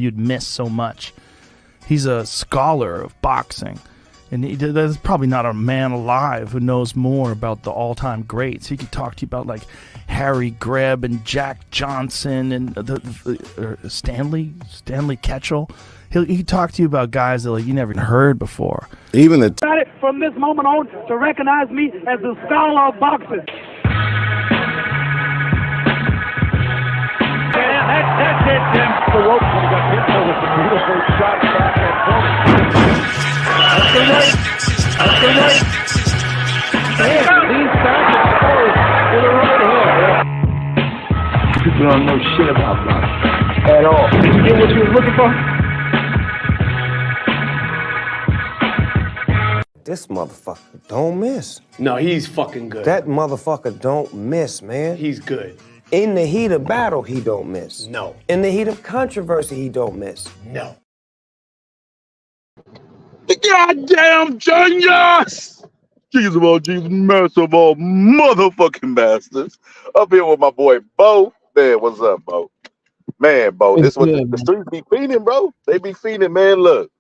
you'd miss so much. He's a scholar of boxing, and there's probably not a man alive who knows more about the all-time greats. He could talk to you about like Harry Greb and Jack Johnson and Stanley Ketchel. He could talk to you about guys that like you never heard before. Even the Got it from this moment on to recognize me as the scholar of boxing. That's it, Jim. The rope when he got hit with the beautiful shot back and forth. That's the right. That's the right. And leans back and forth with a right hand. People don't know shit about boxing at all. Did you get what you were looking for? This motherfucker don't miss. No, he's fucking good. That motherfucker don't miss, man. He's good. In the heat of battle, he don't miss. No. In the heat of controversy, he don't miss. No. The goddamn genius! Jesus of all Jesus, master of all motherfucking bastards. Up here with my boy Bo. Man, what's up, Bo? Man, Bo, this what the streets be feeding, bro. They be feeding, man. Look,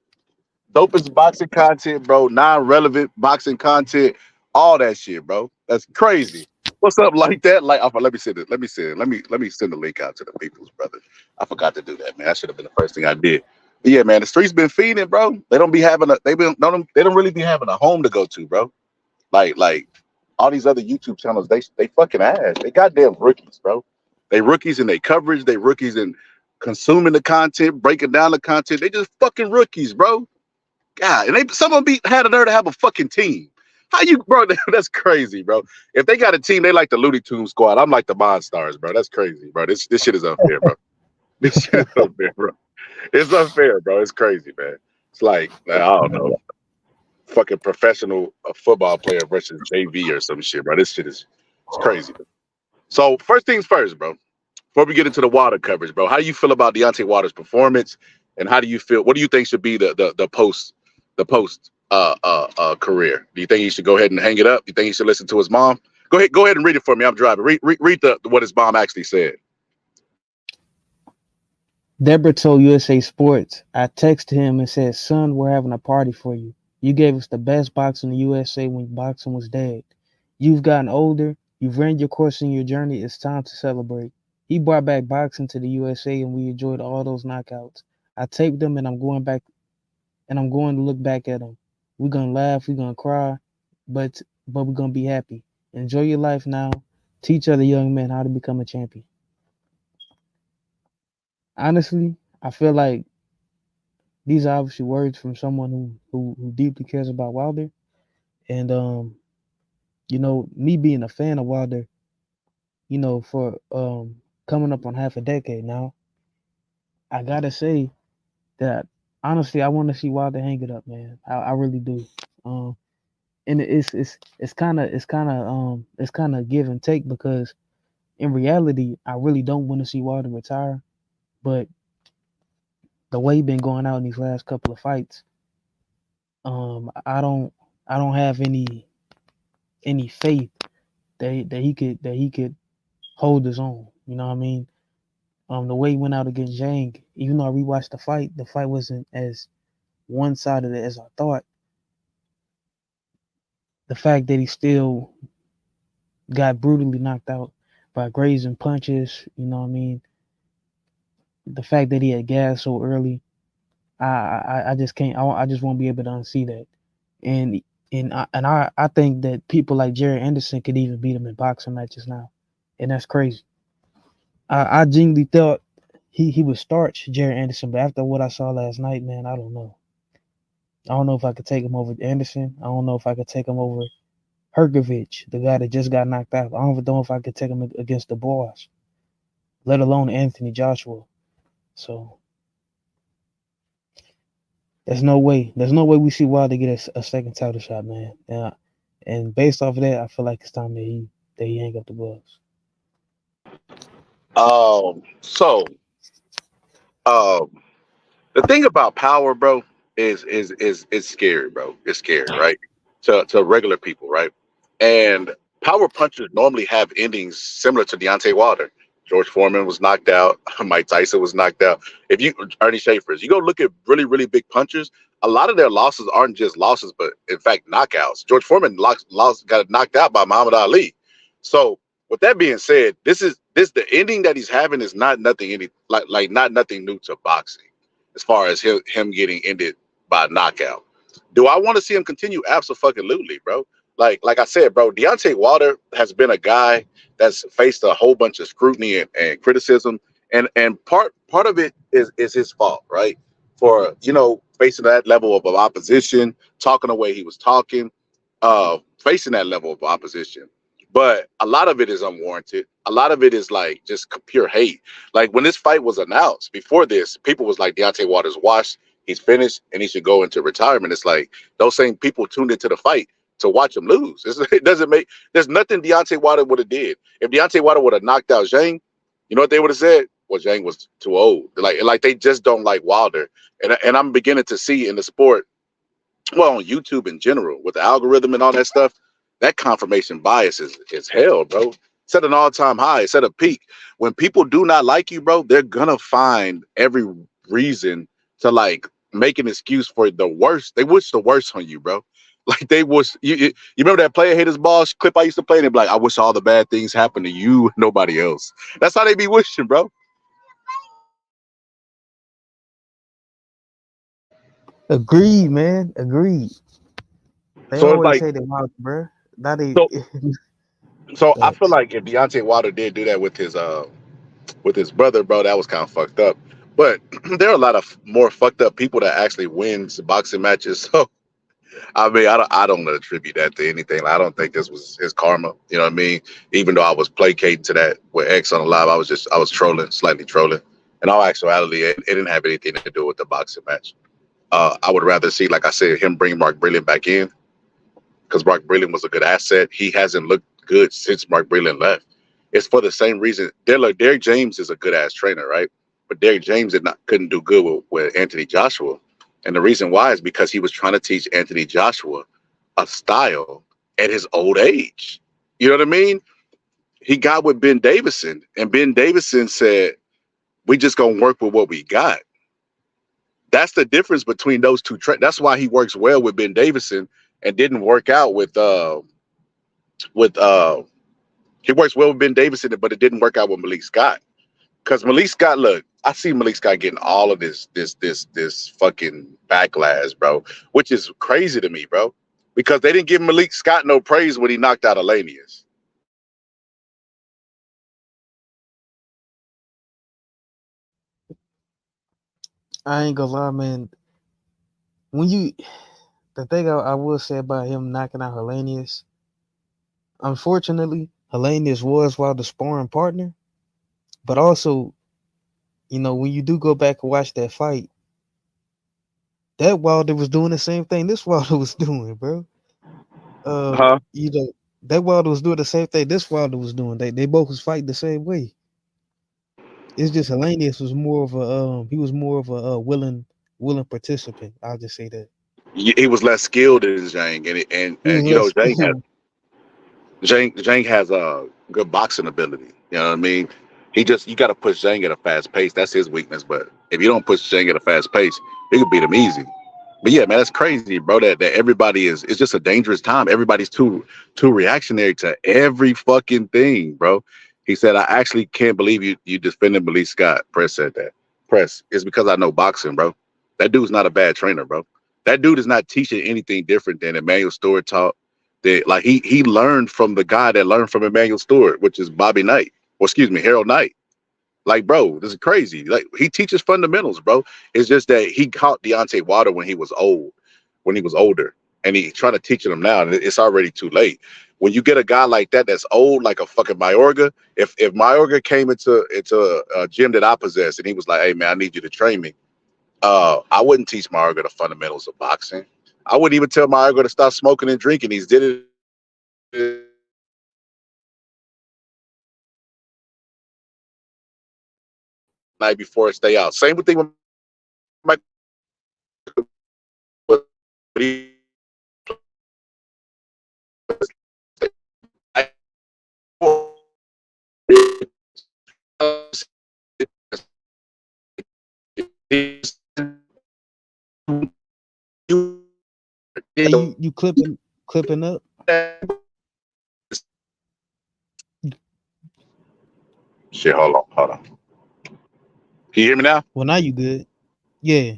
dopest boxing content, bro. Non-relevant boxing content, all that shit, bro. That's crazy. What's up like that? Like, let me send it. Let me send the link out to the people's brother. I forgot to do that, man. That should have been the first thing I did. But yeah, man, the streets been feeding, bro. They don't be having they don't really be having a home to go to, bro. Like all these other YouTube channels, they fucking ass. They goddamn rookies, bro. They rookies in their coverage. They rookies in consuming the content, breaking down the content. They just fucking rookies, bro. God, and some of them had a nerve to have a fucking team. How you, bro? That's crazy, bro. If they got a team, they like the Looney Tunes squad. I'm like the Monstars, bro. That's crazy, bro. This shit is unfair, bro. This shit is unfair, bro. It's unfair, bro. It's crazy, man. It's like, I don't know, fucking professional football player versus JV or some shit, bro. This shit is crazy, bro. So first things first, bro. Before we get into the Wilder coverage, bro, how do you feel about Deontay Wilder's performance, and how do you feel? What do you think should be the post career? Do you think he should go ahead and hang it up? You think he should listen to his mom? Go ahead and read it for me. I'm driving. Read what his mom actually said. Deborah told USA Sports, I texted him and said, son, we're having a party for you. You gave us the best boxing in the USA when boxing was dead. You've gotten older. You've ran your course in your journey. It's time to celebrate. He brought back boxing to the USA, and we enjoyed all those knockouts. I taped them, and I'm going to look back at them. We're going to laugh. We're going to cry, but we're going to be happy. Enjoy your life now. Teach other young men how to become a champion. Honestly, I feel like these are obviously words from someone who deeply cares about Wilder. And, me being a fan of Wilder, for coming up on half a decade now, I got to say that, honestly, I want to see Wilder hang it up, man. I really do. And it's kind of give and take, because in reality, I really don't want to see Wilder retire. But the way he's been going out in these last couple of fights, I don't have any faith that he could hold his own. You know what I mean? The way he went out against Zhang, even though I rewatched the fight wasn't as one-sided as I thought. The fact that he still got brutally knocked out by grazing punches, you know what I mean? The fact that he had gas so early, I just can't. I just won't be able to unsee that. And I think that people like Jared Anderson could even beat him in boxing matches now, and that's crazy. I genuinely thought he would starch Jared Anderson, but after what I saw last night, man, I don't know. I don't know if I could take him over Anderson. I don't know if I could take him over Hrgovic, the guy that just got knocked out. I don't even know if I could take him against the boss, let alone Anthony Joshua. So there's no way we see Wilder get a second title shot, man. And based off of that, I feel like it's time that he hang up the gloves. The thing about power, bro, is scary, bro. It's scary, right? To regular people, right? And power punchers normally have endings similar to Deontay Wilder. George Foreman was knocked out. Mike Tyson was knocked out. If you Ernie Schaefer's, you go look at really, really big punchers. A lot of their losses aren't just losses, but in fact knockouts. George Foreman got knocked out by Muhammad Ali. So with that being said, this the ending that he's having is not nothing not nothing new to boxing, as far as him getting ended by knockout. Do I want to see him continue? Absolutely, bro. Like I said, bro, Deontay Wilder has been a guy that's faced a whole bunch of scrutiny and criticism, and part of it is his fault, right? For facing that level of opposition, talking the way he was talking, facing that level of opposition. But a lot of it is unwarranted. A lot of it is like just pure hate. Like when this fight was announced before this, people was like, Deontay Wilder's washed, he's finished, and he should go into retirement. It's like those same people tuned into the fight to watch him lose. It doesn't make. There's nothing Deontay Wilder would have did. If Deontay Wilder would have knocked out Zhang, you know what they would have said? Well, Zhang was too old. Like they just don't like Wilder, and I'm beginning to see in the sport, well, on YouTube in general, with the algorithm and all that stuff, that confirmation bias is hell, bro. It's at an all-time high. It's at a peak. When people do not like you, bro, they're gonna find every reason to like make an excuse for the worst. They wish the worst on you, bro. Like they wish you remember that player haters ball clip I used to play, and they'd be like, I wish all the bad things happened to you, nobody else. That's how they be wishing, bro. Agreed, man. Agreed. They So it's always like say that, Wilder, bro. Now they. so I feel Facts. like if Deontay Wilder did do that with his brother, bro, that was kind of fucked up. But there are a lot of more fucked up people that actually wins boxing matches. So I mean, I don't attribute that to anything. I don't think this was his karma. You know what I mean? Even though I was placating to that with X on the live, I was trolling, slightly trolling. In all actuality, it didn't have anything to do with the boxing match. I would rather see, like I said, him bring Mark Breland back in, because Mark Breland was a good asset. He hasn't looked good since Mark Breland left. It's for the same reason. Derek James is a good ass trainer, right? But Derek James couldn't do good with Anthony Joshua. And the reason why is because he was trying to teach Anthony Joshua a style at his old age. You know what I mean? He got with Ben Davison, and Ben Davison said, we just going to work with what we got. That's the difference between those two. That's why he works well with Ben Davison and didn't work out with he works well with Ben Davison, but it didn't work out with Malik Scott. Because Malik Scott, look, I see Malik Scott getting all of this fucking backlash, bro, which is crazy to me, bro. Because they didn't give Malik Scott no praise when he knocked out Elenius. I ain't gonna lie, man. The thing I will say about him knocking out Helenius, unfortunately, Helenius was Wilder's sparring partner, but also, when you do go back and watch that fight, that Wilder was doing the same thing this Wilder was doing, bro. That Wilder was doing the same thing this Wilder was doing. They both was fighting the same way. It's just Helenius was more of a willing participant. I'll just say that. He was less skilled than Zhang, Zhang has a good boxing ability. You know what I mean? You got to push Zhang at a fast pace. That's his weakness. But if you don't push Zhang at a fast pace, you can beat him easy. But yeah, man, that's crazy, bro. That everybody it's just a dangerous time. Everybody's too reactionary to every fucking thing, bro. He said, I actually can't believe you defended Malik Scott. Press said that. Press, it's because I know boxing, bro. That dude's not a bad trainer, bro. That dude is not teaching anything different than Emmanuel Stewart taught. Like he learned from the guy that learned from Emmanuel Stewart, which is Bobby Knight, Harold Knight. Like, bro, this is crazy. Like, he teaches fundamentals, bro. It's just that he caught Deontay Wilder when he was older, and he trying to teach him now, and it's already too late. When you get a guy like that that's old, like a fucking Mayorga, if Mayorga came into a gym that I possess, and he was like, hey man, I need you to train me, I wouldn't teach Mayorga the fundamentals of boxing. I wouldn't even tell Mayorga to stop smoking and drinking. He's did it night before I stay out. Same thing with Mike. Hey, you clipping up? Shit, hold on. Can you hear me now? Well, now you good. Yeah,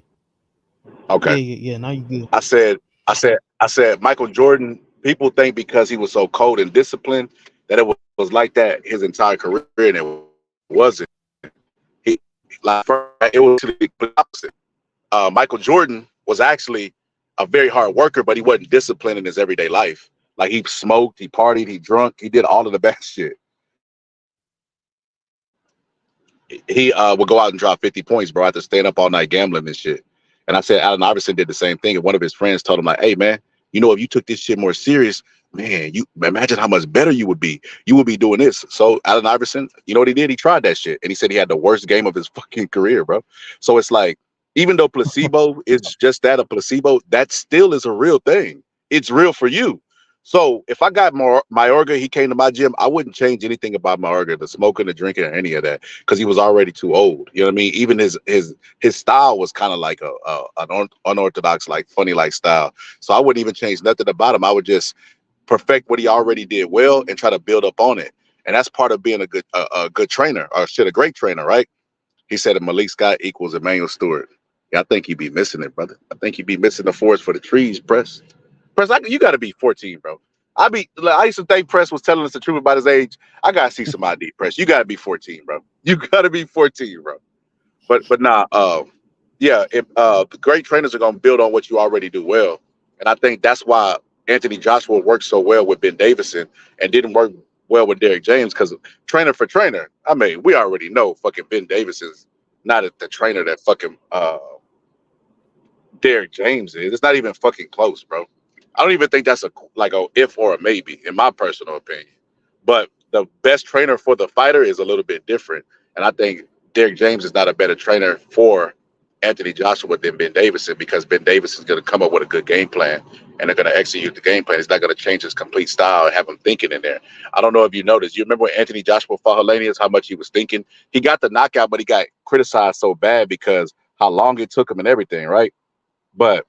Okay. yeah. Now you good. I said, Michael Jordan. People think because he was so cold and disciplined that it was like that his entire career, and it wasn't. He like it was the opposite. Michael Jordan was actually a very hard worker, but he wasn't disciplined in his everyday life. Like he smoked, he partied, he drunk, he did all of the bad shit. He would go out and drop 50 points, bro, after staying up all night gambling and shit. And I said Allen Iverson did the same thing. And one of his friends told him, like, hey, man, you know, if you took this shit more serious, man, you imagine how much better you would be. You would be doing this. So Allen Iverson, you know what he did? He tried that shit. And he said he had the worst game of his fucking career, bro. So it's like, even though placebo is just that, a placebo, that still is a real thing. It's real for you. So if I got Mayorga, he came to my gym, I wouldn't change anything about Mayorga, the smoking, the drinking, or any of that, because he was already too old. You know what I mean? Even his style was kind of like an unorthodox, like funny like style. So I wouldn't even change nothing about him. I would just perfect what he already did well and try to build up on it. And that's part of being a good trainer, or shit, a great trainer, right? He said that Malik Scott equals Emmanuel Stewart. Yeah, I think he'd be missing it, brother. I think he'd be missing the forest for the trees, Press. Press, you got to be 14, bro. I used to think Press was telling us the truth about his age. I gotta see some ID, Press. You gotta be 14, bro. You gotta be 14, bro. But nah, yeah. If great trainers are gonna build on what you already do well, and I think that's why Anthony Joshua worked so well with Ben Davison and didn't work well with Derrick James, because trainer for trainer. I mean, we already know fucking Ben Davison's not the trainer that fucking Derrick James is. It's not even fucking close, bro. I don't even think that's a if or a maybe, in my personal opinion. But the best trainer for the fighter is a little bit different, and I think Derrick James is not a better trainer for Anthony Joshua than Ben Davison, because Ben Davison is going to come up with a good game plan, and they're going to execute the game plan. It's not going to change his complete style and have him thinking in there. I don't know if you noticed. You remember when Anthony Joshua fought Helenius, how much he was thinking? He got the knockout, but he got criticized so bad because how long it took him and everything, right? But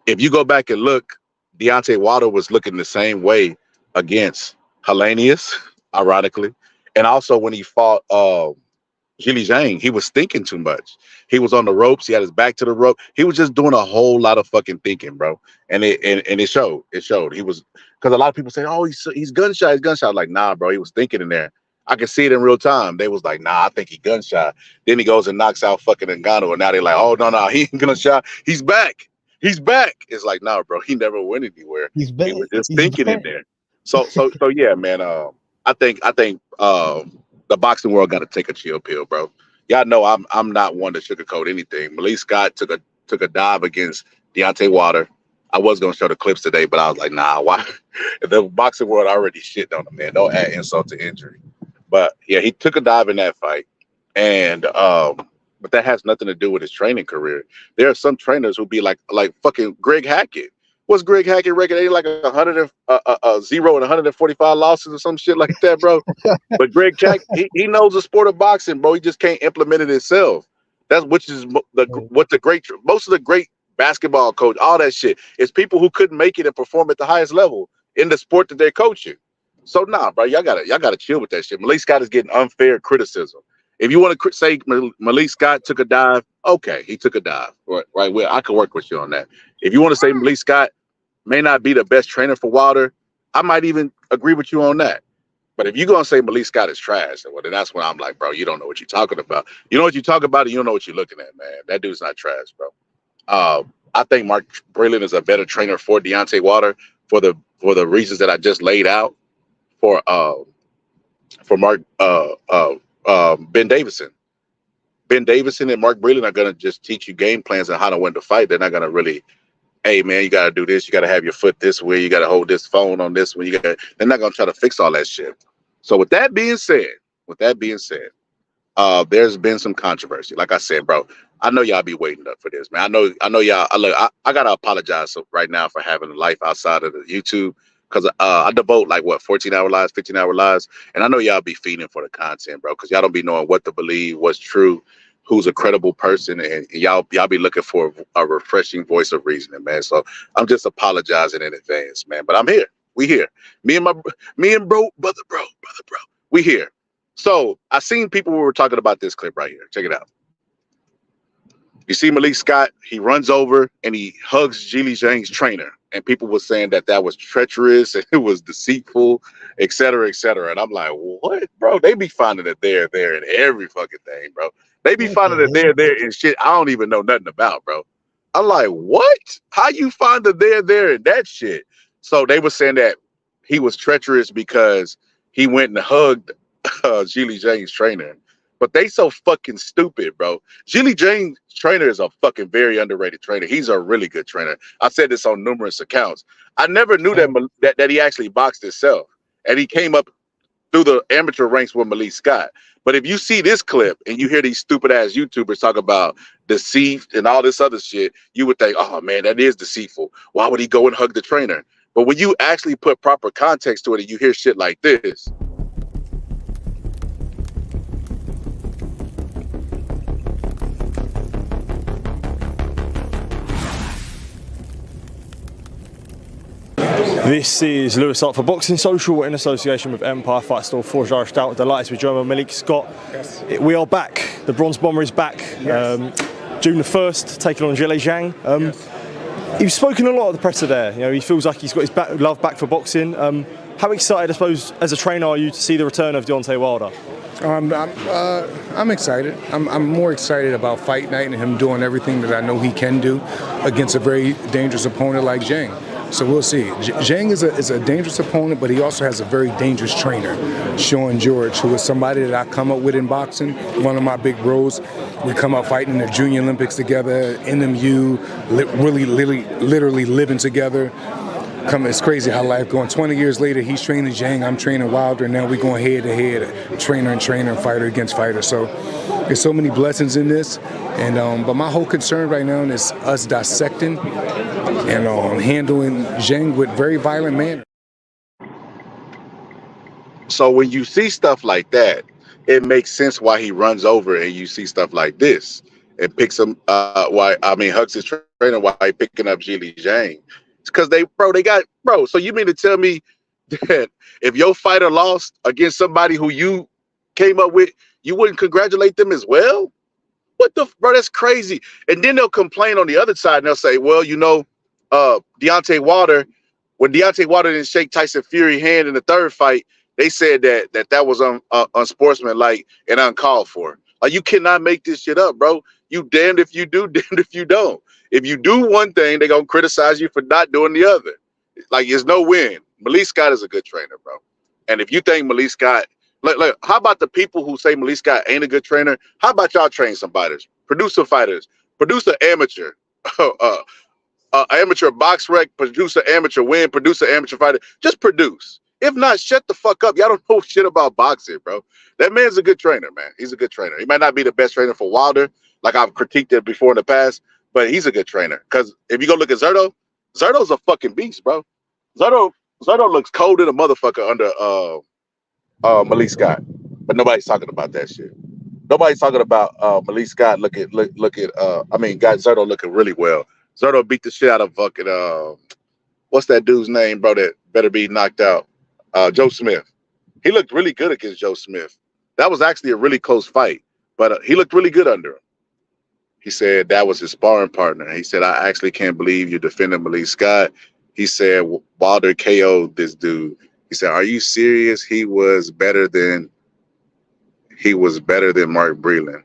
if you go back and look, Deontay Wilder was looking the same way against Helenius, ironically. And also when he fought Zhilei Zhang, he was thinking too much. He was on the ropes. He had his back to the rope. He was just doing a whole lot of fucking thinking, bro. And it showed. It showed. He was, because a lot of people say, oh, he's gunshot. He's gunshot. Like, nah, bro, he was thinking in there. I can see it in real time. They was like, nah, I think he gunshot. Then he goes and knocks out fucking Ngannou. And now they're like, oh, no, he ain't gunshot. He's back. He's back. It's like, nah, bro, he never went anywhere. He's back. He was just thinking in there. So yeah, man. I think the boxing world got to take a chill pill, bro. Y'all know I'm not one to sugarcoat anything. Malik Scott took a dive against Deontay Wilder. I was gonna show the clips today, but I was like, nah, why? The boxing world already shit on him, man. Don't add insult to injury. But yeah, he took a dive in that fight, and but that has nothing to do with his training career. There are some trainers who be like fucking Greg Hackett. What's Greg Hackett record? They like 0 and 145 losses or some shit like that, bro. But Greg Hackett, he knows the sport of boxing, bro. He just can't implement it himself. That's what the great, most of the great basketball coach, all that shit, is people who couldn't make it and perform at the highest level in the sport that they're coaching. So nah, bro, y'all gotta chill with that shit. Malik Scott is getting unfair criticism. If you want to say Malik Scott took a dive, okay, he took a dive, right? Well, I can work with you on that. If you want to say Malik Scott may not be the best trainer for Wilder, I might even agree with you on that. But if you're gonna say Malik Scott is trash, well, then that's when I'm like, bro, you don't know what you're talking about. You know what you talk about, and you don't know what you're looking at, man. That dude's not trash, bro. I think Mark Breland is a better trainer for Deontay Wilder for the reasons that I just laid out for Mark Ben Davison. Ben Davison and Mark Breland are gonna just teach you game plans on how to win the fight. They're not gonna really, hey man, you gotta do this, you gotta have your foot this way, you gotta hold this phone on this one. They're not gonna try to fix all that shit. So with that being said, there's been some controversy. Like I said, bro, I know y'all be waiting up for this, man. I know y'all. I gotta apologize right now for having a life outside of the YouTube, because I devote 14-hour lives, 15-hour lives, and I know y'all be feeding for the content, bro, because y'all don't be knowing what to believe, what's true, who's a credible person, and y'all be looking for a refreshing voice of reasoning, man. So I'm just apologizing in advance, man. But I'm here. We here. Me and brother, we here. So I seen people who were talking about this clip right here. Check it out. You see Malik Scott, he runs over and he hugs Zhilei Zhang's trainer. And people were saying that was treacherous and it was deceitful, et cetera, et cetera. And I'm like, what, bro? They be finding it there in every fucking thing, bro. They be finding it there in shit I don't even know nothing about, bro. I'm like, what? How you find the there in that shit? So they were saying that he was treacherous because he went and hugged Zhilei Zhang's trainer. But they so fucking stupid, bro. Zhilei Zhang's trainer is a fucking very underrated trainer. He's a really good trainer. I said this on numerous accounts. I never knew that he actually boxed himself. And he came up through the amateur ranks with Malik Scott. But if you see this clip and you hear these stupid ass YouTubers talk about deceit and all this other shit, you would think, oh man, that is deceitful. Why would he go and hug the trainer? But when you actually put proper context to it and you hear shit like this. This is Lewis Hart for Boxing Social in association with Empire Fight Store, Forge Irish Stout. Delighted to be joined by Malik Scott. Yes. We are back. The Bronze Bomber is back. Yes. June the 1st, taking on Zhilei Zhang. Yes. He's spoken a lot at the presser there. You know, he feels like he's got his love back for boxing. How excited, I suppose, as a trainer, are you to see the return of Deontay Wilder? I'm excited. I'm more excited about fight night and him doing everything that I know he can do against a very dangerous opponent like Zhang. So we'll see. Zhang is a dangerous opponent, but he also has a very dangerous trainer, Sean George, who is somebody that I come up with in boxing, one of my big bros. We come out fighting in the Junior Olympics together, NMU, literally living together. It's crazy how life going. 20 years later, he's training Zhang, I'm training Wilder, and now we're going head to head, trainer and fighter against fighter. So there's so many blessings in this, and but my whole concern right now is us dissecting and handling Zhang with very violent manner. So when you see stuff like that, it makes sense why he runs over and you see stuff like this and picks him. Hugs his trainer while he picking up Zhilei Zhang. It's because So you mean to tell me that if your fighter lost against somebody who you came up with, you wouldn't congratulate them as well? What the, bro? That's crazy. And then they'll complain on the other side and they'll say, well, you know, Deontay Wilder, when Deontay Wilder didn't shake Tyson Fury's hand in the third fight, they said that was unsportsmanlike and uncalled for. Like, you cannot make this shit up, bro. You damned if you do, damned if you don't. If you do one thing, they're going to criticize you for not doing the other. Like, there's no win. Malik Scott is a good trainer, bro. And if you think Malik Scott, look, how about the people who say Malik Scott ain't a good trainer? How about y'all train some fighters? Produce some fighters. Produce an amateur. Amateur box rec, produce an amateur win, produce an amateur fighter. Just produce. If not, shut the fuck up. Y'all don't know shit about boxing, bro. That man's a good trainer, man. He's a good trainer. He might not be the best trainer for Wilder, like I've critiqued it before in the past, but he's a good trainer. Because if you go look at Zerto, Zerto's a fucking beast, bro. Zerto looks cold in a motherfucker under Malik Scott, but nobody's talking about that shit. Nobody's talking about Malik Scott. Got Zerto looking really well. Zerto beat the shit out of fucking what's that dude's name, bro? That better be knocked out. Joe Smith. He looked really good against Joe Smith. That was actually a really close fight, but he looked really good under him. He said that was his sparring partner. He said, I actually can't believe you're defending Malik Scott. He said, Wilder KO'd this dude. He said, are you serious? He was better than Mark Breland.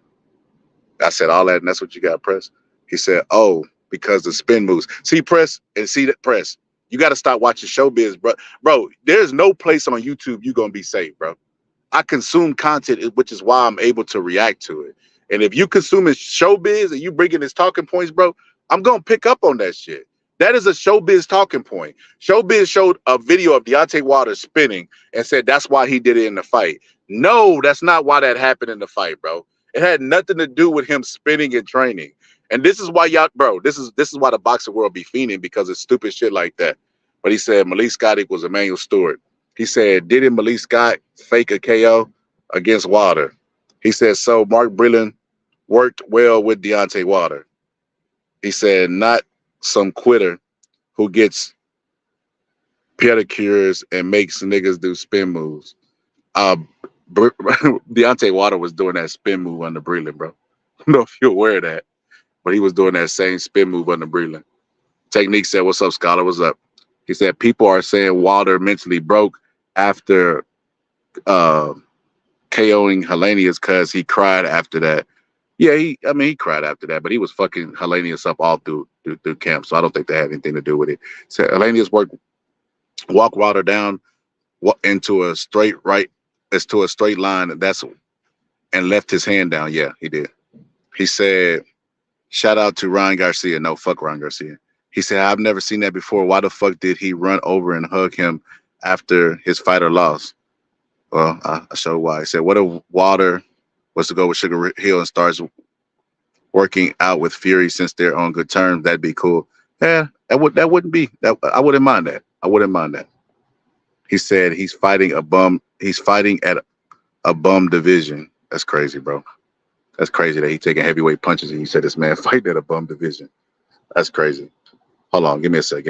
I said, all that, and that's what you got, Press? He said, oh, because the spin moves. See, Press, and see that, Press. You got to stop watching showbiz, bro. Bro, there's no place on YouTube you're going to be safe, bro. I consume content, which is why I'm able to react to it. And if you consuming showbiz and you bringing his talking points, bro, I'm going to pick up on that shit. That is a showbiz talking point. Showbiz showed a video of Deontay Wilder spinning and said that's why he did it in the fight. No, that's not why that happened in the fight, bro. It had nothing to do with him spinning and training. And this is why y'all, bro, this is why the boxing world be fiending, because of stupid shit like that. But he said Malik Scott equals Emmanuel Stewart. He said, didn't Malik Scott fake a KO against Wilder? He said, so Mark Breland worked well with Deontay Wilder. He said, not some quitter who gets pedicures and makes niggas do spin moves. Deontay Wilder was doing that spin move under Breland, bro. I don't know if you're aware of that, but he was doing that same spin move under Breland. Technique said, "What's up, Scholar? What's up?" He said, "People are saying Wilder mentally broke after KOing Helenius because he cried after that." Yeah, he cried after that, but he was fucking Helenius up all through camp, so I don't think that had anything to do with it. So Helenius walked Wilder down into a straight line, and left his hand down. Yeah, he did. He said, "Shout out to Ryan Garcia." No, fuck Ryan Garcia. He said, "I've never seen that before. Why the fuck did he run over and hug him after his fighter lost?" Well, I showed why. He said, "What if Wilder was to go with Sugar Hill and starts working out with Fury since they're on good terms? That'd be cool." Yeah, that wouldn't be that. I wouldn't mind that. He said he's fighting at a bum division. That's crazy, bro. That's crazy that he's taking heavyweight punches and you said this man fighting at a bum division. That's crazy. Hold on, give me a sec.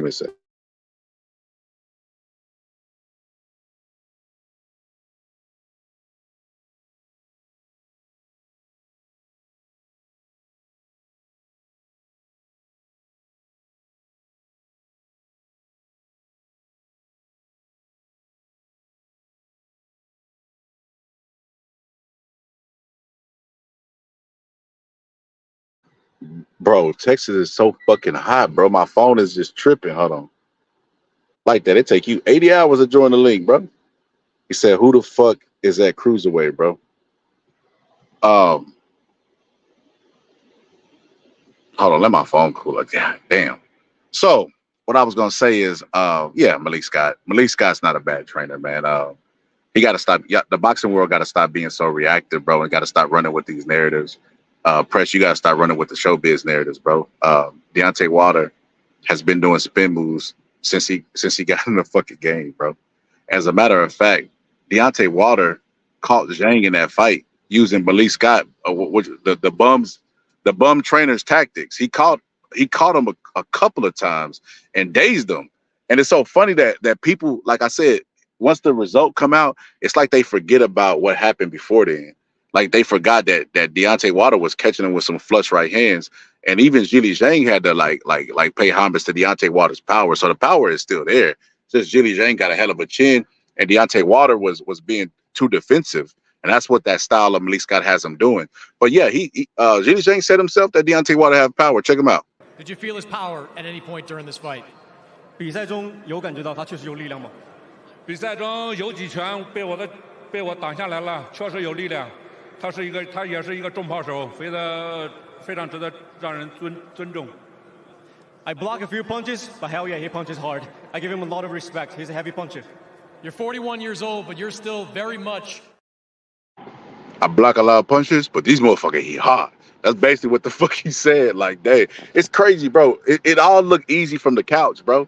Bro, Texas is so fucking hot, bro. My phone is just tripping. Hold on. Like that, it take you 80 hours to join the league, bro. He said, "Who the fuck is that cruiserweight, bro?" Hold on, let my phone cool. Like, yeah, damn. So what I was gonna say is, yeah, Malik Scott. Malik Scott's not a bad trainer, man. He got to stop. Yeah, the boxing world got to stop being so reactive, bro, and got to stop running with these narratives. Press, you got to start running with the showbiz narratives, bro. Deontay Wilder has been doing spin moves since he got in the fucking game, bro. As a matter of fact, Deontay Wilder caught Zhang in that fight using Malik Scott, the bum trainer's tactics. He caught him a couple of times and dazed him. And it's so funny that people, like I said, once the result come out, it's like they forget about what happened before then. Like they forgot that Deontay Wilder was catching him with some flush right hands, and even Zhilei Zhang had to like pay homage to Deontay Wilder's power. So the power is still there. Just Zhilei Zhang got a hell of a chin, and Deontay Wilder was being too defensive, and that's what that style of Malik Scott has him doing. But yeah, Zhilei Zhang said himself that Deontay Wilder have power. Check him out. Did you feel his power at any point during this fight? 比赛中有感觉到他确实有力量吗？比赛中有几拳被我挡下来了，确实有力量。他也是一个重炮手，非常值得让人尊重。I block a few punches, but hell yeah, he punches hard. I give him a lot of respect. He's a heavy puncher. You're 41 years old, but you're still very much. I block a lot of punches, but these motherfuckers hit hard. That's basically what the fuck he said. Like, dang, it's crazy, bro. It all look easy from the couch, bro.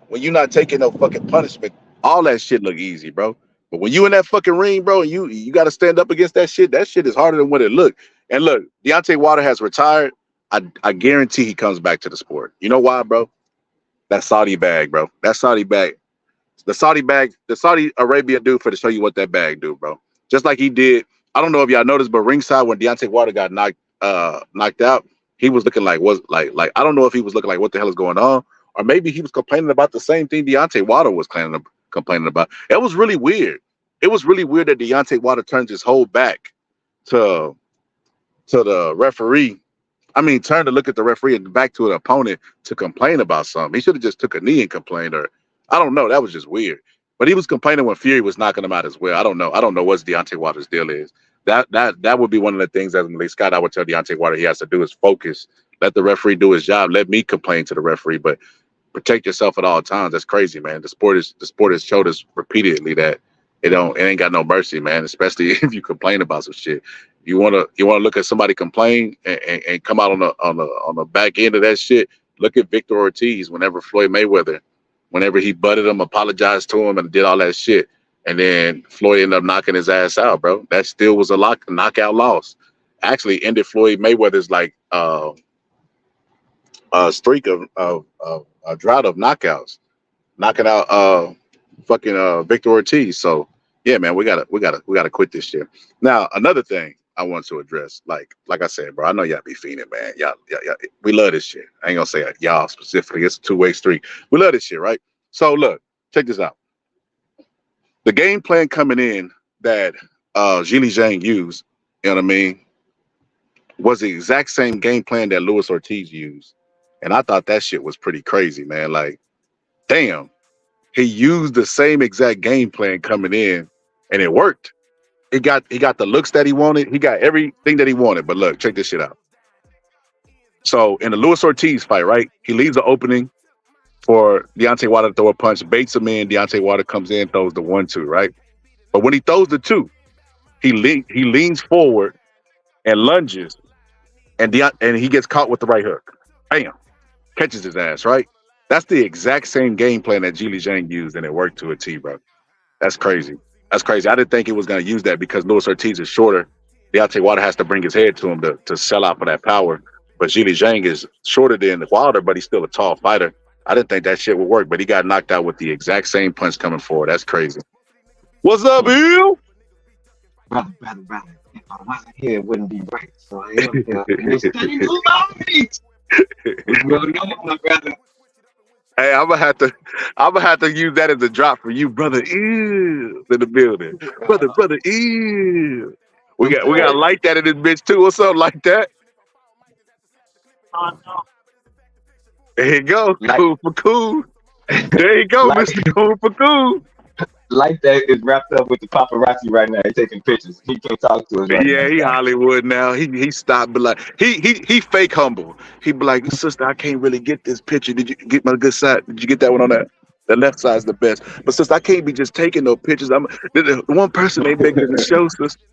When you're not taking no fucking punishment, all that shit look easy, bro. But when you in that fucking ring, bro, and you got to stand up against that shit is harder than what it look. And look, Deontay Wilder has retired. I guarantee he comes back to the sport. You know why, bro? That Saudi bag, bro. That Saudi bag. The Saudi Arabian dude for to show you what that bag do, bro. Just like he did. I don't know if y'all noticed, but ringside when Deontay Wilder got knocked out, he was looking like I don't know if he was looking like what the hell is going on, or maybe he was complaining about the same thing Deontay Wilder was complaining about. It was really weird. It was really weird that Deontay Wilder turned his whole back to the referee. I mean, turned to look at the referee and back to an opponent to complain about something. He should have just took a knee and complained, or I don't know. That was just weird. But he was complaining when Fury was knocking him out as well. I don't know what Deontay Wilder's deal is. That would be one of the things as Malik Scott I would tell Deontay Wilder he has to do is focus. Let the referee do his job. Let me complain to the referee, but protect yourself at all times. That's crazy, man. The sport has showed us repeatedly that it ain't got no mercy, man. Especially if you complain about some shit. You wanna look at somebody complain and come out on the back end of that shit. Look at Victor Ortiz whenever Floyd Mayweather, whenever he butted him, apologized to him, and did all that shit, and then Floyd ended up knocking his ass out, bro. That still was a knockout loss. actually ended Floyd Mayweather's like streak of a drought of knockouts, knocking out fucking Victor Ortiz. So yeah, man, we gotta quit this shit. Now another thing I want to address, like I said, bro, I know y'all be fiending, man. Y'all, we love this shit. I ain't gonna say y'all specifically. It's a two-way street. We love this shit, right? So look, check this out. The game plan coming in that Zhilei Zhang used, you know what I mean, was the exact same game plan that Luis Ortiz used. And I thought that shit was pretty crazy, man. Like, damn, he used the same exact game plan coming in, and it worked. He got the looks that he wanted. He got everything that he wanted. But look, check this shit out. So in the Luis Ortiz fight, right, he leaves the opening for Deontay Wilder to throw a punch, baits him in. Deontay Wilder comes in, throws the 1-2, right? But when he throws the 2, he leans forward and lunges, and he gets caught with the right hook. Bam. Catches his ass, right? That's the exact same game plan that Zhilei Zhang used, and it worked to a T, bro. That's crazy. That's crazy. I didn't think he was going to use that because Luis Ortiz is shorter. Deontay Wilder has to bring his head to him to sell out for that power. But Zhilei Zhang is shorter than Wilder, but he's still a tall fighter. I didn't think that shit would work, but he got knocked out with the exact same punch coming forward. That's crazy. What's up, Bill? Brother. If I wasn't here, it wouldn't be right. So I am here. This thing is about me. We will know, my brother. Hey, I'm gonna have to use that as a drop for you, brother. Ew, in the building, brother. Ew. We got like that in this bitch too. What's up, like that? There you go, cool for cool. There you go, Mr. Cool for cool. Like that is wrapped up with the paparazzi right now. He's taking pictures. He can't talk to us. Right now. He Hollywood now. He stopped, but like he fake humble. He be like, sister, I can't really get this picture. Did you get my good side? Did you get that one on that? The left side's the best. But sister, I can't be just taking no pictures. The one person ain't bigger than the show, sister.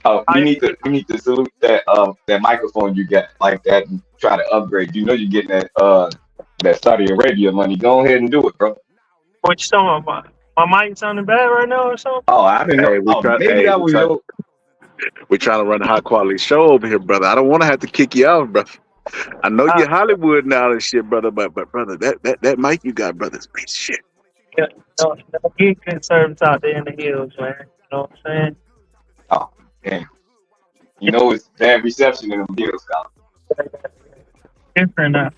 Oh, you need to salute that microphone you got like that and try to upgrade. You know you're getting that Saudi Arabia money. Go ahead and do it, bro. What you talking about? My mic sounding bad right now or something? Oh, I didn't know. We're trying to run a high quality show over here, brother. I don't want to have to kick you out, brother. I know you're Hollywood now and shit, brother, but brother, that mic you got, brother, is piece of shit. Yeah, don't get good service out there in the hills, man. You know what I'm saying? Oh, damn. You know it's bad reception in the hills, Scott. Different now.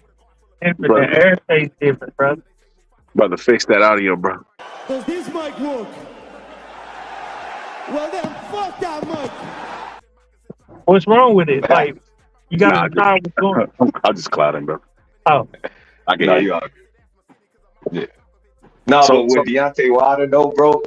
Different. The air tastes different, brother. Brother, fix that audio, bro. Does this mic work? Well then, fuck that mic. What's wrong with it? Like, you got to try what's going on. I'm just clouding, bro. Oh. I can hear you. Yeah. No, but with Deontay Wilder, though, bro,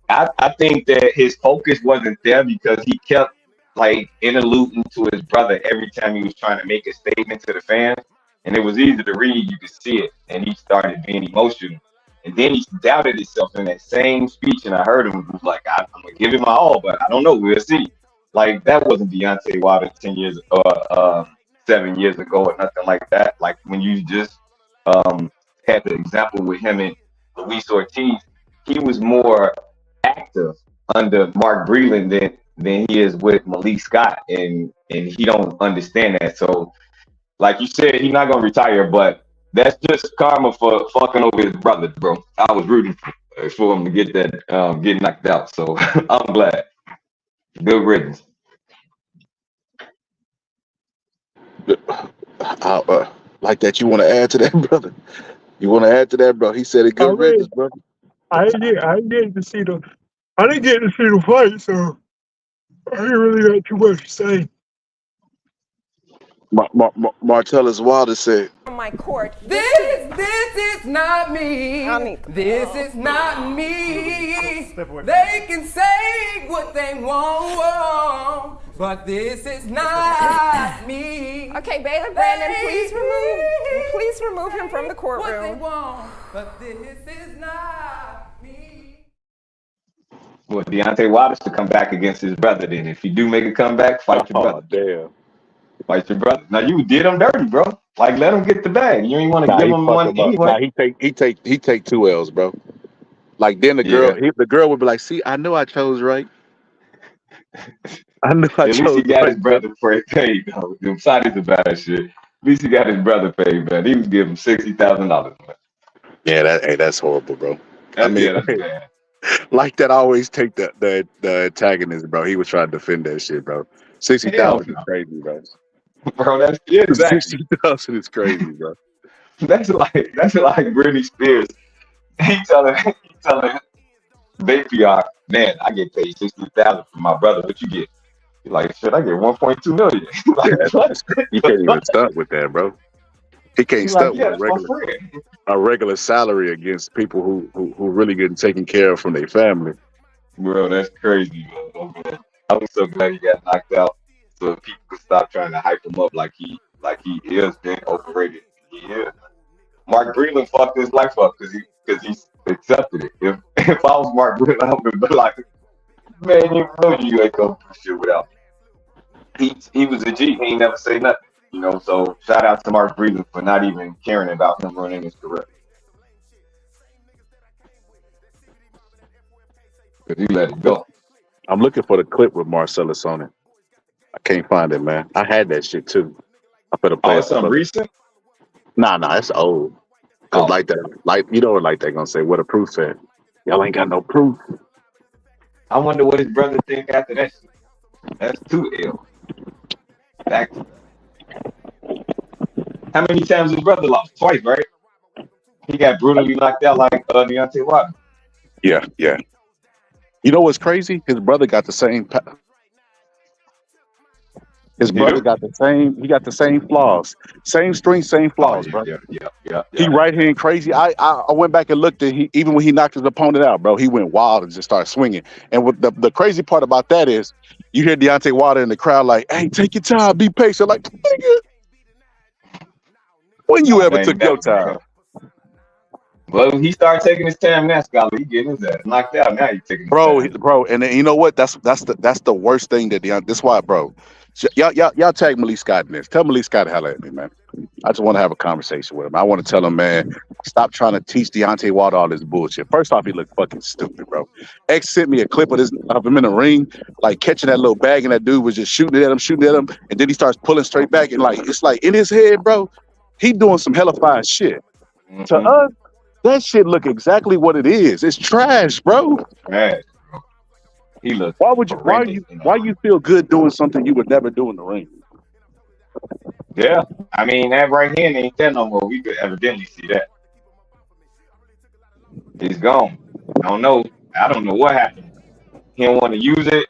I think that his focus wasn't there because he kept, like, interluding to his brother every time he was trying to make a statement to the fans. And it was easy to read. You could see it. And he started being emotional. And then he doubted himself in that same speech. And I heard him. He was like, I'm going to give it my all, but I don't know. We'll see. Like, that wasn't Deontay Wilder 10 years or 7 years ago or nothing like that. Like, when you just had the example with him and Luis Ortiz, he was more active under Mark Breland than he is with Malik Scott. And he don't understand that. So, like you said, he's not going to retire, but that's just karma for fucking over his brother, bro. I was rooting for him to get that, get knocked out. So I'm glad. Good riddance. Like that, you want to add to that, brother? You want to add to that, bro? He said it good riddance, brother. I didn't get to see the fight, so I didn't really got too much to say. Martellus Wilder said, On my court. This is not me. This is not me. They can say what they want, but this is not me. Okay, Baylor Brandon, please remove him from the courtroom. But this is not me. Well, Deontay Wilder to come back against his brother. Then, if you do make a comeback, fight your brother. Damn. Fight your brother. Now you did him dirty, bro. Like, let him get the bag. You ain't want to give him one anyway. He take 2 L's, bro. Like then the Yeah. girl would be like, "See, I know I chose right. I knew I At least chose he got right." his brother paid though. Them Saudis about that shit. At least he got his brother paid, man. He was giving him $60,000. Yeah, that's horrible, bro. I mean, That's bad. like that, I always take the antagonist, bro. He was trying to defend that shit, bro. Hell 60,000 is no. crazy, bro. Bro, that's exactly. 60,000 is crazy, bro. That's like Britney Spears. He telling they PR, man, I get paid $60,000 for my brother. What you get? He's like, shit, I get 1.2 million. Like, Yeah, you can't even stunt with that, bro. He can't He's stunt like, yeah, with that's my friend. a regular salary against people who really getting taken care of from their family. Bro, that's crazy, man. I'm so glad he got knocked out, so people could stop trying to hype him up like he is being overrated. He is. Mark Breland fucked his life up because he accepted it. If I was Mark Breland, I would be like, man, you know you ain't gonna do shit without me. He was a G. He ain't never say nothing. You know, so shout out to Mark Breland for not even caring about him running his career. Because he let it go. I'm looking for the clip with Marcellus on it. I can't find it, man. I had that shit too. I put a play. Oh, it's something recent? Nah, it's old. Cause like that, like they gonna say, what a proof at? Y'all ain't got no proof. I wonder what his brother think after that shit. That's 2 L. Back. How many times his brother lost? Twice, right? He got brutally knocked out like Deontay Wilder. Yeah. You know what's crazy? His brother got the same. His brother got the same. He got the same flaws, same strength, same flaws, bro. Yeah. He right hand crazy. I went back and looked at even when he knocked his opponent out, bro. He went wild and just started swinging. And what the crazy part about that is, you hear Deontay Wilder in the crowd like, "Hey, take your time, be patient." Like, nigga, when you ever took your time? Well, he started taking his time now, Scholar. He getting his ass knocked out. Now he's taking his time. Bro, and then, you know what? That's the worst thing that Deontay. That's why, bro. Y'all tag Malik Scott in this. Tell Malik Scott to holler at me, man. I just want to have a conversation with him. I want to tell him, man, stop trying to teach Deontay Wilder all this bullshit. First off, he looked fucking stupid, bro. X sent me a clip of him in the ring, like catching that little bag, and that dude was just shooting at him, and then he starts pulling straight back, and like it's like in his head, bro, he doing some hellified shit. Mm-hmm. To us, that shit look exactly what it is. It's trash, bro. Trash. He looked. Why you feel good doing something you would never do in the ring? Yeah, I mean that right hand ain't there no more. We could evidently see that. It's gone. I don't know what happened. He don't want to use it,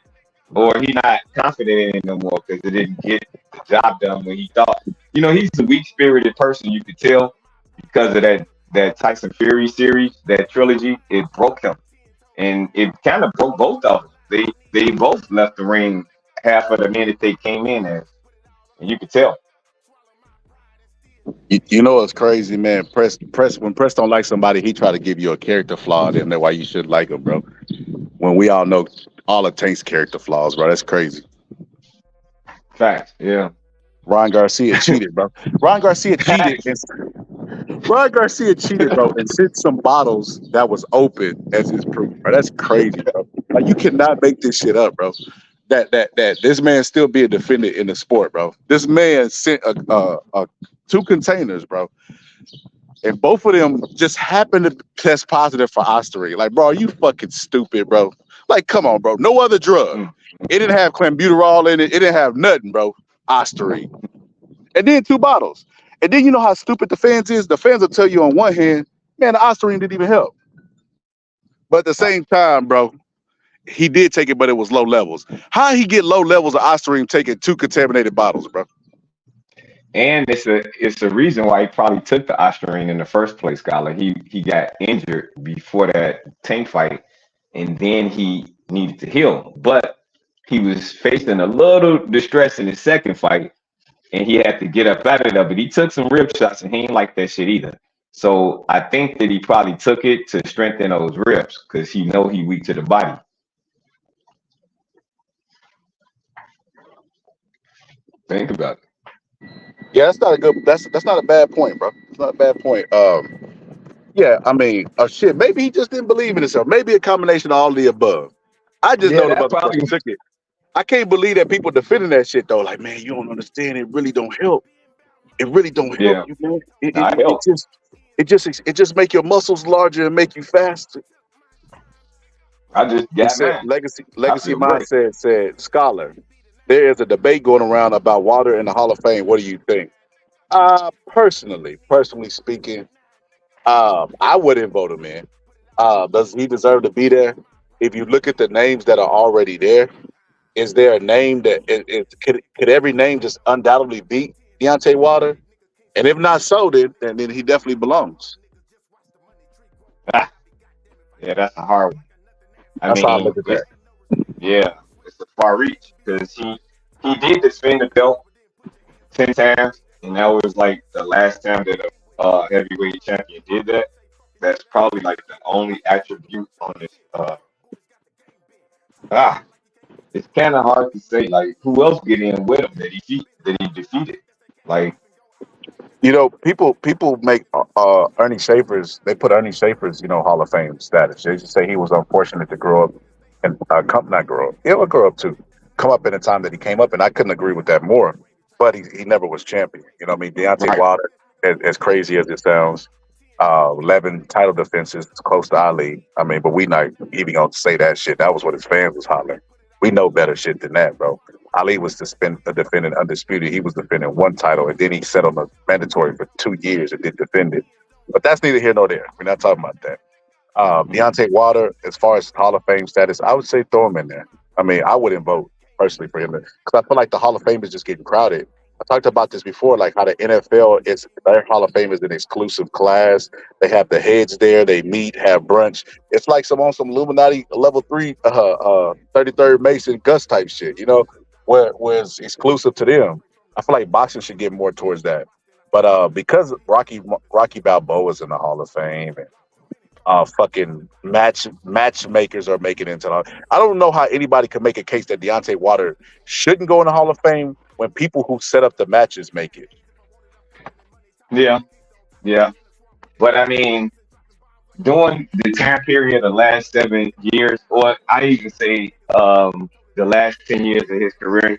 or he not confident in it no more because it didn't get the job done when he thought. You know, he's a weak-spirited person. You could tell because of that Tyson Fury series, that trilogy. It broke him, and it kind of broke both of them. They both left the ring half of the minute they came in as, and you could tell. You know what's crazy, man? Press when Press don't like somebody, he try to give you a character flaw, and that's why you should like him, bro. When we all know all it takes character flaws, bro. That's crazy. Facts, yeah. Ryan Garcia cheated, bro. Ryan Garcia cheated, bro, and sent some bottles that was open as his proof, bro. That's crazy, bro. Like, you cannot make this shit up, bro. That this man still being defended in the sport, bro. This man sent a 2 containers, bro, and both of them just happened to test positive for Ostarine. Like, bro, are you fucking stupid, bro? Like, come on, bro. No other drug. It didn't have clenbuterol in it. It didn't have nothing, bro. Ostarine. And then 2 bottles. And then you know how stupid the fans is? The fans will tell you on one hand, man, the Ostarine didn't even help. But at the same time, bro, he did take it, but it was low levels. How he get low levels of Ostarine taking 2 contaminated bottles, bro? And it's a reason why he probably took the Ostarine in the first place, Scholar. He got injured before that Tank fight, and then he needed to heal. But he was facing a little distress in his second fight, and he had to get up out of there. But he took some rib shots, and he ain't like that shit either. So I think that he probably took it to strengthen those ribs because he know he weak to the body. Think about it. Yeah, that's not a bad point, bro. It's not a bad point. Yeah, I mean, shit. Maybe he just didn't believe in himself. Maybe a combination of all the above. I just Yeah, know the that probably. motherfucker took it. I can't believe that people defending that shit though. Like, man, you don't understand. It really don't help. It really don't help Yeah, you, man. It, nah, it, it it helped. just it just make your muscles larger and make you faster. I just He got said mine. I legacy feel great. mindset said scholar. There is a debate going around about Wilder in the Hall of Fame. What do you think? Personally speaking, I wouldn't vote him in. Does he deserve to be there? If you look at the names that are already there, is there a name that could every name just undoubtedly beat Deontay Wilder? And if not so, then he definitely belongs. Ah, yeah, that's a hard one. I That's how I mean, look at that. it's a far reach because he did defend the belt 10 times, and that was like the last time that a heavyweight champion did that. That's probably like the only attribute on this. Ah, it's kind of hard to say. Like, who else get in with him that he defeated? Like, You know, people make Ernie Schaefer's. They put Ernie Schaefer's, Hall of Fame status. They just say he was unfortunate to grow up and not grow up. He would grow up too. Come up in the time that he came up, and I couldn't agree with that more. But he never was champion. You know what I mean? Deontay right, Wilder, as crazy as it sounds, 11 title defenses, close to Ali. I mean, but we not even gonna say that shit. That was what his fans was hollering. We know better shit than that, bro. Ali was defending undisputed. He was defending one title, and then he sat on the mandatory for 2 years and didn't defend it. But that's neither here nor there. We're not talking about that. Deontay Wilder, as far as Hall of Fame status, I would say throw him in there. I mean, I wouldn't vote personally for him because I feel like the Hall of Fame is just getting crowded. I talked about this before, like how the NFL is their Hall of Fame is an exclusive class. They have the heads there, they meet, have brunch. It's like some Illuminati level 3, 33rd Mason Gus type shit, where it's exclusive to them. I feel like boxing should get more towards that. But because Rocky Balboa is in the Hall of Fame and fucking matchmakers are making it into the. I don't know how anybody could make a case that Deontay Wilder shouldn't go in the Hall of Fame when people who set up the matches make it. yeah. But I mean, during the time period, the last 7 years, or I even say the last 10 years of his career,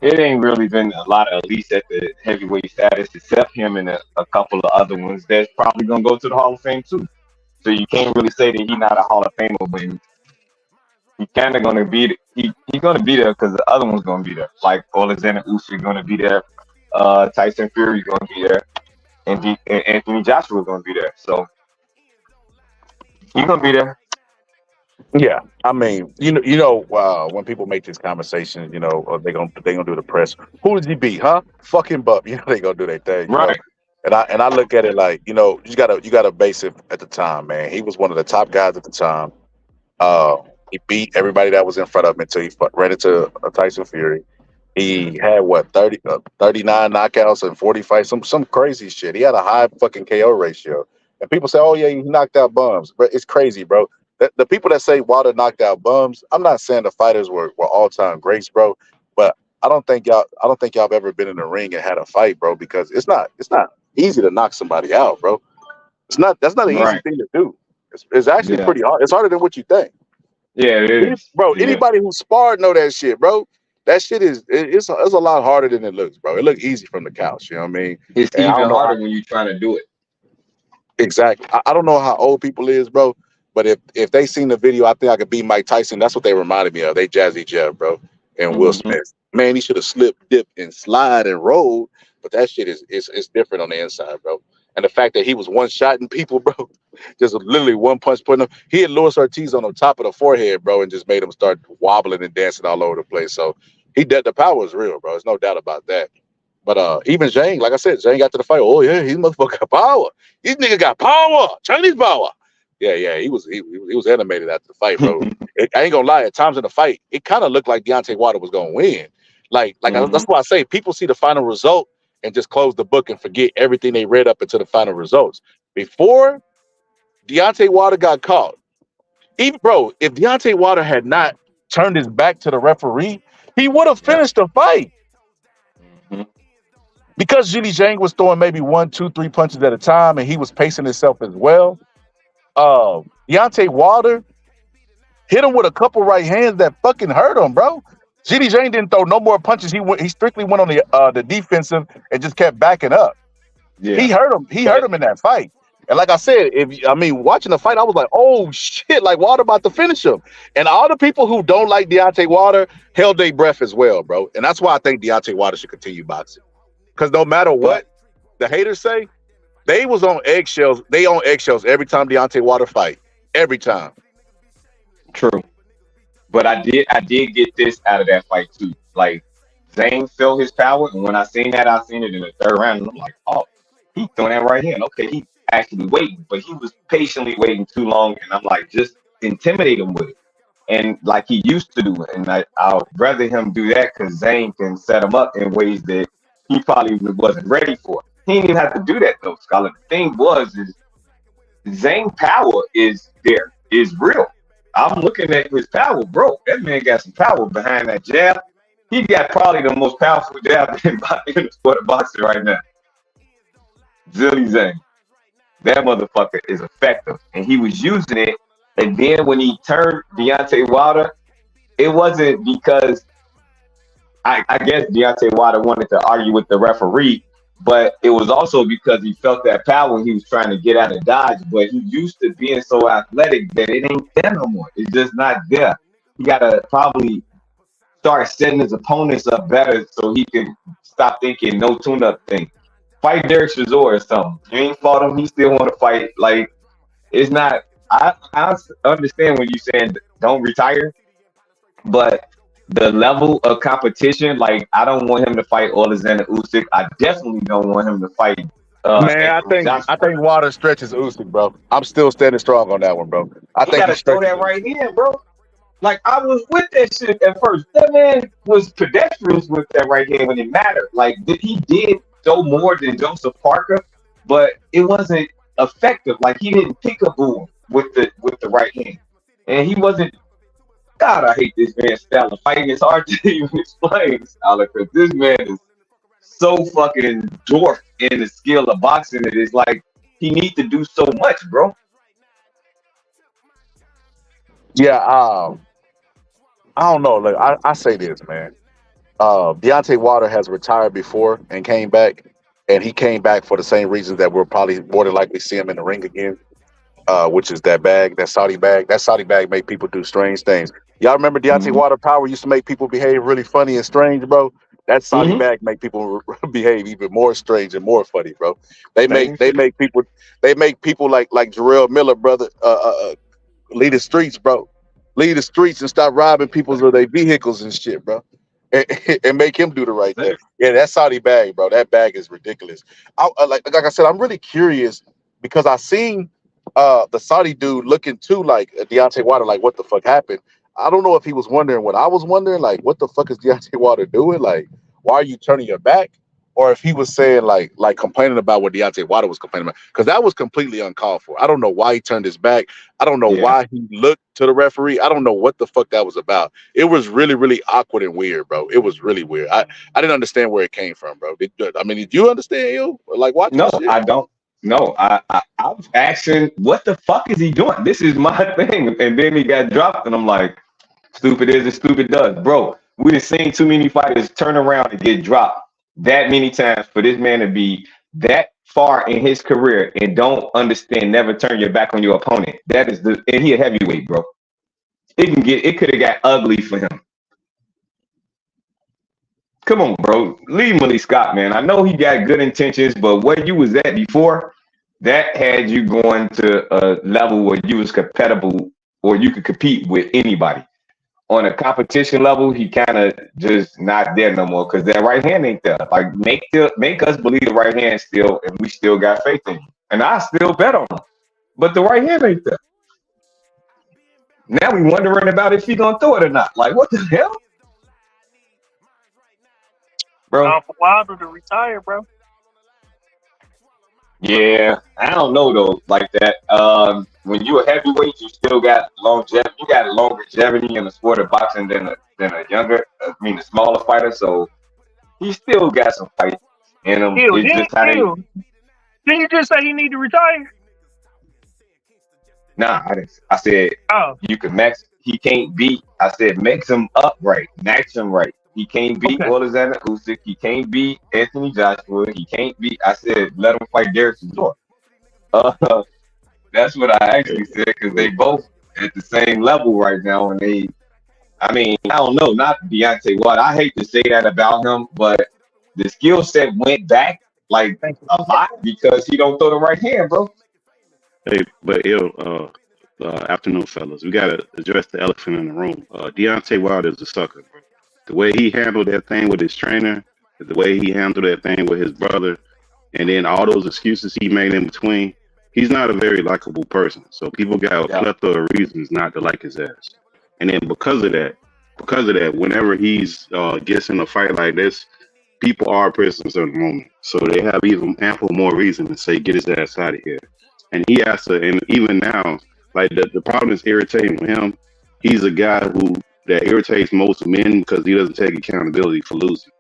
it ain't really been a lot of elites at the heavyweight status, except him and a couple of other ones that's probably gonna go to the Hall of Fame too. So you can't really say that he's not a Hall of Famer when he kind of gonna be he's gonna be there because the other one's gonna be there. Like Alexander Usyk gonna be there, Tyson Fury gonna be there, and Anthony Joshua gonna be there. So he's gonna be there. Yeah, I mean, when people make these conversations, they gonna do the press. Who did he beat? Huh? Fucking Buck. They gonna do their thing. Right. And I look at it like, you gotta base it at the time, man. He was one of the top guys at the time. He beat everybody that was in front of him until he ran into Tyson Fury. He had 39 knockouts and 40 fights, some crazy shit. He had a high fucking KO ratio. And people say, oh yeah, he knocked out bums. But it's crazy, bro. The people that say Wilder knocked out bums, I'm not saying the fighters were all-time greats, bro. But I don't think y'all have ever been in the ring and had a fight, bro, because it's not easy to knock somebody out, bro. That's not an easy thing to do. It's actually pretty hard. It's harder than what you think. Yeah, it is. Bro, Yeah. Anybody who sparred know that shit, bro. That shit it's a lot harder than it looks, bro. It looks easy from the couch, you know what I mean? It's And I even don't know harder when you're trying to do it. Exactly. I don't know how old people is, bro. But if they seen the video, I think I could beat Mike Tyson. That's what they reminded me of. They Jazzy Jeff, bro, and Will Smith. Man, he should have slipped, dipped, and slide and rolled. But that shit is different on the inside, bro. And the fact that he was one-shotting people, bro, just literally one punch putting him. He had Luis Ortiz on the top of the forehead, bro, and just made him start wobbling and dancing all over the place. So the power is real, bro. There's no doubt about that. But even Zhang, like I said, Zhang got to the fight. Oh yeah, he motherfucker got power. This nigga got power, Chinese power. Yeah, he was animated after the fight, bro. I ain't gonna lie. At times in the fight, it kind of looked like Deontay Wilder was gonna win. That's why I say people see the final result and just close the book and forget everything they read up into the final results. Before Deontay Wilder got caught, if Deontay Wilder had not turned his back to the referee, he would have finished the fight. because Zhilei Zhang was throwing maybe 1, 2, 3 punches at a time, and he was pacing himself as well. Deontay Wilder hit him with a couple right hands that fucking hurt him, bro. Zhilei Zhang didn't throw no more punches. He strictly went on the defensive and just kept backing up. Yeah. He hurt him. He hurt him in that fight. And like I said, watching the fight, I was like, oh shit, like Wilder about to finish him. And all the people who don't like Deontay Wilder held their breath as well, bro. And that's why I think Deontay Wilder should continue boxing. Because no matter what the haters say, they was on eggshells. They on eggshells every time Deontay Wilder fight. Every time. True. But I did get this out of that fight too. Like, Zhang felt his power, and when I seen that, I seen it in the third round, and I'm like, oh, he's throwing that right hand. Okay, he actually waiting, but he was patiently waiting too long, and I'm like, just intimidate him with it. And like he used to do it. And I'd rather him do that because Zhang can set him up in ways that he probably wasn't ready for. He didn't even have to do that though, Scholar. The thing is Zhang power is there, is real. I'm looking at his power, bro. That man got some power behind that jab. He got probably the most powerful jab in the sport of boxing right now. Zhilei Zhang. That motherfucker is effective. And he was using it. And then when he turned Deontay Wilder, it wasn't because I guess Deontay Wilder wanted to argue with the referee, but it was also because he felt that power and he was trying to get out of dodge. But he used to being so athletic that it ain't there no more. It's just not there. He gotta probably start setting his opponents up better so he can stop thinking no tune-up thing. Fight Derek Chisora or something. You ain't fought him, he still want to fight. Like, it's not. I understand when you saying don't retire, but the level of competition, like, I don't want him to fight Alexander Usyk. I definitely don't want him to fight. Man, I think Wilder stretches Usyk, bro. I'm still standing strong on that one, bro. I think gotta throw that right hand, bro. Like, I was with that shit at first. That man was pedestrian with that right hand when it mattered. Like, he did so more than Joseph Parker, but it wasn't effective. Like, he didn't pick a bull with the right hand, and he wasn't. God, I hate this man's style of fighting. It's hard to even explain, Scholar, because this man is so fucking dwarfed in the skill of boxing. It is like he needs to do so much, bro. Yeah, I don't know. Like, I say this, man. Deontay Wilder has retired before and came back, and he came back for the same reasons that we'll probably more than likely see him in the ring again, which is that bag, that Saudi bag. That Saudi bag make people do strange things. Y'all remember Deontay Wilder power used to make people behave really funny and strange, bro? That Saudi bag make people behave even more strange and more funny, bro. They make people like Jarrell Miller, brother, lead the streets, bro. Lead the streets and stop robbing people of their vehicles and shit, bro. And make him do the right thing. Yeah, that Saudi bag, bro. That bag is ridiculous. Like I said, I'm really curious because I seen the Saudi dude looking too like Deontay Wilder, like what the fuck happened. I don't know if he was wondering what I was wondering, like what the fuck is Deontay Wilder doing? Like, why are you turning your back? Or if he was saying like complaining about what Deontay Wilder was complaining about, because that was completely uncalled for. I don't know why he turned his back. I don't know why he looked to the referee. I don't know what the fuck that was about. It was really, really awkward and weird, bro. It was really weird. I didn't understand where it came from, bro. Did you understand, you? Like, watch? No, I don't. No, I was asking, what the fuck is he doing? This is my thing. And then he got dropped, and I'm like, stupid is and stupid does. Bro, we done seen too many fighters turn around and get dropped that many times for this man to be that far in his career and don't understand, never turn your back on your opponent. That is and he a heavyweight, bro. It could have got ugly for him. Come on, bro. Leave Malik Scott, man. I know he got good intentions, but where you was at before, that had you going to a level where you was compatible or you could compete with anybody. On a competition level, he kind of just not there no more because that right hand ain't there. Like, make us believe the right hand still, and we still got faith in you. And I still bet on him. But the right hand ain't there. Now we wondering about if he gonna throw it or not. Like, what the hell? Bro. For Wilder to retire, bro. Yeah, I don't know though, like that. When you're a heavyweight, you still got longevity. You got longevity in the sport of boxing than a smaller fighter. So he still got some fights in him. Ew, It's just how they. didn't you just say he need to retire? Nah, I said Oh, you can max. He can't beat. I said max him up right, max him right. He can't beat okay. Alexander Usyk. He can't beat Anthony Joshua. He can't beat. I said let him fight Derek Chisora. That's what I actually said because they both at the same level right now, and they. I mean, I don't know, not Deontay Wilder. I hate to say that about him, but the skill set went back like a lot because he don't throw the right hand, bro. Hey, but afternoon, fellas. We gotta address the elephant in the room. Deontay Wilder is a sucker. The way he handled that thing with his trainer, the way he handled that thing with his brother, and then all those excuses he made in between, he's not a very likable person. So people got a plethora of reasons not to like his ass. And then because of that, whenever he's gets in a fight like this, people are prisoners of the moment. So they have even ample more reason to say, get his ass out of here. And he has to, and even now, like the problem is irritating with him. He's a guy that irritates most men because he doesn't take accountability for losing.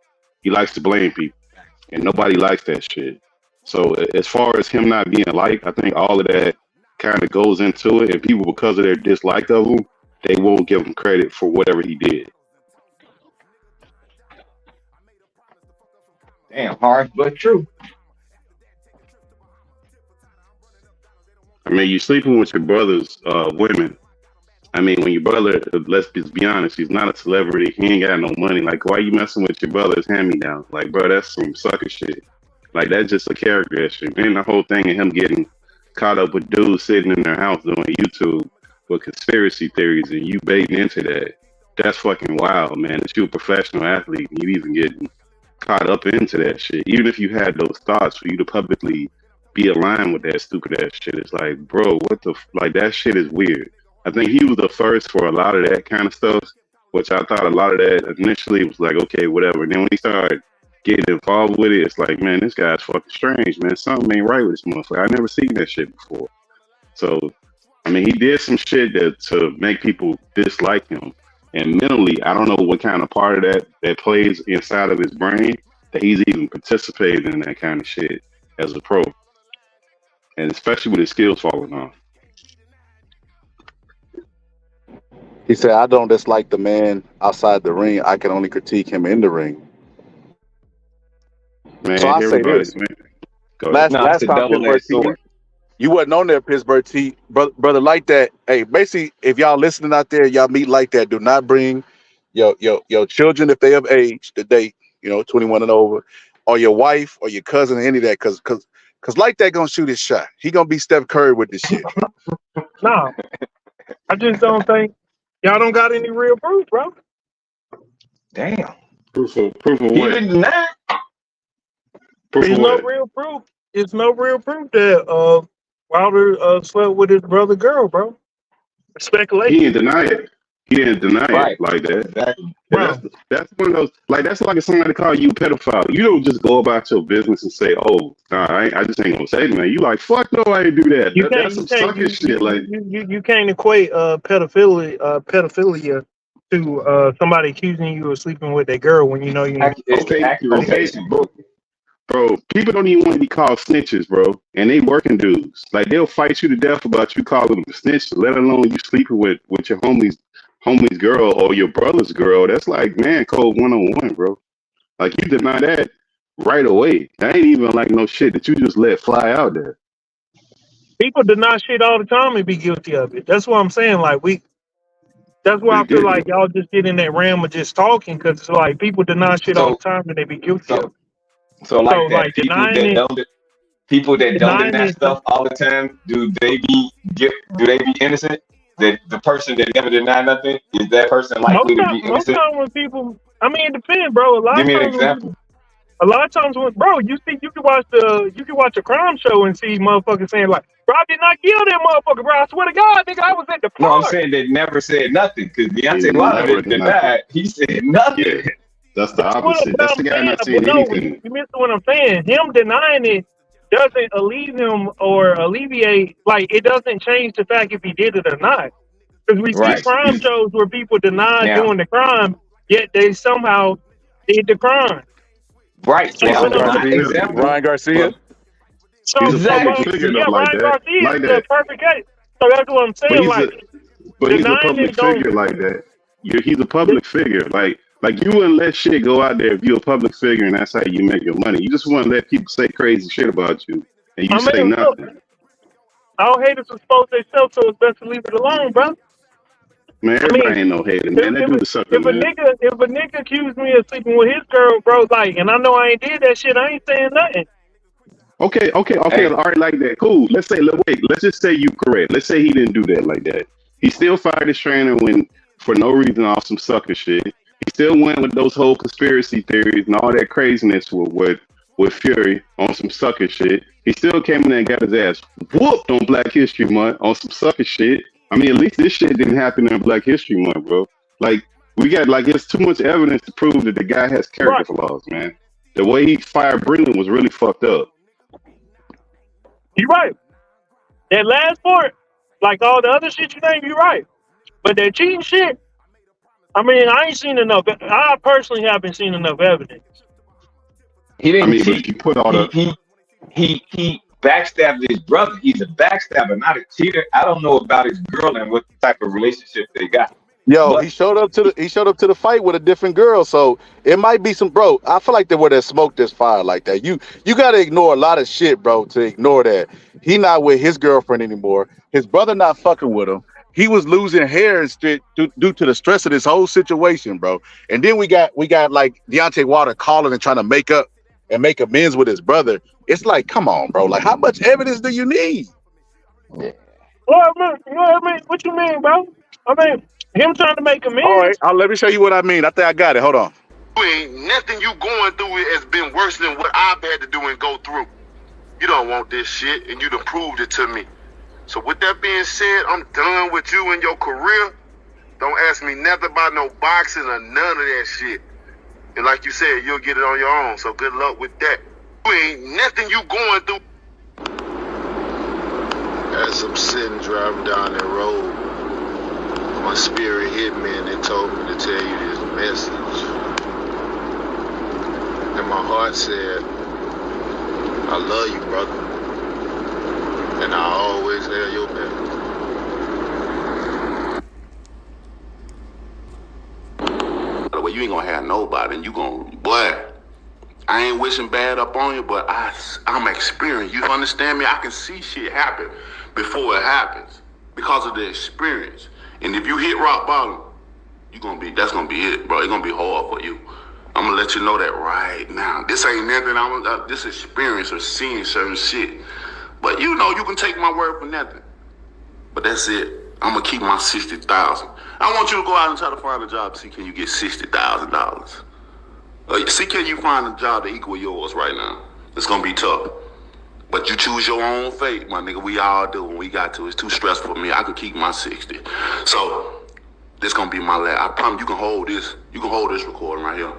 He likes to blame people, and nobody likes that shit. So as far as him not being liked, I think all of that kind of goes into it. And people, because of their dislike of him, they won't give him credit for whatever he did. Damn, harsh but true. I mean, you're sleeping with your brother's women. I mean, when your brother, let's just be honest, he's not a celebrity. He ain't got no money. Like, why you messing with your brother's hand-me-down? Like, bro, that's some sucker shit. Like, that's just a character issue. And the whole thing of him getting caught up with dudes sitting in their house doing YouTube with conspiracy theories and you baiting into that, that's fucking wild, man. That you're a professional athlete and you even getting caught up into that shit. Even if you had those thoughts, for you to publicly be aligned with that stupid ass shit, it's like, bro, what the like, that shit is weird. I think he was the first for a lot of that kind of stuff, which I thought a lot of that initially was like, okay, whatever. And then when he started getting involved with it, it's like, man, this guy's fucking strange, man. Something ain't right with this motherfucker. I never seen that shit before. So, I mean, he did some shit to make people dislike him. And mentally, I don't know what kind of part of that plays inside of his brain that he's even participating in that kind of shit as a pro. And especially with his skills falling off. He said, I don't dislike the man outside the ring. I can only critique him in the ring. Man, so I say this. Last time Pittsburgh T, you wasn't on there, Pittsburgh T. Brother, like that. Hey, basically, if y'all listening out there, y'all meet like that, do not bring your children, if they of age, to date, 21 and over, or your wife or your cousin or any of that, because like that gonna shoot his shot. He gonna be Steph Curry with this shit. No, I just don't think y'all don't got any real proof, bro. Damn. Proof of what? He didn't deny. There's no real proof. It's no real proof that Wilder slept with his brother girl, bro. Speculation. He didn't deny it. He didn't deny it like that. Exactly. That's one of those, like, that's like if somebody call you a pedophile. You don't just go about your business and say, oh, nah, I just ain't gonna say it, man. You like, fuck no, I ain't do that. That's some sucker shit. Like, you can't equate pedophilia to somebody accusing you of sleeping with their girl when you know you. Okay, bro, people don't even want to be called snitches, bro. And they working dudes. Like, they'll fight you to death about you calling them a snitch, let alone you sleeping with your homie's girl or your brother's girl. That's like, man, code 101, bro. Like, you deny that right away. That ain't even like no shit that you just let fly out there. People deny shit all the time and be guilty of it. That's what I'm saying. Like, that's why I feel like y'all just get in that realm of just talking, because it's like people deny shit all the time and they be guilty of it. So like people that don't deny stuff all the time, do they be innocent? That the person that never deny nothing, is that person likely to be innocent? Most times when people, I mean, it depends, bro. Give me an example. A lot of times when, bro, you can watch a crime show and see motherfuckers saying like, bro, I did not kill that motherfucker, bro. I swear to God, nigga, I was at the park. No, I'm saying they never said nothing, because Deontay Wilder denied. He said nothing. Yeah, that's the opposite. That's the guy not saying anything. You missed what I'm saying. Him denying it doesn't alleviate, like, it doesn't change the fact if he did it or not. Because we see crime shows where people deny doing the crime, yet they somehow did the crime. Right. So Ryan I'm not Garcia. exempt. Ryan Garcia. So, He's a Exactly. public figure yeah, though, like Ryan that. Garcia Like is the that. perfect case. So that's what I'm But saying. he's a Like but he's a denying public it don't. figure like that. He's a public figure. Like you wouldn't let shit go out there if you're a public figure and that's how you make your money. You just want to let people say crazy shit about you and you I say mean, look, nothing. all haters expose themselves, so it's best to leave it alone, bro. Man, I everybody mean, ain't no hater, man. That dude is sucker, if a man. nigga accused me of sleeping with his girl, bro, like, and I know I ain't did that shit, I ain't saying nothing. Okay, all right, like that. Cool. Let's just say you correct. Let's say he didn't do that like that. He still fired his trainer when for no reason off some sucker shit. He still went with those whole conspiracy theories and all that craziness with Fury on some sucker shit. He still came in there and got his ass whooped on Black History Month on some sucker shit. I mean, at least this shit didn't happen in Black History Month, bro. Like, we got, like, there's too much evidence to prove that the guy has character flaws, man. The way he fired Brennan was really fucked up. You're right. That last part, like all the other shit you named, you're right. But that cheating shit, I mean, I ain't seen enough. I personally haven't seen enough evidence. He didn't I mean, but cheat. you put all the He backstabbed his brother. He's a backstabber, not a cheater. I don't know about his girl and what type of relationship they got. Yo, But he showed up to the fight with a different girl, so it might be some bro. I feel like where there's smoke, there's fire like that. You gotta ignore a lot of shit, bro, to ignore that. He not with his girlfriend anymore. His brother not fucking with him. He was losing hair and shit due to the stress of this whole situation, bro. And then we got like Deontay Wilder calling and trying to make up and make amends with his brother. It's like, come on, bro. Like, how much evidence do you need? yeah. Well, I mean, what you mean, bro? I mean, him trying to make amends. All right, let me show you what I mean. I think I got it. Hold on. Ain't nothing you going through has been worse than what I've had to do and go through. You don't want this shit, and you done proved it to me. So with that being said, I'm done with you and your career. Don't ask me nothing about no boxing or none of that shit. And like you said, you'll get it on your own. So good luck with that. Ain't nothing you going through. As I'm sitting driving down that road, my spirit hit me and it told me to tell you this message. And my heart said, I love you, brother. And I always have your back. Well, you ain't gonna have nobody, and you gonna, boy, I ain't wishing bad up on you, but I'm experienced. You understand me? I can see shit happen before it happens because of the experience. And if you hit rock bottom, that's gonna be it, bro. It's gonna be hard for you. I'm gonna let you know that right now. This ain't nothing. This experience of seeing certain shit. But you know, you can take my word for nothing. But that's it. I'm gonna keep my $60,000. I want you to go out and try to find a job to see can you get $60,000. See can you find a job to equal yours right now. It's gonna be tough. But you choose your own fate, my nigga. We all do when we got to. It's too stressful for me. I can keep my 60. So this gonna be my last. I promise you can hold this. You can hold this recording right here.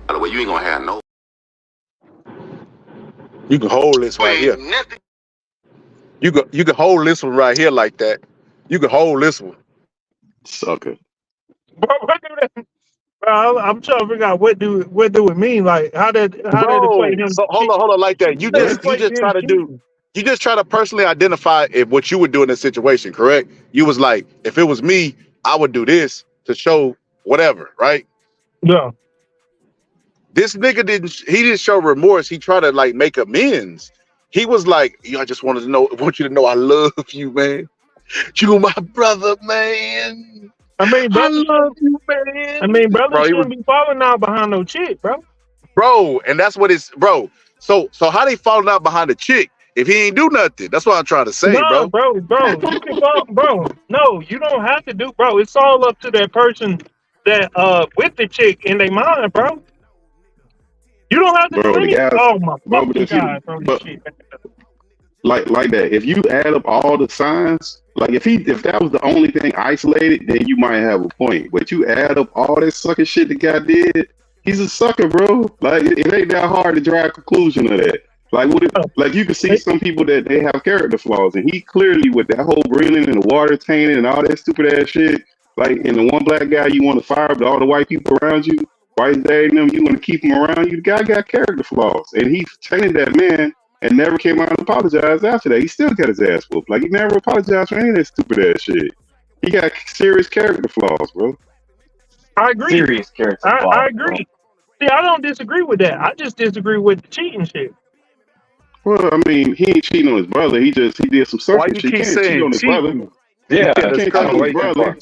By the way, you ain't gonna have no. You can hold this right here. You can hold this one right here like that. You can hold this one. Sucker. Bro, what do that? Bro, I'm trying to figure out what do it mean? Like how did equate him? So hold on like that. You just try to personally identify if what you would do in this situation, correct? You was like, if it was me, I would do this to show whatever, right? Yeah. This nigga didn't show remorse. He tried to like make amends. He was like, I just want you to know I love you, man. You my brother, man. I mean, I love you, man. I mean, brother Bro, shouldn't be falling out behind no chick, bro. Bro, and that's what it's, bro. So how they falling out behind a chick if he ain't do nothing? That's what I'm trying to say, no, bro. You can fall, bro. No, you don't have to do, bro. It's all up to that person that with the chick in their mind, bro. You don't have to do anything. Oh my fucking God, bro. Like that. If you add up all the signs, like if that was the only thing isolated, then you might have a point. But you add up all that sucker shit the guy did, he's a sucker, bro. Like it ain't that hard to draw a conclusion of that. Like you can see some people that they have character flaws, and he clearly with that whole Brennan and the water tainting and all that stupid ass shit. Like, and the one black guy you want to fire, but all the white people around you. Why is that in them? You want to keep him around? You the guy got character flaws, and he trained that man and never came out and apologized after that. He still got his ass whooped. Like he never apologized for any of that stupid ass shit. He got serious character flaws, bro. I agree. Serious character flaws. I agree. See, I don't disagree with that. I just disagree with the cheating shit. Well, I mean, he ain't cheating on his brother. He did some Why sucker you shit. He keep can't cheat saying on his brother. cheating? Yeah, He can't cheat on his brother.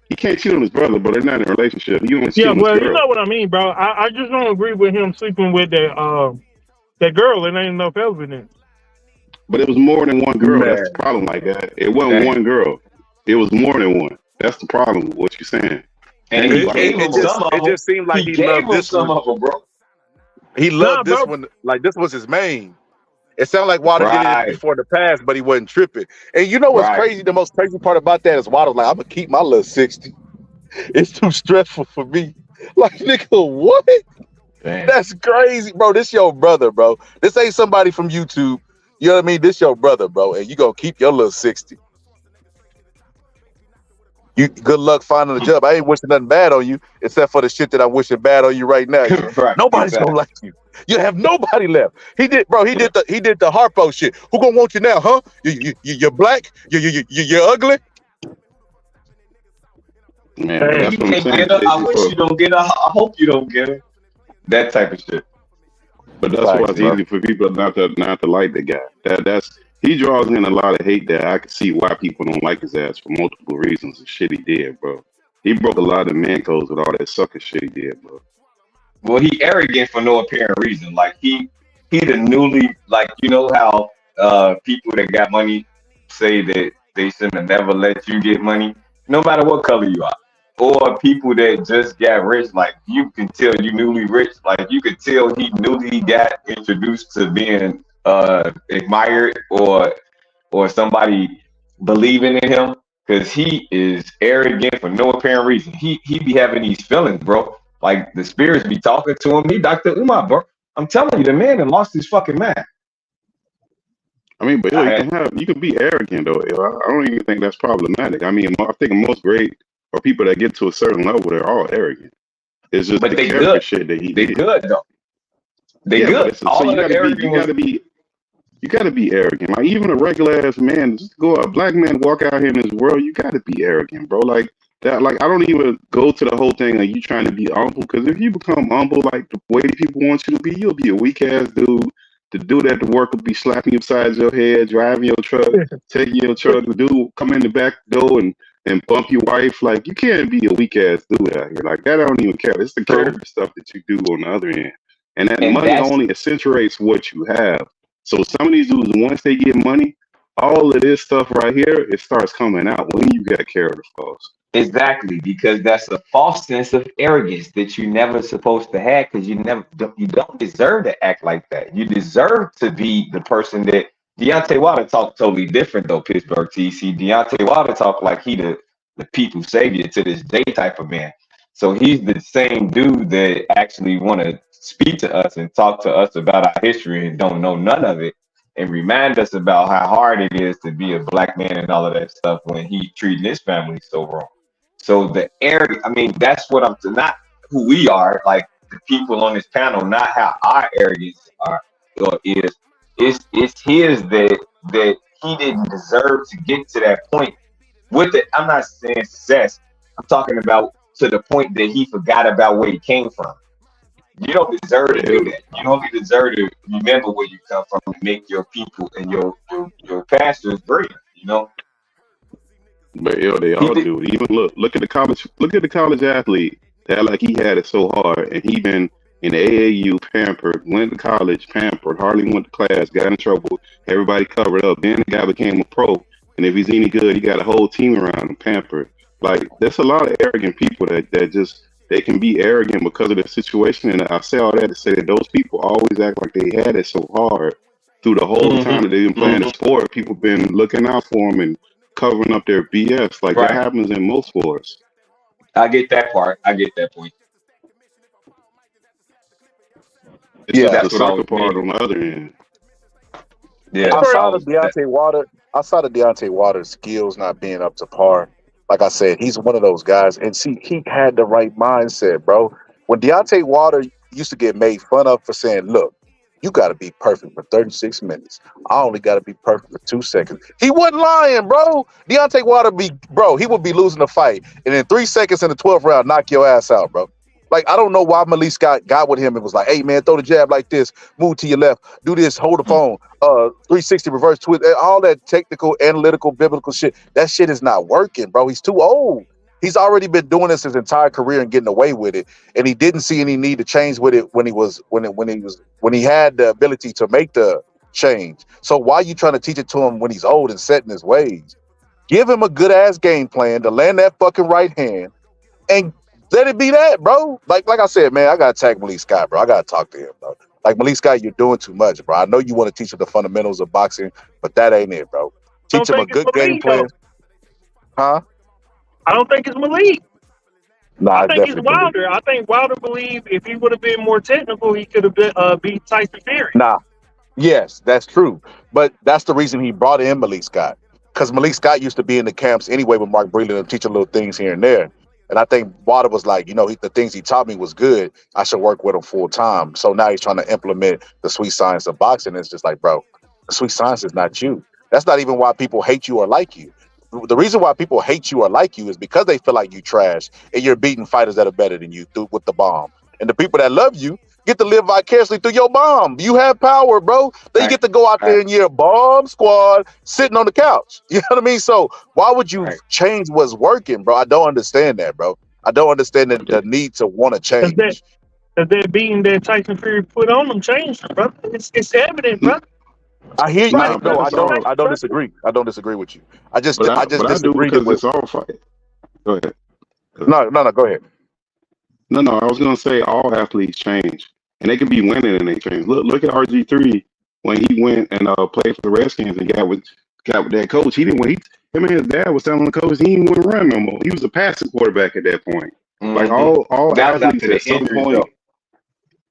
He can't cheat on his brother, but they're not in a relationship. He only cheat Yeah, on his well, you girl. know what I mean, bro. I just don't agree with him sleeping with that girl. There ain't enough evidence. But it was more than one girl. Man. That's the problem. Like that, it wasn't one girl. It was more than one. That's the problem with what you're saying. And he It gave him some of them. just seemed like he gave loved him this some one. of them, bro. He loved Nah, this bro. one. Like this was his main. It sounded like Waddle did Right. it before the past, but he wasn't tripping. And you know what's Right. crazy? The most crazy part about that is Waddle's like, I'm gonna keep my little 60. It's too stressful for me. Like, nigga, what? Damn. That's crazy, bro. This your brother, bro. This ain't somebody from YouTube. You know what I mean? This your brother, bro, and you gonna keep your little 60. You good luck finding a job. I ain't wishing nothing bad on you, except for the shit that I'm wishing bad on you right now. Right. Nobody's Exactly. gonna like you. You have nobody left. He did the Harpo shit. Who gonna want you now, huh? You're black. You're ugly. Man, Hey, that's You what I'm can't saying. get her. I wish Bro. you don't get her. I hope you don't get her. That type of shit. But that's why Facts, it's bro. easy for people not to like the guy. That's he draws in a lot of hate that I can see why people don't like his ass for multiple reasons. The shit he did, bro. He broke a lot of man codes with all that sucker shit he did, bro. Well, he arrogant for no apparent reason. Like he the newly, like, you know how people that got money say that they shouldn't have never let you get money, no matter what color you are. Or people that just got rich, like you can tell you newly rich, like you could tell he newly got introduced to being admired or somebody believing in him, because he is arrogant for no apparent reason. He be having these feelings, bro. Like the spirits be talking to him. He Dr. Umar, bro. I'm telling you, the man that lost his fucking mind. I mean, but you can be arrogant though. I don't even think that's problematic. I mean, I think most great or people that get to a certain level, they're all arrogant. It's just But the they character good. shit that he They did. good though. They Yeah, but good. it's- All so of the arrogant you gotta be arrogant. Like even a regular ass man, just go a black man walk out here in this world, you gotta be arrogant, bro. Like that. Like I don't even go to the whole thing of you trying to be humble, because if you become humble like the way that people want you to be, you'll be a weak ass dude. The dude at the work will be slapping you upside your head, driving your truck, taking your truck. The dude will come in the back door and bump your wife. Like you can't be a weak ass dude out here. Like that, I don't even care. It's the character stuff that you do on the other end, and that And money that's- only accentuates what you have. So some of these dudes, once they get money, all of this stuff right here, it starts coming out when you got character flaws. Exactly, because that's a false sense of arrogance that you never supposed to have, because you don't deserve to act like that. You deserve to be the person that Deontay Wilder talk totally different though. Pittsburgh TC Deontay Wilder talk like he the people's savior to this day type of man. So he's the same dude that actually want to speak to us and talk to us about our history and don't know none of it, and remind us about how hard it is to be a black man and all of that stuff when he treating his family so wrong. So the arrogance, I mean, that's what I'm not who we are, like the people on this panel, not how our arrogance are or is. It's his that he didn't deserve to get to that point with it. I'm not saying success. I'm talking about to the point that he forgot about where he came from. You don't deserve to do that. You only deserve to remember where you come from and make your people and your pastors great. You know. But yo, they all do. Even look at the college athlete that like he had it so hard, and he been in the AAU pampered, went to college pampered, hardly went to class, got in trouble, everybody covered up. Then the guy became a pro, and if he's any good, he got a whole team around him pampered. Like there's a lot of arrogant people that just they can be arrogant because of the situation, and I say all that to say that those people always act like they had it so hard through the whole time that they've been playing the sport. People been looking out for them and covering up their BS. Like that happens in most sports. I get that part. I get that point. It's just that's the what I sucker was part meaning. on the other end. Yeah. Outside of Deontay Wilder's skills not being up to par, like I said, he's one of those guys. And see, he had the right mindset, bro. when Deontay Wilder used to get made fun of for saying, look, you got to be perfect for 36 minutes. I only got to be perfect for 2 seconds. He wasn't lying, bro. Deontay Wilder he would be losing the fight. And in 3 seconds in the 12th round, knock your ass out, bro. Like, I don't know why Malik Scott got with him and was like, hey, man, throw the jab like this, move to your left, do this, hold the phone, 360 reverse twist, all that technical, analytical, biblical shit. That shit is not working, bro. He's too old. He's already been doing this his entire career and getting away with it, and he didn't see any need to change with it when he had the ability to make the change. So why are you trying to teach it to him when he's old and set in his ways? Give him a good ass game plan to land that fucking right hand, and let it be that, bro. Like I said, man, I gotta tag Malik Scott, bro. I gotta talk to him, bro. Like, Malik Scott, you're doing too much, bro. I know you want to teach him the fundamentals of boxing, but that ain't it, bro. Teach him a good game plan. Huh? I don't think it's Malik. No, I think it's Wilder. I think Wilder believed if he would have been more technical, he could have beat Tyson Fury. Nah. Yes, that's true. But that's the reason he brought in Malik Scott. Because Malik Scott used to be in the camps anyway with Mark Breland and teaching little things here and there. And I think Wilder was like, the things he taught me was good. I should work with him full time. So now he's trying to implement the sweet science of boxing. It's just like, bro, the sweet science is not you. That's not even why people hate you or like you. The reason why people hate you or like you is because they feel like you trash and you're beating fighters that are better than you with the bomb. And the people that love you get to live vicariously through your bomb. You have power, bro. They get to go out there in your bomb squad sitting on the couch. You know what I mean? So why would you change what's working, bro? I don't understand that, bro. I don't understand the need to want to change. That beating that Tyson Fury put on them changed them, bro. It's evident, bro. I hear you. Right. No, I don't disagree. I don't disagree with you. I just disagree because with it's all fight. Go ahead. No, go ahead. No, I was gonna say all athletes change, and they could be winning and they change. Look at RG3 when he went and played for the Redskins and got with that coach. He didn't win. Him and his dad was telling the coach he didn't want to run no more. He was a passing quarterback at that point. Like all athletes at some point.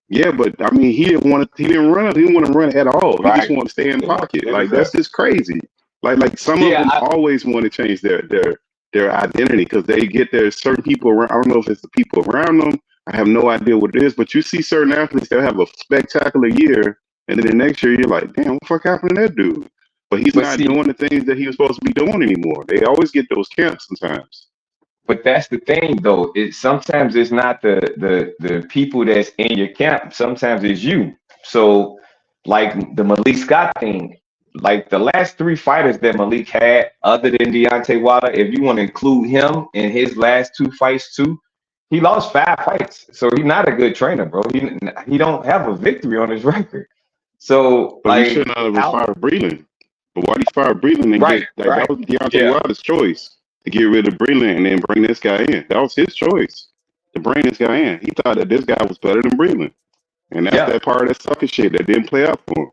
Yeah, but I mean, he didn't run. He didn't want to run at all. He just wanted to stay in the pocket. Like, that's just crazy. Like some of them always want to change their identity because they get there. Certain people around. I don't know if it's the people around them. I have no idea what it is. But you see certain athletes that have a spectacular year, and then the next year you're like, damn, what the fuck happened to that dude? But he's not doing the things that he was supposed to be doing anymore. They always get those camps sometimes. But that's the thing, though. Sometimes it's not the people that's in your camp. Sometimes it's you. So, like the Malik Scott thing, like the last 3 fighters that Malik had, other than Deontay Wilder, if you want to include him in his last 2 fights too, he lost 5 fights. So he's not a good trainer, bro. He don't have a victory on his record. So, but he shouldn't have fired Breland. But why did he fire Breland? That was Deontay Wilder's choice. To get rid of Breland and then bring this guy in. That was his choice to bring this guy in. He thought that this guy was better than Breland. And that's that part of that sucker shit that didn't play out for him.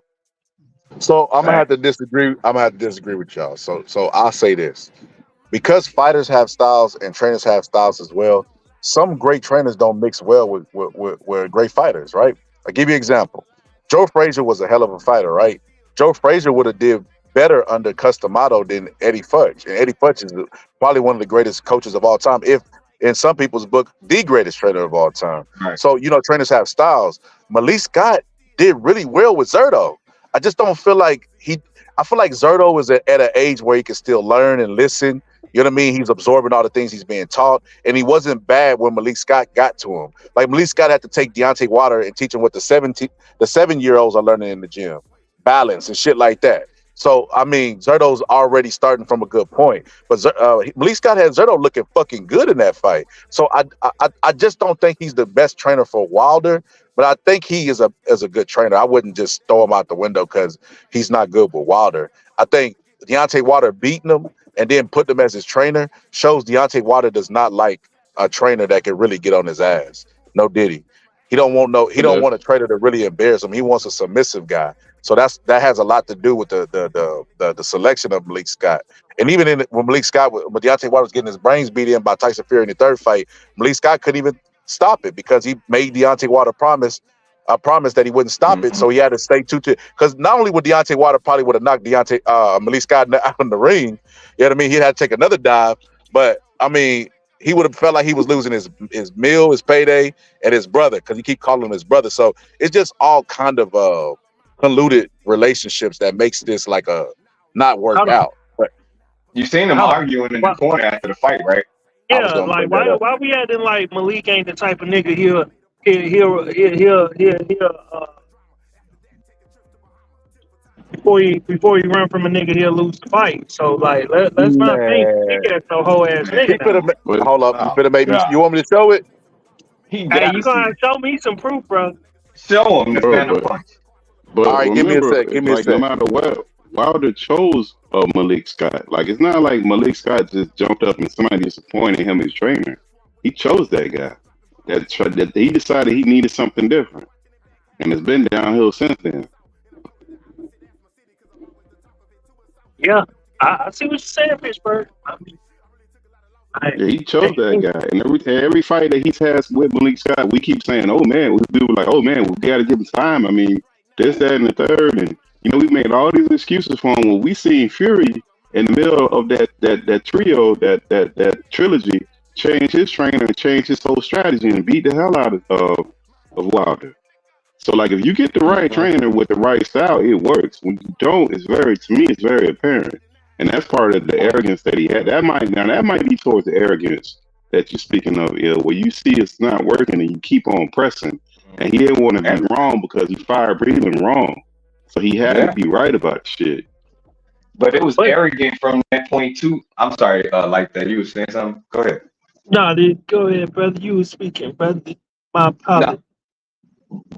So I'm gonna have to disagree. I'm gonna have to disagree with y'all. So I'll say this. Because fighters have styles and trainers have styles as well, some great trainers don't mix well with great fighters, right? I'll give you an example. Joe Frazier was a hell of a fighter, right? Joe Frazier would have did better under Cus D'Amato than Eddie Futch. And Eddie Futch is probably one of the greatest coaches of all time, if in some people's book, the greatest trainer of all time. Right. So, trainers have styles. Malik Scott did really well with Zurdo. I just don't feel like I feel like Zurdo is at an age where he can still learn and listen. You know what I mean? He's absorbing all the things he's being taught. And he wasn't bad when Malik Scott got to him. Like, Malik Scott had to take Deontay Wilder and teach him what the 7-year-olds are learning in the gym. Balance and shit like that. So, I mean, Zurdo's already starting from a good point. But Malik Scott had Zurdo looking fucking good in that fight. So I just don't think he's the best trainer for Wilder. But I think he is a good trainer. I wouldn't just throw him out the window because he's not good with Wilder. I think Deontay Wilder beating him and then put him as his trainer shows Deontay Wilder does not like a trainer that can really get on his ass. No diddy. He don't want a trainer to really embarrass him. He wants a submissive guy. So that has a lot to do with the selection of Malik Scott. And even when Malik Scott, when Deontay Wilder was getting his brains beat in by Tyson Fury in the 3rd fight, Malik Scott couldn't even stop it because he made Deontay Wilder a promise that he wouldn't stop it. So he had to stay true to, because not only would Deontay Wilder probably would have knocked Malik Scott out in the ring, you know what I mean? He had to take another dive, but I mean, he would have felt like he was losing his meal, his payday, and his brother because he keep calling him his brother. So it's just all kind of convoluted relationships that makes this like a not work out. But you seen them arguing in the corner after the fight, right? Yeah, like why we acting like Malik ain't the type of nigga he'll before he run from a nigga, he'll lose the fight. So like let's not think that's no whole ass nigga. Hold up, you finna make me. You want me to show it? Hey, you gonna show me some proof, bro? Show him the phantom punch. But all right, give me a sec. Give me a like, sec. No matter what, Wilder chose Malik Scott. Like it's not like Malik Scott just jumped up and somebody disappointed him as trainer. He chose that guy. That he decided he needed something different, and it's been downhill since then. Yeah, I see what you're saying, Pittsburgh. Yeah, he chose that guy, and every fight that he's had with Malik Scott, we keep saying, "Oh man," we were like, "Oh man, we got to give him time." I mean, this, that, and the third, and we made all these excuses for him. When we seen Fury in the middle of that trio, that trilogy, change his trainer and change his whole strategy and beat the hell out of Wilder. So like, if you get the right trainer with the right style, it works. When you don't, it's very apparent. And that's part of the arrogance that he had. That might be towards the arrogance that you're speaking of, where you see it's not working and you keep on pressing. And he didn't want to be wrong because he fired Breland wrong. So he had to be right about shit. But it was arrogant from that point too. I'm sorry, like that. You were saying something? Go ahead. No, dude, go ahead, brother. You were speaking, brother. My apologies. No.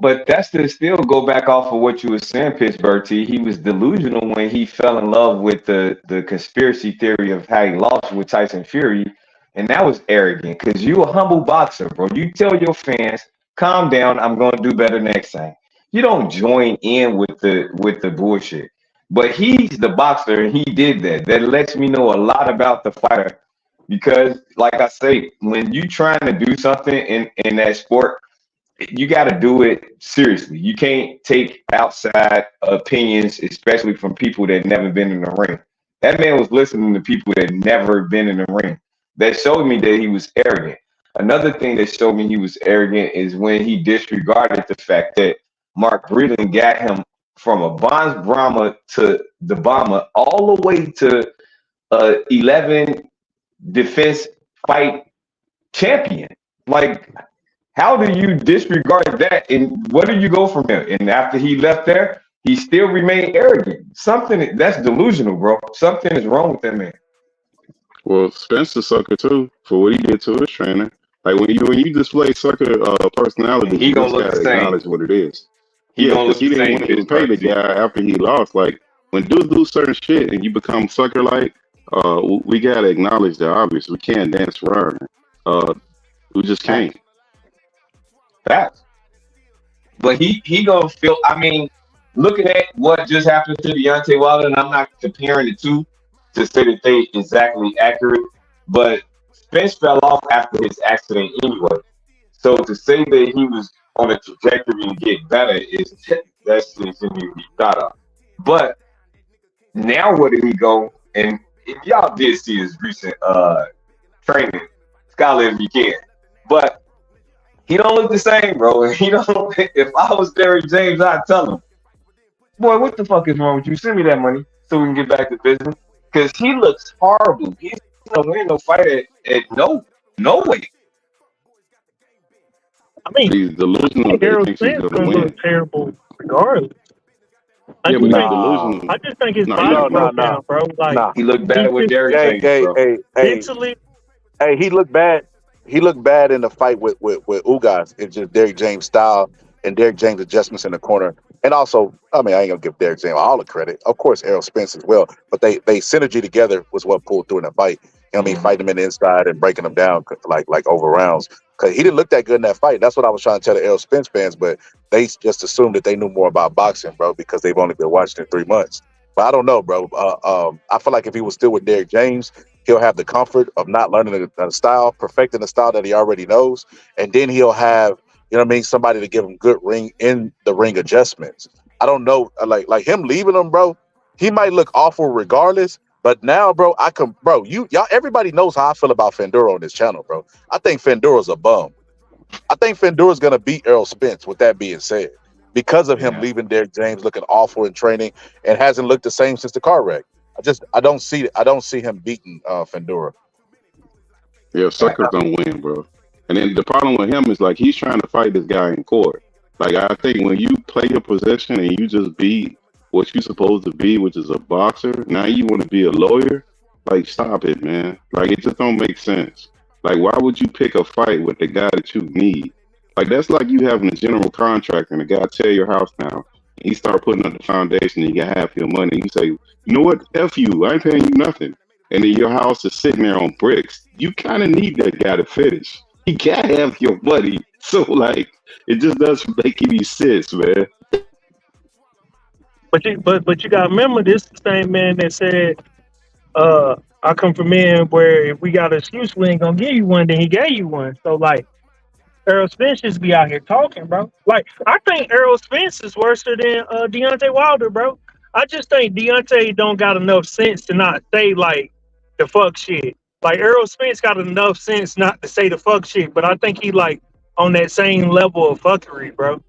But that's to still go back off of what you were saying, Pittsburgh T. He was delusional when he fell in love with the conspiracy theory of how he lost with Tyson Fury. And that was arrogant because you a humble boxer, bro. You tell your fans, calm down, I'm going to do better next time. You don't join in with the bullshit. But he's the boxer and he did that. That lets me know a lot about the fighter because, like I say, when you trying to do something in that sport, you got to do it seriously. You can't take outside opinions, especially from people that never been in the ring. That man was listening to people that never been in the ring. That showed me that he was arrogant. Another thing that showed me he was arrogant is when he disregarded the fact that Mark Breland got him from a Bonds Brahma to the Bomber all the way to 11 defense fight champion. Like, how do you disregard that? And where do you go from there? And after he left there, he still remained arrogant. Something that's delusional, bro. Something is wrong with that man. Well, Spencer sucker too for what he did to his trainer. Like when you display sucker personality, he gonna look the same. Acknowledge what it is. He didn't want to pay the guy after he lost. Like when dudes do certain shit and you become sucker like, we gotta acknowledge the obvious. We can't dance around it. We just can't. Facts. But he gonna feel. I mean, looking at what just happened to Deontay Wilder, and I'm not comparing the two to say that they exactly accurate, but Spence fell off after his accident anyway. So to say that he was on a trajectory to get better that's just to be thought of. But now where did he go? And if y'all did see his recent training, scholar if you can, but he don't look the same, bro. He don't. If I was Derrick James, I'd tell him, boy, what the fuck is wrong with you? Send me that money so we can get back to business. Because he looks horrible. He's not winning no fight at no weight. I mean, he's delusional. Errol Spence gonna look terrible regardless. I just think his body broke down, bro. Like he looked bad with Derrick James, bro. Mentally, he looked bad. He looked bad in the fight with Ugas. It's just Derrick James' style and Derrick James' adjustments in the corner. And also, I mean, I ain't gonna give Derrick James all the credit. Of course, Errol Spence as well. But they synergy together was what pulled through in the fight. You know what I mean? Fighting him in the inside and breaking him down like over rounds. Because he didn't look that good in that fight. That's what I was trying to tell the Errol Spence fans. But they just assumed that they knew more about boxing, bro, because they've only been watching it 3 months. But I don't know, bro. I feel like if he was still with Derrick James, he'll have the comfort of not learning the style, perfecting the style that he already knows, and then he'll have, you know what I mean, somebody to give him good ring adjustments. I don't know, like him leaving him, bro. He might look awful regardless, But now, bro, y'all, everybody knows how I feel about Fenduro on this channel, bro. I think Fenduro's a bum. I think Fenduro's gonna beat Errol Spence. With that being said, because of him leaving Derek James looking awful in training and hasn't looked the same since the car wreck. I don't see him beating Fendura. Yeah, suckers don't win, bro. And then the problem with him is like he's trying to fight this guy in court. Like I think when you play your position and you just be what you're supposed to be, which is a boxer, now you want to be a lawyer. Like stop it, man. Like it just don't make sense. Like why would you pick a fight with the guy that you need? Like that's like you having a general contractor and the guy tear your house down. And he start putting up the foundation and you get half your money. You say, you know what? F you. I ain't paying you nothing. And then your house is sitting there on bricks. You kind of need that guy to finish. He can't have your money. So like, it just doesn't make any sense, man. But you gotta remember this is the same man that said, I come from men where if we got an excuse, we ain't gonna give you one, then he gave you one. So like Errol Spence just be out here talking, bro. Like I think Errol Spence is worse than Deontay Wilder, bro. I just think Deontay don't got enough sense to not say like the fuck shit. Like Errol Spence got enough sense not to say the fuck shit, but I think he like on that same level of fuckery, bro.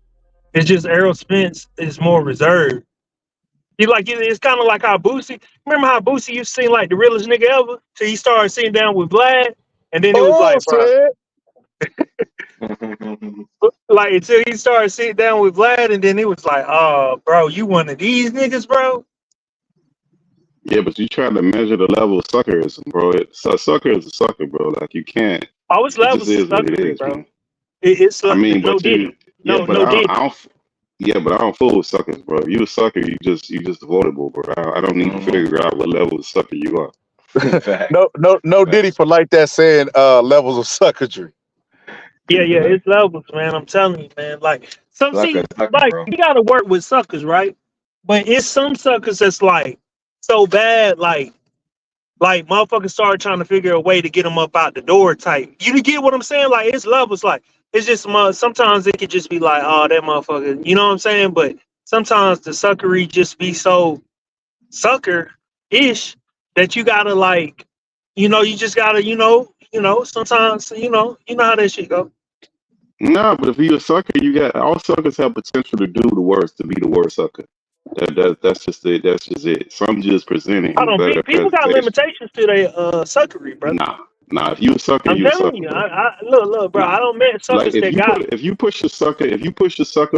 It's just Errol Spence is more reserved. He like it's kind of like how Boosie. Remember how Boosie used to seem like the realest nigga ever till he started sitting down with Vlad, and then it was like, bro. Like until he started sitting down with Vlad, and then it was like, oh, bro, you one of these niggas, bro. Yeah, but you try to measure the level of suckerism, bro. A sucker is a sucker, bro. Like you can't. Oh, it's levels of suckery, bro. It's like, I mean, no but you, no, yeah, but no I don't. Yeah, but I don't fool with suckers, bro. If you a sucker, you just avoidable, bro. I don't need to figure out what level of sucker you are. No Diddy for like that saying levels of suckerry. Yeah, it's levels, man. I'm telling you, man. Like like bro. You gotta work with suckers, right? But it's some suckers that's like so bad, like motherfuckers started trying to figure a way to get them up out the door type. You get what I'm saying? Like it's levels, like it's just sometimes it could just be like, oh, that motherfucker, you know what I'm saying? But sometimes the suckery just be so sucker-ish that you gotta like, you just gotta, sometimes, you know how that shit go. No, but if you're a sucker, all suckers have potential to do the worst, to be the worst sucker. That's just it. That's just it. Some just presenting. I don't think people got limitations to their suckery, bro. Nah. If you a sucker, I'm telling you. Look, bro. I don't mean suckers that got it. If you push the sucker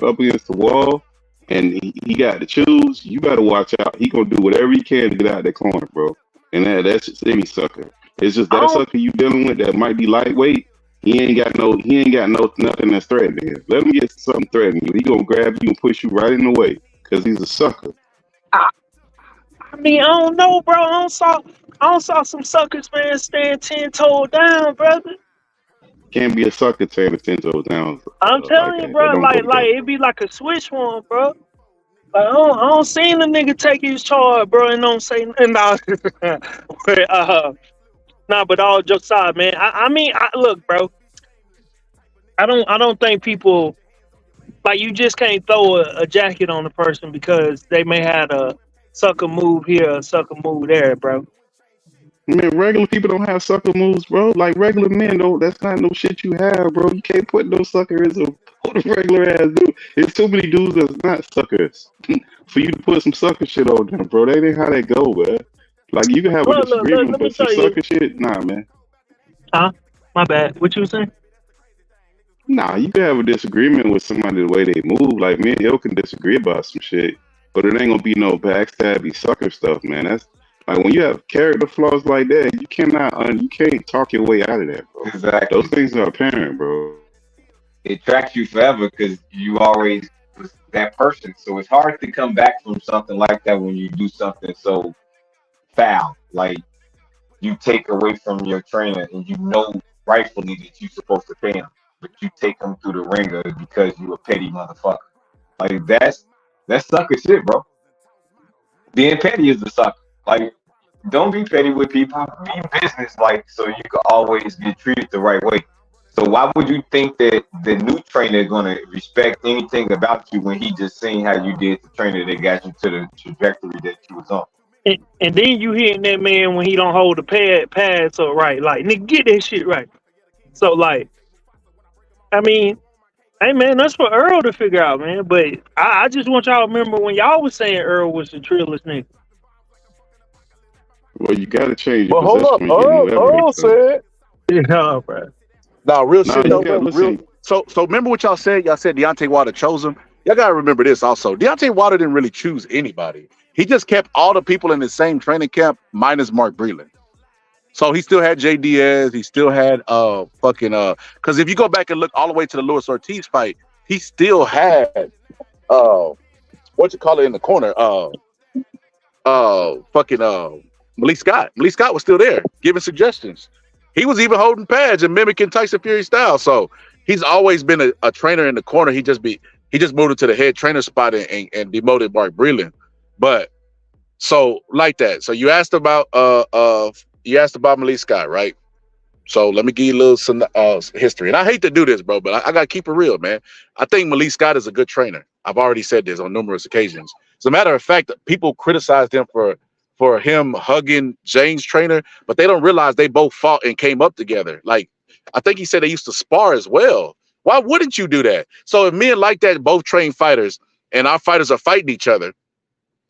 up against the wall, and he got to choose, you got to watch out. He gonna do whatever he can to get out of that corner, bro. And that's just any sucker. It's just that sucker you dealing with that might be lightweight. He ain't got nothing that's threatening him. Let him get something threatening you. He gonna grab you and push you right in the way because he's a sucker. I mean, I don't know, bro. I don't saw some suckers, man, stand 10 toes down, brother. Can't be a sucker standing 10 toes down. I'm telling you, bro. Like it'd be like a switch one, bro. Like I don't see the nigga take his charge, bro, and don't say nothing. But all jokes aside, man. I mean, look, bro. I don't think people like you just can't throw a jacket on a person because they may have a sucker move here, a sucker move there, bro. Man, regular people don't have sucker moves, bro. Like regular men, though, that's not no shit you have, bro. You can't put no suckerism on a regular ass dude. There's too many dudes that's not suckers for you to put some sucker shit on them, bro. That ain't how that go, man. Like you can have a disagreement, but some sucker shit, nah, man. Huh? My bad. What you was saying? Nah, you can have a disagreement with somebody the way they move. Like me and yo can disagree about some shit, but it ain't gonna be no backstabby sucker stuff, man. That's like when you have character flaws like that, you can't talk your way out of that, bro. Exactly. Those things are apparent, bro. It tracks you forever because you always was that person. So it's hard to come back from something like that when you do something so foul. Like you take away from your trainer and you know rightfully that you're supposed to pay him, but you take him through the ringer because you a petty motherfucker. Like that's sucker shit, bro. Being petty is the sucker. Like, don't be petty with people. Be business like so you can always get treated the right way. So why would you think that the new trainer is gonna respect anything about you when he just seen how you did the trainer that got you to the trajectory that you was on? And then you hitting that man when he don't hold the pads up right. Like, nigga, get that shit right. So, like, I mean, hey, man, that's for Earl to figure out, man. But I just want y'all to remember when y'all was saying Earl was the trillest nigga. Well, you got to change your But hold up, position when you get new Earl evidence. So. said. Yeah, bro. Nah, real Nah, shit you though, got bro. listen. So remember what y'all said? Y'all said Deontay Wilder chose him. Y'all gotta remember this also. Deontay Wilder didn't really choose anybody. He just kept all the people in the same training camp minus Mark Breland. So he still had Jay Diaz. He still had because if you go back and look all the way to the Luis Ortiz fight, he still had in the corner Malik Scott. Malik Scott was still there giving suggestions. He was even holding pads and mimicking Tyson Fury's style. So he's always been a trainer in the corner. He just moved into the head trainer spot and demoted Mark Breland. But so like that. So you asked about Malik Scott, right? So let me give you a little history. And I hate to do this, bro, but I gotta keep it real, man. I think Malik Scott is a good trainer. I've already said this on numerous occasions. As a matter of fact, people criticized him for him hugging Jane's trainer, but they don't realize they both fought and came up together. Like, I think he said they used to spar as well. Why wouldn't you do that? So if men like that both train fighters and our fighters are fighting each other,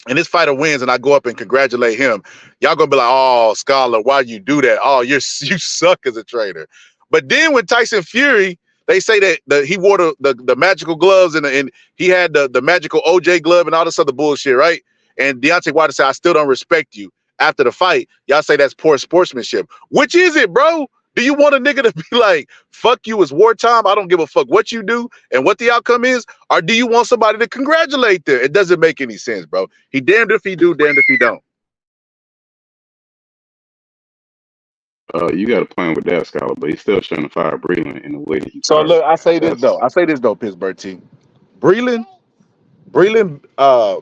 and this fighter wins and I go up and congratulate him, y'all gonna be like, oh, Scholar, why you do that? Oh, you suck as a trainer. But then when Tyson Fury, they say that he wore the magical gloves and he had the magical OJ glove and all this other bullshit, right? And Deontay Wilder said, I still don't respect you after the fight. Y'all say that's poor sportsmanship. Which is it, bro? Do you want a nigga to be like, fuck you, it's wartime, I don't give a fuck what you do and what the outcome is? Or do you want somebody to congratulate them? It doesn't make any sense, bro. He damned if he do, damned if he don't. You got a point with that, Scholar, but he's still trying to fire Breland in the way that he So fired. look, I say this though, Pittsburgh team. Breland,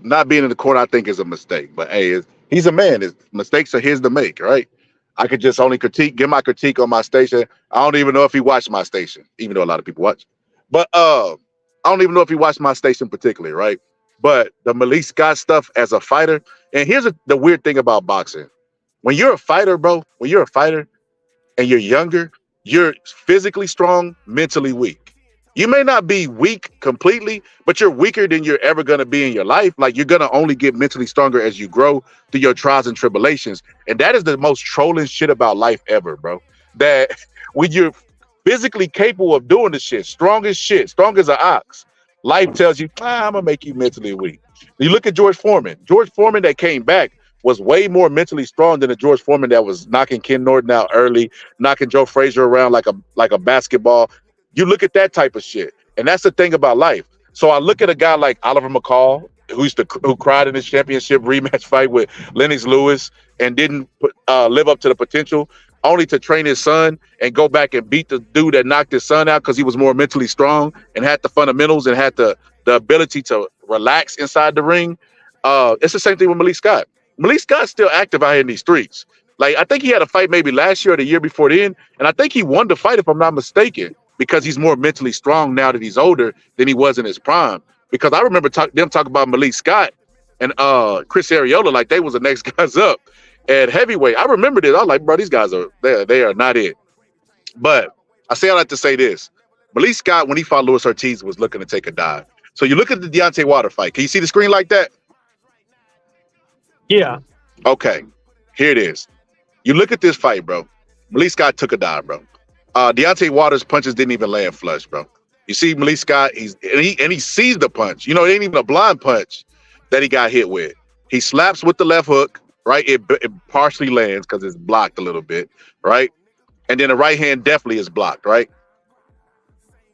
not being in the corner, I think is a mistake. But hey, he's a man. His mistakes are his to make, right? I could just only give my critique on my station. I don't even know if he watched my station, even though a lot of people watch. But I don't even know if he watched my station particularly, right? But the Malik Scott stuff as a fighter, and here's the weird thing about boxing. When you're a fighter, bro, and you're younger, you're physically strong, mentally weak. You may not be weak completely, but you're weaker than you're ever going to be in your life. Like, you're going to only get mentally stronger as you grow through your trials and tribulations. And that is the most trolling shit about life ever, bro. That when you're physically capable of doing the shit, strong as an ox, life tells you, I'm going to make you mentally weak. You look at George Foreman. George Foreman that came back was way more mentally strong than the George Foreman that was knocking Ken Norton out early, knocking Joe Frazier around like a basketball. You look at that type of shit, and that's the thing about life. So I look at a guy like Oliver McCall, who cried in his championship rematch fight with Lennox Lewis and didn't live up to the potential, only to train his son and go back and beat the dude that knocked his son out because he was more mentally strong and had the fundamentals and had the ability to relax inside the ring. It's the same thing with Malik Scott. Malik Scott's still active out here in these streets. Like, I think he had a fight maybe last year or the year before then, and I think he won the fight, if I'm not mistaken, because he's more mentally strong now that he's older than he was in his prime. Because I remember them talking about Malik Scott and Chris Arreola like they was the next guys up at heavyweight. I remember this. I was like, bro, these guys they are not it. But I like to say this. Malik Scott, when he fought Luis Ortiz, was looking to take a dive. So you look at the Deontay Wilder fight. Can you see the screen like that? Yeah. Okay. Here it is. You look at this fight, bro. Malik Scott took a dive, bro. Deontay Wilder's punches didn't even land flush, bro. You see Malik Scott, he sees the punch. You know, it ain't even a blind punch that he got hit with. He slaps with the left hook, right? It partially lands because it's blocked a little bit, right? And then the right hand definitely is blocked, right?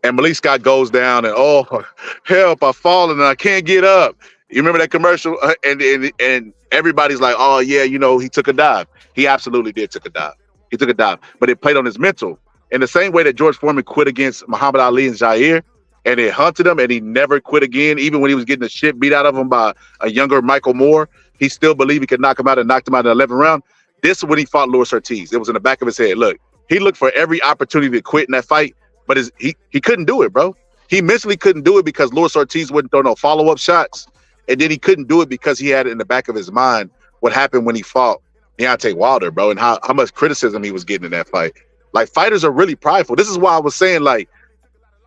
And Malik Scott goes down and, oh, help, I've fallen and I can't get up. You remember that commercial? And everybody's like, oh, yeah, you know, he took a dive. He absolutely did take a dive. He took a dive, but it played on his mental. In the same way that George Foreman quit against Muhammad Ali and Jair, and it hunted him, and he never quit again, even when he was getting the shit beat out of him by a younger Michael Moore, he still believed he could knock him out and knocked him out in the 11th round. This is when he fought Luis Ortiz. It was in the back of his head. Look, he looked for every opportunity to quit in that fight, but he couldn't do it, bro. He mentally couldn't do it because Luis Ortiz wouldn't throw no follow-up shots, and then he couldn't do it because he had it in the back of his mind what happened when he fought Deontay Wilder, bro, and how much criticism he was getting in that fight. Like, fighters are really prideful. This is why I was saying, like,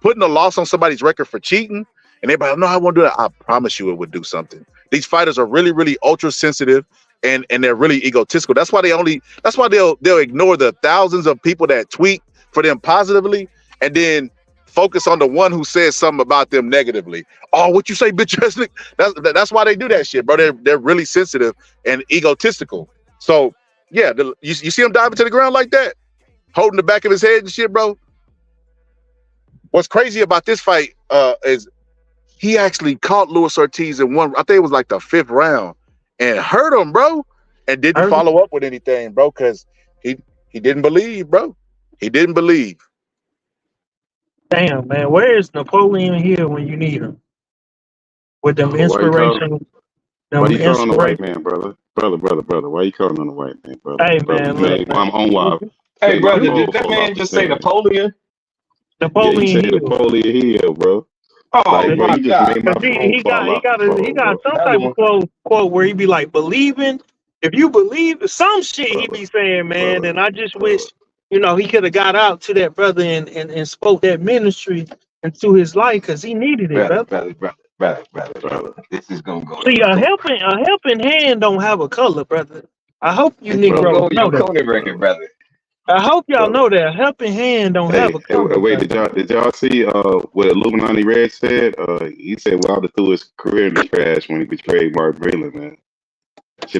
putting a loss on somebody's record for cheating, and everybody, no, I won't do that. I promise you it would do something. These fighters are really, really ultra sensitive, and they're really egotistical. That's why they'll ignore the thousands of people that tweet for them positively, and then focus on the one who says something about them negatively. Oh, what you say, bitch? That's why they do that shit, bro. They're really sensitive and egotistical. So yeah, you see him diving to the ground like that, holding the back of his head and shit, bro. What's crazy about this fight is he actually caught Luis Ortiz in one, I think it was like the 5th round, and hurt him, bro, and didn't follow up with anything, bro, because he didn't believe, bro. He didn't believe. Damn, man, where is Napoleon Hill when you need him? With them inspirational. Why you calling on the white man, brother? Brother. Why you calling on the white man, brother? Hey, brother, man, look, I'm on wild. Hey, brother, did that man just say Napoleon? Napoleon Hill. Napoleon Hill, bro. Oh, like, bro, my you just God. made my He got some type of quote where he be like, believing. If you believe some shit, he be saying, man. And I just wish, he could have got out to that brother and spoke that ministry into his life, because he needed it, brother. This is gonna go. See, a helping hand don't have a color, brother. I hope you Negroes know that. Brother. I hope y'all know that a helping hand don't have a color. Wait, did y'all see what Illuminati Red said? He said Wilder threw his career in the trash when he betrayed Mark Breland, man. That's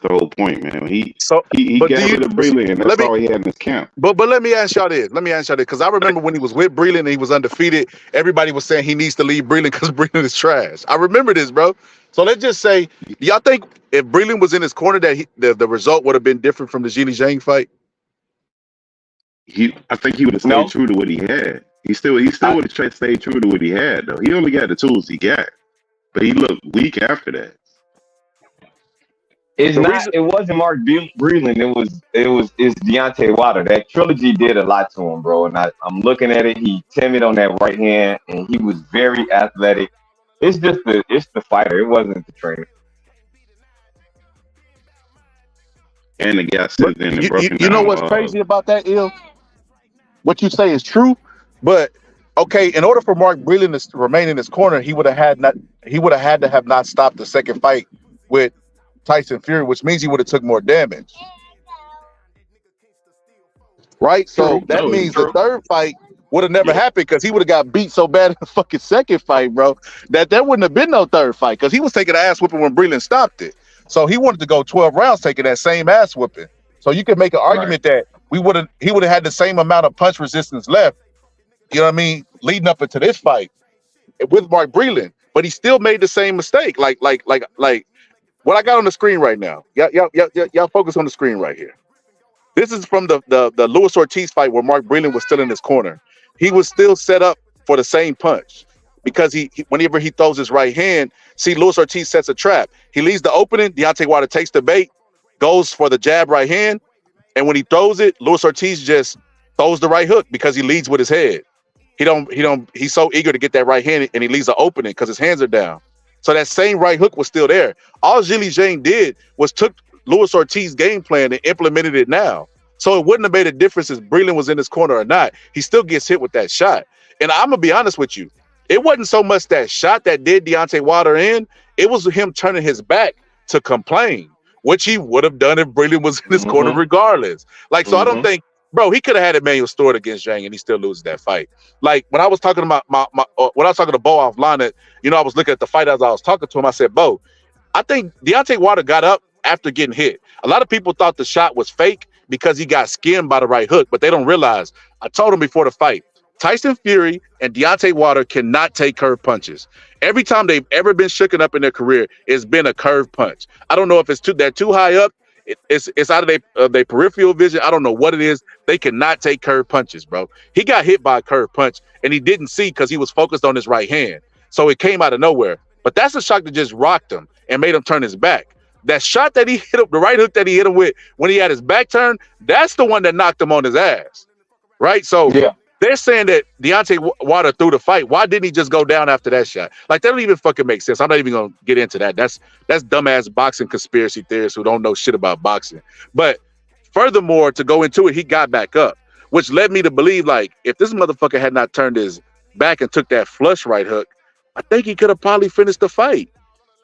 the whole point, man. He got rid of Breland, and that's all he had in his camp. But let me ask y'all this. Because I remember when he was with Breland and he was undefeated, everybody was saying he needs to leave Breland because Breland is trash. I remember this, bro. So let's just say, y'all think if Breland was in his corner that the result would have been different from the Zhilei Zhang fight? I think he would have stayed true to what he had. He still would have stayed true to what he had, though. He only got the tools he got, but he looked weak after that. It wasn't Mark Breland. It's Deontay Wilder. That trilogy did a lot to him, bro. And I'm looking at it. He timid on that right hand, and he was very athletic. It's the fighter. It wasn't the trainer. And the guy sitting in and broken down. You know what's crazy about that, Il? What you say is true, but okay, in order for Mark Breland to remain in his corner, he would have had to have not stopped the second fight with Tyson Fury, which means he would have took more damage. Right? So that means the third fight would have never happened, because he would have got beat so bad in the fucking second fight, bro, that there wouldn't have been no third fight, because he was taking an ass whooping when Breland stopped it. So he wanted to go 12 rounds taking that same ass whooping. So you could make an argument that he would have had the same amount of punch resistance left, you know what I mean, leading up into this fight with Mark Breland, but he still made the same mistake. Like what I got on the screen right now. Y'all focus on the screen right here. This is from the Luis Ortiz fight where Mark Breland was still in his corner. He was still set up for the same punch, because he whenever he throws his right hand, see, Luis Ortiz sets a trap. He leaves the opening. Deontay Wilder takes the bait, goes for the jab right hand, and when he throws it, Luis Ortiz just throws the right hook because he leads with his head. He's so eager to get that right hand, and he leaves the opening because his hands are down. So that same right hook was still there. All Zhilei Zhang did was took Luis Ortiz's game plan and implemented it now. So it wouldn't have made a difference if Breland was in his corner or not. He still gets hit with that shot. And I'm gonna be honest with you, it wasn't so much that shot that did Deontay Wilder in. It was him turning his back to complain, which he would have done if Breland was in his corner regardless. Like, so I don't think, bro, he could have had Emmanuel Stewart against Zhang and he still loses that fight. Like, when I was talking about when I was talking to Bo offline, I was looking at the fight as I was talking to him. I said, Bo, I think Deontay Wilder got up after getting hit. A lot of people thought the shot was fake because he got skinned by the right hook, but they don't realize, I told him before the fight, Tyson Fury and Deontay Wilder cannot take curved punches. Every time they've ever been shooken up in their career, it's been a curved punch. I don't know if they're too high up. It's out of their peripheral vision. I don't know what it is. They cannot take curved punches, bro. He got hit by a curved punch, and he didn't see because he was focused on his right hand. So it came out of nowhere. But that's a shot that just rocked him and made him turn his back. That shot that he hit him, the right hook that he hit him with when he had his back turned, that's the one that knocked him on his ass, right? So They're saying that Deontay Wilder threw the fight. Why didn't he just go down after that shot? Like, that don't even fucking make sense. I'm not even gonna get into that. That's dumbass boxing conspiracy theorists who don't know shit about boxing. But furthermore, to go into it, he got back up, which led me to believe, like, if this motherfucker had not turned his back and took that flush right hook, I think he could have probably finished the fight.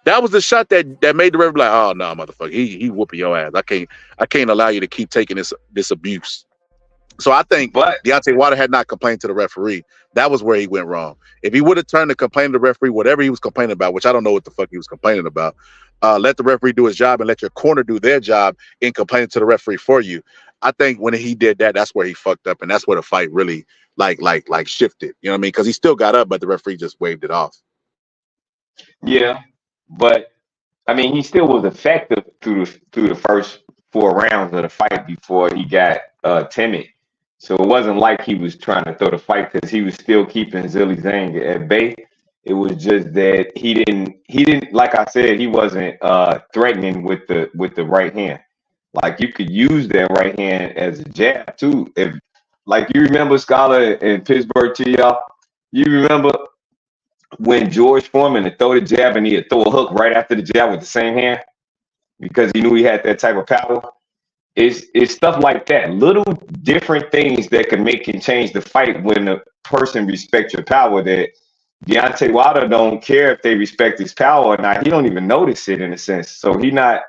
That was the shot that made the referee like, oh no, motherfucker, he whooping your ass. I can't allow you to keep taking this abuse. So I think Deontay Wilder had not complained to the referee. That was where he went wrong. If he would have turned to complain to the referee, whatever he was complaining about, which I don't know what the fuck he was complaining about, let the referee do his job and let your corner do their job in complaining to the referee for you. I think when he did that, that's where he fucked up, and that's where the fight really like shifted. You know what I mean? Because he still got up, but the referee just waved it off. Yeah, but I mean, he still was effective through the first 4 rounds of the fight before he got timid. So it wasn't like he was trying to throw the fight because he was still keeping Zhilei Zhang at bay. It was just that he didn't like I said, he wasn't threatening with the right hand. Like, you could use that right hand as a jab too. If, like, you remember Scholar in Pittsburgh to y'all, you remember when George Foreman would throw the jab and he'd throw a hook right after the jab with the same hand because he knew he had that type of power. It's stuff like that, little different things that can make and change the fight when a person respects your power. That Deontay Wilder don't care if they respect his power or not. He don't even notice it in a sense. So he not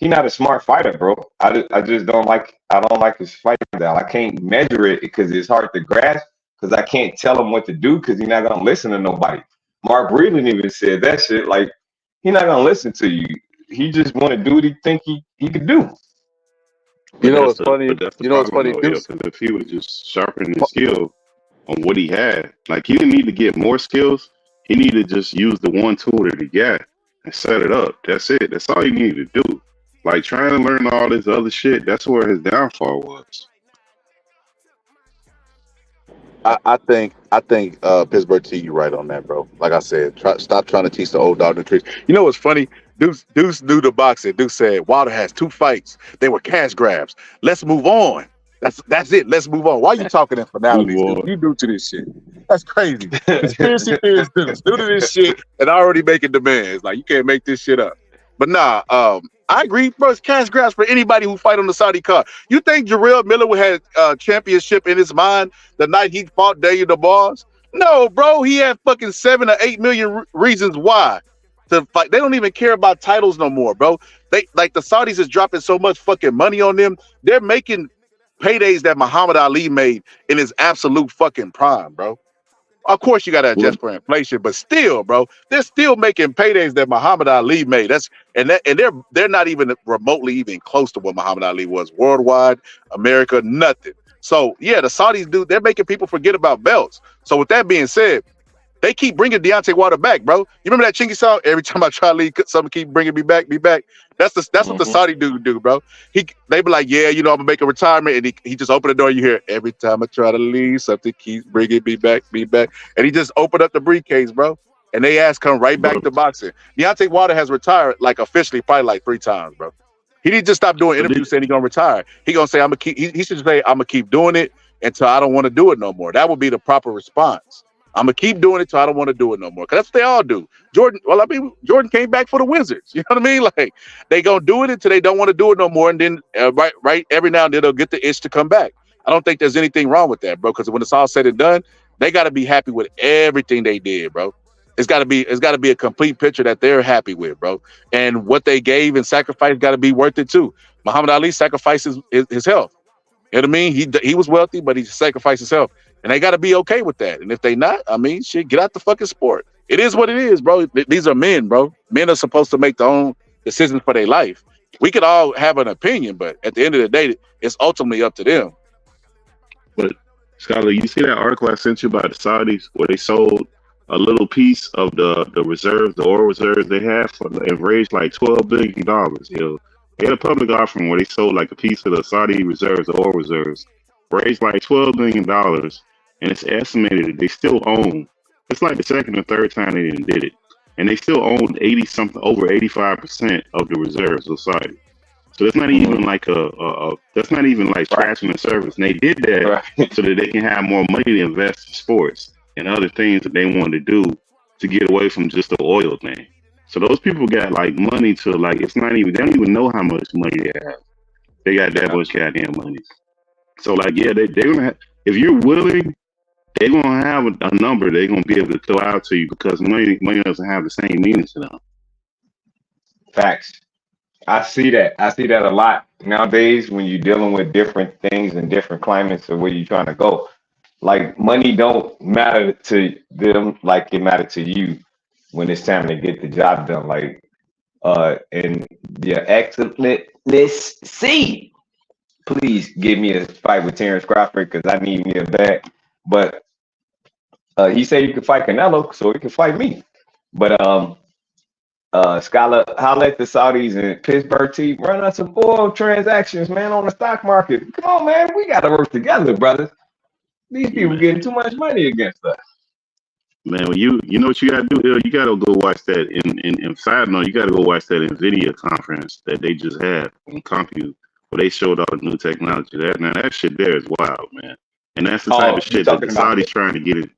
a smart fighter, bro. I just don't like his fight style. I can't measure it because it's hard to grasp because I can't tell him what to do because he's not gonna listen to nobody. Mark Breland even said that shit. Like, he's not gonna listen to you. He just want to do what he think he could do. You know what's funny? You know what's funny? Because if he would just sharpen his skill on what he had, like, he didn't need to get more skills. He needed to just use the one tool that he got and set it up. That's it. That's all he needed to do. Like, trying to learn all this other shit, that's where his downfall was. I think Pittsburgh T, you right on that, bro. Like I said, stop trying to teach the old dog new tricks. You know what's funny? Deuce knew the boxing. Deuce said Wilder has 2 fights. They were cash grabs. Let's move on. That's it. Let's move on. Why are you talking in finalities? You do to this shit. That's crazy. Conspiracy theorists do to this shit and already making demands. Like, you can't make this shit up. But nah, I agree, bro. It's cash grabs for anybody who fight on the Saudi card. You think Jarrell Miller would have championship in his mind the night he fought Daniel DeBarge? No, bro. He had fucking 7 or 8 million reasons why to fight. They don't even care about titles no more, bro. They, like, the Saudis is dropping so much fucking money on them. They're making paydays that Muhammad Ali made in his absolute fucking prime, bro. Of course, you got to adjust for inflation, but still, bro, they're still making paydays that Muhammad Ali made. And they're not even remotely even close to what Muhammad Ali was worldwide, America, nothing. So yeah, the Saudis they're making people forget about belts. So with that being said, they keep bringing Deontay Wilder back, bro. You remember that Chingy song? Every time I try to leave, something keep bringing me back, be back. That's what the Saudi dude do, bro. They be like, yeah, you know, I'm gonna make a retirement, and he just open the door. You hear every time I try to leave, something keeps bringing me back, and he just opened up the briefcase, bro. And they ass come right back to boxing. Deontay Wilder has retired like officially probably like 3 times, bro. He need to stop doing interviews saying he's gonna retire. He gonna say I'm gonna keep. He should say I'm gonna keep doing it until I don't want to do it no more. That would be the proper response. I'm gonna keep doing it till I don't want to do it no more. Cause that's what they all do. Jordan came back for the Wizards. You know what I mean? Like, they gonna do it until they don't want to do it no more, and then right every now and then they'll get the itch to come back. I don't think there's anything wrong with that, bro. Because when it's all said and done, they got to be happy with everything they did, bro. It's got to be a complete picture that they're happy with, bro. And what they gave and sacrificed got to be worth it too. Muhammad Ali sacrifices his health. You know what I mean? He was wealthy, but he sacrificed his health. And they got to be okay with that. And if they not, I mean, shit, get out the fucking sport. It is what it is, bro. These are men, bro. Men are supposed to make their own decisions for their life. We could all have an opinion, but at the end of the day, it's ultimately up to them. But, Scholar, you see that article I sent you about the Saudis where they sold a little piece of the reserves, the oil reserves they have, and raised like $12 billion. You know, they had a public offering where they sold like a piece of the Saudi reserves, the oil reserves, raised like $12 million, and it's estimated that they still own. It's like the second or third time they did it, and they still own over 85% of the reserves of Saudi. So it's not even like that's not even like scratching the surface. And they did that so that they can have more money to invest in sports and other things that they want to do to get away from just the oil thing. So those people got like money to like, it's not even, they don't even know how much money they have. They got that much goddamn money. So like, yeah, they're gonna have, if you're willing, they're gonna have a number they're gonna be able to throw out to you because money doesn't have the same meaning to them. Facts. I see that a lot nowadays when you're dealing with different things and different climates of where you're trying to go. Like money don't matter to them like it matter to you when it's time to get the job done. Like and your excellence C. Please give me a fight with Terrence Crawford because I need me a bag. But he said you could fight Canelo, so he could fight me. But Scholar, holla at the Saudis and Pittsburgh team, run us some oil transactions, man, on the stock market. Come on, man, we got to work together, brothers. These people getting too much money against us. Man, when you know what you gotta do, you gotta go watch that. In side note, you gotta go watch that NVIDIA conference that they just had on Compute, where they showed all the new technology. That shit there is wild, man. And that's the type of shit that the Saudis trying to get in.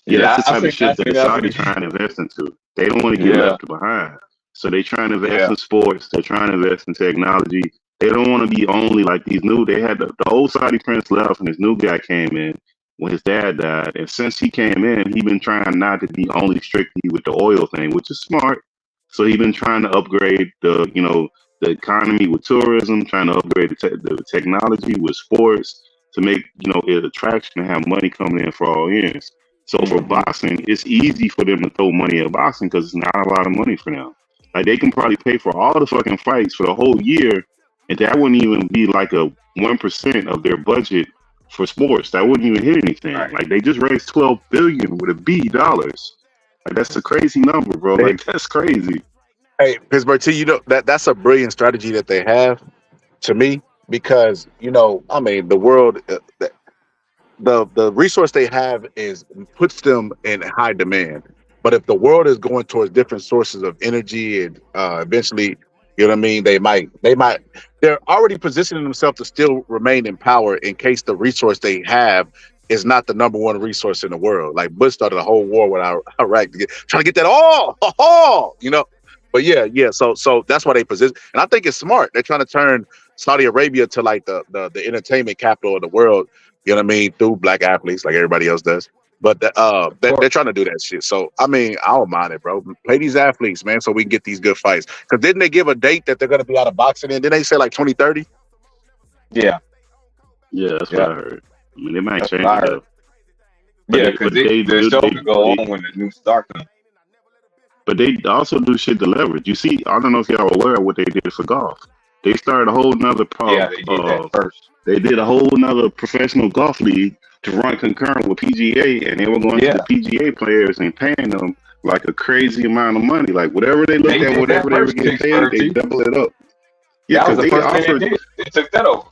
Yeah, that's the type of shit that the Saudis trying to invest into. They don't want to get left behind. So they trying to invest in sports. They're trying to invest in technology. They don't want to be only like these new. They had the old Saudi prince left, and this new guy came in when his dad died. And since he came in, he been trying not to be only strictly with the oil thing, which is smart. So he been trying to upgrade the economy with tourism, trying to upgrade the technology with sports to make it attraction to have money coming in for all ends. So for boxing, it's easy for them to throw money at boxing because it's not a lot of money for them. Like they can probably pay for all the fucking fights for the whole year, and that wouldn't even be like a 1% of their budget for sports. That wouldn't even hit anything. Right. Like they just raised $12 billion with a B dollars. Like that's a crazy number, bro. Like that's crazy. Hey, Pittsburgh T, that's a brilliant strategy that they have, to me, because I mean the world. The resource they have puts them in high demand. But if the world is going towards different sources of energy and eventually, you know what I mean, they're already positioning themselves to still remain in power in case the resource they have is not the number one resource in the world. Like Bush started a whole war with Iraq trying to get that all, But yeah. So that's why they position. And I think it's smart. They're trying to turn Saudi Arabia to like the entertainment capital of the world. You know what I mean? Through black athletes like everybody else does. But they're trying to do that shit. So, I mean, I don't mind it, bro. Pay these athletes, man, so we can get these good fights. Because didn't they give a date that they're going to be out of boxing in? Didn't they say like 2030? Yeah. Yeah, that's what I heard. I mean, they might change it up. Yeah, because the show could go on when the new start comes. But they also do shit to leverage. You see, I don't know if y'all are aware of what they did for golf. They started a whole nother they did that first. They did a whole nother professional golf league to run concurrent with PGA, and they were going to the PGA players and paying them like a crazy amount of money. Like whatever they looked at, whatever they were getting paid, they double it up. Yeah, because they offered. They took that over.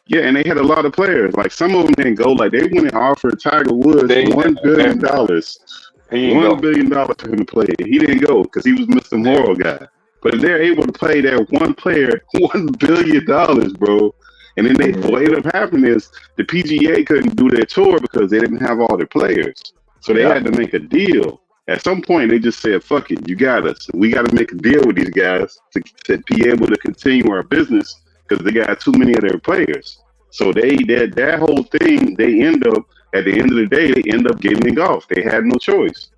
Yeah, and they had a lot of players. Like some of them didn't go. Like they went and offered Tiger Woods $1 billion. $1 billion for him to play. He didn't go because he was Mr. Moral guy. But they're able to pay that one player $1 billion, bro. And then what ended up happening is the PGA couldn't do their tour because they didn't have all their players. So they had to make a deal. At some point, they just said, fuck it, you got us. We got to make a deal with these guys to be able to continue our business because they got too many of their players. So that whole thing, they end up, at the end of the day, they end up getting in golf. They had no choice.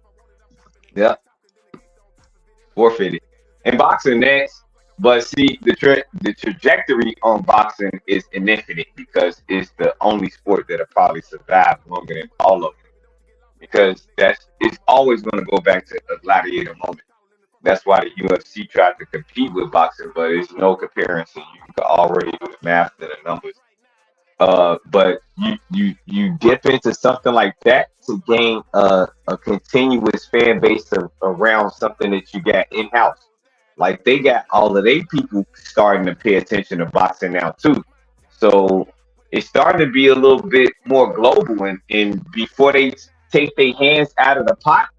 Yeah. Forfeited. In boxing, next. But see, the trajectory on boxing is infinite because it's the only sport that'll probably survive longer than all of them. Because it's always going to go back to a gladiator moment. That's why the UFC tried to compete with boxing, but there's no comparison. You can already do the math and the numbers. But you dip into something like that to gain a continuous fan base around something that you got in-house. Like they got all of their people starting to pay attention to boxing now too. So it's starting to be a little bit more global, and before they take their hands out of the pot,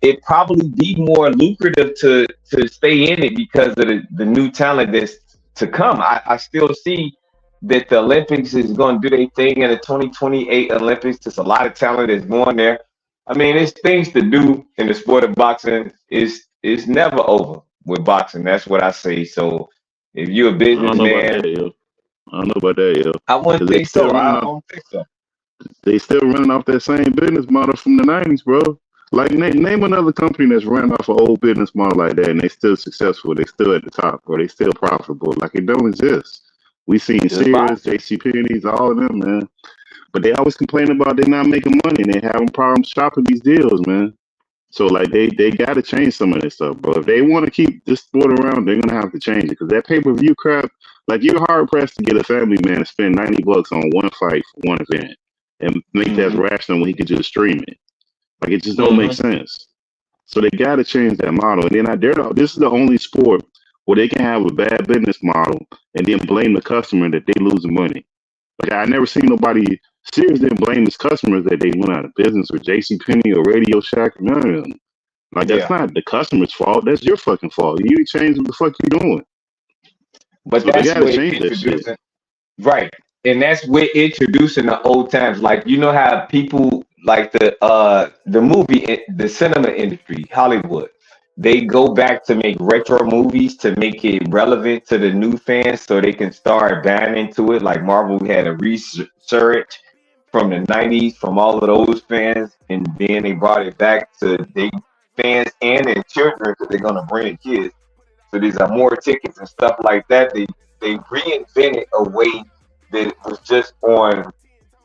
it probably be more lucrative to stay in it because of the new talent that's to come. I still see that the Olympics is going to do their thing in the 2028 Olympics. There's a lot of talent that's going there. I mean, there's things to do in the sport of boxing. It's never over with boxing. That's what I say. So if you're a I don't know about businessman, that, yo. I don't know about that, yo. I wouldn't 'Cause they think still so. I running off. don't think so. They still running off that same business model from the '90s, bro. Like name another company that's running off an old business model like that, and they still successful. They still at the top, or they still profitable. Like it don't exist. We seen Just Sears, boxing. JCPenney's, all of them, man. But they always complain about they not making money. And they having problems shopping these deals, man. So like they got to change some of this stuff, bro. If they want to keep this sport around, they're gonna have to change it because that pay-per-view crap. Like you're hard pressed to get a family man to spend $90 on one fight for one event and make that rational when he could just stream it. Like it just don't make sense. So they got to change that model. And then this is the only sport where they can have a bad business model and then blame the customer that they losing money. Like I never seen nobody Sears didn't blame his customers that they went out of business or JCPenney or Radio Shack, none of them. Like that's Yeah. not the customer's fault. That's your fucking fault. You need to change what the fuck you doing. But So they that's gotta what change that shit. introducing, right? And that's with introducing the old times. Like you know how people like the movie, the cinema industry, Hollywood. They go back to make retro movies to make it relevant to the new fans, so they can start buying into it. Like Marvel had a research from the '90s from all of those fans, and then they brought it back to they fans and their children because they're gonna bring kids. So these are more tickets and stuff like that. They reinvented a way that was just on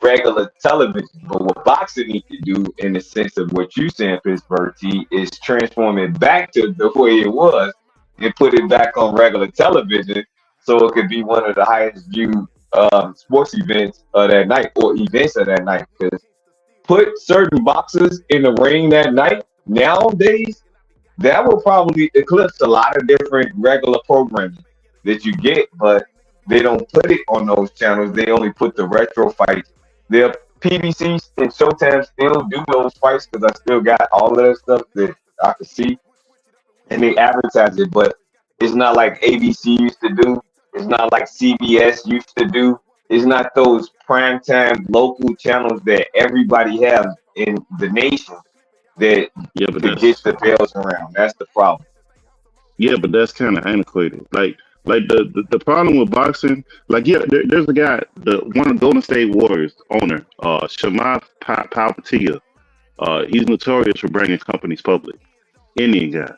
regular television. But what boxing needs to do, in the sense of what you saying, Pittsburgh T, is transform it back to the way it was and put it back on regular television, so it could be one of the highest viewed sports events of that night or events of that night. Because put certain boxers in the ring that night nowadays, that will probably eclipse a lot of different regular programming that you get, but they don't put it on those channels. They only put the retro fights. The PBC and Showtime still do those fights because I still got all of that stuff that I can see, and they advertise it, but it's not like ABC used to do. It's not like CBS used to do. It's not those primetime local channels that everybody has in the nation that get the bells around. That's the problem. Yeah, but that's kind of antiquated. Like the problem with boxing, like there's a guy, one of the Golden State Warriors owner, Shamath Palpatilla. He's notorious for bringing companies public. Indian guy.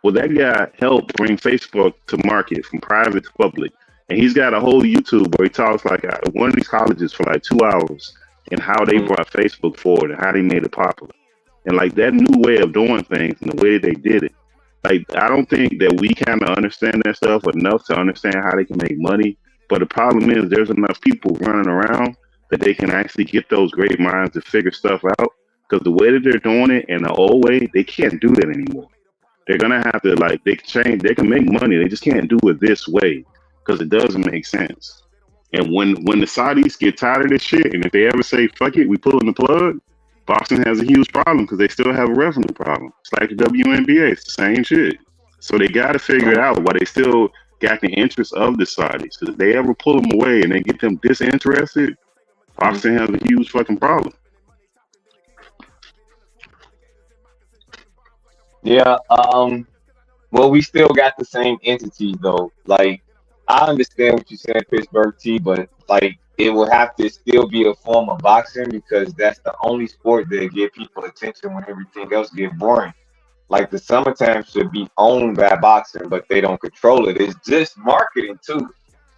Well, that guy helped bring Facebook to market from private to public, and he's got a whole YouTube where he talks like at one of these colleges for like 2 hours and how they brought Facebook forward and how they made it popular. And like that new way of doing things and the way they did it. Like, I don't think that we kind of understand that stuff enough to understand how they can make money. But the problem is there's enough people running around that they can actually get those great minds to figure stuff out. Because the way that they're doing it in the old way, they can't do that anymore. They're going to have to, like, they can make money. They just can't do it this way because it doesn't make sense. And when the Saudis get tired of this shit, and if they ever say, fuck it, we pulling the plug, boxing has a huge problem because they still have a revenue problem. It's like the WNBA, it's the same shit. So they got to figure it out why they still got the interest of the Saudis. Because if they ever pull them away and they get them disinterested, boxing has a huge fucking problem. Yeah. Well, we still got the same entities though. Like, I understand what you're saying, Pittsburgh T, but like, it will have to still be a form of boxing because that's the only sport that get people attention when everything else get boring. Like the summertime should be owned by boxing, but they don't control it. It's just marketing too,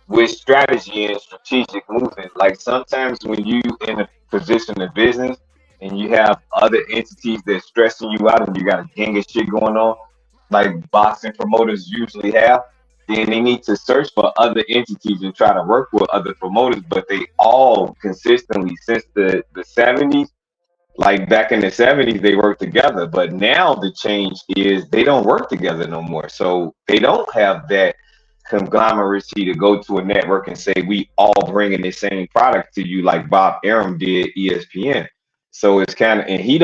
with strategy and strategic movement. Like sometimes when you in a position of business and you have other entities that's stressing you out and you got a gang of shit going on, like boxing promoters usually have, then they need to search for other entities and try to work with other promoters. But they all consistently, since the 70s, like back in the 70s, they worked together. But now the change is they don't work together no more. So they don't have that conglomeracy to go to a network and say, we all bringing the same product to you like Bob Arum did ESPN. So it's kind of, and he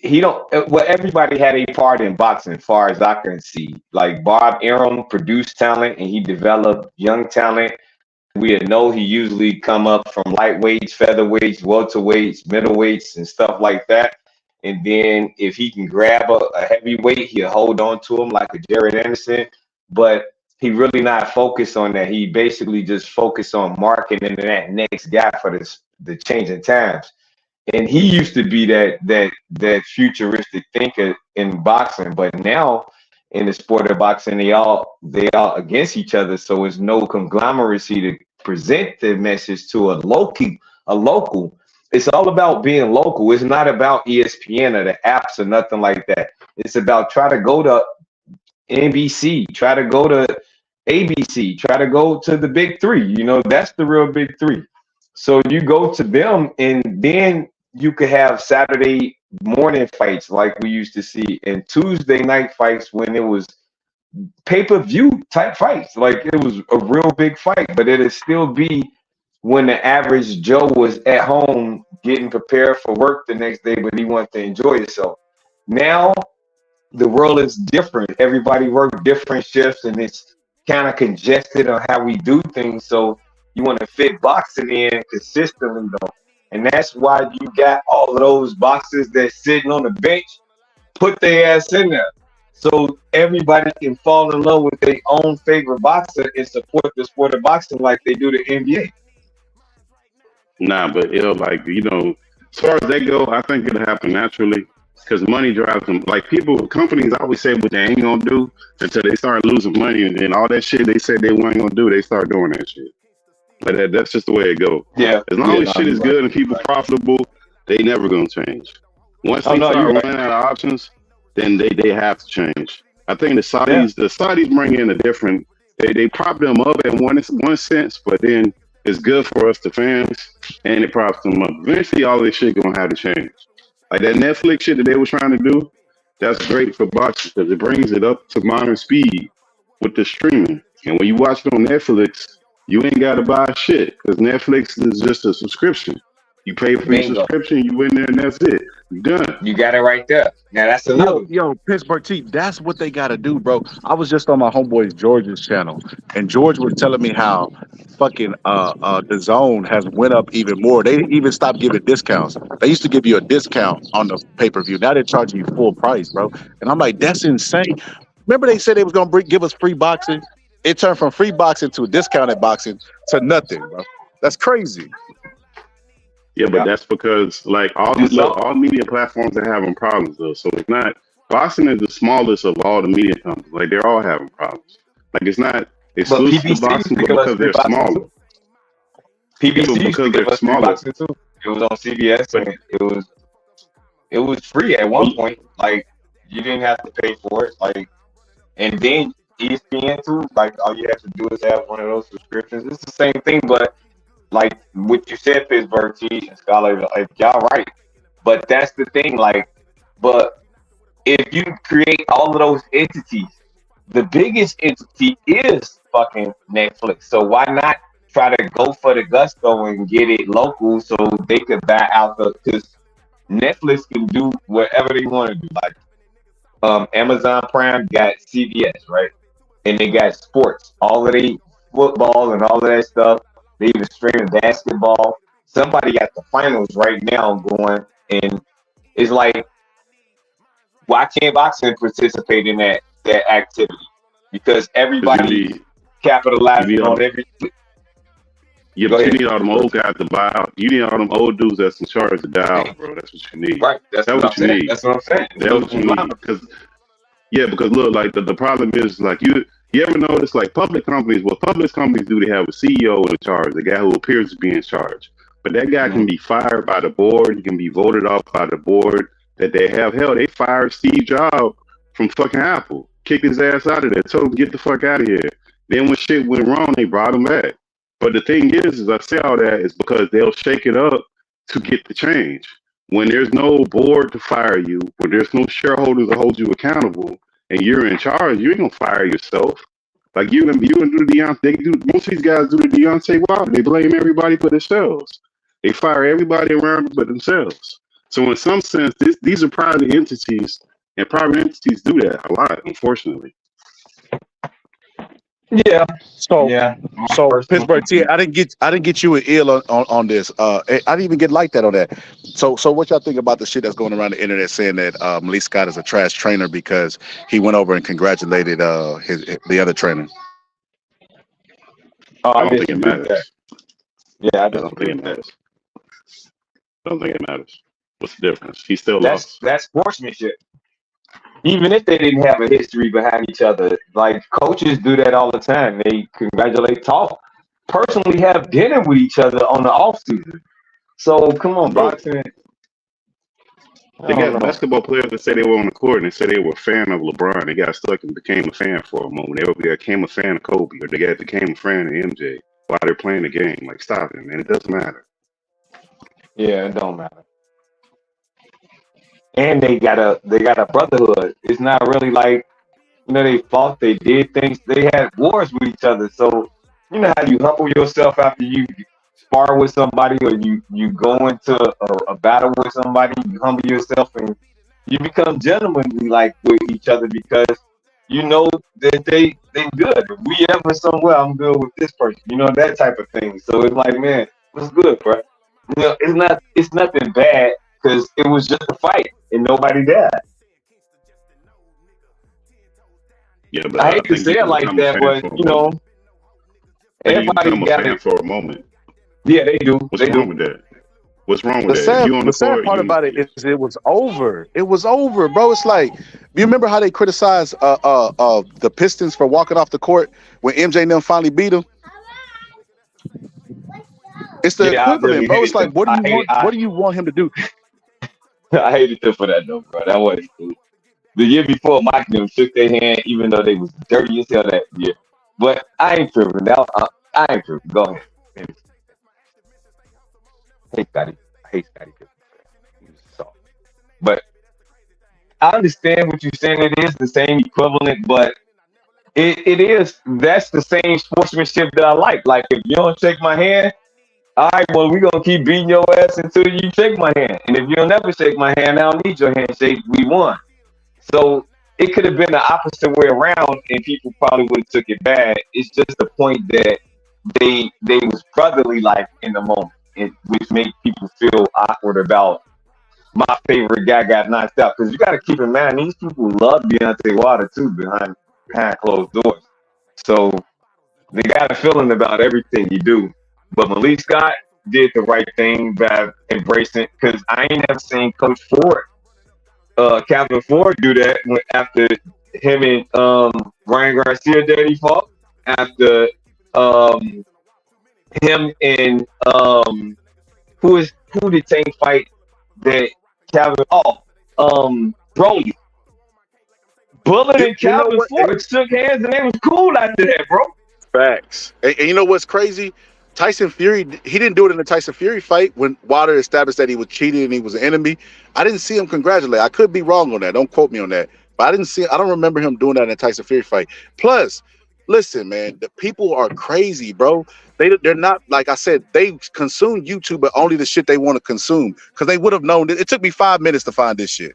he don't. Well, everybody had a part in boxing, as far as I can see. Like Bob Arum produced talent, and he developed young talent. We know he usually come up from lightweights, featherweights, welterweights, middleweights, and stuff like that. And then if he can grab a heavyweight, he'll hold on to him like a Jared Anderson. But he really not focused on that. He basically just focused on marketing that next guy for the changing times. And he used to be that futuristic thinker in boxing, but now in the sport of boxing, they all against each other. So it's no conglomeracy to present the message to a local. It's all about being local. It's not about ESPN or the apps or nothing like that. It's about try to go to NBC, try to go to ABC, try to go to the big three. You know, that's the real big three. So you go to them, and then you could have Saturday morning fights like we used to see, and Tuesday night fights when it was pay-per-view type fights. Like it was a real big fight, but it'd still be when the average Joe was at home getting prepared for work the next day, but he wanted to enjoy himself. Now the world is different. Everybody works different shifts, and it's kind of congested on how we do things. So you want to fit boxing in consistently, though. And that's why you got all of those boxers that's sitting on the bench, put their ass in there. So everybody can fall in love with their own favorite boxer and support the sport of boxing like they do the NBA. Nah, but it'll, like, you know, as far as they go, I think it'll happen naturally because money drives them. Like companies always say what they ain't gonna do until they start losing money, and then all that shit they said they weren't gonna do, they start doing that shit. But that's just the way it goes. Yeah. As long as shit is good and people profitable, they never gonna change. Once they start running out of options, then they have to change. I think the Saudis bring in a different. They prop them up in one sense, but then it's good for us, the fans, and it props them up. Eventually, all this shit gonna have to change. Like that Netflix shit that they were trying to do, that's great for boxing because it brings it up to modern speed with the streaming. And when you watch it on Netflix, you ain't got to buy shit because Netflix is just a subscription. You pay for your subscription, you in there, and that's it. You done. You got it right there. Now that's another. Yo, Pittsburgh T, that's what they got to do, bro. I was just on my homeboy George's channel, and George was telling me how fucking the Zone has went up even more. They even stopped giving discounts. They used to give you a discount on the pay-per-view. Now they're charging you full price, bro. And I'm like, that's insane. Remember they said they was gonna give us free boxing? It turned from free boxing to discounted boxing to nothing, bro. That's crazy. Yeah, but that's because like all media platforms are having problems though. So it's not boxing is the smallest of all the media companies. Like they're all having problems. Like it's not exclusive to boxing because they're smaller. PBC because they're smaller. Too. It was on CBS and it was free at one point. Like you didn't have to pay for it. Like and then ESPN too. Like all you have to do is have one of those subscriptions. It's the same thing, but like what you said, Pittsburgh T and Scholar, like y'all right. But that's the thing, like, but if you create all of those entities, the biggest entity is fucking Netflix. So why not try to go for the gusto and get it local so they could buy out because Netflix can do whatever they want to do. Like Amazon Prime got CBS, right? And they got sports, all of the football and all of that stuff. They even streaming basketball. Somebody got the finals right now going, and it's like, why can't boxing participate in that activity? Because everybody capitalizing on everything. Yeah, but you need all them old guys to buy out. You need all them old dudes that's in charge to die out, bro. That's what you need. Right. That's what you need. That's what I'm saying. That's what you need. Because look, like the problem is like you ever notice like public companies, what public companies do, they have a CEO in charge, the guy who appears to be in charge. But that guy can be fired by the board, he can be voted off by the board that they have. Hell, they fired Steve Jobs from fucking Apple, kicked his ass out of there, told him get the fuck out of here. Then when shit went wrong, they brought him back. But the thing is I say all that is because they'll shake it up to get the change. When there's no board to fire you, when there's no shareholders to hold you accountable, and you're in charge, you ain't gonna fire yourself. Like you gonna do the Deontay. Most of these guys do the Deontay Wilder. They blame everybody for themselves. They fire everybody around but themselves. So in some sense, these are private entities, and private entities do that a lot, unfortunately. Yeah. So Yeah. so Pittsburgh T, I didn't get you an ill on this. I didn't even get like that on that. So what y'all think about the shit that's going around the internet saying that Malik Scott is a trash trainer because he went over and congratulated the other trainer? I don't think it matters. Yeah, I don't think it matters. I don't think it matters. What's the difference? He still lost. That's sportsmanship. Even if they didn't have a history behind each other, like coaches do that all the time. They congratulate, talk, personally have dinner with each other on the off season. So come on, boxing. They got basketball players that say they were on the court and they say they were a fan of LeBron. They got stuck and became a fan for a moment. They became a fan of Kobe, or they became a fan of MJ while they're playing the game. Like, stop it, man. It doesn't matter. Yeah, it don't matter. And they got a brotherhood. It's not really like, they fought, they did things, they had wars with each other. So you know how you humble yourself after you spar with somebody, or you go into a battle with somebody, you humble yourself and you become gentlemanly like with each other because you know that they good. If we ever somewhere, I'm good with this person. That type of thing. So it's like, man, what's good, bro? It's nothing bad because it was just a fight and nobody died. Yeah, but I hate to say it like that, but everybody got it for a moment. Yeah, they do. What's wrong with that? What's wrong with The that? sad part about it is it was over. It was over, bro. It's like, you remember how they criticized the Pistons for walking off the court when MJ and them finally beat them? It's the equivalent, bro. It's like, what do you want him to do? I hated them for that though, bro. That wasn't cool. The year before, Mike and them shook their hand, even though they was dirty as hell that year. But I ain't tripping. Now I ain't tripping. Go ahead. I hate Scotty. But I understand what you're saying. It is the same equivalent, but that's the same sportsmanship that I like. Like, if you don't shake my hand, all right, well, we're going to keep beating your ass until you shake my hand. And if you'll never shake my hand, I don't need your handshake. We won. So it could have been the opposite way around, and people probably would have took it bad. It's just the point that they was brotherly like in the moment, which made people feel awkward about my favorite guy got knocked out. Because you got to keep in mind, these people love Deontay Wilder too behind closed doors. So they got a feeling about everything you do. But Malik Scott did the right thing by embracing, because I ain't never seen Coach Ford, Captain Ford, do that after him and Ryan Garcia Daddy fought, after him and who did Tank fight that Calvin Broly. Bullet and Calvin Ford shook hands and they was cool after that, bro. Facts. And you know what's crazy? Tyson Fury, he didn't do it in the Tyson Fury fight when Wilder established that he was cheating and he was an enemy. I didn't see him congratulate. I could be wrong on that. Don't quote me on that. But I don't remember him doing that in the Tyson Fury fight. Plus, listen, man, the people are crazy, bro. They're not, like I said, they consume YouTube, but only the shit they want to consume. Because they would have known. It took me 5 minutes to find this shit.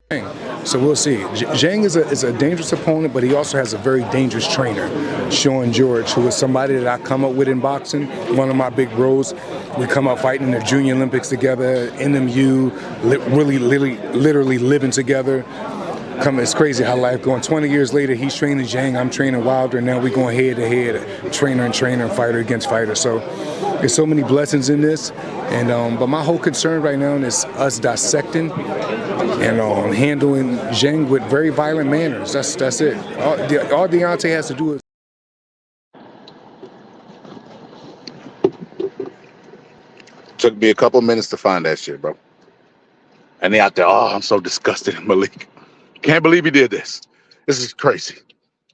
So we'll see. Zhang is a dangerous opponent, but he also has a very dangerous trainer, Sean George, who is somebody that I come up with in boxing. One of my big bros. We come out fighting in the Junior Olympics together, NMU, literally living together. It's crazy how life going. 20 years later, he's training Zhang, I'm training Wilder, and now we're going head to head, trainer and fighter against fighter. So there's so many blessings in this, and but my whole concern right now is us dissecting and handling Zhang with very violent manners. That's it. All Deontay has to do is. Took me a couple minutes to find that shit, bro. And they out there, I'm so disgusted in Malik. Can't believe he did this. This is crazy.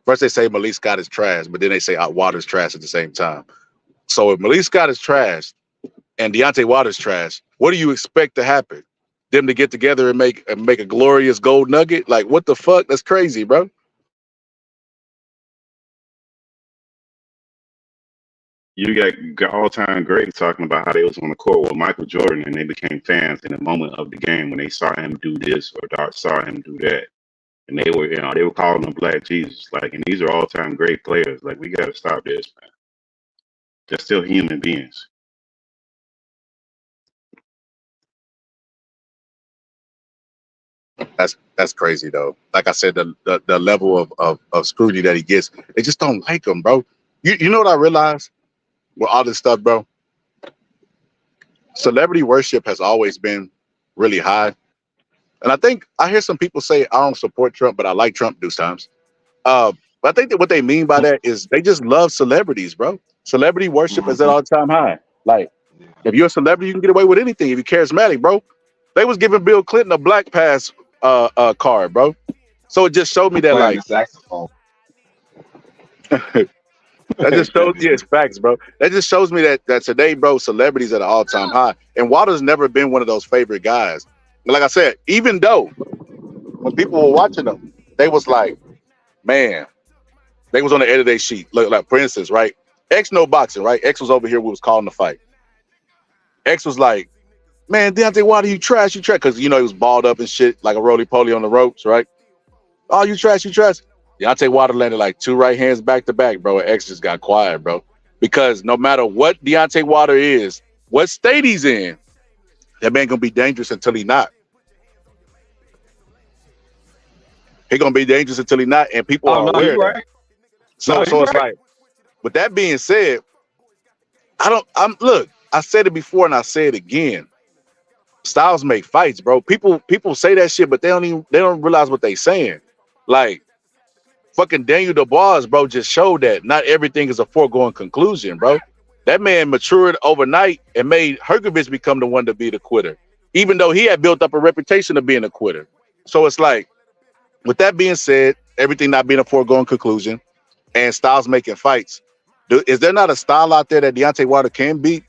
First they say Malik Scott is trash, but then they say Wilder's trash at the same time. So if Malik Scott is trash and Deontay Wilder's trash, what do you expect to happen? Them to get together and make a glorious gold nugget? Like, what the fuck? That's crazy, bro. You got all-time greats talking about how they was on the court with Michael Jordan and they became fans in the moment of the game when they saw him do this or saw him do that. And they were calling him Black Jesus. Like, and these are all-time great players. Like, we got to stop this, man. They're still human beings. That's crazy though. Like I said, the level of scrutiny that he gets, they just don't like him, bro. You know what I realized with all this stuff, bro? Celebrity worship has always been really high. And I think I hear some people say I don't support Trump, but I like Trump these times. But I think that what they mean by that is they just love celebrities, bro. Celebrity worship is at all-time high. Like, if you're a celebrity, you can get away with anything if you're charismatic, bro. They was giving Bill Clinton a Black Pass card, bro. So it just showed me that, like, saxophone. that just shows me, it's facts, bro. That just shows me that today, bro, celebrities at an all-time high. And Walter's never been one of those favorite guys. But like I said, even though when people were watching them, they was like, man, they was on the edge of their sheet. Look, like, for instance, right? X no boxing, right? X was over here. We was calling the fight. X was like, man, Deontay Wilder, you trash, because you know he was balled up and shit like a roly-poly on the ropes, right? Oh, you trash. Deontay Wilder landed like 2 right hands back to back, bro. And X just got quiet, bro. Because no matter what Deontay Wilder is, what state he's in, that man gonna be dangerous until he not. He gonna be dangerous until he not, and people are aware of that. Right. So it's like, with that being said, look, I said it before and I say it again. Styles make fights, bro. People say that shit, but they don't realize what they saying. Like, fucking Daniel Dubois, bro, just showed that not everything is a foregone conclusion, bro. That man matured overnight and made Hergovich become the one to be the quitter, even though he had built up a reputation of being a quitter. So it's like, with that being said, everything not being a foregone conclusion, and Styles making fights, is there not a style out there that Deontay Wilder can beat?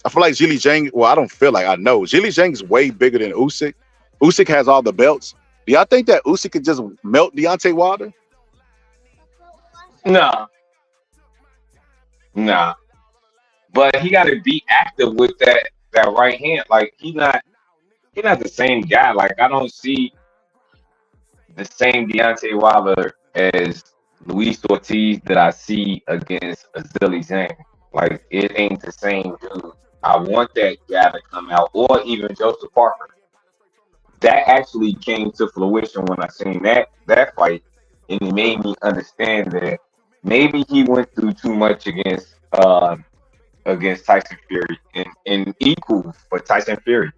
I feel like Zhilei Zhang, well, I don't feel like, I know. Zhilei Zhang is way bigger than Usyk. Usyk has all the belts. Do y'all think that Usyk could just melt Deontay Wilder? Nah. But he got to be active with that right hand. Like, he's not the same guy. Like, I don't see the same Deontay Wilder as Luis Ortiz that I see against Zhilei Zhang. Like, it ain't the same dude. I want that guy to come out, or even Joseph Parker. That actually came to fruition when I seen that fight, and it made me understand that maybe he went through too much against Tyson Fury and equal for Tyson Fury.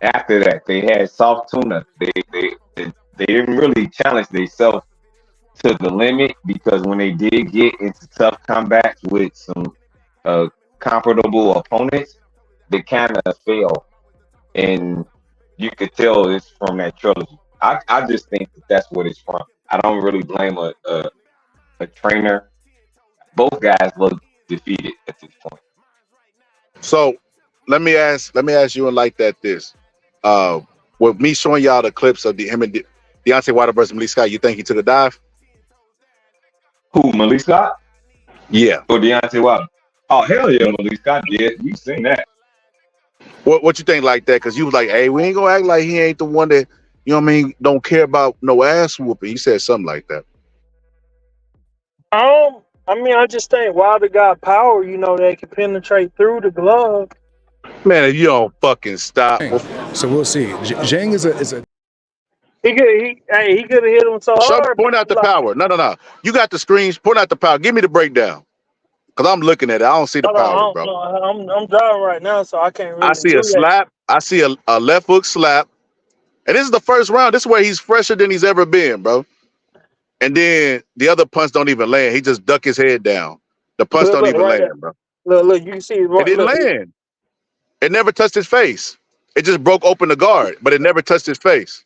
After that, they had soft tuna. They didn't really challenge themselves to the limit, because when they did get into tough combats with some comfortable opponents, they kind of failed, and you could tell it's from that trilogy. I just think that's what it's from. I don't really blame a trainer. Both guys look defeated at this point. So let me ask you and like that this. With me showing y'all the clips of him and Deontay Wilder versus Malik Scott, you think he took a dive? Who, Malik Scott? Yeah. Or Deontay Wilder? Oh, hell yeah, Malik Scott did. You seen that. What you think like that? Because you was like, hey, we ain't gonna act like he ain't the one that, you know what I mean, don't care about no ass whooping. He said something like that. I mean, I just think Wilder got power, that can penetrate through the glove. Man, if you don't fucking stop. So we'll see. Zhang is a. He could have hit him so hard. Point out the power. No. You got the screens. Point out the power. Give me the breakdown. Because I'm looking at it. I don't see the power, bro. I'm driving right now, so I can't really. I see a slap. I see a left hook slap. And this is the first round. This is where he's fresher than he's ever been, bro. And then the other punch don't even land. He just duck his head down. The punch don't even land, bro. Look, you can see it. It didn't land. It never touched his face. It just broke open the guard, but it never touched his face.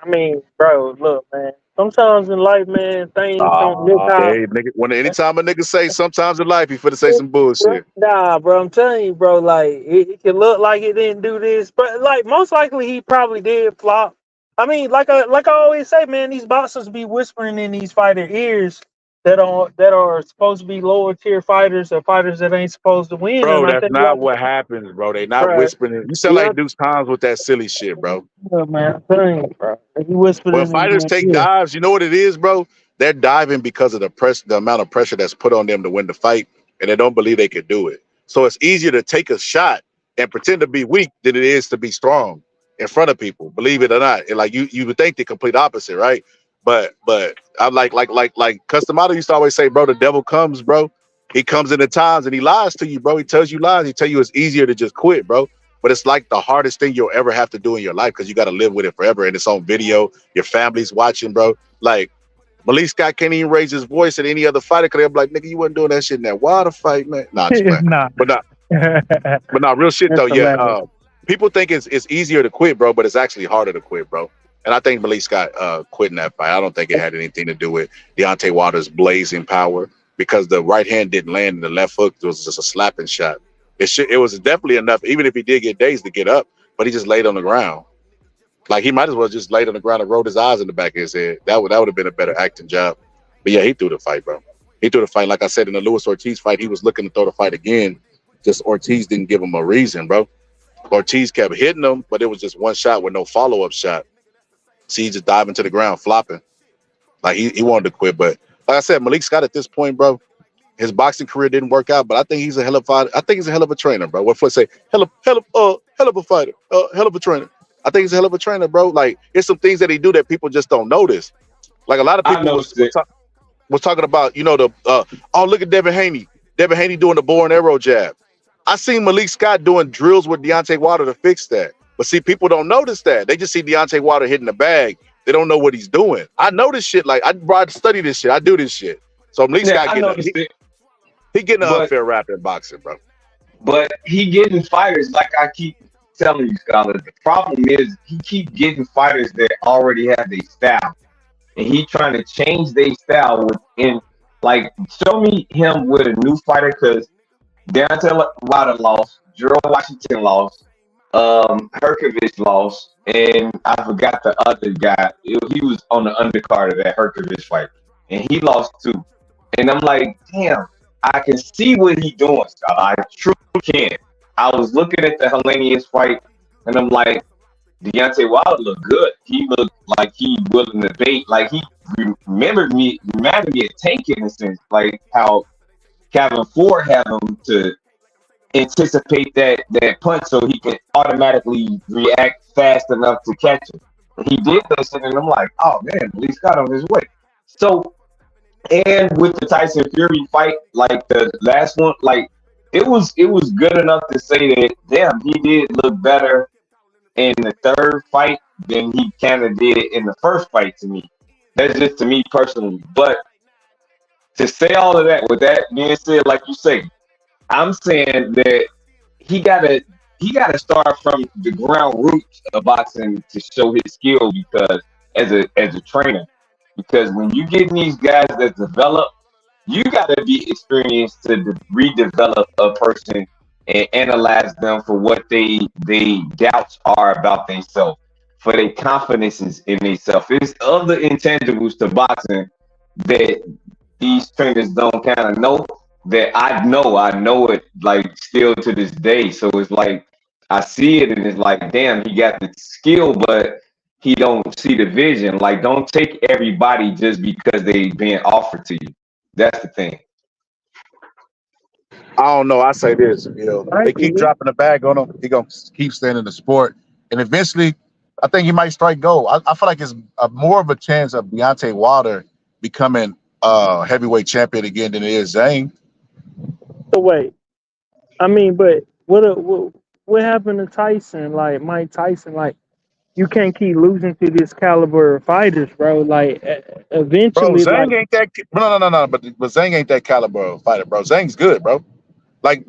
I mean, bro, look, man. Sometimes in life, man, things don't look out. Hey, nigga, anytime a nigga say sometimes in life, he finna say some bullshit. Nah, bro, I'm telling you, bro, like, it can look like it didn't do this, but, like, most likely he probably did flop. I mean, like I always say, man, these boxers be whispering in these fighter ears, that are supposed to be lower tier fighters or fighters that ain't supposed to win. Bro, And I that's think not like, what happens, bro. They not bro, whispering it. You sound yeah, like Deuce Times with that silly shit, bro. yeah, man, I'm telling you, bro. He whispered When in fighters his take ear. dives, you know what it is, bro? They're diving because of the amount of pressure that's put on them to win the fight, and they don't believe they could do it. So it's easier to take a shot and pretend to be weak than it is to be strong in front of people. Believe it or not, and like you would think the complete opposite, right? But I'm like Customato used to always say, bro, the devil comes, bro. He comes in at times and he lies to you, bro. He tells you lies. He tell you it's easier to just quit, bro. But it's like the hardest thing you'll ever have to do in your life because you got to live with it forever. And it's on video. Your family's watching, bro. Like, Malik Scott can't even raise his voice at any other fighter because they'll be like, nigga, you wasn't doing that shit in that water fight, man. Nah, just playing. Nah. But nah, real shit, though. That's Yeah, hilarious. people think it's easier to quit, bro, but it's actually harder to quit, bro. And I think Malik Scott quitting that fight. I don't think it had anything to do with Deontay Wilder's blazing power because the right hand didn't land and the left hook was just a slapping shot. It was definitely enough, even if he did get dazed, to get up, but he just laid on the ground. Like, he might as well just laid on the ground and rolled his eyes in the back of his head. That would have been a better acting job. But yeah, he threw the fight, bro. He threw the fight. Like I said, in the Luis Ortiz fight, he was looking to throw the fight again. Just Ortiz didn't give him a reason, bro. Ortiz kept hitting him, but it was just one shot with no follow-up shot. See, he just diving to the ground, flopping. Like, he wanted to quit. But like I said, Malik Scott at this point, bro, his boxing career didn't work out, but I think he's a hell of a fighter. I think he's a hell of a trainer, bro. What Foot say? Hell of a fighter. Hell of a trainer. I think he's a hell of a trainer, bro. Like, it's some things that he do that people just don't notice. Like, a lot of people was talking about, you know, look at Devin Haney. Devin Haney doing the bow and arrow jab. I seen Malik Scott doing drills with Deontay Wilder to fix that. But see, people don't notice that. They just see Deontay Wilder hitting the bag. They don't know what he's doing. I know this shit. Like, I study this shit. I do this shit. So Malik Scott he getting an unfair rap in boxing, bro. But he getting fighters, like I keep telling you, Scholar. The problem is he keep getting fighters that already have their style. And he trying to change their style within, like, show me him with a new fighter, because Deontay Wilder lost, Gerald Washington lost, Herkovich lost, and I forgot the other guy. He was on the undercard of that Herkovich fight, and he lost too. And I'm like, damn, I can see what he's doing, Scott. I truly can. I was looking at the Helenius fight, and I'm like, Deontay Wilder looked good. He looked like he willing to bait. Like, he reminded me of Tank in a sense, like how Kevin Ford had him to anticipate that punch so he can automatically react fast enough to catch it. He did this, and I'm like, oh man, Malik Scott on his way. So, and with the Tyson Fury fight, like the last one, like it was good enough to say that, damn, he did look better in the third fight than he kind of did in the first fight to me. That's just to me personally. But to say all of that, with that being said, like you say, I'm saying that he gotta start from the ground roots of boxing to show his skill, because as a trainer, because when you get these guys that develop, you gotta be experienced to redevelop a person and analyze them for what they doubts are about themselves, for their confidences in themselves. It's other intangibles to boxing that these trainers don't kind of know, that I know it, like, still to this day. So it's like I see it and it's like, damn, he got the skill, but he don't see the vision. Like, don't take everybody just because they being offered to you. That's the thing. I don't know. I say this, you know, they keep dropping the bag on him. He gonna keep staying in the sport, and eventually, I think he might strike gold. I feel like it's more of a chance of Deontay Wilder becoming heavyweight champion again than it is Zane. So wait, I mean, but what happened to Tyson? Like, Mike Tyson, like, you can't keep losing to this caliber of fighters, bro. Like, eventually, bro, Zhang like, ain't that. No. But Zhang ain't that caliber of fighter, bro. Zhang's good, bro. Like.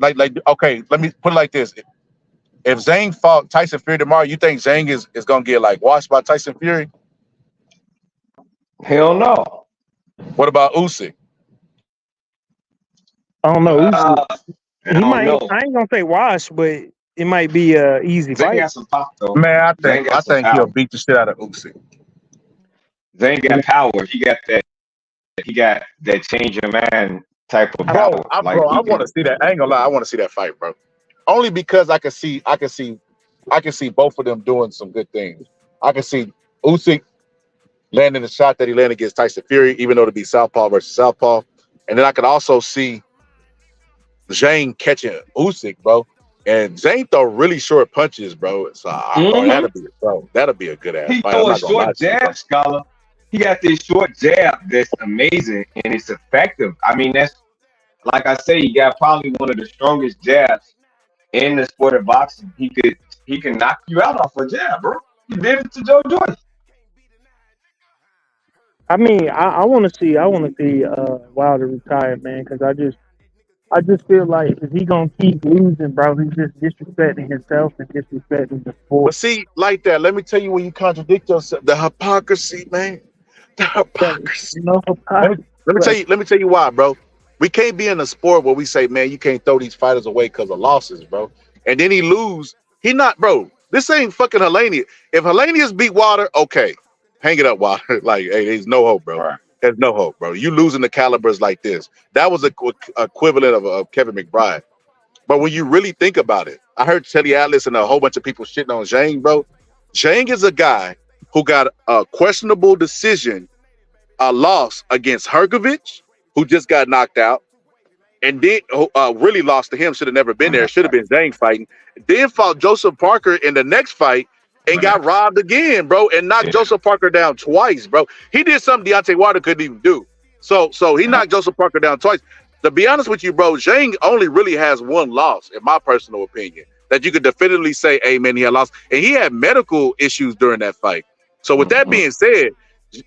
Okay, let me put it like this: if Zhang fought Tyson Fury tomorrow, you think Zhang is gonna get like washed by Tyson Fury? Hell no. What about Usyk? I don't know. I don't know. I ain't gonna say wash, but it might be a easy Zane fight. got some pop though. Man, I think power. he'll beat the shit out of Usyk. Zane got power. He got that he got that change your man type of Bro, power. I Like he want to can. see that. I ain't gonna lie, I want to see that fight, bro. Only because I can see both of them doing some good things. I can see Usyk landing the shot that he landed against Tyson Fury, even though to be southpaw versus southpaw, and then I could also see Zhang catching Usyk, bro. And Zhang throw really short punches, bro. So bro, that'll be a good ass He fight. throw I'm a not gonna lie short to you, bro. jab, Scholar. He got this short jab that's amazing and it's effective. I mean, that's like I say, he got probably one of the strongest jabs in the sport of boxing. He can knock you out off a jab, bro. He did it to Joe Joyce. I mean, I want to see Wilder retire, man, because I just feel like if he gonna keep losing, bro, he's just disrespecting himself and disrespecting the sport. But see, like that, let me tell you when you contradict yourself. The hypocrisy, man. The hypocrisy. Let me tell you why, bro. We can't be in a sport where we say, man, you can't throw these fighters away because of losses, bro. And then he lose. He not, bro. This ain't fucking Helenius. If Helenius beat Wilder, okay, hang it up, Wilder. Like, hey, there's no hope, bro. Right. There's no hope, bro. You losing the calibers like this. That was a equivalent of Kevin McBride. But when you really think about it, I heard Teddy Atlas and a whole bunch of people shitting on Zhang, bro. Zhang is a guy who got a questionable decision, a loss against Hergovich, who just got knocked out, and then really lost to him. Should have never been there. Should have been Zhang fighting. Then fought Joseph Parker in the next fight and got robbed again, bro, and knocked Joseph Parker down twice, bro. He did something Deontay Wilder couldn't even do. So he knocked Joseph Parker down twice. To be honest with you, bro, Zhang only really has one loss, in my personal opinion, that you could definitively say, hey, man, he had lost. And he had medical issues during that fight. So with that being said,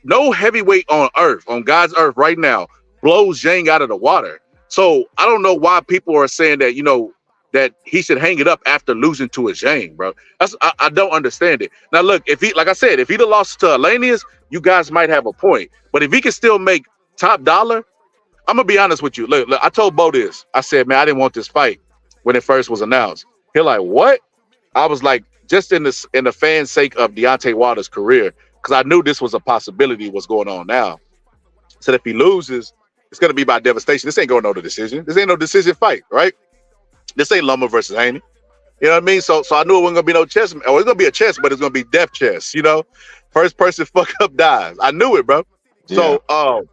no heavyweight on earth, on God's earth right now, blows Zhang out of the water. So I don't know why people are saying that, that he should hang it up after losing to a Zhang, bro. I don't understand it. Now, look, if he'd have lost to Helenius, you guys might have a point. But if he can still make top dollar, I'm gonna be honest with you. Look, I told Bo this. I said, man, I didn't want this fight when it first was announced. He like, what? I was like, just in the fan's sake of Deontay Wilder's career, because I knew this was a possibility what's going on now. So if he loses, it's gonna be by devastation. This ain't going to decision. This ain't no decision fight, right? This ain't Loma versus Haney. You know what I mean? So I knew it wasn't gonna be no chess. Or it's gonna be a chess, but it's gonna be death chess. First person fuck up dies. I knew it, bro. Yeah. So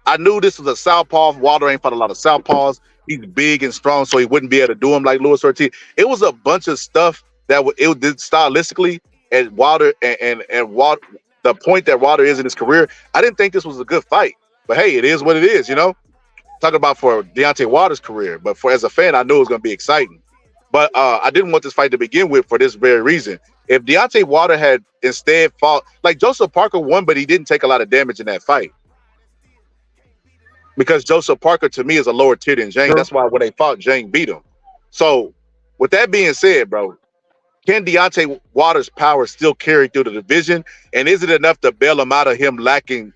I knew this was a southpaw. Wilder ain't fought a lot of southpaws. He's big and strong, so he wouldn't be able to do him like Luis Ortiz. It was a bunch of stuff that it did stylistically, and Wilder and Wilder, the point that Wilder is in his career. I didn't think this was a good fight, but hey, it is what it is. Talking about for Deontay Wilder's career, but as a fan, I knew it was going to be exciting. But I didn't want this fight to begin with for this very reason. If Deontay Wilder had instead fought, like Joseph Parker won, but he didn't take a lot of damage in that fight. Because Joseph Parker, to me, is a lower tier than Zhang. That's why when they fought, Zhang beat him. So with that being said, bro, can Deontay Wilder's power still carry through the division? And is it enough to bail him out of him lacking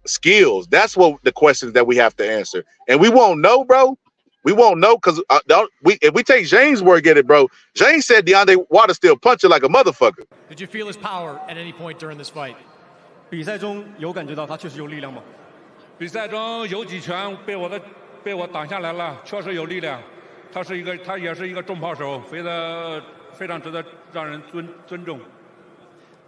skills? That's what the questions that we have to answer. And we won't know, bro. We won't know because if we take Zhang's word, get it, bro. Zhang said Deontay Wilder still punching like a motherfucker. Did you feel his power at any point during this fight? 比赛中有感觉到他确实有力量吗？比赛中有几拳被我挡下来了，确实有力量。他也是一个重炮手，非常值得让人尊重。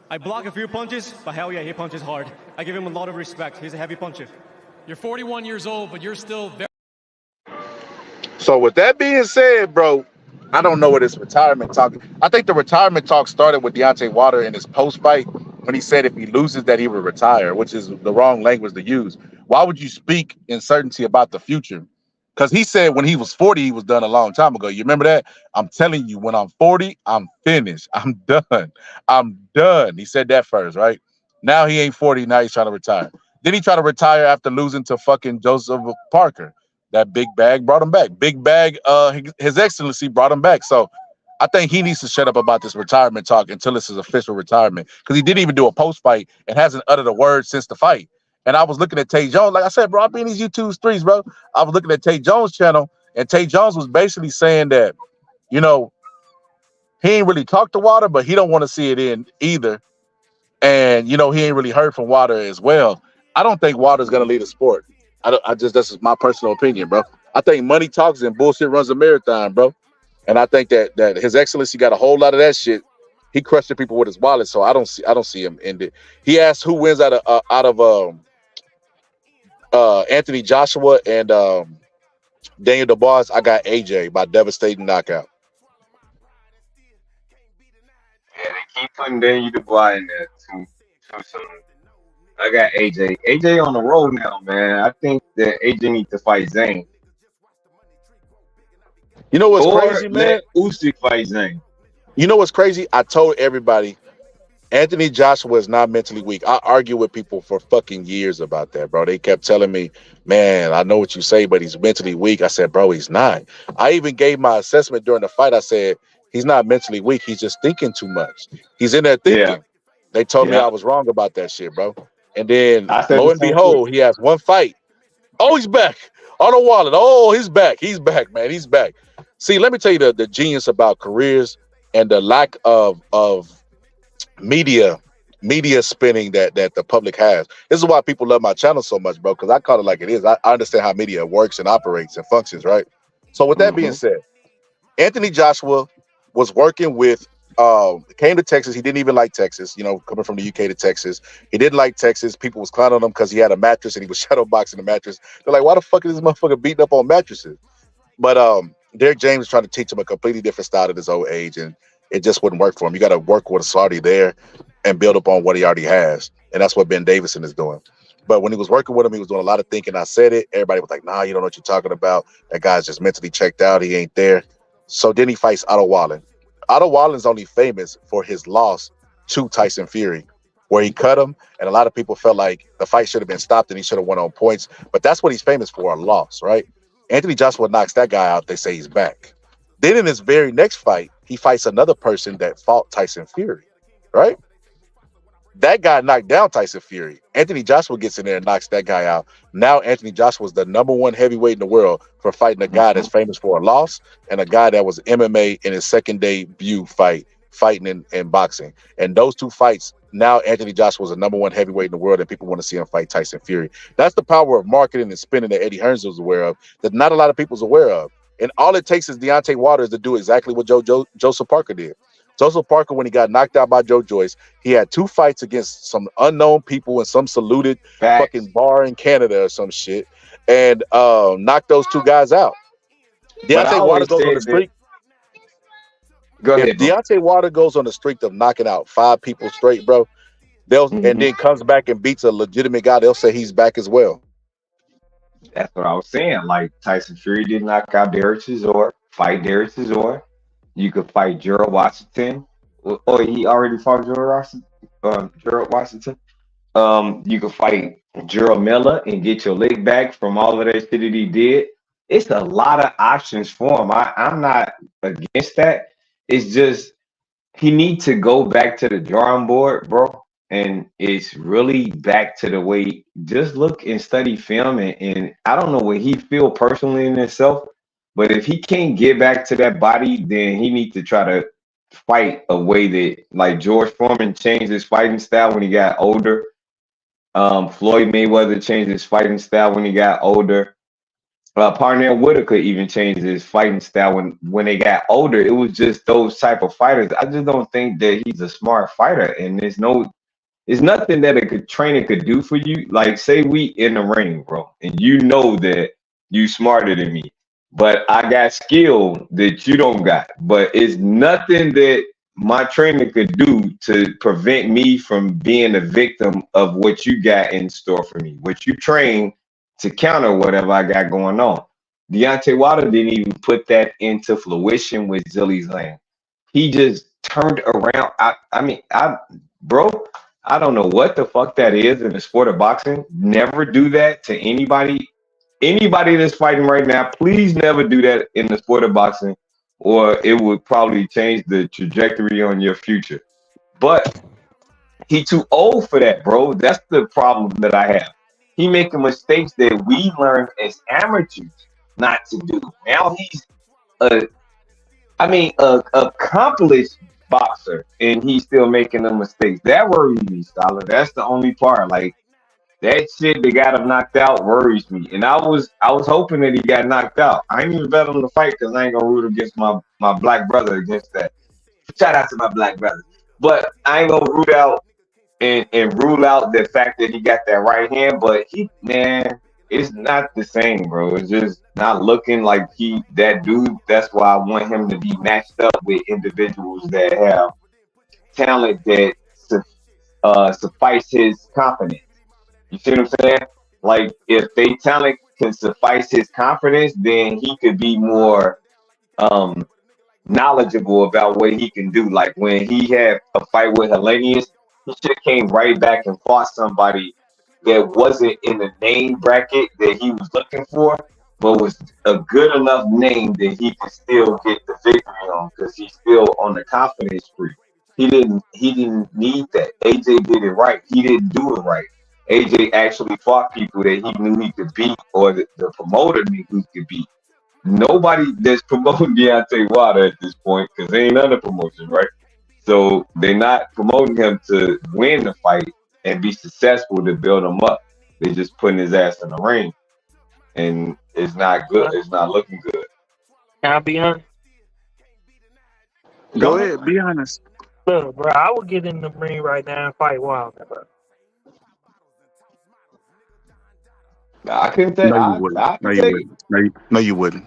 I block a few punches, but hell yeah, he punches hard. I give him a lot of respect. He's a heavy puncher. You're 41 years old, but you're still very... So with that being said, bro, I don't know what his retirement talk. I think the retirement talk started with Deontay Wilder in his post-fight when he said if he loses that he would retire, which is the wrong language to use. Why would you speak in certainty about the future? Because he said when he was 40, he was done a long time ago. You remember that? I'm telling you, when I'm 40, I'm finished. I'm done. I'm done. He said that first, right? Now he ain't 40. Now he's trying to retire. Then he tried to retire after losing to fucking Joseph Parker. That big bag brought him back. Big bag, His Excellency brought him back. So I think he needs to shut up about this retirement talk until this is official retirement. Because he didn't even do a post-fight and hasn't uttered a word since the fight. And I was looking at Tay Jones. Like I said, bro, I've been in these YouTube streets, bro. I was looking at Tay Jones' channel, and Tay Jones was basically saying that, he ain't really talked to Wilder, but he don't want to see it in either. And, he ain't really heard from Wilder as well. I don't think Wilder's going to lead the sport. I just that's just my personal opinion, bro. I think money talks and bullshit runs a marathon, bro. And I think that His Excellency got a whole lot of that shit. He crushing people with his wallet, so I don't see him end it. He asked who wins out of Anthony Joshua and Daniel Dubois. I got AJ by devastating knockout. Yeah, they keep putting Daniel Dubois in there too soon. I got AJ. AJ on the road now, man. I think that AJ needs to fight Zane. You know what's crazy, man? Usyk fight Zane. You know what's crazy? I told everybody Anthony Joshua is not mentally weak. I argue with people for fucking years about that, bro. They kept telling me, man, I know what you say, but he's mentally weak. I said, bro, he's not. I even gave my assessment during the fight. I said, he's not mentally weak. He's just thinking too much. He's in there thinking. Yeah. They told me I was wrong about that shit, bro. And then, lo and behold, he has one fight. Oh, he's back. Otto Wallen. Oh, he's back. He's back, man. He's back. See, let me tell you the genius about careers and the lack of media spinning that the public has. This is why people love my channel so much, bro, because I call it like it is. I understand how media works and operates and functions, right? So with that being said, Anthony Joshua was working with came to Texas. He didn't even like Texas, you know, coming from the UK to Texas. He didn't like Texas. People was clowning on him because he had a mattress and he was shadowboxing the mattress. They're like, why the fuck is this motherfucker beating up on mattresses? But Derek James was trying to teach him a completely different style at his old age, and it just wouldn't work for him. You got to work with what's already there and build upon what he already has. And that's what Ben Davison is doing. But when he was working with him, he was doing a lot of thinking. I said it. Everybody was like, nah, you don't know what you're talking about. That guy's just mentally checked out. He ain't there. So then he fights Otto Wallen. Otto Wallen's only famous for his loss to Tyson Fury, where he cut him. And a lot of people felt like the fight should have been stopped and he should have won on points. But that's what he's famous for, a loss, right? Anthony Joshua knocks that guy out. They say he's back. Then in his very next fight, he fights another person that fought Tyson Fury, right? That guy knocked down Tyson Fury. Anthony Joshua gets in there and knocks that guy out. Now Anthony Joshua is the #1 heavyweight in the world for fighting a guy that's famous for a loss and a guy that was MMA in his second debut fighting in boxing. And those two fights, now Anthony Joshua is the #1 heavyweight in the world and people want to see him fight Tyson Fury. That's the power of marketing and spinning that Eddie Hearns was aware of, that not a lot of people's aware of. And all it takes is Deontay Waters to do exactly what Joseph Parker did. Joseph Parker, when he got knocked out by Joe Joyce, he had 2 fights against some unknown people in some saluted fucking bar in Canada or some shit, and knocked those 2 guys out. Deontay Waters goes on the streak. Go ahead. If Deontay Waters goes on the streak of knocking out 5 people straight, bro, and then comes back and beats a legitimate guy, they'll say he's back as well. That's what I was saying. Like Tyson Fury did knock out Derek Chisora, fight Derek Chisora. You could fight Gerald Washington. Oh, he already fought Gerald Washington. You could fight Gerald Miller and get your leg back from all of that shit that he did. It's a lot of options for him. I'm not against that. It's just he needs to go back to the drawing board, bro. And it's really back to the way, just look and study film. And I don't know what he feel personally in himself, but if he can't get back to that body, then he needs to try to fight a way that, like George Foreman changed his fighting style when he got older. Floyd Mayweather changed his fighting style when he got older. Parnell Whitaker even changed his fighting style when they got older. It was just those type of fighters. I just don't think that he's a smart fighter, and there's nothing that a trainer could do for you. Like, say we in the ring, bro, and you know that you smarter than me, but I got skill that you don't got. But it's nothing that my trainer could do to prevent me from being a victim of what you got in store for me, what you train to counter whatever I got going on. Deontay Wilder didn't even put that into fruition with Zhilei Zhang. He just turned around. Bro, I don't know what the fuck that is in the sport of boxing. Never do that to anybody. Anybody that's fighting right now, please never do that in the sport of boxing, or it would probably change the trajectory on your future. But he too old for that, bro. That's the problem that I have. He making mistakes that we learned as amateurs not to do. Now he's accomplished boxer, and he's still making the mistakes. That worries me, Scholar. That's the only part. Like, That shit that got him knocked out worries me. And I was hoping that he got knocked out. I ain't even bet on the fight because I ain't gonna root against my black brother against that. Shout out to my black brother. But I ain't gonna root out and rule out the fact that he got that right hand. But it's not the same, bro. It's just not looking like that dude. That's why I want him to be matched up with individuals that have talent that suffice his confidence. You see what I'm saying? Like, if they talent can suffice his confidence, then he could be more knowledgeable about what he can do. Like, when he had a fight with Hellenius, he should have came right back and fought somebody that wasn't in the name bracket that he was looking for, but was a good enough name that he could still get the victory on because he's still on the confidence streak. He didn't need that. AJ did it right. He didn't do it right. AJ actually fought people that he knew he could beat, or the promoter knew he could beat. Nobody that's promoting Deontay Wilder at this point, because there ain't other promotion, right? So they're not promoting him to win the fight and be successful to build him up. They're just putting his ass in the ring, and it's not good. It's not looking good. Can I be honest? Go ahead, be honest. Look, bro, I would get in the ring right now and fight Wilder, bro. I couldn't think. No, you wouldn't. No, you wouldn't. No, you wouldn't.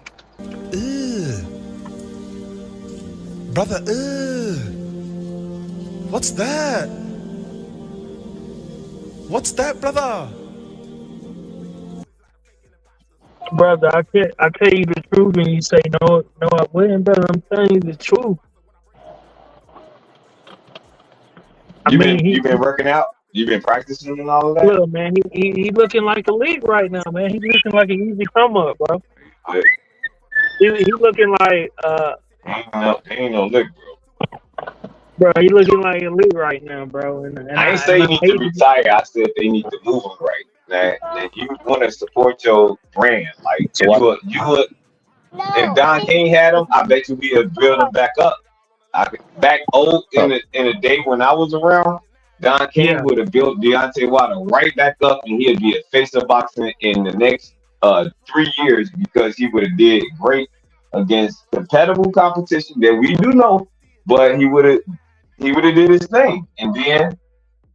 Brother, what's that? What's that, brother? Brother, I tell you the truth, and you say no, I wouldn't, brother. I'm telling you the truth. You've been working out. You've been practicing and all of that. Look, man, he looking like a league right now, man. He looking like an easy come up, bro. He looking like ain't no lick, bro. He looking like a league right now, bro. And I ain't say he need to retire. I said they need to move him right. That you want to support your brand, like if Don King had him, I bet you he'd build him back up. Back old in the day when I was around, Don King would have built Deontay Wilder right back up, and he'd be a face of boxing in the next 3 years because he would have did great against competitive competition that we do know, but he would have did his thing, and then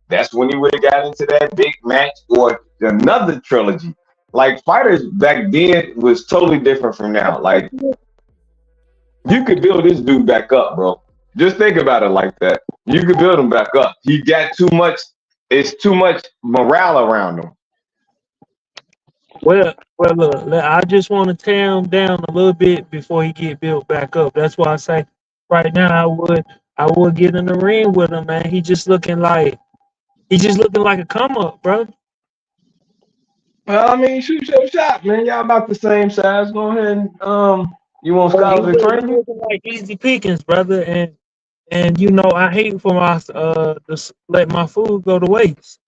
that's when he would have got into that big match or another trilogy. Like, fighters back then was totally different from now. Like, you could build this dude back up, bro. Just think about it like that. You could build him back up. He got too much. It's too much morale around him. Well, look, I just want to tear him down a little bit before he get built back up. That's why I say right now I would get in the ring with him, man. He just looking like a come up, bro. Well, I mean, shoot your shot, man. Y'all about the same size. Go ahead and you want Scholar to train you? Like easy pickings, brother, and you know I hate for my to let my food go to waste.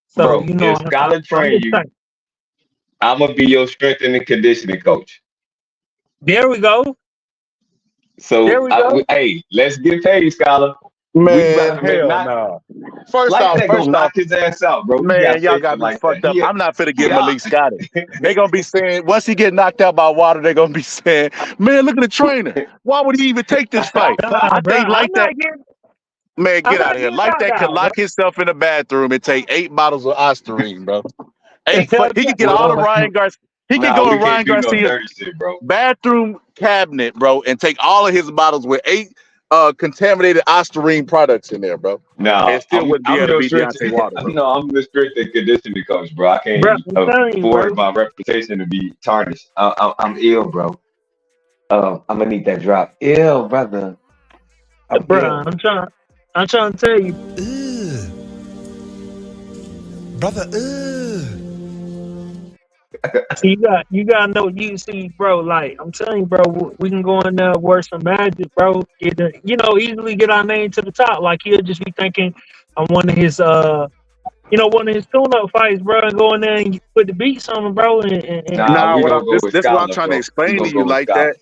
So bro, you know, if Scholar train you, I'm gonna be your strength and conditioning coach. There we go. So hey, let's get paid, Scholar. Man, hell no. First off, knock his ass out, bro. Man, y'all got me fucked up. I'm not finna get Malik Scotty. They gonna be saying, once he get knocked out by Wilder, they gonna be saying, man, look at the trainer. Why would he even take this fight? I think like that. Man, get out of here. Like that could lock himself in the bathroom and take 8 bottles of Ostarine, bro. He could get all the Ryan Garcia. He could go to Ryan Garcia's bathroom cabinet, bro, and take all of his bottles with 8 contaminated Ostarine products in there, bro. No, and still wouldn't be able to beat Deontay Wilder. No, I'm the strict and conditioning coach, bro. I can't afford my reputation to be tarnished. I'm ill, bro. I'm gonna need that drop. Ill, brother. Bro, I'm trying to tell you, brother. You gotta know. You see, bro. Like I'm telling you, bro. We can go in there, work some magic, bro. Easily get our name to the top. Like he'll just be thinking, I'm one of his one of his tune-up fights, bro, and go in there and put the beats on him, bro. Nah, this is what I'm trying to explain to you. Like that,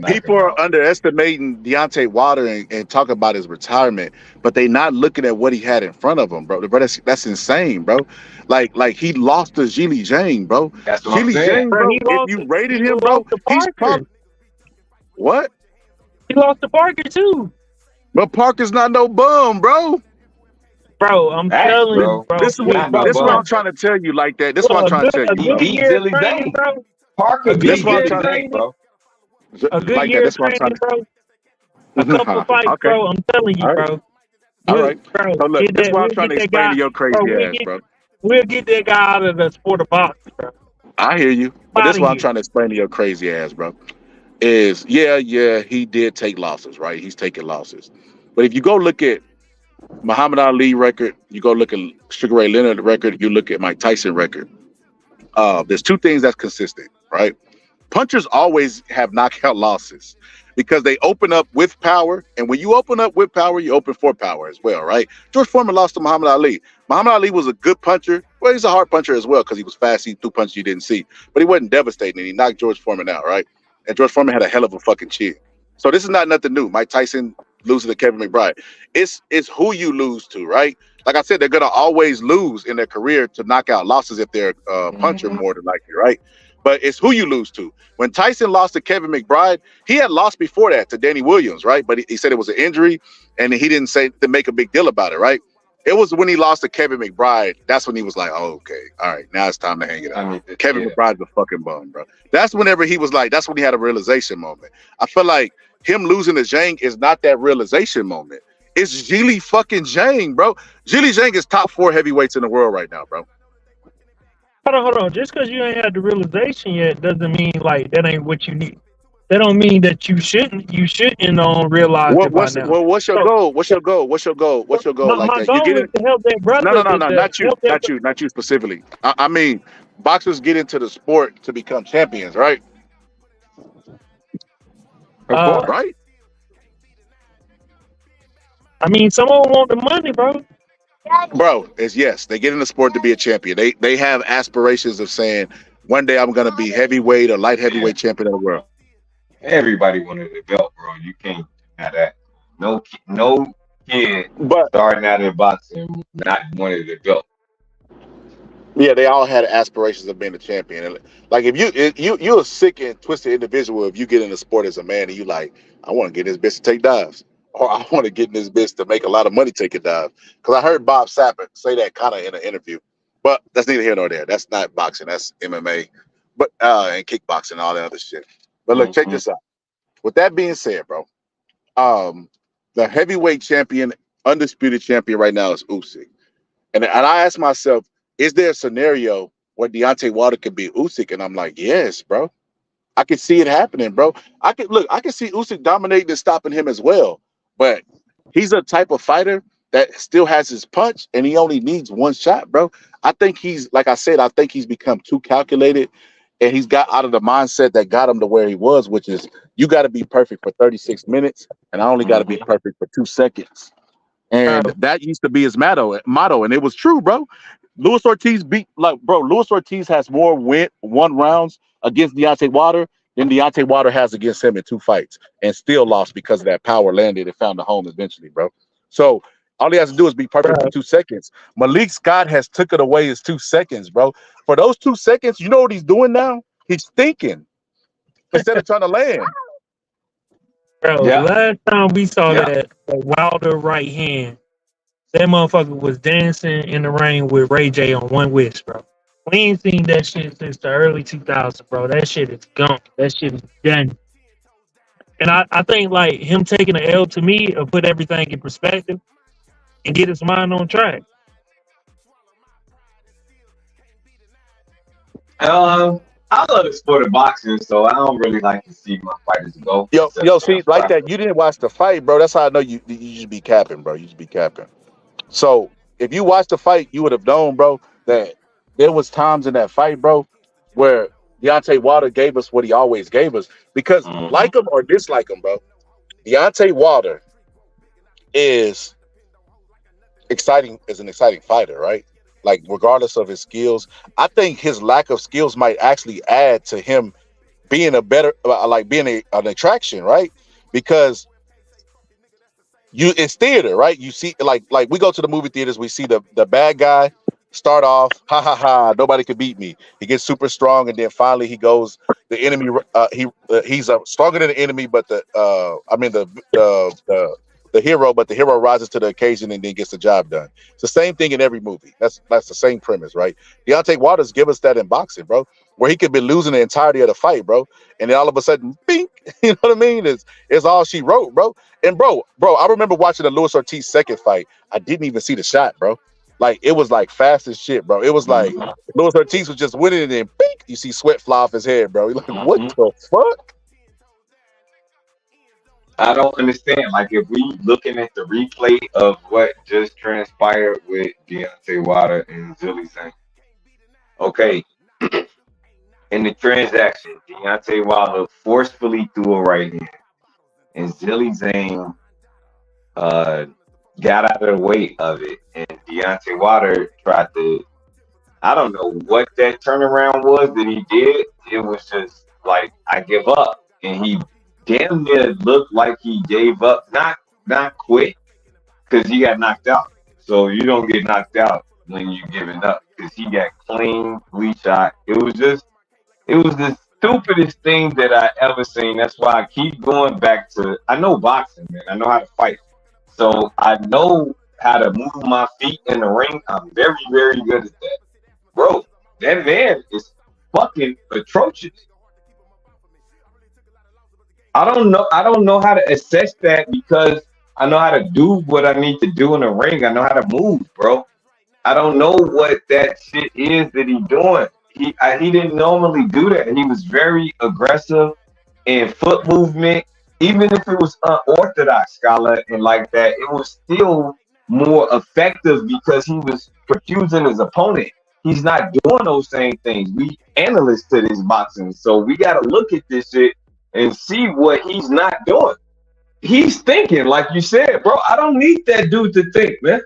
people are underestimating Deontay Wilder and talking about his retirement, but they not looking at what he had in front of him, bro. Bro, that's insane, bro. Like he lost to Zhilei Zhang, bro. That's what I'm Zhilei saying. Zhang, bro. If you rated him, bro, he's probably what? He lost to Parker too. But Parker's not no bum, bro. Bro, I'm telling you, bro. This is what I'm trying to tell you. Like that. This is what I'm trying to tell you. He beat Zhilei Zhang. Parker beat Zhilei Zhang, bro. A good year of training, bro. A couple fights, bro. I'm telling you, bro. All right. Bro, So look, this is what I'm trying to explain to your crazy ass, bro. We'll get that guy out of the sport of boxing, bro. I hear you. But this is what I'm trying to explain to your crazy ass, bro. Is he did take losses, right? He's taking losses. But if you go look at Muhammad Ali record, you go look at Sugar Ray Leonard record, you look at Mike Tyson record. There's two things that's consistent, right? Punchers always have knockout losses because they open up with power, and when you open up with power, you open for power as well, right? George Foreman lost to Muhammad Ali. Muhammad Ali was a good puncher. Well, he's a hard puncher as well because he was fast. He threw punches you didn't see, but he wasn't devastating, and he knocked George Foreman out, right? And George Foreman had a hell of a fucking chin. So this is not nothing new. Mike Tyson losing to Kevin McBride. It's who you lose to, right? Like I said, they're gonna always lose in their career to knockout losses if they're a puncher more than likely, right? But it's who you lose to. When Tyson lost to Kevin McBride, he had lost before that to Danny Williams, right? But he said it was an injury, and he didn't say to make a big deal about it, right? It was when he lost to Kevin McBride. That's when he was like, oh, okay, all right, now it's time to hang it up. Kevin McBride's a fucking bum, bro. That's whenever he was like, that's when he had a realization moment. I feel like him losing to Zhang is not that realization moment. It's Zhilei fucking Zhang, bro. Zhilei Zhang is top 4 heavyweights in the world right now, bro. Hold on. Just because you ain't had the realization yet doesn't mean like that ain't what you need. That don't mean that you shouldn't realize it by now. Well, what's your goal? What's your goal? My Like goal that? is to help that brother. No, not you specifically. I mean, boxers get into the sport to become champions, right? Right? I mean, some of them want the money, bro. Bro, yes, they get in the sport to be a champion. They have aspirations of saying one day I'm gonna be heavyweight or light heavyweight champion of the world. Everybody wanted the belt, bro. You can't have that. No kid starting out in boxing not wanted the belt. Yeah, they all had aspirations of being a champion. And like if you're a sick and twisted individual, if you get in the sport as a man and you like, I want to get in this bitch to take dives, or I want to get in this bitch to make a lot of money taking dives. Because I heard Bob Sapp say that kind of in an interview, but that's neither here nor there. That's not boxing. That's MMA, but and kickboxing and all that other shit. But look, check this out. With that being said, bro, the heavyweight champion, undisputed champion right now is Usyk, and I asked myself, is there a scenario where Deontay Wilder could beat Usyk? And I'm like, yes, bro. I can see it happening, bro. I can see Usyk dominating and stopping him as well. But he's a type of fighter that still has his punch, and he only needs one shot, bro. I think he's become too calculated, and he's got out of the mindset that got him to where he was, which is you got to be perfect for 36 minutes, and I only got to be perfect for 2 seconds. And that used to be his motto, and it was true, bro. Luis Ortiz Luis Ortiz has more won rounds against Deontay Wilder than Deontay Wilder has against him in 2 fights, and still lost because of that power landed and found a home eventually, bro. So all he has to do is be perfect for 2 seconds. Malik Scott has took it away his 2 seconds, bro. For those 2 seconds, you know what he's doing now? He's thinking instead of trying to land. Bro, last time we saw that Wilder right hand, that motherfucker was dancing in the ring with Ray J on one wish, bro. We ain't seen that shit since the early 2000s, bro. That shit is gone. That shit is done. And I think, like, him taking an L to me will put everything in perspective and get his mind on track. I love the sport of boxing, so I don't really like to see my fighters go. Yo, see, like that, you didn't watch the fight, bro. That's how I know you just be capping, bro. You just be capping. So if you watched the fight, you would have known, bro, that there was times in that fight, bro, where Deontay Wilder gave us what he always gave us. Because like him or dislike him, bro, Deontay Wilder is an exciting fighter, right? like regardless of his skills. I think his lack of skills might actually add to him being a better, like being an attraction, right? Because it's theater, right? You see, like we go to the movie theaters, we see the bad guy start off, ha, nobody could beat me. He gets super strong, and then finally he goes, the enemy, he's stronger than the enemy, but the hero, but the hero rises to the occasion and then gets the job done. It's the same thing in every movie. That's the same premise, right? Deontay Waters give us that in boxing, bro, where he could be losing the entirety of the fight, bro, and then all of a sudden, bink, you know what I mean? It's all she wrote, bro. And bro, I remember watching the Luis Ortiz second fight. I didn't even see the shot, bro. Like, it was like fast as shit, bro. It was like Luis Ortiz was just winning, and then bink, you see sweat fly off his head, bro. You're like, what the fuck? I don't understand. Like, if we looking at the replay of what just transpired with Deontay Wilder and Zhilei Zhang. Okay, in the transaction, Deontay Wilder forcefully threw a right hand, and Zhilei Zhang got out of the way of it, and Deontay Wilder tried to, I don't know what that turnaround was that he did. It was just like, I give up, and he damn near looked like he gave up, not quit, because he got knocked out. So you don't get knocked out when you're giving up, because he got cleanly shot. It was the stupidest thing that I ever seen. That's why I keep going back to, I know boxing, man. I know how to fight. So I know how to move my feet in the ring. I'm very, very good at that. Bro, that man is fucking atrocious. I don't know how to assess that, because I know how to do what I need to do in the ring. I know how to move, bro. I don't know what that shit is that he's doing. He didn't normally do that. He was very aggressive in foot movement. Even if it was unorthodox, Scholar, and like that, it was still more effective because he was confusing his opponent. He's not doing those same things. We analysts to this boxing, so we got to look at this shit and see what he's not doing. He's thinking, like you said, bro. I don't need that dude to think, man.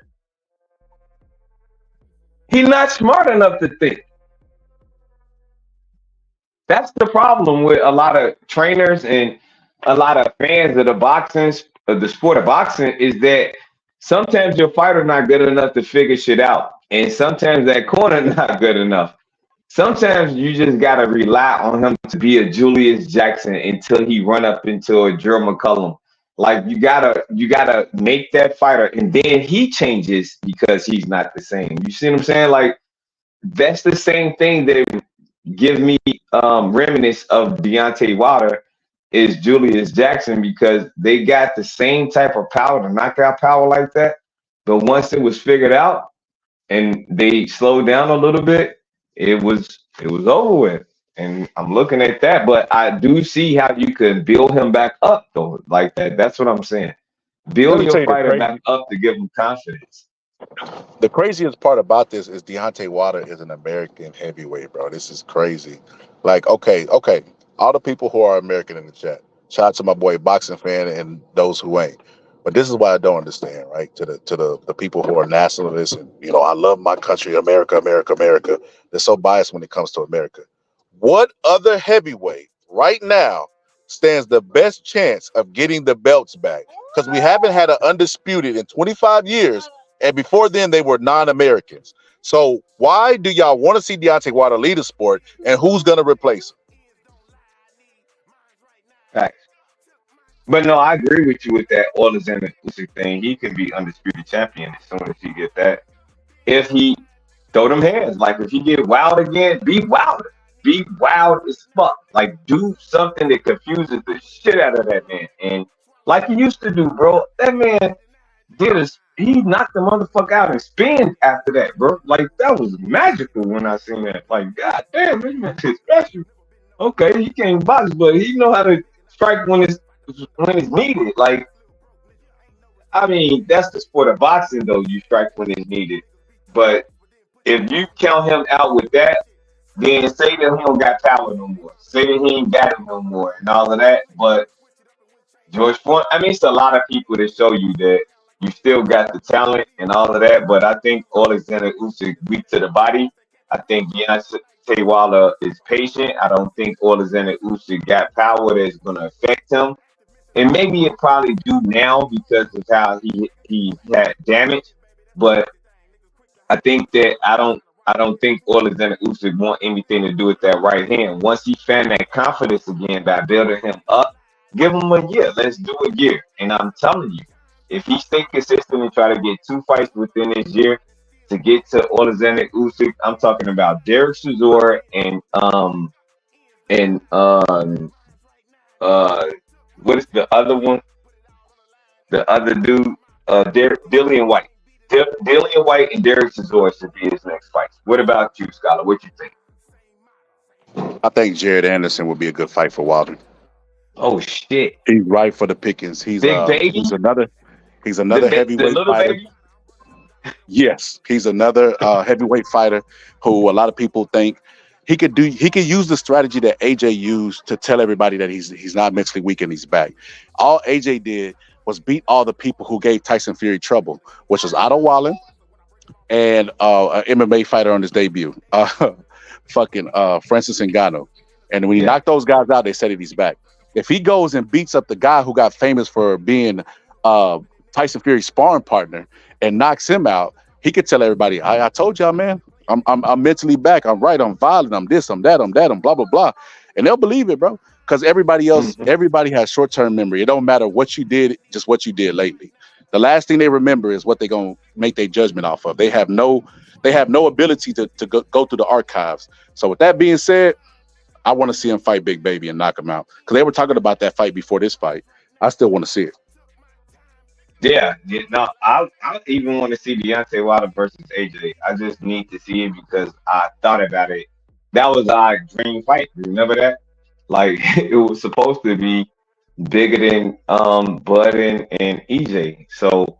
He's not smart enough to think. That's the problem with a lot of trainers and a lot of fans of the sport of boxing, is that sometimes your fighter not good enough to figure shit out, and sometimes that corner not good enough. Sometimes you just gotta rely on him to be a Julius Jackson until he run up into a Drew McCullum. Like, you gotta make that fighter, and then he changes because he's not the same. You see what I'm saying? Like, that's the same thing that give me remnants of Deontay Wilder is Julius Jackson, because they got the same type of power, to knockout power like that. But once it was figured out and they slowed down a little bit, it was over with. And I'm looking at that, but I do see how you could build him back up though, like that. That's what I'm saying. Build your fighter back up to give him confidence. The craziest part about this is Deontay Wilder is an American heavyweight, bro. This is crazy. Like, okay. All the people who are American in the chat, shout out to my boy Boxing Fan and those who ain't. But this is what I don't understand, right? To the people who are nationalists and, I love my country, America. They're so biased when it comes to America. What other heavyweight right now stands the best chance of getting the belts back? Because we haven't had an undisputed in 25 years, and before then they were non-Americans. So why do y'all want to see Deontay Wilder lead the sport, and who's going to replace him? Facts. But no, I agree with you with that Alexander Usyk thing. He can be undisputed champion as soon as he get that. If he throw them hands, like if he get wild again, be wilder. Be wild as fuck. Like, do something that confuses the shit out of that man. And like he used to do, bro. That man he knocked the motherfucker out and spin after that, bro. Like, that was magical when I seen that. Like, god damn, this man is special. Okay, he can't box, but he know how to strike when it's needed. Like, I mean, that's the sport of boxing, though. You strike when it's needed. But if you count him out with that, then say that he don't got power no more. Say that he ain't got it no more and all of that. But George Foreman, I mean, it's a lot of people that show you that You still got the talent and all of that, but I think Alexander Usyk weak to the body. I think Deontay Wilder is patient. I don't think Alexander Usyk got power that's going to affect him. And maybe it probably do now because of how he had damage. But I think that I don't think Alexander Usyk want anything to do with that right hand. Once he found that confidence again by building him up, give him a year. Let's do a year. And I'm telling you, if he stay consistent and try to get 2 fights within this year to get to Alexander Usyk, I'm talking about Derek Chisora and what is the other one? The other dude, Dillian White. Dillian White and Derek Chisora should be his next fight. What about you, Scholar? What you think? I think Jared Anderson would be a good fight for Wilder. Oh shit! He's right for the pickings. He's baby. He's another heavyweight fighter. Baby? Yes, he's another heavyweight fighter who a lot of people think he could use the strategy that AJ used to tell everybody that he's not mentally weak and he's back. All AJ did was beat all the people who gave Tyson Fury trouble, which was Otto Wallin and an MMA fighter on his debut, Francis Ngannou. And when he knocked those guys out, they said that he's back. If he goes and beats up the guy who got famous for being Tyson Fury's sparring partner and knocks him out, he could tell everybody, I told y'all, man, I'm mentally back. I'm right. I'm violent. I'm this, I'm that, I'm blah, blah, blah. And they'll believe it, bro. Because everybody has short-term memory. It don't matter what you did, just what you did lately. The last thing they remember is what they're going to make their judgment off of. They have no ability to go through the archives. So with that being said, I want to see him fight Big Baby and knock him out. Because they were talking about that fight before this fight. I still want to see it. Yeah, no, I even want to see Deontay Wilder versus AJ. I just need to see it because I thought about it. That was our dream fight. Remember that? Like it was supposed to be bigger than Bud and EJ. So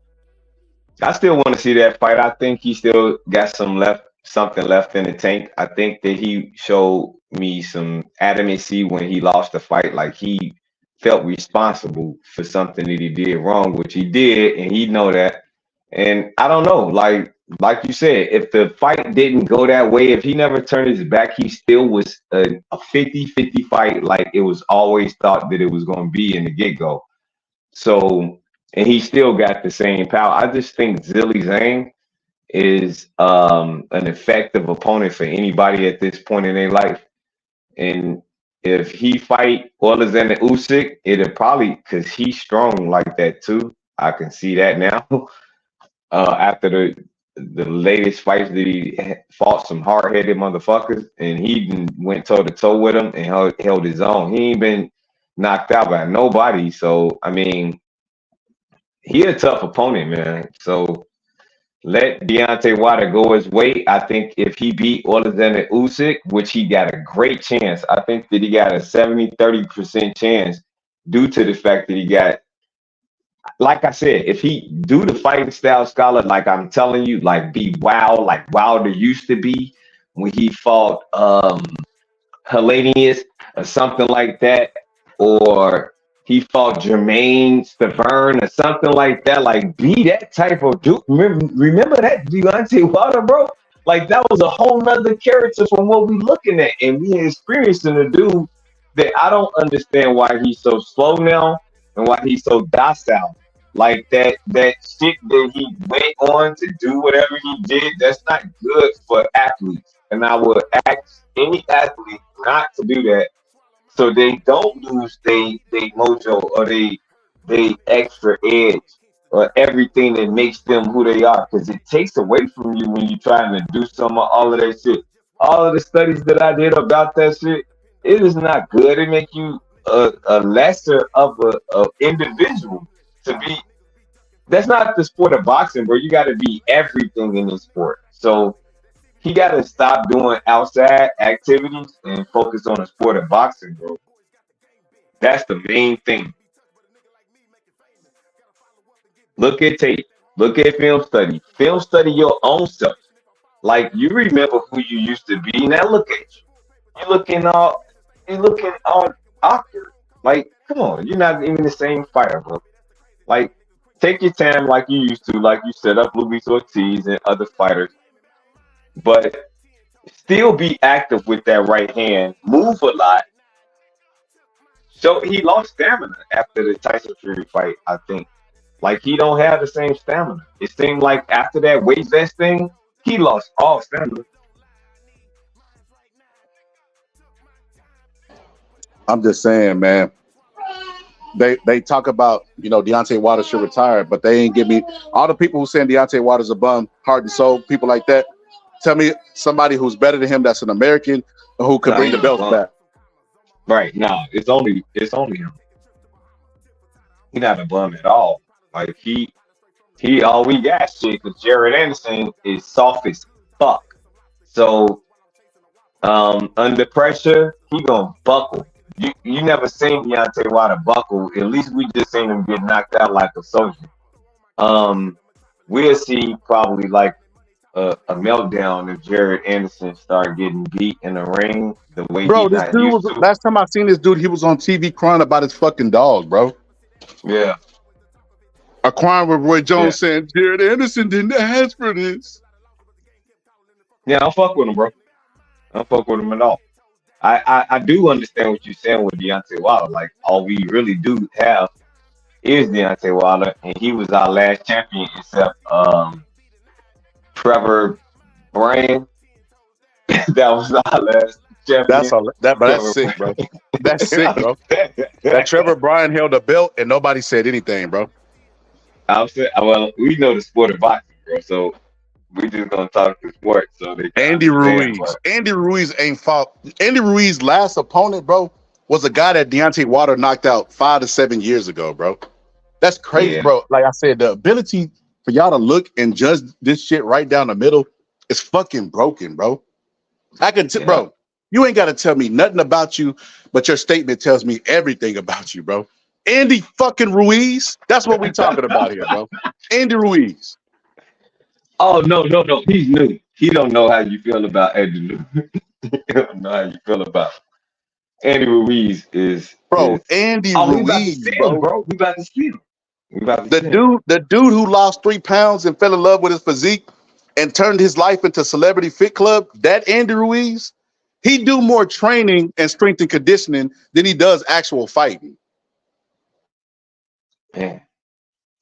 I still want to see that fight. I think he still got something left in the tank. I think that he showed me some adamancy when he lost the fight. Like he felt responsible for something that he did wrong, which he did, and he know that. And I don't know, like you said, if the fight didn't go that way, if he never turned his back, he still was a 50-50 fight, like it was always thought that it was going to be in the get-go. So, and he still got the same power. I just think Zhilei Zhang is an effective opponent for anybody at this point in their life. And if he fight Alexander Usyk, it'll probably, because he's strong like that too. I can see that now. After the latest fights that he fought some hard-headed motherfuckers, and he went toe-to-toe with him and held his own. He ain't been knocked out by nobody. So, I mean, he a tough opponent, man. So let Deontay Wilder go his way. I think if he beat Alexander Usyk, which he got a great chance, I think that he got a 70-30% chance due to the fact that he got, like I said, if he do the fighting style, Scholar, like I'm telling you, like be wild, like Wilder used to be when he fought Helenius or something like that, or he fought Jermaine Stavern or something like that. Like, be that type of dude. Remember that Deontay Wilder, bro? Like, that was a whole nother character from what we looking at. And we experiencing a dude that I don't understand why he's so slow now and why he's so docile. Like, that shit that he went on to do whatever he did, that's not good for athletes. And I would ask any athlete not to do that, so they don't lose they mojo or they extra edge or everything that makes them who they are, because it takes away from you when you're trying to do some of all of that shit. All of the studies that I did about that shit, it is not good. It make you a lesser of a individual to be. That's not the sport of boxing, bro. You got to be everything in this sport. So he got to stop doing outside activities and focus on the sport of boxing, bro. That's the main thing. Look at tape. Look at film study. Film study your own self. Like, you remember who you used to be. Now look at you. You're looking all awkward. Like, come on. You're not even the same fighter, bro. Like, take your time like you used to, like you set up Luis Ortiz and other fighters, but still be active with that right hand. Move a lot. So he lost stamina after the Tyson Fury fight, I think. Like, he don't have the same stamina. It seemed like after that weight vest thing, he lost all stamina. I'm just saying, man. They talk about, Deontay Wilder should retire, but they ain't give me all the people who saying Deontay Wilder's a bum, heart and soul, people like that. Tell me somebody who's better than him that's an American who could bring the belts back. Right. No, it's only him. He's not a bum at all. Like, he all we got shit, because Jared Anderson is soft as fuck. So under pressure, he gonna buckle. You never seen Deontay Wilder buckle. At least we just seen him get knocked out like a soldier. We'll see probably like a meltdown if Jared Anderson start getting beat in the ring the way Bro, this dude was last time I seen this dude, he was on TV crying about his fucking dog, bro. Yeah. A crying with Roy Jones saying Jared Anderson didn't ask for this. Yeah, I don't fuck with him, bro. I don't fuck with him at all. I do understand what you're saying with Deontay Wilder. Like, all we really do have is Deontay Wilder, and he was our last champion except Trevor Bryan. That was our last champion. That's sick, bro. That's sick, bro. That Trevor Bryan held a belt and nobody said anything, bro. I'm saying, well, we know the sport of boxing, bro. So we just gonna talk the sport. So they Andy Ruiz. Andy Ruiz ain't fought. Andy Ruiz's last opponent, bro, was a guy that Deontay Wilder knocked out 5 to 7 years ago, bro. That's crazy, bro. Like I said, the ability for y'all to look and judge this shit right down the middle is fucking broken, bro. Bro, you ain't got to tell me nothing about you, but your statement tells me everything about you, bro. Andy fucking Ruiz. That's what we talking about here, bro. Andy Ruiz. Oh, no. He's new. He don't know how you feel about Andy. He don't know how you feel about Andy Ruiz Andy Ruiz, bro. We about to see him. The dude who lost 3 pounds and fell in love with his physique and turned his life into Celebrity Fit Club, that Andy Ruiz, he do more training and strength and conditioning than he does actual fighting. Man,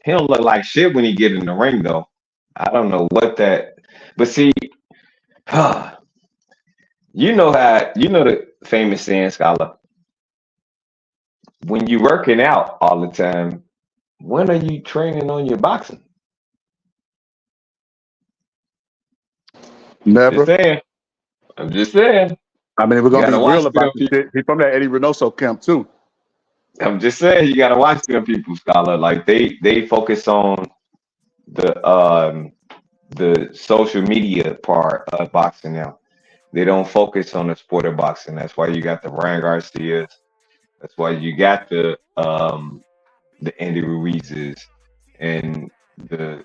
he don't look like shit when he get in the ring, though. I don't know what that, but see, you know the famous saying, Scholar. When you working out all the time, when are you training on your boxing? Never. I'm just saying. I mean, we're gonna be real about this shit. He's from that Eddie Reynoso camp too. I'm just saying, you gotta watch them people, Scholar. Like they focus on the social media part of boxing now. They don't focus on the sport of boxing. That's why you got the Ryan Garcias. That's why you got the Andy Ruizes and the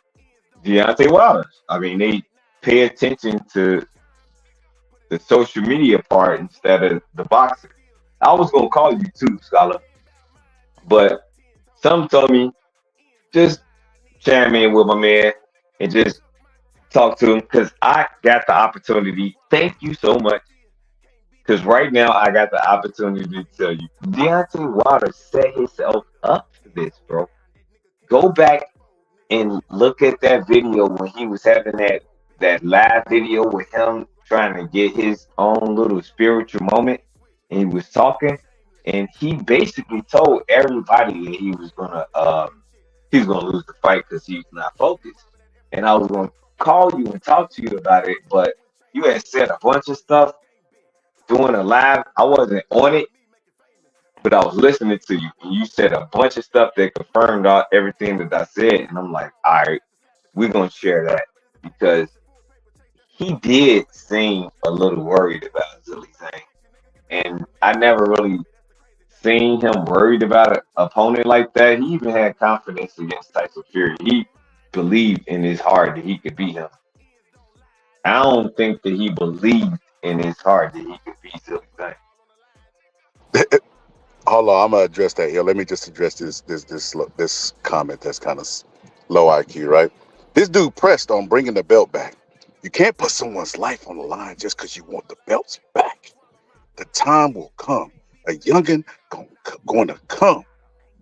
Deontay Wilders. I mean, they pay attention to the social media part instead of the boxing. I was gonna call you too, Scholar, but some told me just chime in with my man and just talk to him, because I got the opportunity. Thank you so much. Because right now I got the opportunity to tell you, Deontay Wilder set himself up for this, bro. Go back and look at that video when he was having that live video with him trying to get his own little spiritual moment, and he was talking, and he basically told everybody that he was gonna lose the fight because he's not focused. And I was gonna call you and talk to you about it, but you had said a bunch of stuff doing a live. I wasn't on it, but I was listening to you, and you said a bunch of stuff that confirmed everything that I said. And I'm like, all right, we're gonna share that, because he did seem a little worried about Zhilei Zhang, and I never really seen him worried about an opponent like that. He even had confidence against Tyson Fury. He believed in his heart that he could beat him. I don't think that he believed in his heart that he could beat Zhilei Zhang. Hold on, I'm gonna address that here. Let me just address this comment that's kind of low IQ, right? This dude pressed on bringing the belt back. You can't put someone's life on the line just because you want the belts back. The time will come. A youngin' going to come,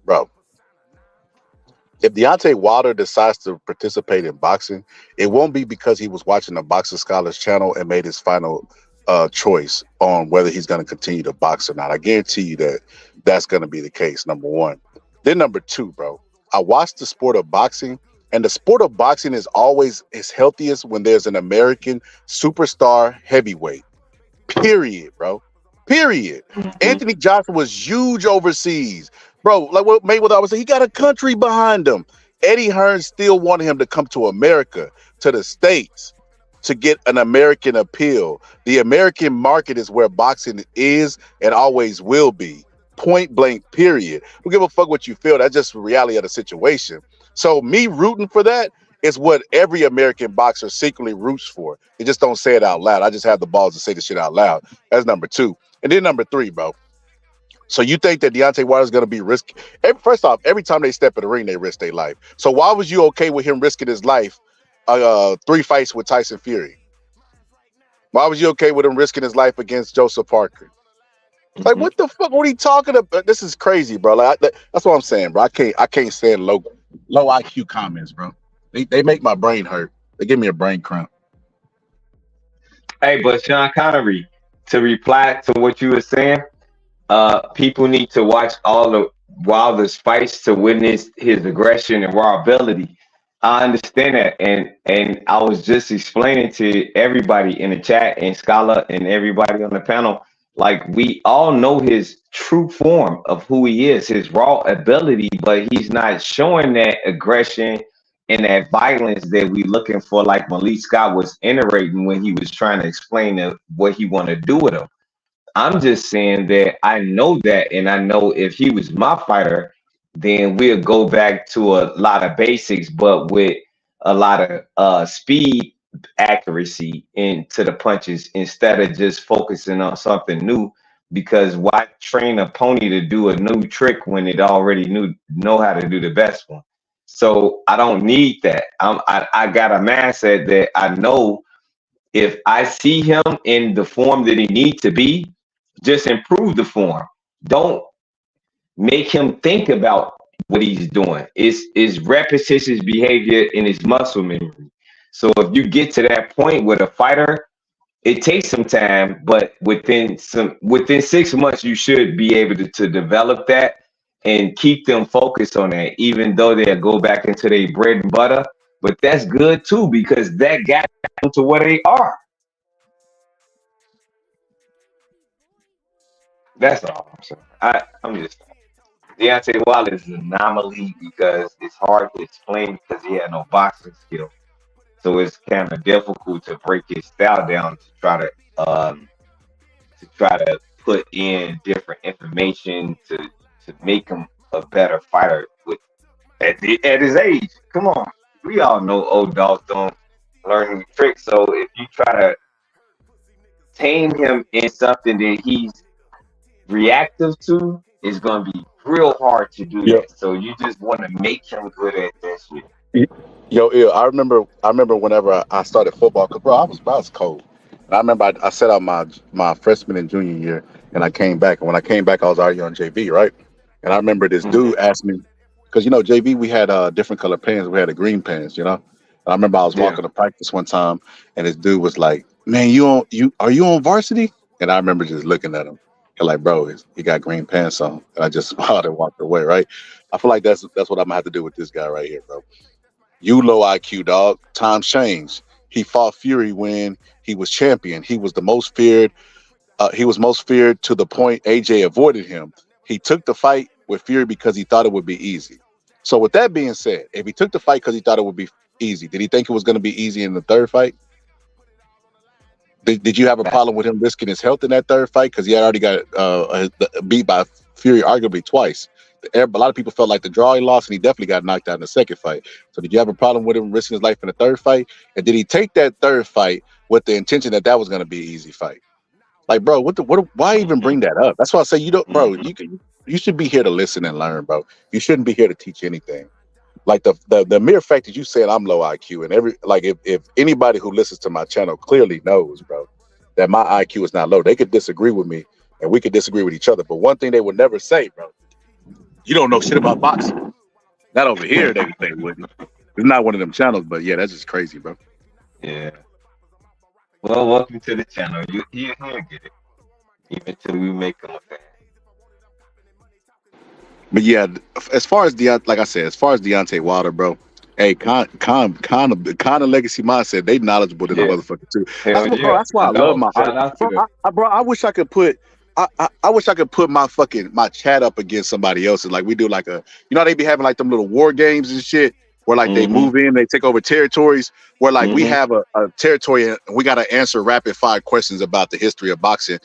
bro. If Deontay Wilder decides to participate in boxing, it won't be because he was watching the Boxing Scholars channel and made his final choice on whether he's going to continue to box or not. I guarantee you that that's going to be the case, number one. Then number two, bro, I watched the sport of boxing, and the sport of boxing is always its healthiest when there's an American superstar heavyweight. Period, bro. Period. Anthony Joshua was huge overseas. Bro, like what Mayweather always say, he got a country behind him. Eddie Hearn still wanted him to come to America, to the States, to get an American appeal. The American market is where boxing is and always will be. Point blank, period. Don't give a fuck what you feel. That's just the reality of the situation. So me rooting for that is what every American boxer secretly roots for. They just don't say it out loud. I just have the balls to say the shit out loud. That's number two. And then number three, bro. So you think that Deontay Wilder is going to be risky? First off, every time they step in the ring, they risk their life. So why was you okay with him risking his life 3 fights with Tyson Fury? Why was you okay with him risking his life against Joseph Parker? Like, what the fuck? What are you talking about? This is crazy, bro. Like, that's what I'm saying, bro. I can't stand low IQ comments, bro. They make my brain hurt. They give me a brain cramp. Hey, but Sean Connery, to reply to what you were saying, people need to watch all of Wilder's fights to witness his aggression and raw ability. I understand that, and I was just explaining to everybody in the chat and Scholar and everybody on the panel, like, we all know his true form of who he is, his raw ability, but he's not showing that aggression and that violence that we looking for, like Malik Scott was iterating when he was trying to explain what he want to do with him. I'm just saying that I know that, and I know if he was my fighter, then we'll go back to a lot of basics, but with a lot of speed, accuracy into the punches instead of just focusing on something new. Because why train a pony to do a new trick when it already know how to do the best one? So I don't need that. I got a mindset that I know if I see him in the form that he needs to be, just improve the form. Don't make him think about what he's doing. It's repetitious behavior in his muscle memory. So if you get to that point with a fighter, it takes some time, but within 6 months, you should be able to develop that and keep them focused on that, even though they'll go back into their bread and butter. But that's good too, because that got them to where they are. That's all I'm saying. I'm just Deontay Wilder is an anomaly because it's hard to explain because he had no boxing skill. So it's kind of difficult to break his style down to try to put in different information to make him a better fighter at his age. Come on, we all know old dogs don't learn new tricks. So if you try to tame him in something that he's reactive to, it's gonna be real hard to do that. So you just want to make him good at that shit. Yo, I remember whenever I started football, cause bro, I was cold. And I remember I set out my freshman and junior year, and I came back. And when I came back, I was already on JV, right? And I remember this dude asked me, cause JV we had different color pants. We had the green pants, And I remember I was walking to practice one time, and this dude was like, "Man, are you on varsity?" And I remember just looking at him. And like, bro, he got green pants on. And I just smiled and walked away, right? I feel like that's what I'm gonna have to do with this guy right here, bro. You low IQ, dog. Times change. He fought Fury when he was champion. He was the most feared. He was most feared to the point AJ avoided him. He took the fight with Fury because he thought it would be easy. So with that being said, if he took the fight because he thought it would be easy, did he think it was going to be easy in the third fight? Did you have a problem with him risking his health in that third fight? Because he had already got beat by Fury arguably twice. A lot of people felt like the draw he lost, and he definitely got knocked out in the second fight. So did you have a problem with him risking his life in the third fight? And did he take that third fight with the intention that was going to be an easy fight? Like, bro, why even bring that up? That's why I say you should be here to listen and learn, bro. You shouldn't be here to teach anything. Like the mere fact that you said I'm low IQ, and if anybody who listens to my channel clearly knows, bro, that my IQ is not low. They could disagree with me, and we could disagree with each other. But one thing they would never say, bro, you don't know shit about boxing. Not over here, they wouldn't. It's not one of them channels, but yeah, that's just crazy, bro. Yeah. Well, welcome to the channel. He'll get it, even till we make him a fan. But yeah, as far as Deontay Wilder, bro, hey, Con Legacy Mindset, they knowledgeable than the motherfucker too. That's why I love my bro. I wish I could put I wish I could put my chat up against somebody else's. Like we do like how they be having like them little war games and shit where like they move in, they take over territories, where like we have a territory and we gotta answer rapid fire questions about the history of boxing,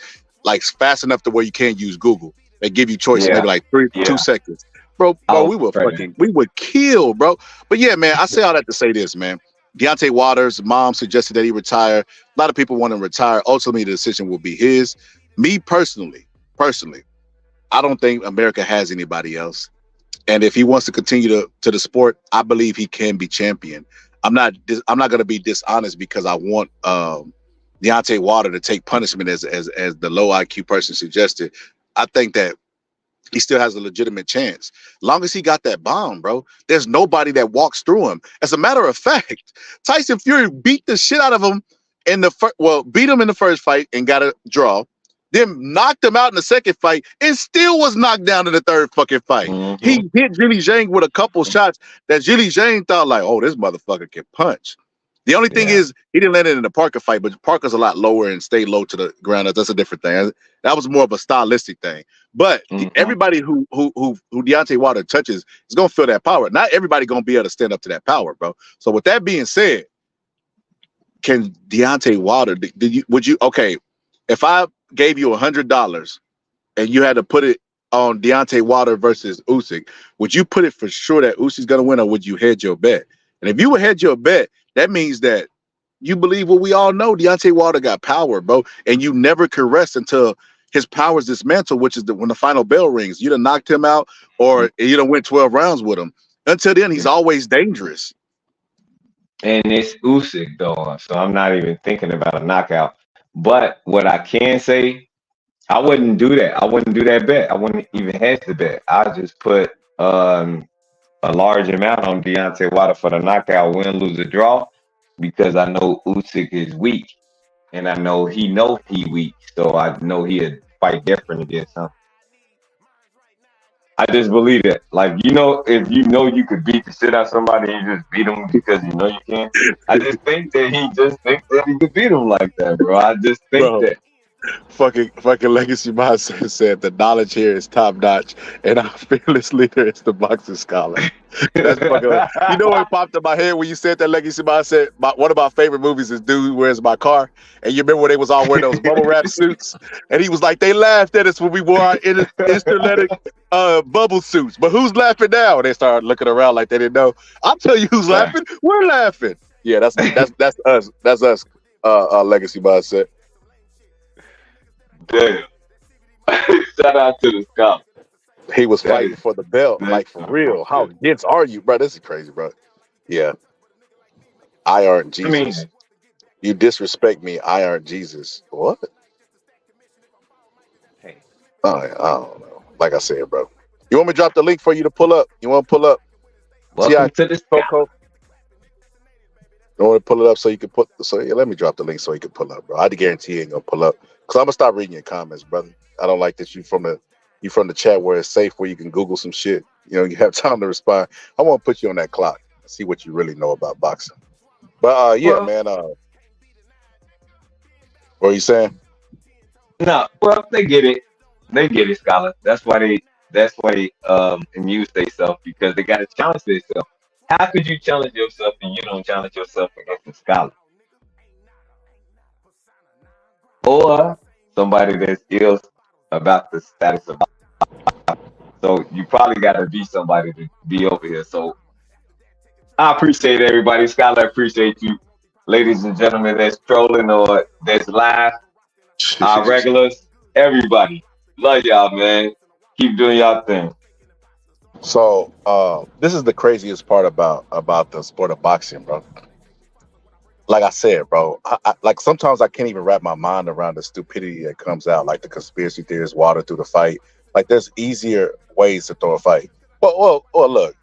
like fast enough to where you can't use Google. They give you choices, maybe like 2 seconds. Bro, we would kill, bro. But yeah, man, I say all that to say this, man. Deontay Wilder's mom suggested that he retire. A lot of people want him to retire. Ultimately, the decision will be his. Me personally, I don't think America has anybody else. And if he wants to continue to the sport, I believe he can be champion. I'm not going to be dishonest because I want Deontay Wilder to take punishment as the low IQ person suggested. I think that he still has a legitimate chance. Long as he got that bomb, bro, there's nobody that walks through him. As a matter of fact, Tyson Fury beat the shit out of him beat him in the first fight and got a draw, then knocked him out in the second fight and still was knocked down in the third fucking fight. He hit Zhilei Zhang with a couple shots that Zhilei Zhang thought like, oh, this motherfucker can punch. The only thing is he didn't land it in the Parker fight, but Parker's a lot lower and stayed low to the ground. That's a different thing. That was more of a stylistic thing. But everybody who Deontay Wilder touches is gonna feel that power. Not everybody gonna be able to stand up to that power, bro. So with that being said, can Deontay Wilder? Okay? If I gave you $100 and you had to put it on Deontay Wilder versus Usyk, would you put it for sure that Usyk's gonna win, or would you hedge your bet? And if you would hedge your bet, that means that you believe what we all know. Deontay Wilder got power, bro, and you never can rest until his power is dismantled, which is when the final bell rings. You done knocked him out, or you done went 12 rounds with him. Until then, he's always dangerous. And it's Usyk, though, so I'm not even thinking about a knockout. But what I can say, I wouldn't do that. I wouldn't do that bet. I wouldn't even hedge the bet. I just put a large amount on Deontay Wilder for the knockout, win, lose, or draw, because I know Usyk is weak, and I know he weak, so I know he'd fight different against him. I just believe it. Like, if you could beat the shit out of somebody and you just beat him because you know you can. I just think that he could beat him like that, bro. I just think that. Fucking Legacy Mindset said the knowledge here is top notch, and our fearless leader is the boxing scholar. That's fucking. You know what popped in my head when you said that, Legacy Mindset? One of my favorite movies is Dude Who Wears My Car, and you remember when they was all wearing those bubble wrap suits, and he was like, they laughed at us when we wore our interletic bubble suits, but who's laughing now? And they started looking around like they didn't know. I'll tell you who's laughing. We're laughing. Yeah, that's us. That's us. Legacy Mindset. Damn. Shout out to the scout. He was fighting for the belt, like for real. How dense are you, bro? This is crazy, bro. Yeah. I aren't Jesus. You disrespect me. I aren't Jesus. What? Hey. I don't know. Like I said, bro. You want me to drop the link for you to pull up? You want to pull up? Welcome to the scout. You want to pull it up so you can put? So yeah, let me drop the link so you can pull up, bro. I guarantee you ain't gonna pull up. Cause I'm gonna stop reading your comments, brother. I don't like that you from the chat where it's safe, where you can Google some shit. You have time to respond. I want to put you on that clock, see what you really know about boxing. But man. What are you saying? No, well, they get it. They get it, scholar. That's why they amuse themselves, because they gotta challenge themselves. How could you challenge yourself and you don't challenge yourself against a scholar? Or somebody that's ill about the status of. So you probably got to be somebody to be over here. So I appreciate everybody. Scholar, I appreciate you. Ladies and gentlemen that's trolling or that's live. Our regulars, everybody. Love y'all, man. Keep doing y'all thing. So this is the craziest part about the sport of boxing, bro. Like I said, bro, like sometimes I can't even wrap my mind around the stupidity that comes out, like the conspiracy theorists water through the fight. Like there's easier ways to throw a fight. Well, look,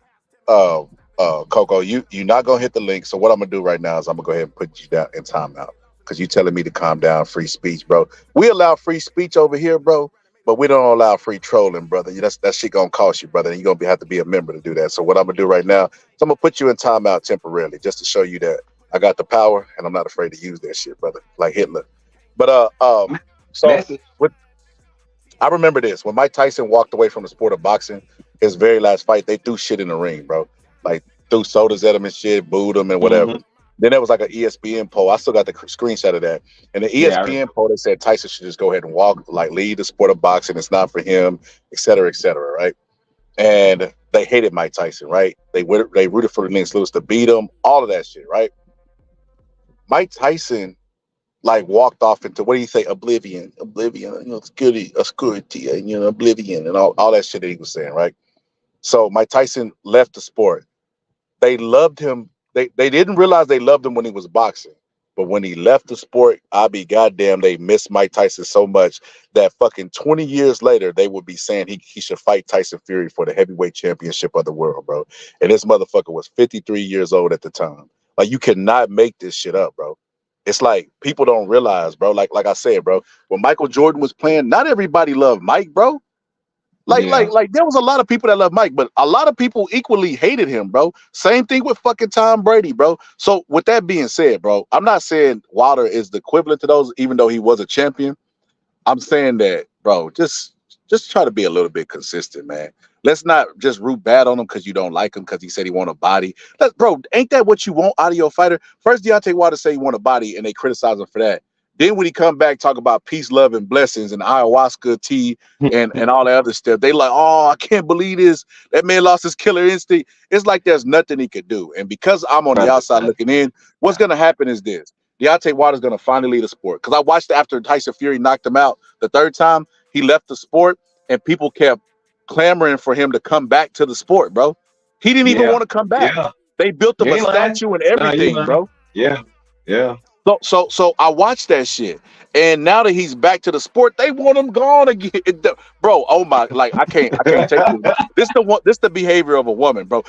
Coco, you're not gonna hit the link. So what I'm gonna do right now is I'm gonna go ahead and put you down in timeout because you're telling me to calm down. Free speech, bro. We allow free speech over here, bro, but we don't allow free trolling, brother. That shit gonna cost you, brother. And you're gonna have to be a member to do that. So what I'm gonna do right now is I'm gonna put you in timeout temporarily just to show you that I got the power and I'm not afraid to use that shit, brother, like Hitler. But I remember this when Mike Tyson walked away from the sport of boxing. His very last fight, they threw shit in the ring, bro. Like threw sodas at him and shit, booed him and whatever. Then there was like an ESPN poll. I still got the screenshot of that. And the ESPN poll, they said Tyson should just go ahead and lead the sport of boxing. It's not for him, et cetera, right? And they hated Mike Tyson, right? They rooted for Lennox Lewis to beat him, all of that shit, right? Mike Tyson like walked off into, what do you say, oblivion, obscurity, oblivion, and all that shit that he was saying, right? So Mike Tyson left the sport. They loved him. They didn't realize they loved him when he was boxing. But when he left the sport, I be goddamn, they missed Mike Tyson so much that fucking 20 years later, they would be saying he should fight Tyson Fury for the heavyweight championship of the world, bro. And this motherfucker was 53 years old at the time. Like, you cannot make this shit up, bro. It's like people don't realize, bro. Like I said, bro, when Michael Jordan was playing, not everybody loved Mike, bro. Like there was a lot of people that loved Mike, but a lot of people equally hated him, bro. Same thing with fucking Tom Brady, bro. So with that being said, bro, I'm not saying Wilder is the equivalent to those, even though he was a champion. I'm saying that, bro, just try to be a little bit consistent, man. Let's not just root bad on him because you don't like him because he said he want a body. Bro, ain't that what you want out of your fighter? First, Deontay Wilder say he want a body, and they criticize him for that. Then when he come back, talk about peace, love, and blessings and ayahuasca tea and all that other stuff, they like, oh, I can't believe this. That man lost his killer instinct. It's like there's nothing he could do. And because I'm on the outside looking in, what's going to happen is this. Deontay Wilder's going to finally lead the sport. Because I watched after Tyson Fury knocked him out the third time, he left the sport, and people kept clamoring for him to come back to the sport, bro. He didn't even want to come back. Yeah. They built him a statue and everything, bro. Yeah. So I watched that shit, and now that he's back to the sport, they want him gone again, bro. Oh my, like I can't take it. This the behavior of a woman, bro.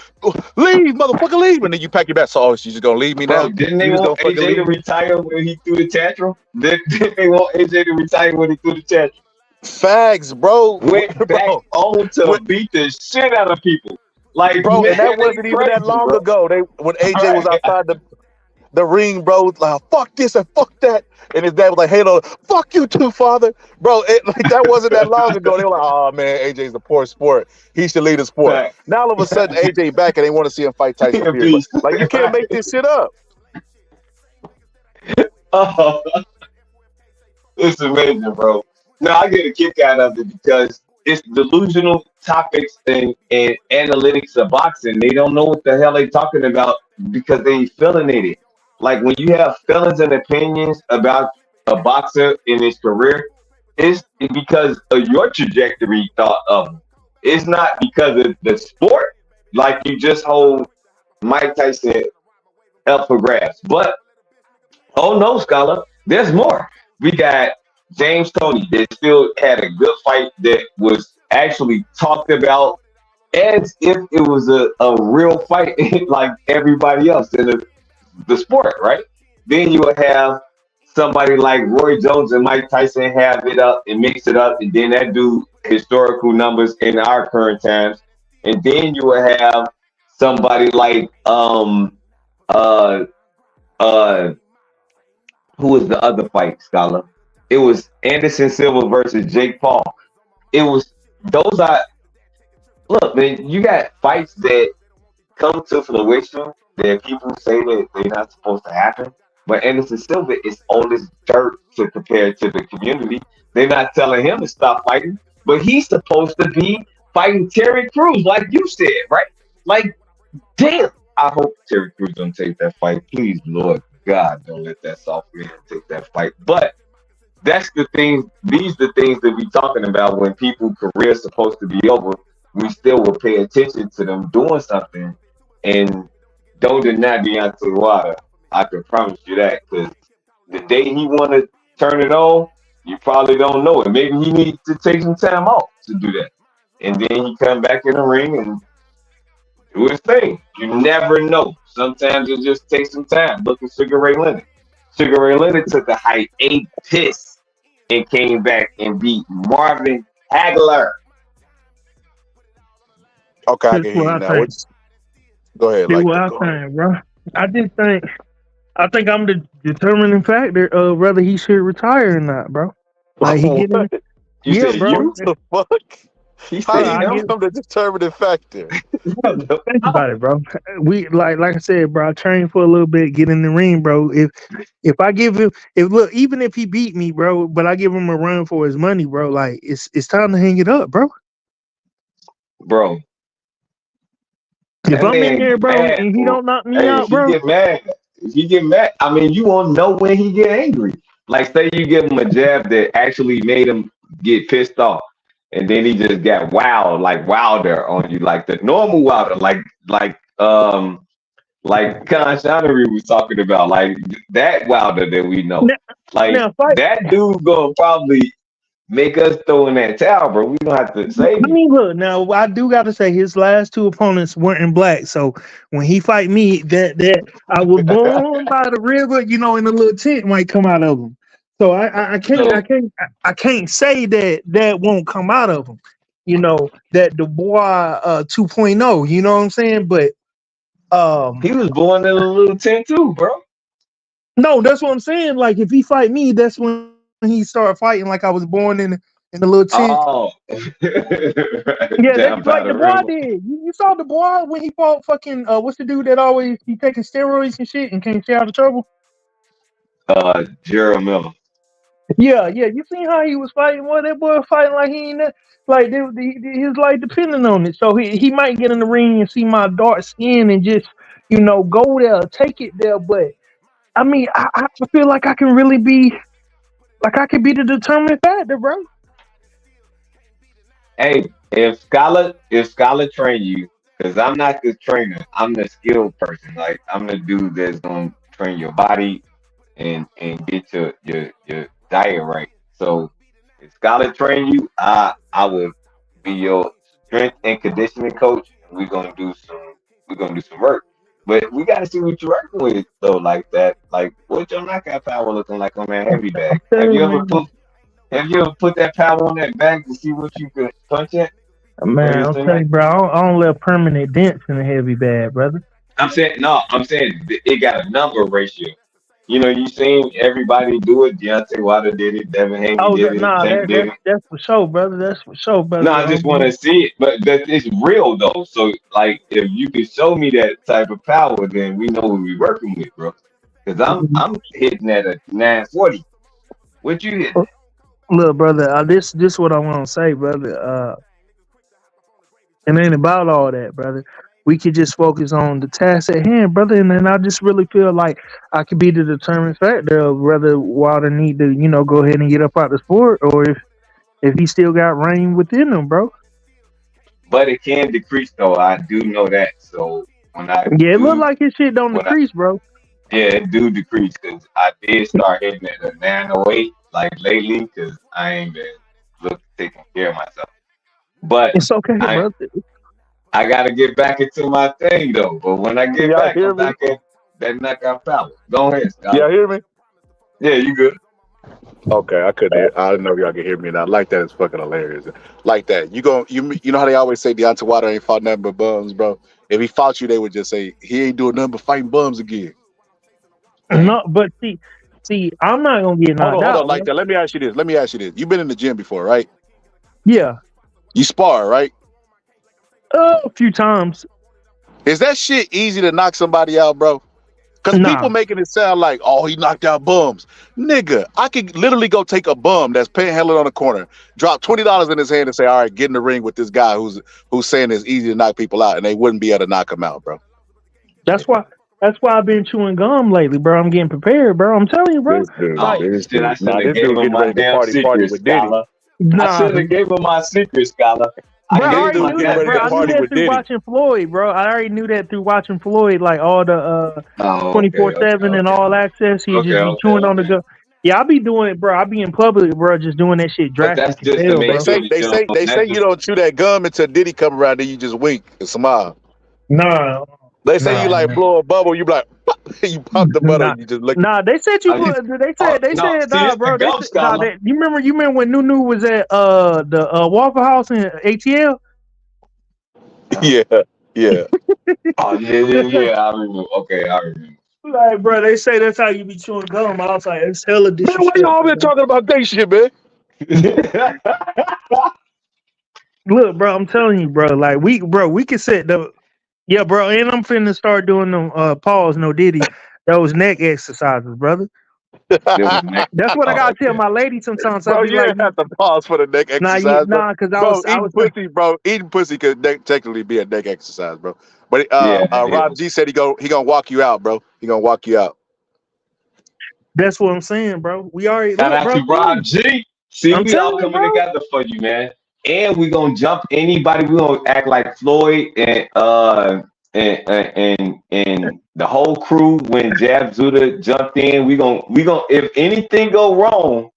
Leave, motherfucker, leave, and then you pack your bags. So, oh, she's just gonna leave me now. Didn't they want AJ to retire when he threw the tantrum? Didn't they want AJ to retire when he threw the tantrum? Fags, bro. Went back on to beat the shit out of people. Like, bro, man, and that wasn't even that long ago. When AJ was outside the ring, bro, like, fuck this and fuck that. And his dad was like, hey, no, fuck you too, father. Bro, that wasn't that long ago. They were like, oh, man, AJ's the poor sport. He should lead the sport. Right. Now, all of a sudden, AJ back and they want to see him fight Tyson Fury. Like, you can't make this shit up. Oh, it's amazing, bro. No, I get a kick out of it because it's delusional topics and analytics of boxing. They don't know what the hell they're talking about because they ain't feeling it. Like when you have feelings and opinions about a boxer in his career, it's because of your trajectory thought of. It's not because of the sport. Like you just hold Mike Tyson up for grabs. But oh no, Scholar, there's more. We got James Toney that still had a good fight that was actually talked about as if it was a real fight like everybody else in the sport, right? Then you would have somebody like Roy Jones and Mike Tyson have it up and mix it up, and then that do historical numbers in our current times. And then you would have somebody like who was the other fight, Scholar? It was Anderson Silva versus Jake Paul. It was look, man, you got fights that come to fruition that people say that they're not supposed to happen. But Anderson Silva is on this dirt to compare to the community. They're not telling him to stop fighting, but he's supposed to be fighting Terry Crews, like you said, right? Like, damn. I hope Terry Crews don't take that fight. Please, Lord God, don't let that soft man take that fight. But that's the thing. These are the things that we're talking about when people's career is supposed to be over. we still will pay attention to them doing something. And don't deny Deontay Wilder. I can promise you that, because the day he want to turn it on, you probably don't know it. Maybe he needs to take some time off to do that, and then he come back in the ring and do his thing. You never know. Sometimes it just takes some time. Look at Sugar Ray Leonard. Sugar Ray Leonard took a hiatus and came back and beat Marvin Hagler. Okay, I can That's hear what you I now. think. Go ahead. That's Like what that. I Go ahead. think, bro. I think I'm the determining factor of whether he should retire or not, bro. Like he getting, What? You yeah, said bro. you? The fuck? He How Bro, do I you get, become the determining factor? bro, think about it, bro. We like I said, bro. I trained for a little bit, get in the ring, bro. If I give him, even if he beat me, bro, but I give him a run for his money, bro. Like it's time to hang it up, bro. Bro, If that I'm in man there, get bro, mad, and he bro. don't knock me Hey, out, bro. if he get mad, I mean, you won't know when he get angry. Like, say you give him a jab that actually made him get pissed off, and then he just got wild, like Wilder on you, like the normal Wilder, like Khan Connery was talking about, like that Wilder that we know. Like Now, fight. that dude gonna probably make us throw in that towel, bro. We don't have to save I you. mean, look, now I do got to say his last two opponents weren't in black. So when he fight me, that I was born by the river, in a little tent might come out of him. So I can't say that won't come out of him. That Dubois 2.0. You know what I'm saying? But he was born in a little tent too, bro. No, that's what I'm saying. Like if he fight me, that's when he started fighting. Like I was born in the little tent. Oh, Yeah, down that's by like the Dubois river. did. You saw Dubois when he fought fucking what's the dude that always be taking steroids and shit and can't stay out of trouble? Gerald Miller. Yeah. You seen how he was fighting? What that boy was fighting like he ain't like his life depending on it. So he might get in the ring and see my dark skin and just go there, take it there. But I mean, I feel like I can really be like I could be the determining factor, bro. Hey, if Scholar train you, because I'm not the trainer, I'm the skilled person. Like I'm the dude that's gonna train your body and get your diet right. So if Scholar train you, I will be your strength and conditioning coach. We're gonna do some work. But we gotta see what you're working with though, like that. Like what's your knockout power looking like on that heavy bag? Have you ever put that power on that bag to see what you could punch at? Man, I'm telling you, bro, I don't let permanent dents in the heavy bag, brother. I'm saying it got a number ratio. You seen everybody do it. Deontay Wilder did it. Devin Haney did it. Tank did it. That's for sure, brother. That's for sure, brother. No, I just want to see it, but it's real though. So, like, if you can show me that type of power, then we know who we working with, bro. Because I'm hitting at a 940. What you hitting? Look, brother, this what I want to say, brother. It ain't about all that, brother. We could just focus on the task at hand, brother. And then I just really feel like I could be the determining factor of whether Wilder need to, go ahead and get up out the sport, or if he still got reign within him, bro. But it can decrease, though. I do know that. So it look like his shit don't decrease, bro. Yeah, it do decrease because I did start hitting at a 908 like lately because I ain't been taking care of myself. But it's okay, brother. I gotta get back into my thing though. But when I get back, I'm back at that knockout power. Go ahead, Scott. Y'all hear me? Yeah, you good. Okay, I couldn't hear. I didn't know if y'all could hear me now. Like that is fucking hilarious. Like that. You know how they always say Deontay Wilder ain't fought nothing but bums, bro? If he fought you, they would just say he ain't doing nothing but fighting bums again. No, but see, I'm not gonna get knocked out. Hold on, like that. Let me ask you this. You've been in the gym before, right? Yeah. You spar, right? A few times. Is that shit easy to knock somebody out, bro? Because people making it sound like, oh, he knocked out bums. Nigga, I could literally go take a bum that's panhandling on the corner, drop $20 in his hand and say, all right, get in the ring with this guy who's saying it's easy to knock people out, and they wouldn't be able to knock him out, bro. That's why I've been chewing gum lately, bro. I'm getting prepared, bro. I'm telling you, bro. I should have gave him my damn secret, Scholar. I should have gave him my secret, Scholar. Bro, I Niggas already was knew getting that, ready bro. to I knew party that with through Diddy. watching Floyd, bro. I already knew that through watching Floyd, like all the Oh, 24/7 and all access. He'd just be chewing on the gun. Yeah, I be doing it, bro. I be in public, bro, just doing that shit But that's drastic as just to hell, make bro. sure that you don't. They say That's you just don't chew that gum until Diddy come around, then you just wink and smile. Nah, They say you like man. blow a bubble, you be like you pop the butter, Nah, and you just look. they said you. I just, They said, see, nah, this the bro. They gum said, nah. scholar. You remember when Nunu was at the Waffle House in ATL? Yeah, yeah. Oh yeah. I remember. Okay, I remember. Like, bro, they say that's how you be chewing gum. I was like, it's hella Man, why disrespectful. y'all been Bro. talking about that shit, man? Look, bro, I'm telling you, bro. Like, we can set the. Yeah, bro, and I'm finna start doing them pause, no Diddy, those neck exercises, brother. That's what I gotta tell my lady sometimes. I Bro, be you like, ain't have to pause for the neck exercise, bro. cause I Bro, was eating pussy could technically be a neck exercise, bro. But Yeah, Rob G said he gonna walk you out, bro. He gonna walk you out. That's what I'm saying, bro. We already Shout look, out bro. to Rob G. See, I'm we all telling you, coming bro. together for you, man. And we gonna jump anybody. We gonna act like Floyd and the whole crew when Jab Zuda jumped in. We gonna if anything go wrong,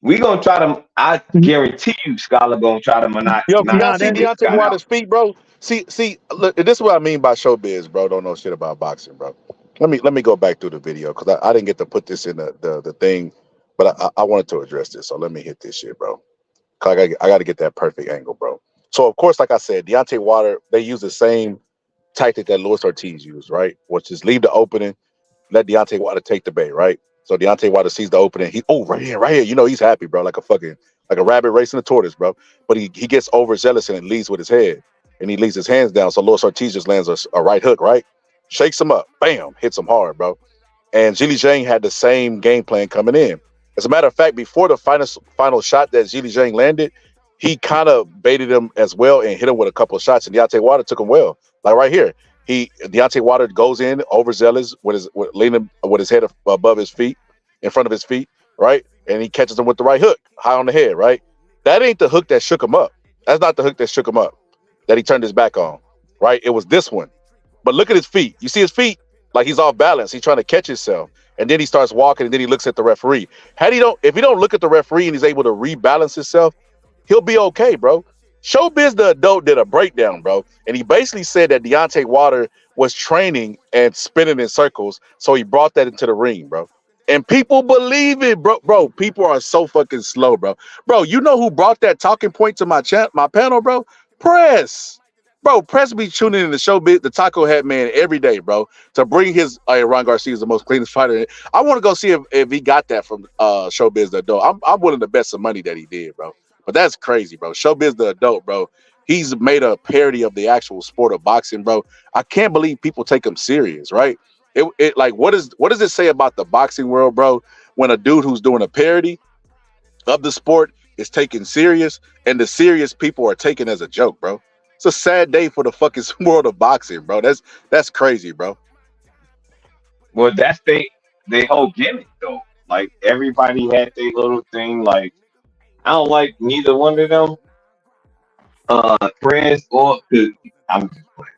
we gonna try to. I guarantee you, Scholar gonna try to Yo, can y'all see this Deontay guy Wilder's out. feet, bro? See, look, this is what I mean by showbiz, bro. Don't know shit about boxing, bro. Let me go back through the video because I didn't get to put this in the thing, but I wanted to address this. So let me hit this shit, bro. 'Cause I got to get that perfect angle, bro. So of course, like I said, Deontay Wilder, they use the same tactic that Luis Ortiz used, right? Which is leave the opening, let Deontay Wilder take the bait, right? So Deontay Wilder sees the opening. Right here. You know he's happy, bro, like a rabbit racing a tortoise, bro. But he gets overzealous and leads with his head, and he leaves his hands down. So Luis Ortiz just lands a right hook, right? Shakes him up, bam, hits him hard, bro. And Zhilei Zhang had the same game plan coming in. As a matter of fact, before the final shot that Zhilei Zhang landed, he kind of baited him as well and hit him with a couple of shots, and Deontay Wilder took him well. Like right here, Deontay Wilder goes in overzealous leaning with his head above his feet, in front of his feet, right? And he catches him with the right hook, high on the head, right? That ain't the hook that shook him up. That's not the hook that shook him up, that he turned his back on, right? It was this one. But look at his feet. You see his feet? Like he's off balance. He's trying to catch himself. And then he starts walking, and then he looks at the referee. If he don't look at the referee and he's able to rebalance himself, he'll be okay, bro. Showbiz the adult did a breakdown, bro. And he basically said that Deontay Wilder was training and spinning in circles, so he brought that into the ring, bro. And people believe it, bro. Bro, people are so fucking slow, bro. Bro, you know who brought that talking point to my panel, bro? Press. Bro, Press be tuning in the Showbiz, the Taco Hat Man every day, bro, to bring his Ron Garcia is the most cleanest fighter. I want to go see if he got that from Showbiz the Adult. I'm willing to bet some money that he did, bro. But that's crazy, bro. Showbiz the Adult, bro. He's made a parody of the actual sport of boxing, bro. I can't believe people take him serious, right? It like what does it say about the boxing world, bro, when a dude who's doing a parody of the sport is taken serious and the serious people are taken as a joke, bro? It's a sad day for the fucking world of boxing, bro. That's crazy, bro. Well, that's they whole gimmick though. Like everybody had their little thing. Like I don't like neither one of them. Friends or I'm just playing.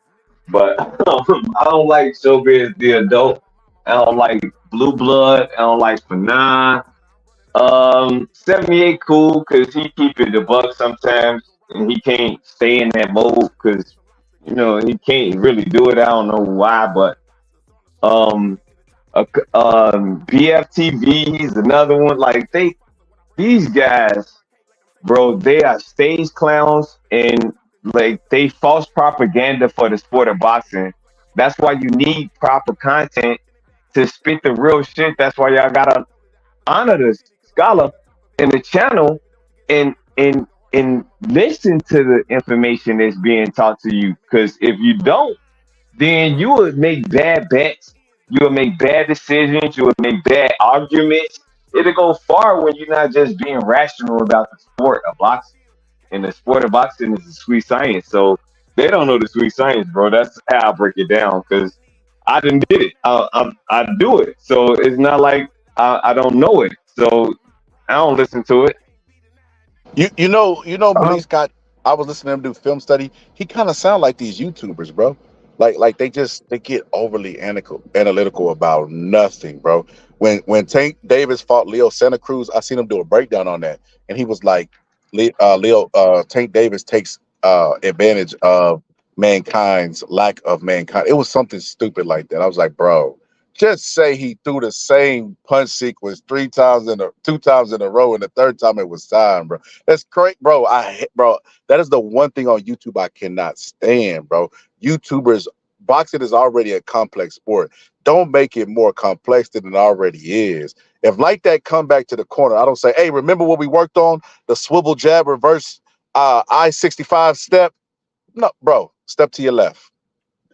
But I don't like Showbiz the Adult. I don't like Blue Blood. I don't like Fanon. 78 cool because he keep it a buck sometimes, and he can't stay in that mode because he can't really do it. I don't know why, but BFTV, he's another one. Like these guys, bro, they are stage clowns and like they false propaganda for the sport of boxing. That's why you need proper content to spit the real shit. That's why y'all gotta honor the Scholar and the channel and listen to the information that's being taught to you. Because if you don't, then you would make bad bets. You would make bad decisions. You would make bad arguments. It'll go far when you're not just being rational about the sport of boxing. And the sport of boxing is a sweet science. So they don't know the sweet science, bro. That's how I break it down. Because I didn't did it. I do it. So it's not like I don't know it. So I don't listen to it. You know, Malik Scott. I was listening to him do film study. He kind of sound like these YouTubers, bro. Like they get overly analytical about nothing, bro. When Tank Davis fought Leo Santa Cruz, I seen him do a breakdown on that, and he was like, Tank Davis takes advantage of mankind's lack of mankind. It was something stupid like that. I was like, bro, just say he threw the same punch sequence 2 times in a row, and the third time it was time, bro. That's great, bro. Bro, that is the one thing on YouTube I cannot stand, bro. YouTubers, boxing is already a complex sport. Don't make it more complex than it already is. If like that come back to the corner, I don't say, hey, remember what we worked on? The swivel jab reverse I-65 step? No, bro, step to your left.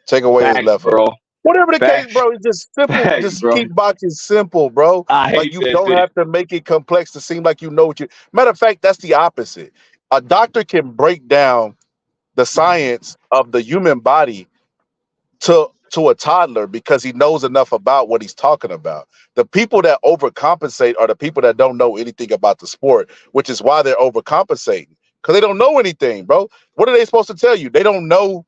Take away his left, bro. Whatever the case, bro, it's just simple. Just keep boxing simple, bro. Like you don't have to make it complex to seem like you know what you. Matter of fact, that's the opposite. A doctor can break down the science of the human body to a toddler because he knows enough about what he's talking about. The people that overcompensate are the people that don't know anything about the sport, which is why they're overcompensating because they don't know anything, bro. What are they supposed to tell you? They don't know.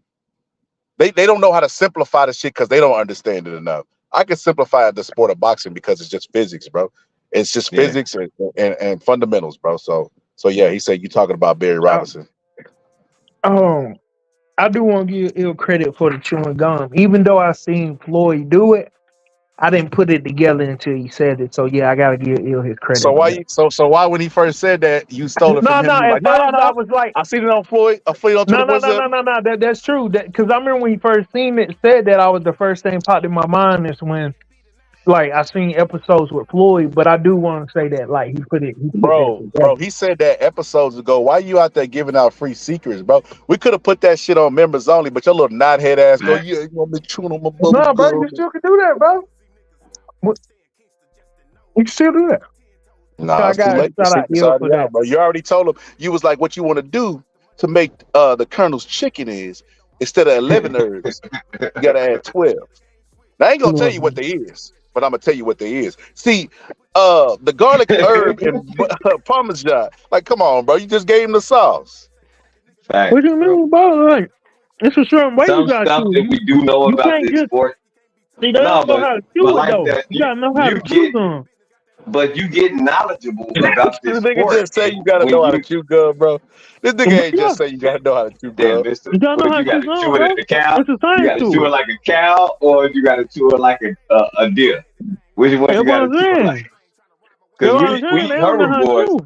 They don't know how to simplify the shit because they don't understand it enough. I can simplify the sport of boxing because it's just physics, bro. It's just physics and fundamentals, bro. So yeah, he said you talking about Barry Robinson. I do want to give ill credit for the chewing gum. Even though I seen Floyd do it, I didn't put it together until he said it. So yeah, I gotta give ill his credit. So why when he first said that you stole it from him? I was like, I seen it on Floyd. On Twitter. No. That's true. Because I remember when he first seen it, said that I was the first thing popped in my mind is when, like, I seen episodes with Floyd. But I do want to say that, like, he put it. Bro, he said that episodes ago. Why you out there giving out free secrets, bro? We could have put that shit on members only, but your little knothead ass go, yeah, you want me chewing on my bubble? No, bro, you still can do that, bro. What? You can still do that. Nah, it's too late. Bro. You already told him. You was like, what you want to do to make the Colonel's chicken is instead of 11 herbs, you gotta add 12. Now I ain't gonna tell you what they is, but I'm gonna tell you what they is. See, the garlic herb and Parmesan. Like, come on, bro. You just gave him the sauce. Fact, what do you mean, bro? Like, it's a certain way you got to. That we do know about this sport. See, they don't know how to do it, though. You gotta know how to chew gum. But you get knowledgeable about this nigga sport. Just say you gotta know how to chew gum, bro. This nigga ain't just say you gotta know how to chew gum. You gotta know how to chew it at the cow. You gotta chew it like a cow, or you gotta chew it like a deer. Which one you gotta chew it like? Because we herbivores,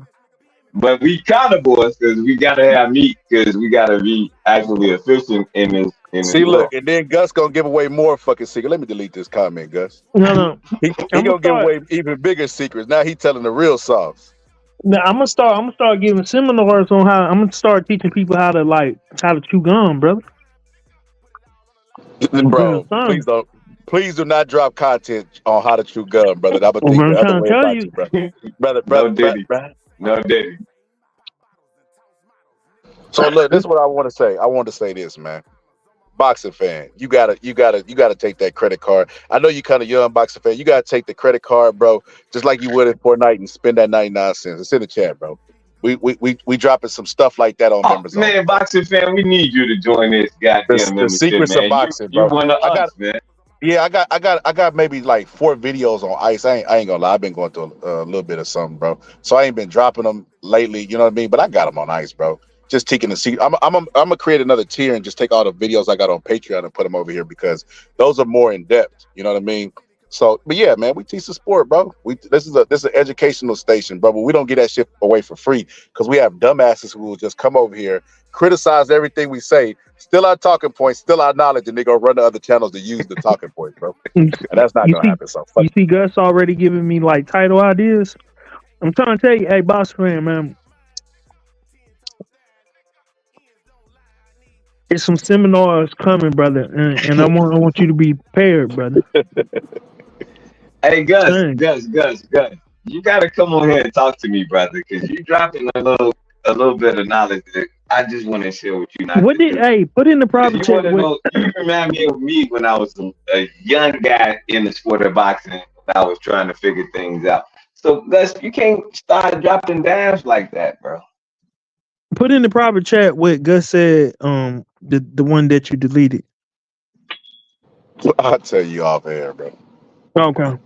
but we carnivores because we gotta have meat because we gotta be actually efficient in this. See, look, and then Gus gonna give away more fucking secrets. Let me delete this comment, Gus. No. He gonna give away even bigger secrets. Now he telling the real sauce. Now I'm gonna start giving seminars on how I'm gonna start teaching people how to chew gum, brother. Bro, please do not drop content on how to chew gum, brother. I'm gonna think the other way about you, brother. No Diddy. So look, this is what I want to say. I want to say this, man. Boxing fan, you gotta take that credit card. I know you kind of young boxing fan. You gotta take the credit card, bro, just like you would in Fortnite and spend that 99 cents. It's in the chat, bro. We dropping some stuff like that on members. Man, boxing fan, we need you to join this goddamn the secrets man. of boxing, bro. You one of us, man. Yeah, I got maybe like 4 videos on ice. I ain't gonna lie, I've been going through a little bit of something, bro. So I ain't been dropping them lately. You know what I mean? But I got them on ice, bro. Just taking the seat. I'm gonna create another tier and just take all the videos I got on Patreon and put them over here because those are more in depth. You know what I mean? So, but yeah, man, we teach the sport, bro. This is an educational station, bro. But we don't get that shit away for free because we have dumbasses who will just come over here, criticize everything we say, steal our talking points, steal our knowledge, and they go run to other channels to use the talking points, bro. And that's not gonna happen. So you see, Gus already giving me like title ideas. I'm trying to tell you, hey, boss fan, man. There's some seminars coming, brother, and I want you to be prepared, brother. Hey, Gus, you gotta come on here and talk to me, brother, because you dropping a little bit of knowledge that I just want to share with you. Hey, put in the private chat. You remind me of me when I was a young guy in the sport of boxing. When I was trying to figure things out. So, Gus, you can't start dropping dimes like that, bro. Put in the private chat what Gus said. The one that you deleted. I'll tell you off air, bro. Okay.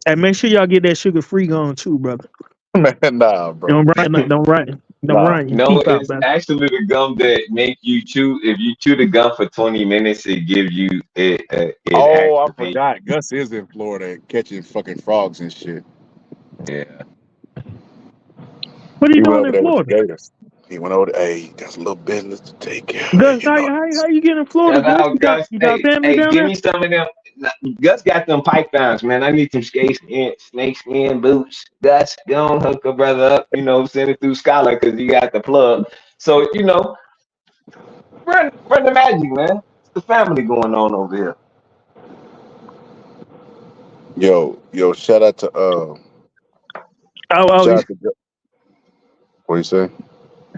And make sure y'all get that sugar free going too, brother. Man, nah, bro. Don't write your No, teeth out, it's brother. actually the gum that make you chew. If you chew the gum for 20 minutes, it gives you it. Oh, I activates. forgot. Gus is in Florida catching fucking frogs and shit. Yeah. What are He you went doing over in there with the Florida? Gators. He went over there. Hey, got a little business to take care of. Gus, how you getting in Florida, Shout Gus? out, Gus. You got family Hey, down give there? me some of them. Gus got them pythons, man. I need some snakeskin boots. Gus, go on, hook a brother up. Send it through Scholar because you got the plug. So run the magic, man. It's the family going on over here. Yo, shout out to shout out to what you say?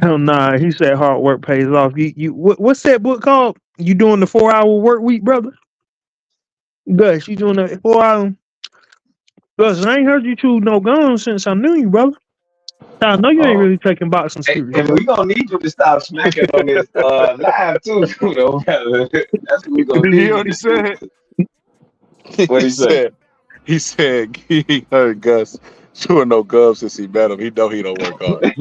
Hell nah. He said hard work pays off. What's that book called? You doing the 4-hour work week, brother? Gus, you doing the 4-hour? Gus, I ain't heard you chew no gum since I knew you, brother. I know you ain't really taking boxing serious. And we gonna need you to stop smacking on this live too, brother. That's what we gonna Did need you hear you what he to said? do. What he say? He said he heard Gus chewing no gum since he met him. He know he don't work hard.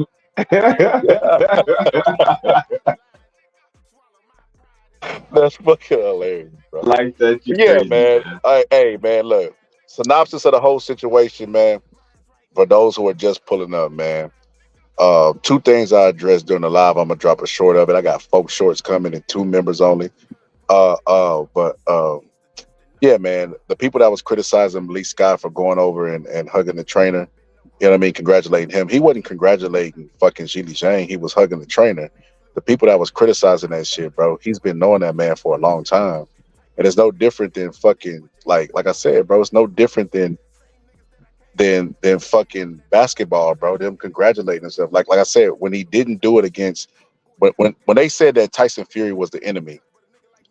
That's fucking hilarious, bro. Like that, Yeah, man. Hey, man, look. Synopsis of the whole situation, man. For those who are just pulling up, man. Two things I addressed during the live. I'm gonna drop a short of it. I got folk shorts coming and 2 members only. Yeah, man. The people that was criticizing Malik Scott for going over and hugging the trainer, you know what I mean, congratulating him. He wasn't congratulating fucking Zhilei Zhang. He was hugging the trainer. The people that was criticizing that shit, bro, he's been knowing that man for a long time. And it's no different than fucking like I said, bro, it's no different than fucking basketball, bro. Them congratulating themselves. Like I said, when he didn't do it against when they said that Tyson Fury was the enemy,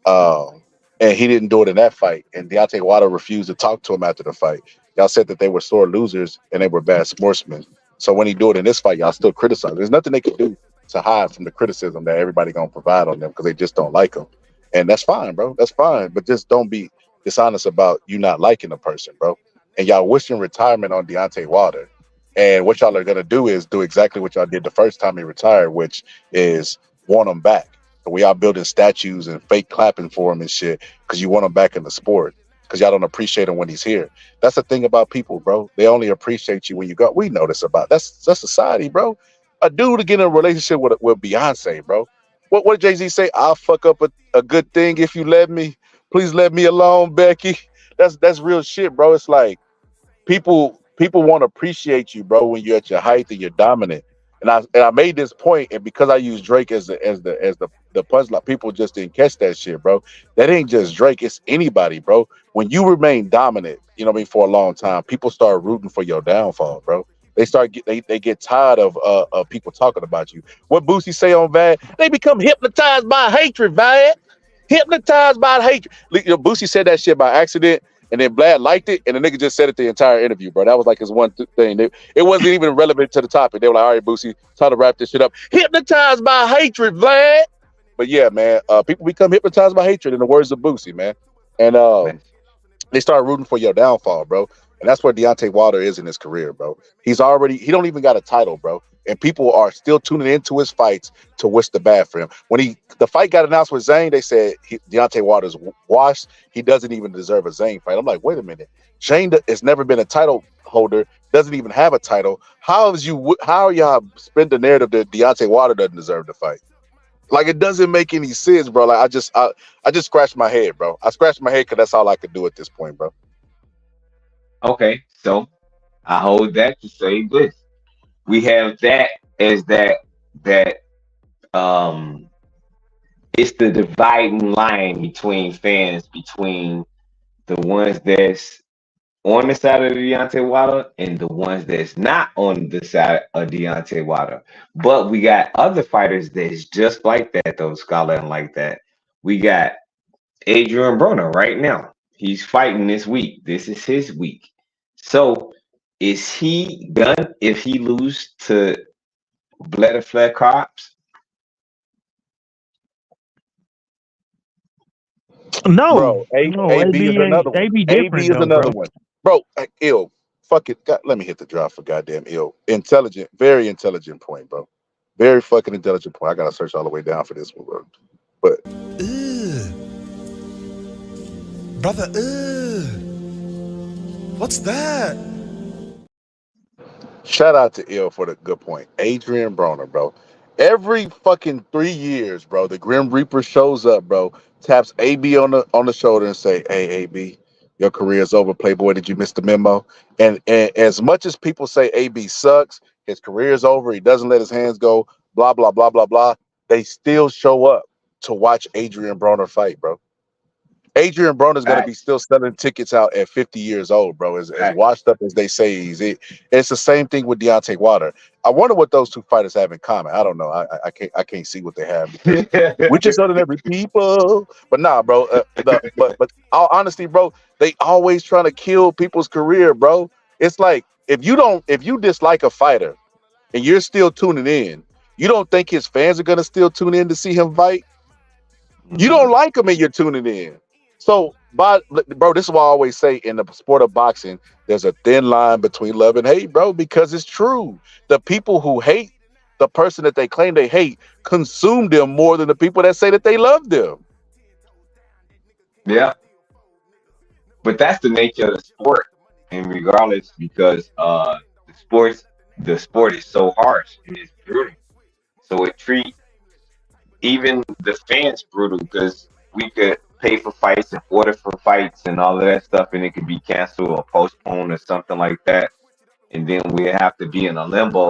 and he didn't do it in that fight, and Deontay Wilder refused to talk to him after the fight. Y'all said that they were sore losers and they were bad sportsmen. So when he do it in this fight, y'all still criticize. There's nothing they can do to hide from the criticism that everybody gonna provide on them because they just don't like him. And that's fine, bro. That's fine. But just don't be dishonest about you not liking a person, bro. And y'all wishing retirement on Deontay Wilder. And what y'all are gonna do is do exactly what y'all did the first time he retired, which is want him back. So we are building statues and fake clapping for him and shit because you want him back in the sport because y'all don't appreciate him when he's here. That's the thing about people, bro. They only appreciate you when you go. We know this about that's society, bro. A dude to get in a relationship with Beyonce, bro. What did Jay-Z say? I'll fuck up a good thing if you let me. Please let me alone, Becky. That's real shit, bro. It's like people want to appreciate you, bro, when you're at your height and you're dominant. And I made this point, and because I use Drake as the punchline, people just didn't catch that shit, bro. That ain't just Drake, it's anybody, bro. When you remain dominant, you know what I mean, for a long time, people start rooting for your downfall, bro. They get tired of people talking about you. What Boosie say on Vad? They become hypnotized by hatred, Vad. Hypnotized by hatred. Boosie said that shit by accident. And then Vlad liked it, and the nigga just said it the entire interview, bro. That was like his one thing. It wasn't even relevant to the topic. They were like, all right, Boosie, time to wrap this shit up. Hypnotized by hatred, Vlad. But yeah, man, people become hypnotized by hatred in the words of Boosie, man. And they start rooting for your downfall, bro. And that's where Deontay Wilder is in his career, bro. He don't even got a title, bro. And people are still tuning into his fights to wish the bad for him. When the fight got announced with Zane, they said Deontay Wilder's washed. He doesn't even deserve a Zane fight. I'm like, wait a minute. Zane has never been a title holder, doesn't even have a title. How are y'all spin the narrative that Deontay Wilder doesn't deserve the fight? Like, it doesn't make any sense, bro. Like, I just scratched my head, bro. I scratched my head because that's all I could do at this point, bro. Okay, so I hold that to say this. We have that as that it's the dividing line between fans, between the ones that's on the side of Deontay Wilder and the ones that's not on the side of Deontay Wilder. But we got other fighters that's just like that, though, Scholar, and like that. We got Adrian Broner right now. He's fighting this week. This is his week. So is he done if he lose to Vladimir Klitschko? No, Bro, no, AB is AB another ain't. one. AB AB different is though, another bro. one. Bro, ill. Fuck it. God, let me hit the drop for goddamn ill. Intelligent, very intelligent point, bro. Very fucking intelligent point. I gotta search all the way down for this one, bro. But Ugh. Brother, ugh. What's that? shout out to ill for the good point. Adrian Broner, bro. Every fucking 3 years, bro, the Grim Reaper shows up, bro, taps AB on the shoulder and say, "Hey, AB, your career's over, Playboy. Did you miss the memo?" And as much as people say AB sucks, his career's over, he doesn't let his hands go, blah blah blah blah blah, they still show up to watch Adrian Broner fight, bro. Adrian Broner's going to be Facts. still selling tickets out at 50 years old, bro. As Facts. washed up as they say he's, it's the same thing with Deontay Wilder. I wonder what those two fighters have in common. I don't know. I can't see what they have because we're just ordinary people. But nah, bro. But all honesty, bro, they always trying to kill people's career, bro. It's like if you dislike a fighter and you're still tuning in, you don't think his fans are gonna still tune in to see him fight? You don't like him and you're tuning in. So, bro, this is why I always say in the sport of boxing, there's a thin line between love and hate, bro, because it's true. The people who hate the person that they claim they hate consume them more than the people that say that they love them. Yeah. But that's the nature of the sport. And regardless, because the sport is so harsh and it's brutal. So it treats even the fans brutal because we could pay for fights and order for fights and all of that stuff, and it could be canceled or postponed or something like that. And then we have to be in a limbo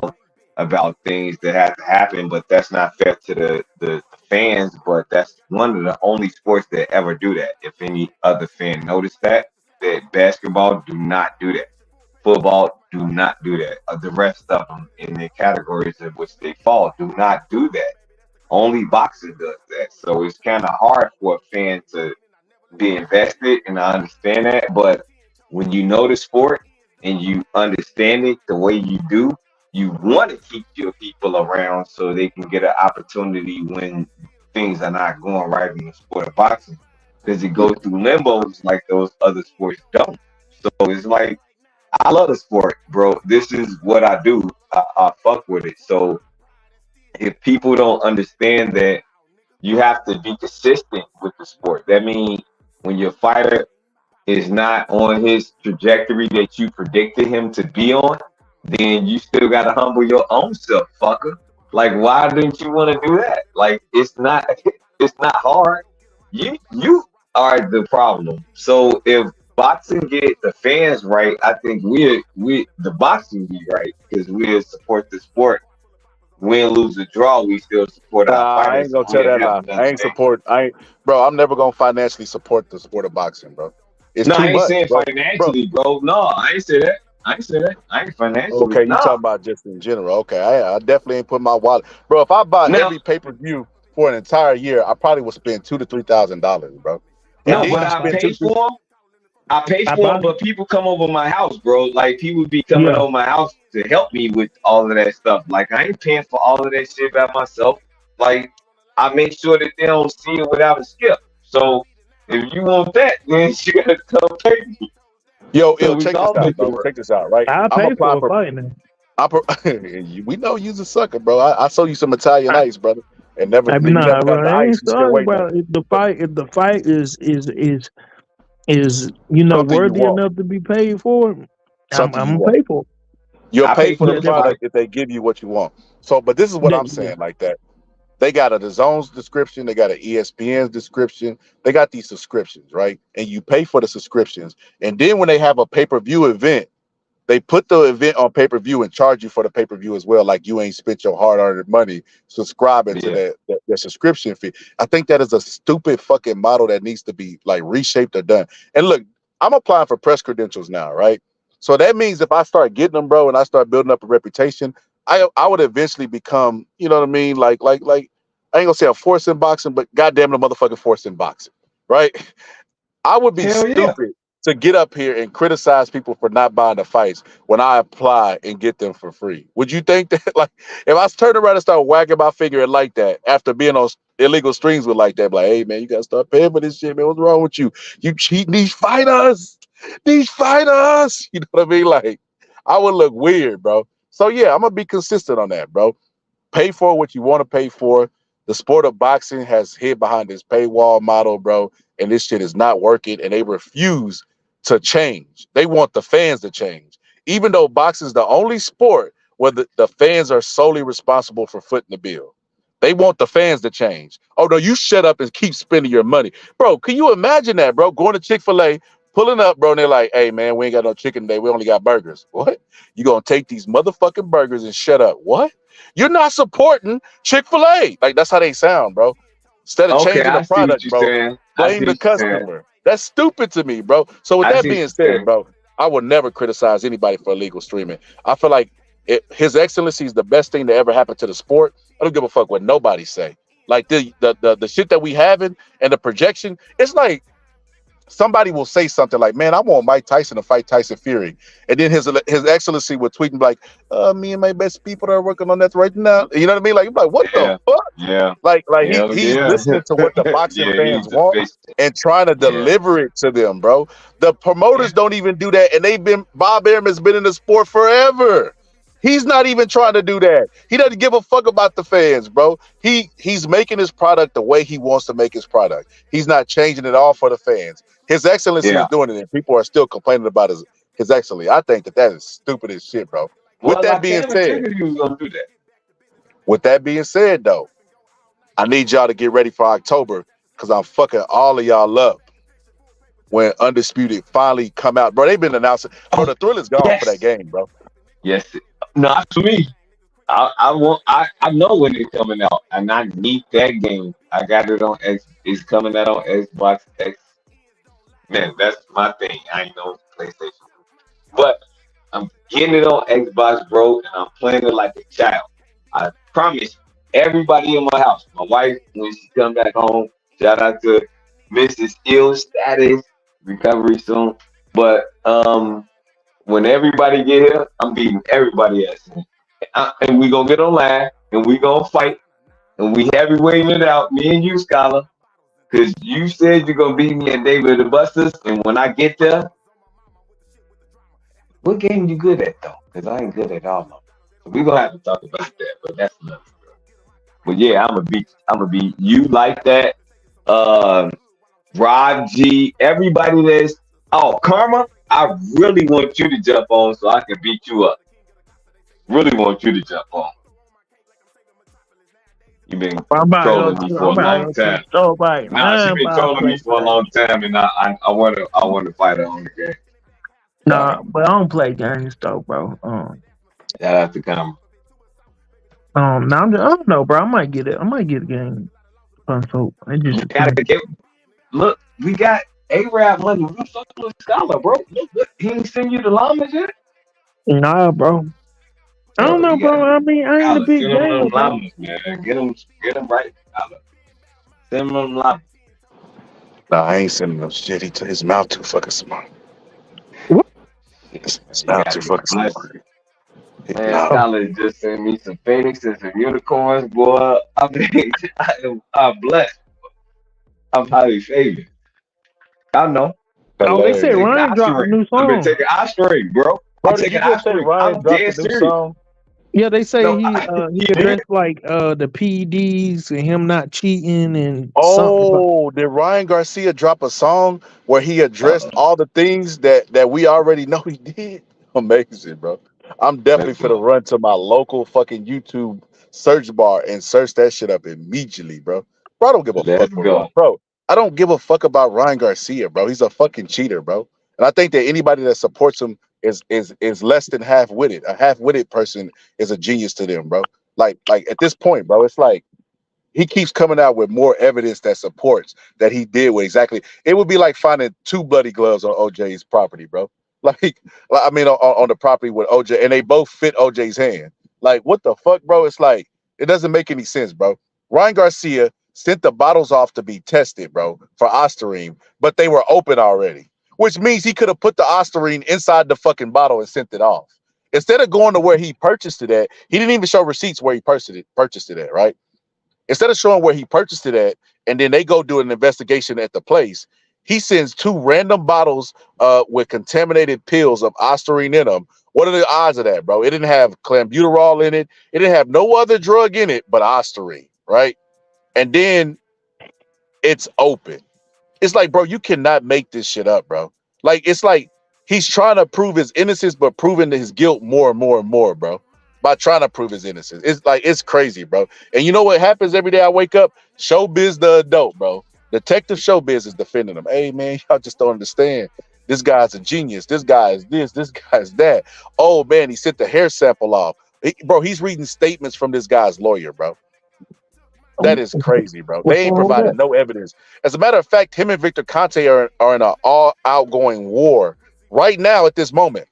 about things that have to happen, but that's not fair to the fans. But that's one of the only sports that ever do that. If any other fan notice that basketball do not do that. Football do not do that. The rest of them in the categories in which they fall do not do that. Only boxing does that. So it's kind of hard for a fan to be invested, and I understand that. But when you know the sport and you understand it the way you do, you want to keep your people around so they can get an opportunity when things are not going right in the sport of boxing. Because it goes through limbos like those other sports don't. So it's like, I love the sport, bro. This is what I do. I fuck with it. So if people don't understand that you have to be consistent with the sport, that means when your fighter is not on his trajectory that you predicted him to be on, then you still got to humble your own self, fucker. Like, why didn't you want to do that? Like, it's not hard. You are the problem. So if boxing get the fans right, I think we the boxing be right because we support the sport. Win, lose, or draw, we still support our I fighters. ain't gonna tell that lie. Bro, I'm never gonna financially support the sport of boxing, bro. It's No, too I ain't much, saying bro. financially, bro. No, I ain't say that. I ain't financially. Okay, you talking about just in general. Okay, I definitely ain't put my wallet. Bro, if I buy every pay-per-view for an entire year, I probably would spend $2,000 to $3,000, bro. No, but I pay for them. I pay for them, but people come over my house, bro. Like, people be coming over my house to help me with all of that stuff. Like, I ain't paying for all of that shit by myself. Like, I make sure that they don't see it without a skip. So, if you want that, then you gotta come pay me. Yo, So check this out, bro. Check this out, right? I'll pay for a fight, man. We know you's a sucker, bro. I sold you some Italian ice, brother, and never got the I ain't ice. You still sorry waiting. about it. If the fight is Something you worthy want. enough to be paid for, I'm Something you gonna want. pay for it. You'll pay for the Yeah, product if they give you what you want. So, but this is what I'm saying, like that. They got a DAZN's description, they got an ESPN's description, they got these subscriptions, right? And you pay for the subscriptions. And then when they have a pay-per-view event, they put the event on pay-per-view and charge you for the pay-per-view as well. Like you ain't spent your hard-earned money subscribing to that subscription fee. I think that is a stupid fucking model that needs to be like reshaped or done. And look, I'm applying for press credentials now, right? So that means if I start getting them, bro, and I start building up a reputation, I would eventually become, you know what I mean? Like I ain't gonna say a force in boxing, but goddamn the motherfucking force in boxing, right? I would be stupid to get up here and criticize people for not buying the fights when I apply and get them for free. Would you think that, like, if I turn around and start wagging my finger like that after being on illegal streams would like that. Like, hey man, you gotta start paying for this shit, man. What's wrong with you? You cheating these fighters. These fighters. You know what I mean? Like, I would look weird, bro. So yeah, I'm gonna be consistent on that, bro. Pay for what you want to pay for. The sport of boxing has hid behind this paywall model, bro, and this shit is not working, and they refuse to change. They want the fans to change. Even though boxing is the only sport where the fans are solely responsible for footing the bill. They want the fans to change. Oh, no, you shut up and keep spending your money. Bro, can you imagine that, bro? Going to Chick-fil-A, pulling up, bro, and they're like, hey, man, we ain't got no chicken today. We only got burgers. What? You going to take these motherfucking burgers and shut up. What? You're not supporting Chick-fil-A. Like, that's how they sound, bro. Instead of changing the product, bro, blame the customer. That's stupid to me, bro. So with that being said, bro, I would never criticize anybody for illegal streaming. I feel like His Excellency is the best thing to ever happen to the sport. I don't give a fuck what nobody say. Like the shit that we having and the projection, it's like somebody will say something like, man, I want Mike Tyson to fight Tyson Fury. And then his Excellency would tweet and be like, me and my best people are working on that right now. You know what I mean? Like what the fuck? Yeah. Like he's listening to what the boxing fans want and trying to deliver it to them, bro. The promoters don't even do that. And Bob Arum has been in the sport forever. He's not even trying to do that. He doesn't give a fuck about the fans, bro. He's making his product the way he wants to make his product. He's not changing it all for the fans. His Excellency is doing it, and people are still complaining about his Excellency. I think that is stupid as shit, bro. With that being said, with that being said, though, I need y'all to get ready for October because I'm fucking all of y'all up when Undisputed finally come out, bro. They've been announcing. Bro, the thrill is gone for that game, bro. Yes. Not for me. I know when it's coming out, and I need that game. I got it on X. It's coming out on Xbox X. Man, that's my thing. I ain't no PlayStation, but I'm getting it on Xbox, bro, and I'm playing it like a child. I promise everybody in my house, my wife, when she come back home, shout out to Mrs. Ill Status, recovery soon. But when everybody get here, I'm beating everybody else. And we gonna get online and we gonna fight and we heavyweighting it out, me and you, Scholar. Cause you said you're gonna beat me at David the Busters, and when I get there, what game you good at though? Cause I ain't good at all of them. So we gonna have to talk about that, but that's another story. But yeah, I'm gonna beat you like that. Rob G, everybody that's Karma. I really want you to jump on so I can beat you up. Really want you to jump on. You've been trolling me for a long time. Nah, she's been trolling me for a long time, and I want to fight her on the game. Nah, but I don't play games though, bro. Shout out to Karma. I don't know, bro. I might get it. I might get a game console. It just Look, we got A-Rap money. We fucking with Scholar, bro. Look, he ain't send you the llamas yet? Nah, bro. I don't know, bro. I mean, I ain't a big game. Llamas, man. Get them right, Scholar. Send them llamas. Nah, I ain't sending no shit. His mouth too fucking smart. What? His mouth too fucking smart. Man, Scholar just sent me some phoenixes and unicorns, boy. I'm blessed. I'm highly favored. I know. Oh, they said Ryan dropped a new song. I've been taking iStream, bro. I'm taking iStream. I'm dead serious. Yeah, they say he addressed like the PEDs and him not cheating and. Oh, did Ryan Garcia drop a song where he addressed all the things that we already know he did? Amazing, bro. I'm definitely finna run to my local fucking YouTube search bar and search that shit up immediately, bro. Bro, I don't give a fuck, bro. I don't give a fuck about Ryan Garcia, bro. He's a fucking cheater, bro. And I think that anybody that supports him is less than half-witted. A half-witted person is a genius to them, bro. Like at this point, bro, it's like he keeps coming out with more evidence that supports that he did what exactly. It would be like finding 2 bloody gloves on OJ's property, bro. Like I mean, on the property with OJ, and they both fit OJ's hand. Like, what the fuck, bro? It's like, it doesn't make any sense, bro. Ryan Garcia sent the bottles off to be tested, bro, for Osterine, but they were open already, which means he could have put the Osterine inside the fucking bottle and sent it off. Instead of going to where he purchased it at, he didn't even show receipts where he purchased it at, right? Instead of showing where he purchased it at, and then they go do an investigation at the place, he sends 2 random bottles with contaminated pills of Ostarine in them. What are the odds of that, bro? It didn't have clenbuterol in it. It didn't have no other drug in it but Ostarine, right? And then it's open. It's like, bro, you cannot make this shit up, bro. Like, it's like he's trying to prove his innocence, but proving his guilt more and more and more, bro. By trying to prove his innocence. It's like, it's crazy, bro. And you know what happens every day I wake up? Showbiz the adult, bro. Detective Showbiz is defending him. Hey, man, y'all just don't understand. This guy's a genius. This guy is this. This guy is that. Oh, man, he sent the hair sample off. Bro, he's reading statements from this guy's lawyer, bro. That is crazy, bro. They ain't provided no evidence. As a matter of fact, him and Victor Conte are in an all-outgoing war right now at this moment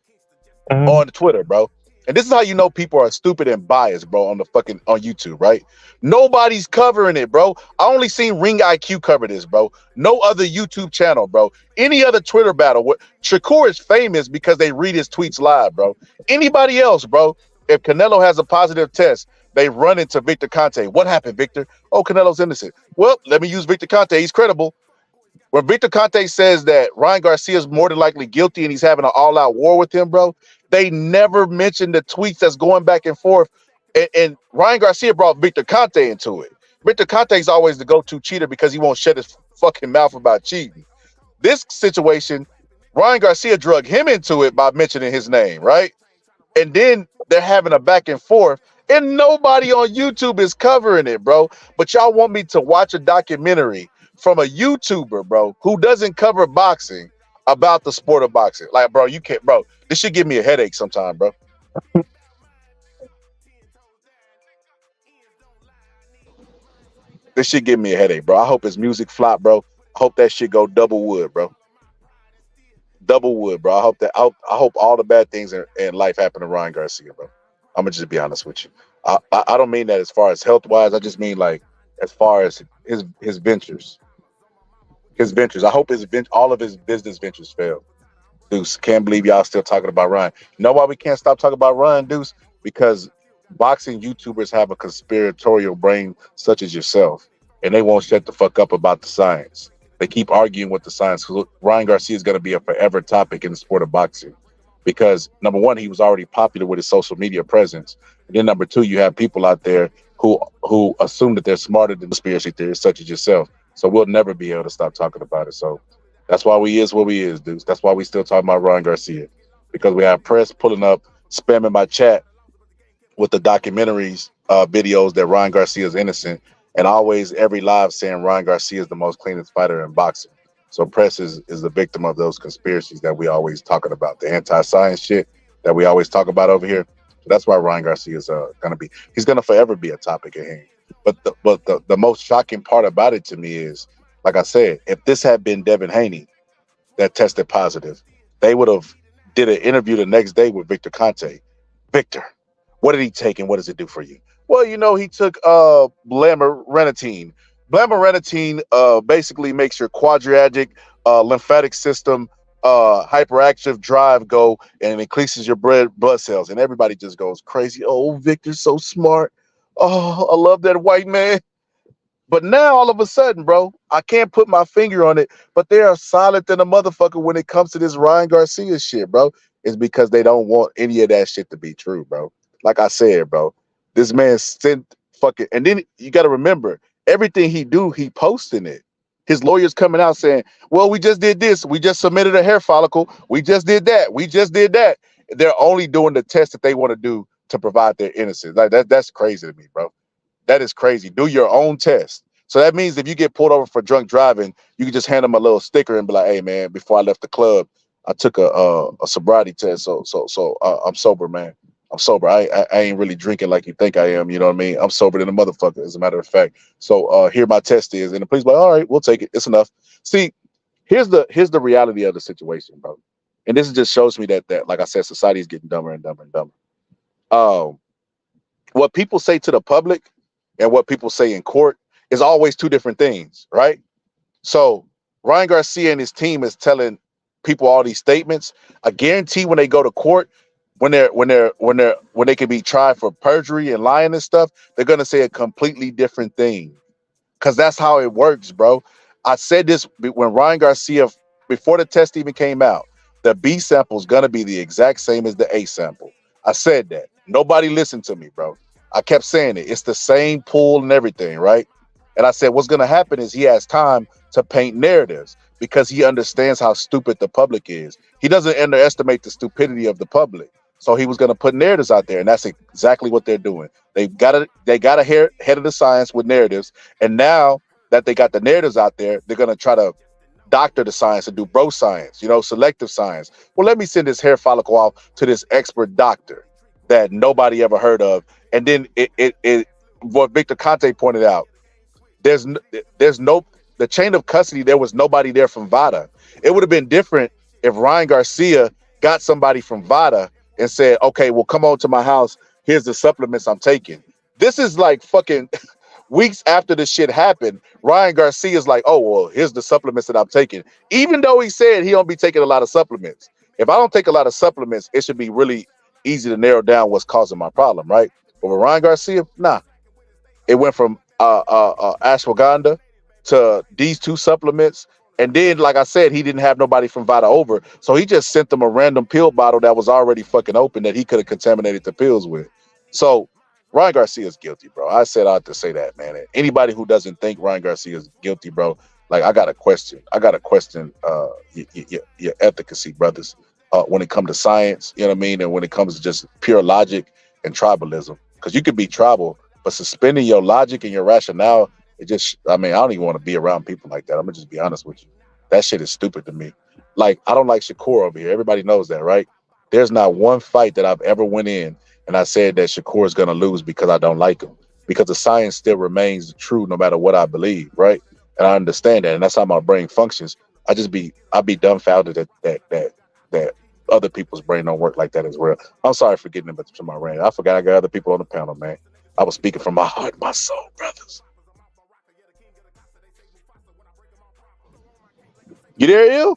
on Twitter, bro. And this is how you know people are stupid and biased, bro, on YouTube, right? Nobody's covering it, bro. I only seen Ring IQ cover this, bro. No other YouTube channel, bro. Any other Twitter battle. Shakur is famous because they read his tweets live, bro. Anybody else, bro, if Canelo has a positive test, they run into Victor Conte. What happened, Victor? Oh, Canelo's innocent. Well, let me use Victor Conte. He's credible. When Victor Conte says that Ryan Garcia is more than likely guilty and he's having an all-out war with him, bro, they never mentioned the tweets that's going back and forth. And Ryan Garcia brought Victor Conte into it. Victor Conte is always the go-to cheater because he won't shut his fucking mouth about cheating. This situation, Ryan Garcia drug him into it by mentioning his name, right? And then they're having a back and forth, and nobody on YouTube is covering it, bro. But y'all want me to watch a documentary from a YouTuber, bro, who doesn't cover boxing about the sport of boxing. Like, bro, you can't, bro. This should give me a headache sometime, bro. This should give me a headache, bro. I hope his music flop, bro. I hope that shit go double wood, bro. Double wood, bro. I hope all the bad things in life happen to Ryan Garcia, bro. I'm gonna just be honest with you. I don't mean that as far as health wise. I just mean like as far as his ventures. His ventures. I hope all of his business ventures fail. Deuce, can't believe y'all still talking about Ryan. You know why we can't stop talking about Ryan, Deuce? Because boxing YouTubers have a conspiratorial brain such as yourself, and they won't shut the fuck up about the science. They keep arguing with the science. Ryan Garcia is going to be a forever topic in the sport of boxing because, number one, he was already popular with his social media presence. And then number two, you have people out there who assume that they're smarter than conspiracy theorists such as yourself. So we'll never be able to stop talking about it. So that's why we is what we is, dudes. That's why we still talking about Ryan Garcia, because we have press pulling up, spamming my chat with the documentaries, videos that Ryan Garcia is innocent, and always every live saying Ryan Garcia is the most cleanest fighter in boxing. So press is the victim of those conspiracies that we always talking about, the anti-science shit that we always talk about over here. So that's why Ryan Garcia is he's gonna forever be a topic at hand. But the most shocking part about it to me is, like I said, if this had been Devin Haney that tested positive, they would have did an interview the next day with Victor Conte. Victor, what did he take and what does it do for you? Well, you know, he took blamerenatine. Blamerenatine basically makes your quadratic lymphatic system hyperactive drive go, and it increases your blood cells, and everybody just goes crazy. Oh, Victor's so smart. Oh, I love that white man. But now all of a sudden, bro, I can't put my finger on it, but they are silent than a motherfucker when it comes to this Ryan Garcia shit, bro. It's because they don't want any of that shit to be true, bro. Like I said, bro, this man sent fucking, and then you got to remember, everything he do, he posting it. His lawyer's coming out saying, well, we just did this. We just submitted a hair follicle. We just did that. We just did that. They're only doing the test that they want to do to provide their innocence. Like that's crazy to me, bro. That is crazy. Do your own test. So that means if you get pulled over for drunk driving, you can just hand them a little sticker and be like, hey, man, before I left the club, I took a sobriety test. So I'm sober, man. I'm sober. I ain't really drinking like you think I am. You know what I mean? I'm sober than a motherfucker, as a matter of fact. So here my test is. And the police like, all right, we'll take it. It's enough. See, here's the reality of the situation, bro. And this just shows me that like I said, society is getting dumber and dumber and dumber. What people say to the public and what people say in court is always two different things, right? So Ryan Garcia and his team is telling people all these statements. I guarantee when they go to court, when they can be tried for perjury and lying and stuff, they're gonna say a completely different thing. Cause that's how it works, bro. I said this when Ryan Garcia, before the test even came out, the B sample is gonna be the exact same as the A sample. I said that. Nobody listened to me, bro. I kept saying it. It's the same pool and everything, right? And I said, what's gonna happen is he has time to paint narratives because he understands how stupid the public is. He doesn't underestimate the stupidity of the public. So he was gonna put narratives out there, and that's exactly what they're doing. They got a head of the science with narratives, and now that they got the narratives out there, they're gonna try to doctor the science and do bro science, selective science. Well, let me send this hair follicle off to this expert doctor that nobody ever heard of, and then what Victor Conte pointed out, there's no the chain of custody. There was nobody there from VADA. It would have been different if Ryan Garcia got somebody from VADA and said, okay, well, come on to my house. Here's the supplements I'm taking. This is like fucking weeks after this shit happened. Ryan Garcia is like, oh, well, here's the supplements that I'm taking. Even though he said he don't be taking a lot of supplements. If I don't take a lot of supplements, it should be really easy to narrow down what's causing my problem, right? But with Ryan Garcia, nah. It went from ashwagandha to these two supplements. And then, like I said, he didn't have nobody from VADA over. So he just sent them a random pill bottle that was already fucking open that he could have contaminated the pills with. So Ryan Garcia is guilty, bro. I set out to say that, man. And anybody who doesn't think Ryan Garcia is guilty, bro, like I got to question your efficacy, brothers, when it comes to science, you know what I mean? And when it comes to just pure logic and tribalism. Because you could be tribal, but suspending your logic and your rationale, I don't even want to be around people like that. I'm gonna just be honest with you. That shit is stupid to me. Like, I don't like Shakur over here. Everybody knows that, right? There's not one fight that I've ever went in and I said that Shakur is gonna lose because I don't like him. Because the science still remains true no matter what I believe, right? And I understand that, and that's how my brain functions. I'd be dumbfounded that other people's brain don't work like that as well. I'm sorry for getting into my rant. I forgot I got other people on the panel, man. I was speaking from my heart, my soul, brothers. You there, Ill?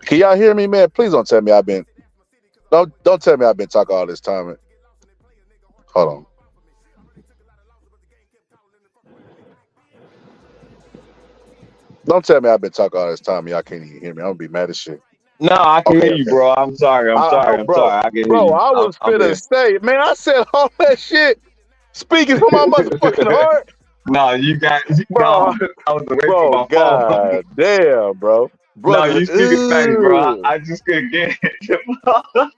Can y'all hear me, man? Please don't tell me don't tell me I've been talking all this time. Hold on. Don't tell me I've been talking all this time. Y'all can't even hear me. I'm gonna be mad as shit. No, I can hear you, bro. I'm sorry. I'm sorry. I can hear you. I was finna say, man, I said all that shit speaking from my motherfucking heart. No, you got, bro. I was away from my God phone. Damn, bro. No, you speaking facts, bro. I just couldn't get it.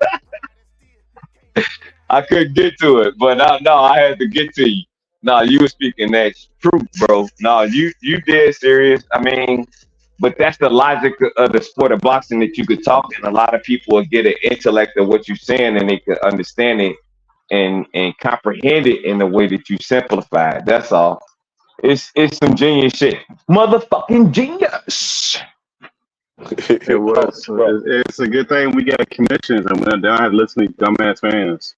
I couldn't get to it, but no, I had to get to you. No, you were speaking that truth, bro. No, you dead serious. I mean, but that's the logic of the sport of boxing, that you could talk and a lot of people will get an intellect of what you're saying and they can understand it and comprehend it in the way that you simplify it. That's all. It's some genius shit. Motherfucking genius. It was. It's a good thing we got commissions and we don't have to listen to these dumbass fans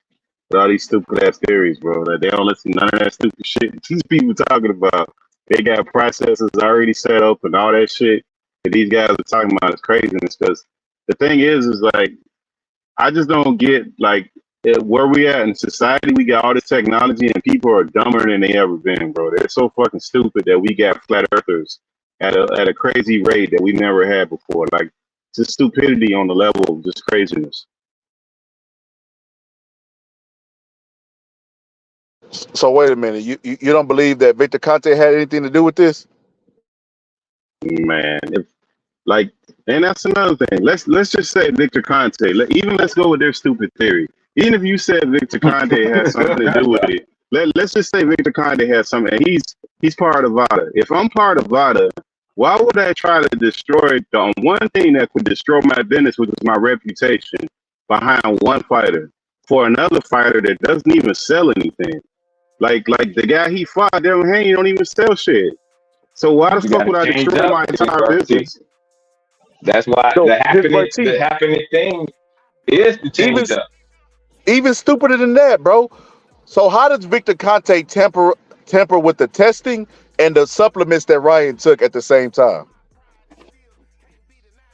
with all these stupid ass theories, bro. That they don't listen to none of that stupid shit these people talking about. They got processes already set up and all that shit that these guys are talking about is craziness. Because the thing is like, I just don't get like where we at in society. We got all this technology and people are dumber than they ever been, bro. They're so fucking stupid that we got flat earthers at a crazy rate that we never had before. Like, just stupidity on the level of just craziness. So wait a minute, you don't believe that Victor Conte had anything to do with this? Man, and that's another thing. Let's just say Victor Conte. Let's go with their stupid theory. Even if you said Victor Conte has something to do with it, let's just say Victor Conte has something. And he's part of VADA. If I'm part of VADA, why would I try to destroy the one thing that could destroy my business, which is my reputation, behind one fighter for another fighter that doesn't even sell anything? Like the guy he fought, Devin Haney, don't even sell shit. So why the fuck would I destroy my entire business? That's why the happening thing is the change up. Even stupider than that, bro. So how does Victor Conte tamper temper with the testing and the supplements that Ryan took at the same time?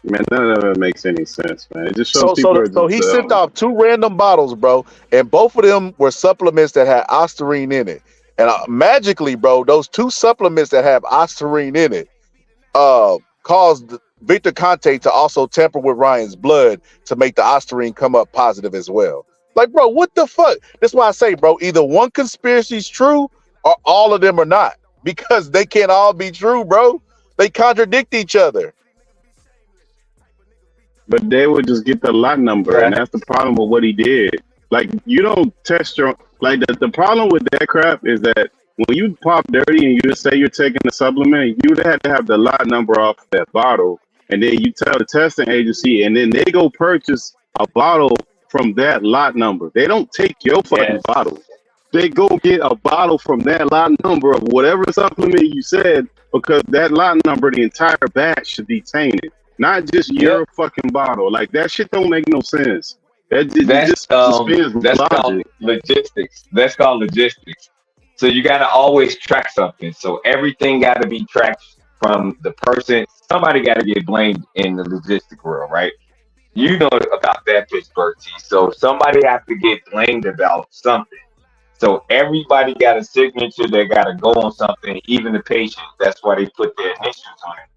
Man, none of that makes any sense, man. It just shows So he sent off 2 random bottles, bro, and both of them were supplements that had Ostarine in it. And magically, bro, those 2 supplements that have Ostarine in it caused Victor Conte to also tamper with Ryan's blood to make the Ostarine come up positive as well. Like, bro, what the fuck? That's why I say, bro, either one conspiracy is true or all of them are not, because they can't all be true, bro. They contradict each other. But they would just get the lot number, and that's the problem with what he did. Like, you don't test your, like, the problem with that crap is that when you pop dirty and you just say you're taking a supplement, you would have to have the lot number off that bottle, and then you tell the testing agency, and then they go purchase a bottle from that lot number. They don't take your fucking bottle. They go get a bottle from that lot number of whatever supplement you said, because that lot number, the entire batch should be tainted. Not just your fucking bottle. Like, that shit don't make no sense. That's called logistics. That's called logistics. So you got to always track something. So everything got to be tracked from the person. Somebody got to get blamed in the logistic world, right? You know about that, Pittsburgh T. So somebody has to get blamed about something. So everybody got a signature that got to go on something, even the patient. That's why they put their initials on it.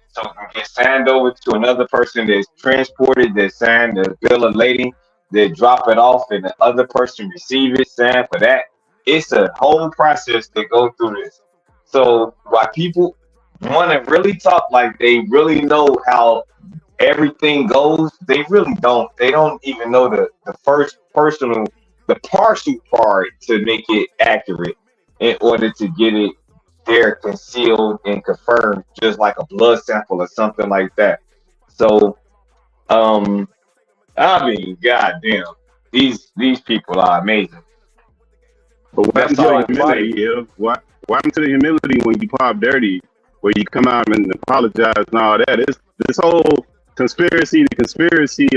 So it can get signed over to another person that's transported, that signed the bill of lading, they drop it off, and the other person receive it, sign for that. It's a whole process to go through this. So why people want to really talk like they really know how everything goes, they really don't. They don't even know the first partial part to make it accurate in order to get it there concealed and confirmed, just like a blood sample or something like that. So, I mean, goddamn, these people are amazing. But what happened to the humility? What happened to the humility when you pop dirty, where you come out and apologize and all that? This whole conspiracy,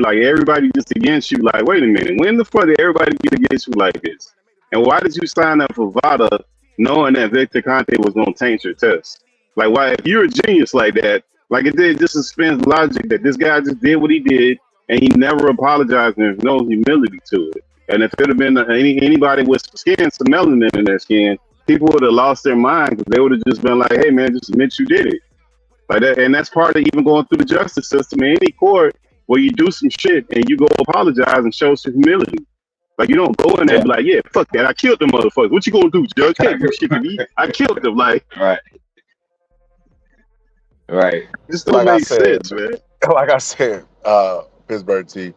like everybody just against you. Like, wait a minute, when the fuck did everybody get against you like this? And why did you sign up for VADA knowing that Victor Conte was going to taint your test? Like, why, if you're a genius like that, like it did, just suspends logic that this guy just did what he did and he never apologized and there's no humility to it. And if it had been anybody with skin, some melanin in their skin, people would have lost their mind, because they would have just been like, hey man, just admit you did it. Like that, and that's part of even going through the justice system in any court where you do some shit and you go apologize and show some humility. Like, you don't go in there and be like, yeah, fuck that, I killed them motherfuckers. What you gonna do, Judge? Can't do shit to me. I killed them. Like, right. This don't make sense, man. Like I said, Pittsburgh T,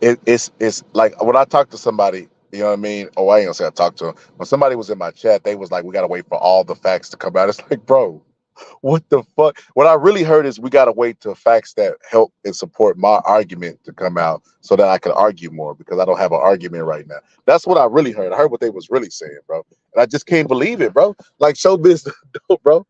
it's like when I talk to somebody, you know what I mean? Oh, I ain't gonna say I talked to them. When somebody was in my chat, they was like, we gotta wait for all the facts to come out. It's like, bro, what the fuck? What I really heard is we gotta wait till facts that help and support my argument to come out so that I can argue more, because I don't have an argument right now. That's what I really heard. I heard what they was really saying, bro. And I just can't believe it, bro. Like, Showbiz the adult, bro.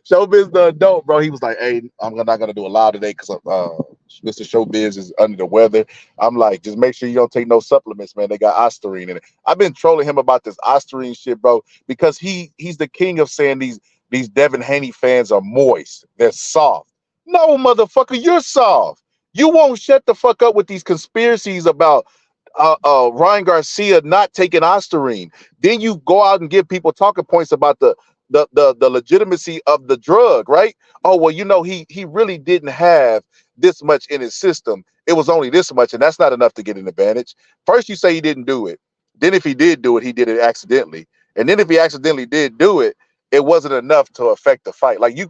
Showbiz the adult, bro. He was like, hey, I'm not gonna do a live today because Mr. Showbiz is under the weather. I'm like, just make sure you don't take no supplements, man. They got Ostarine in it. I've been trolling him about this Ostarine shit, bro, because he's the king of saying these Devin Haney fans are moist. They're soft. No, motherfucker, you're soft. You won't shut the fuck up with these conspiracies about Ryan Garcia not taking Ostarine. Then you go out and give people talking points about the legitimacy of the drug, right? Oh, well, you know, he really didn't have this much in his system. It was only this much, and that's not enough to get an advantage. First, you say he didn't do it. Then if he did do it, he did it accidentally. And then if he accidentally did do it, it wasn't enough to affect the fight. Like, you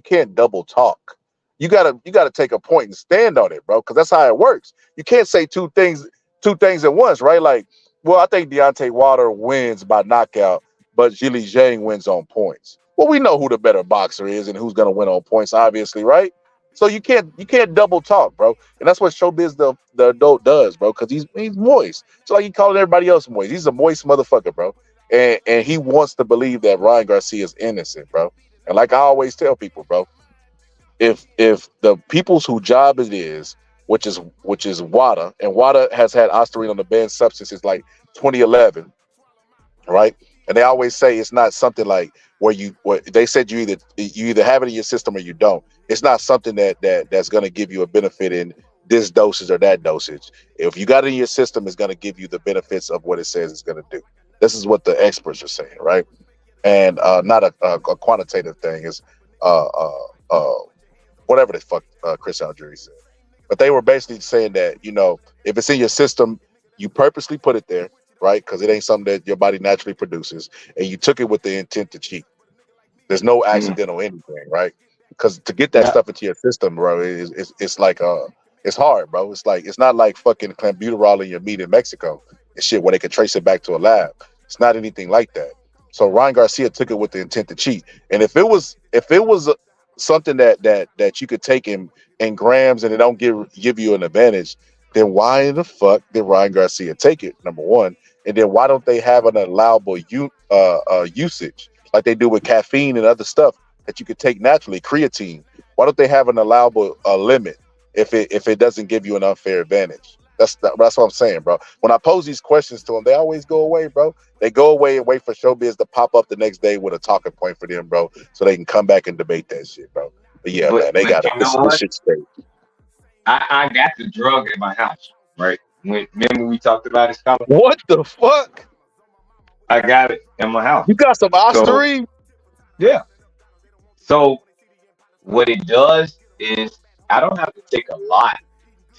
can't double talk. You gotta take a point and stand on it, bro, because that's how it works. You can't say two things at once, right? Like, well, I think Deontay Wilder wins by knockout, but Zhilei Zhang wins on points. Well, we know who the better boxer is and who's gonna win on points, obviously, right? So you can't double talk, bro. And that's what Showbiz the adult does, bro, because he's moist. So like he calling everybody else moist. He's a moist motherfucker, bro. And he wants to believe that Ryan Garcia is innocent, bro. And like I always tell people, bro, if the people's whose job it is, which is WADA, and WADA has had Ostarine on the banned substance since like 2011, right? And they always say it's not something like where they said you either have it in your system or you don't. It's not something that's going to give you a benefit in this dosage or that dosage. If you got it in your system, it's going to give you the benefits of what it says it's going to do. This is what the experts are saying, right? And not a quantitative thing. Is whatever the fuck Chris Algieri said. But they were basically saying that, you know, if it's in your system, you purposely put it there, right? Because it ain't something that your body naturally produces, and you took it with the intent to cheat. There's no accidental anything, right? Because to get that stuff into your system, bro, it's like it's hard, bro. It's not like fucking clenbuterol in your meat in Mexico and shit where they can trace it back to a lab. It's not anything like that. So Ryan Garcia took it with the intent to cheat, and if it was something that you could take in grams and it don't give you an advantage, then why in the fuck did Ryan Garcia take it? Number one, and then why don't they have an allowable usage like they do with caffeine and other stuff that you could take naturally, creatine? Why don't they have an allowable limit if it doesn't give you an unfair advantage? That's what I'm saying, bro. When I pose these questions to them, they always go away, bro. They go away and wait for showbiz to pop up the next day with a talking point for them, bro, so they can come back and debate that shit, bro. But yeah, man, they got this shit straight. I got the drug in my house, right? Remember we talked about it, Scott? What the fuck? I got it in my house. You got some Ostarine? Yeah. So what it does is I don't have to take a lot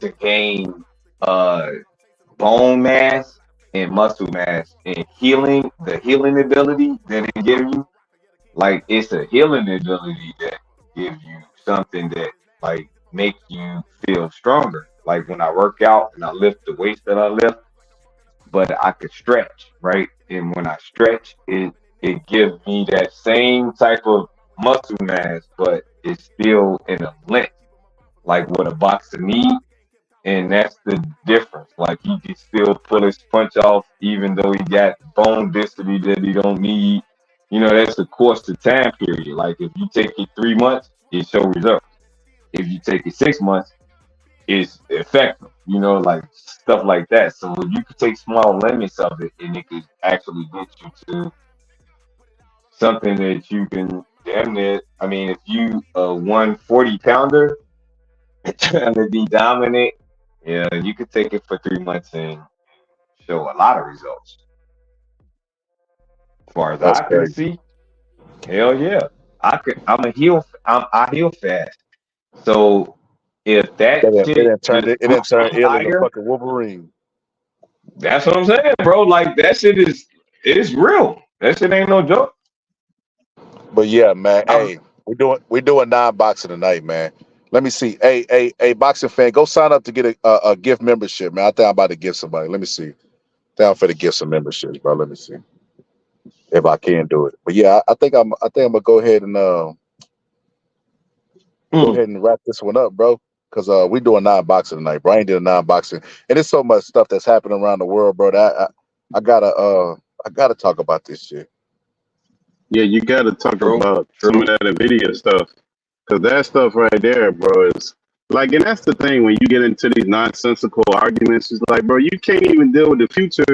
to gain bone mass and muscle mass and the healing ability that it gives you. Like, it's a healing ability that gives you something that like makes you feel stronger. Like when I work out and I lift the weights that I lift, but I could stretch, right? And when I stretch, it gives me that same type of muscle mass, but it's still in a length, like what a boxer needs. And that's the difference. Like, he can still pull his punch off even though he got bone density that he don't need. You know, that's the course of time period. Like, if you take it 3 months, it shows results. If you take it 6 months, it's effective. You know, like stuff like that. So you could take small limits of it, and it could actually get you to something that you can damn near. I mean, if you a 140-pounder trying to be dominant, yeah, you could take it for 3 months and show a lot of results. As far as I can see, hell yeah, I heal fast. So if that it shit didn't turn ill in the higher, fucking Wolverine. that's what I'm saying, bro. Like, that shit is real. That shit ain't no joke. But yeah, man, hey, we're doing non-boxing tonight, man. Let me see. Hey, boxing fan, go sign up to get a gift membership, man. I think I'm about to give somebody. Let me see. Down for the gift some memberships, bro. Let me see if I can do it. But yeah, I think I'm gonna go ahead and wrap this one up, bro. Because we doing non-boxing tonight, bro. I ain't doing non-boxing, and there's so much stuff that's happening around the world, bro. That I gotta talk about this shit. Yeah, you gotta talk about some of that NVIDIA stuff. Because that stuff right there, bro, is like, and that's the thing when you get into these nonsensical arguments. It's like, bro, you can't even deal with the future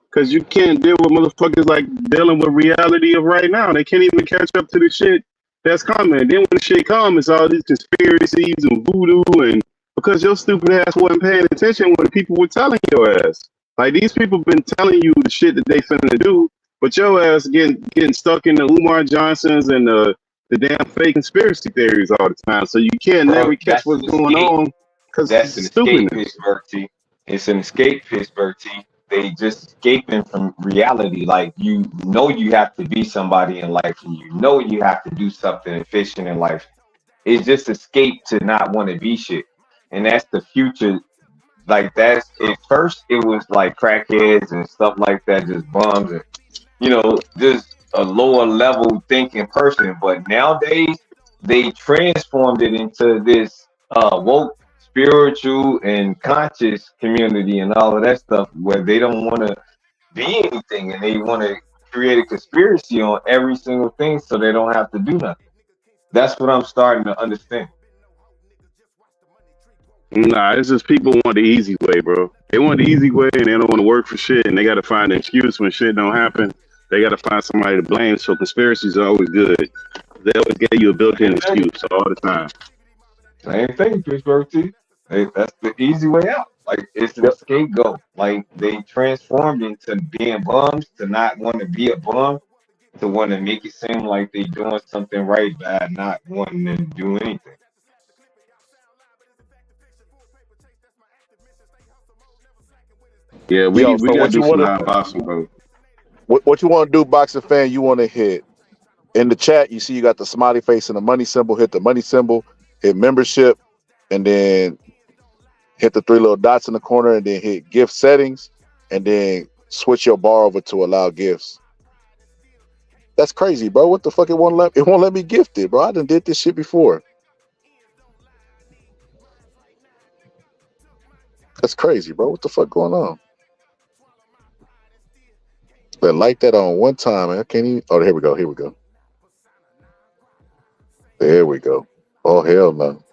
because you can't deal with motherfuckers like dealing with reality of right now. They can't even catch up to the shit that's coming. And then when the shit comes, it's all these conspiracies and voodoo, and because your stupid ass wasn't paying attention when the people were telling your ass. Like, these people been telling you the shit that they finna do, but your ass getting stuck in the Umar Johnsons and the damn fake conspiracy theories all the time, so you can't never catch what's going on because that's it's an stupid. escape, Pittsburgh T. It's an escape, Pittsburgh T. They just escaping from reality. Like, you know you have to be somebody in life, and you know you have to do something efficient in life. It's just escape to not want to be shit, and that's the future. Like, that's at first it was like crackheads and stuff like that, just bums and, you know, just a lower level thinking person, but nowadays they transformed it into this woke, spiritual, and conscious community and all of that stuff, where they don't want to be anything and they want to create a conspiracy on every single thing so they don't have to do nothing. That's what I'm starting to understand. Nah, it's just people want the easy way, bro. They want the easy way and they don't want to work for shit, and they got to find an excuse when shit don't happen. They got to find somebody to blame. So conspiracies are always good. They always give you a built-in excuse all the time. Same thing, Pittsburgh T. That's the easy way out. Like, it's the scapegoat. Like, they transformed into being bums to not want to be a bum to want to make it seem like they doing something right by not wanting to do anything. Yeah, we Yo, we so gotta what you do some want to non-boxing, bro. what you want to do, boxing fan? You want to hit in the chat. You see, you got the smiley face and the money symbol. Hit the money symbol. Hit membership, and then hit the 3 little dots in the corner, and then hit gift settings, and then switch your bar over to allow gifts. That's crazy, bro. What the fuck? It won't let me gift it, bro. I done did this shit before. That's crazy, bro. What the fuck going on? But like that on one time, man. Can't even. Oh, here we go. Here we go. There we go. Oh, hell no.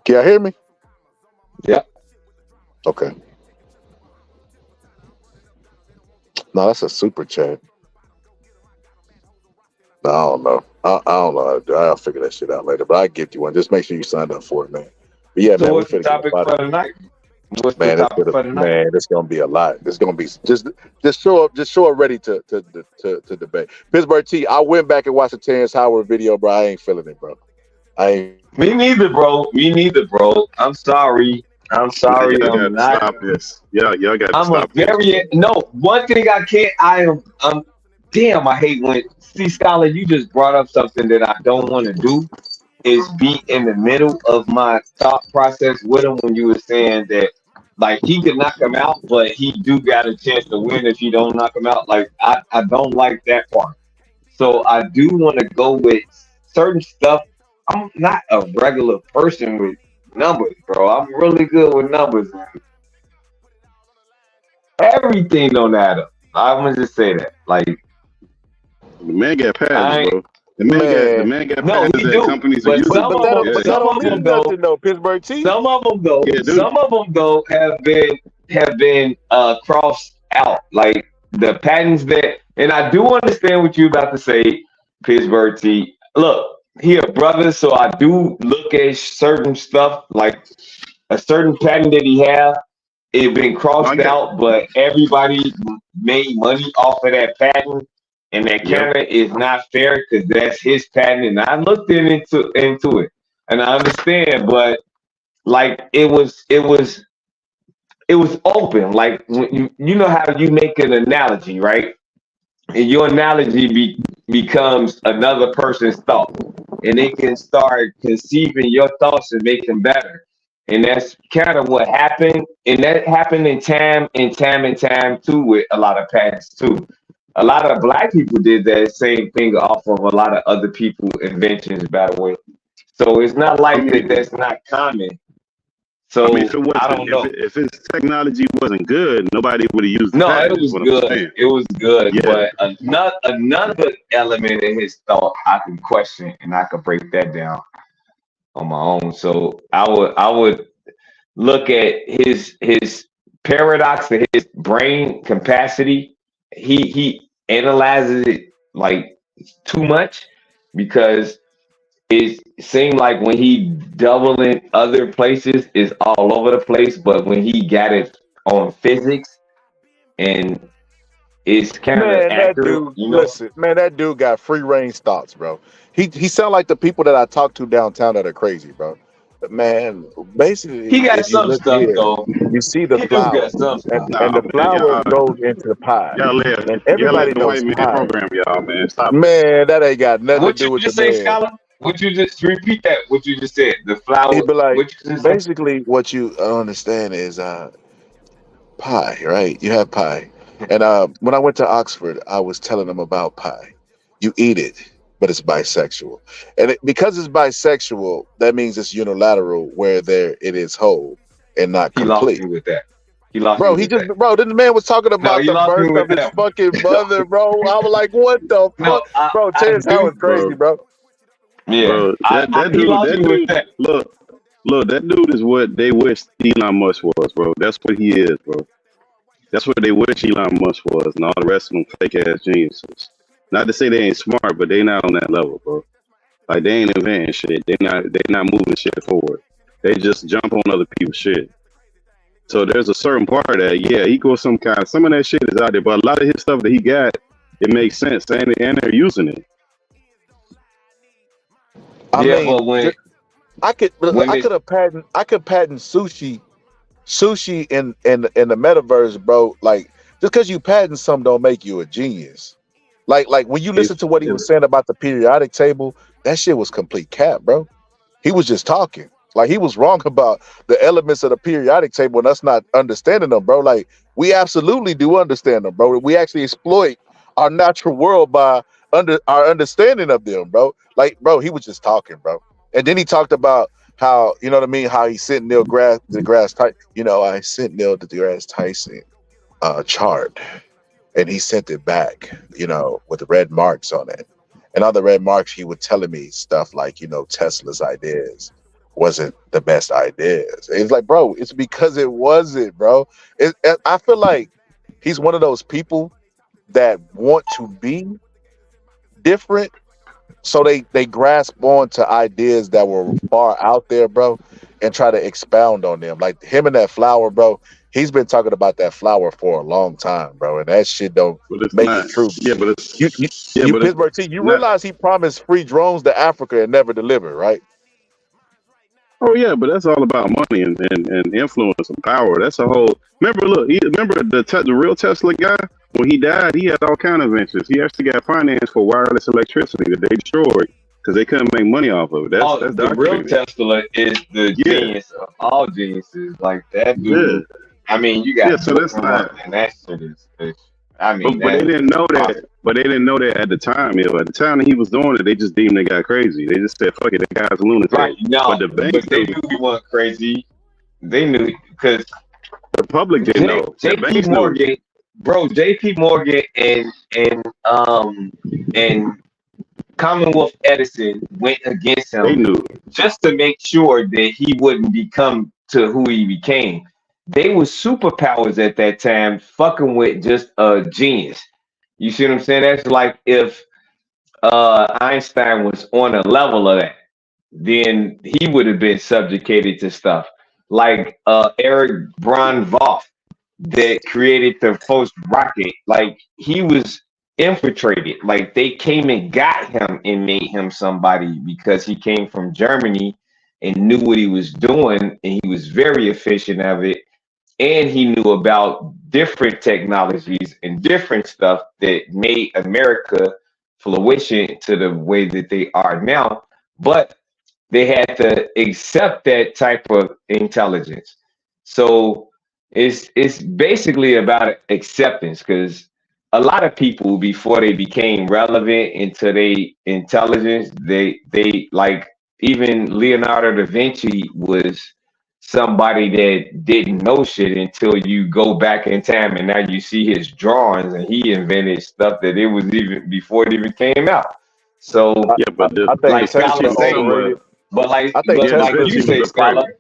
Can y'all hear me? Yeah. Okay. No, that's a super chat. No, I don't know. I don't know how to do it. I'll figure that shit out later. But I'll get you one. Just make sure you signed up for it, man. But yeah, So man, we what's the finna get topic about for it. tonight? What's Man, the it's topic gonna, for tonight? man, it's gonna be a lot. It's gonna be just show up ready to debate. Pittsburgh T, I went back and watched the Terrence Howard video, bro. I ain't feeling it, bro. I ain't. Me neither, bro. Me neither, bro. I'm sorry. I'm sorry. Y'all I'm gotta not. stop this. Y'all got to I'm a stop this. very no. One thing I can't. I'm. Damn. I hate when. See, Scholar, you just brought up something that I don't want to do. Is be in the middle of my thought process with him when you were saying that, like, he could knock him out, but he do got a chance to win if he don't knock him out. Like, I don't like that part. So I do want to go with certain stuff. I'm not a regular person with numbers, bro. I'm really good with numbers. Everything don't add up. I'm gonna just say that. Like, The man got I passes, ain't- bro. The man got no, passes he that do. companies are But using. some of them, But that don't mean nothing though, Pittsburgh T. some of them though, Yeah, dude. some of them though have been crossed out. Like the patents that, and I do understand what you're about to say, Pittsburgh T. Look, he a brother, so I do look at certain stuff like a certain patent that he have. It been crossed out, but everybody made money off of that patent. And that kind of is not fair because that's his patent, and I looked into it, and I understand, but like it was open. Like when you know how you make an analogy, right? And your analogy becomes another person's thought, and they can start conceiving your thoughts and make them better. And that's kind of what happened, and that happened in time too with a lot of patents too. A lot of black people did that same thing off of a lot of other people's inventions, by the way. So it's not like that's not common. So I mean, if it wasn't, I don't know. if his technology wasn't good, nobody would have used the No, patent, it is was what I'm good. saying. It was good, Yeah. but another element in his thought I can question, and I could break that down on my own. So I would look at his paradox of his brain capacity. He analyzes it like too much because it seemed like when he doubling other places is all over the place, but when he got it on physics and it's kind of Man, that accurate, dude, you know. listen, man, that dude got free range thoughts, bro. He sound like the people that I talk to downtown that are crazy, bro. But man, basically, He got if you some look stuff here, though. you see the He do got flower, some stuff. and the flower goes into the pie, and everybody the knows white man pie. program, y'all, man. Stop. Man, that ain't got nothing What to do you with just the say, man. Scholar? What you just repeat that? What you just said? The flower. He'd be like, What you just say? basically, what you understand is pie, right? You have pie. And when I went to Oxford, I was telling them about pie. You eat it, but it's bisexual. And because it's bisexual, that means it's unilateral, where it is whole and not He lost complete. you with that. He lost Bro, you he with just, that. bro, then the man was talking No, about he the lost me birth with of his that. fucking mother, bro. I was like, what the No, fuck? Bro, I Terrence do, Howard's crazy, bro. Yeah, Bro, that he dude, lost me with that. look, that dude is what they wish Elon Musk was, bro. That's what he is, bro. That's what they wish Elon Musk was, and all the rest of them fake ass geniuses. Not to say they ain't smart, but they not on that level, bro. Like they ain't inventing shit. They not moving shit forward. They just jump on other people's shit. So there's a certain part of that, yeah, equals some of that shit is out there, but a lot of his stuff that he got, it makes sense, and they're using it. I Yeah, mean, but when I could it, patent sushi in the metaverse, bro. Like just because you patent something don't make you a genius. Like when you listen to what he was saying about the periodic table, that shit was complete cap, bro. He was just talking. Like he was wrong about the elements of the periodic table and us not understanding them, bro. Like we absolutely do understand them, bro. We actually exploit our natural world by our understanding of them, bro. Like, bro, he was just talking, bro. And then he talked about how, you know what I mean, how he sent Neil deGrasse Tyson. You know, I sent Neil deGrasse Tyson chart, and he sent it back, you know, with the red marks on it. And on the red marks, he was telling me stuff like, you know, Tesla's ideas wasn't the best ideas. It's like, bro, it's because it wasn't, bro. I feel like he's one of those people that want to be different, so they grasp on to ideas that were far out there, bro, and try to expound on them. Like him and that flower, bro. He's been talking about that flower for a long time, bro, and that shit don't make it true. Yeah, but it's You Pittsburgh T, you realize he promised free drones to Africa and never delivered, right? Oh yeah, but that's all about money and influence and power. That's a whole. Remember the real Tesla guy? When he died, he had all kind of ventures. He actually got finance for wireless electricity that they destroyed because they couldn't make money off of it. That's the real Tesla is the genius of all geniuses. Like that dude. Yeah. I mean, you got so that's not. And that shit is. I mean, but they didn't know that. But they didn't know that at the time. At the time that he was doing it, they just deemed they got crazy. They just said, "Fuck it, that guy's a lunatic." Right? No, but they knew he wasn't crazy. They knew because the public didn't know. JP Morgan, bro, JP Morgan and Commonwealth Edison went against him. They knew just to make sure that he wouldn't become to who he became. They were superpowers at that time, fucking with just a genius. You see what I'm saying? That's like if Einstein was on a level of that, then he would have been subjugated to stuff like Eric Braun Voth that created the first rocket. Like he was infiltrated. Like they came and got him and made him somebody because he came from Germany and knew what he was doing, and he was very efficient of it. And he knew about different technologies and different stuff that made America flourish to the way that they are now. But they had to accept that type of intelligence. So it's basically about acceptance, because a lot of people, before they became relevant into their intelligence, they like, even Leonardo da Vinci was somebody that didn't know shit until you go back in time, and now you see his drawings, and he invented stuff that it was even before it even came out. So yeah, but I think like Tesla overrated. But like, I think but like you say, Scholar.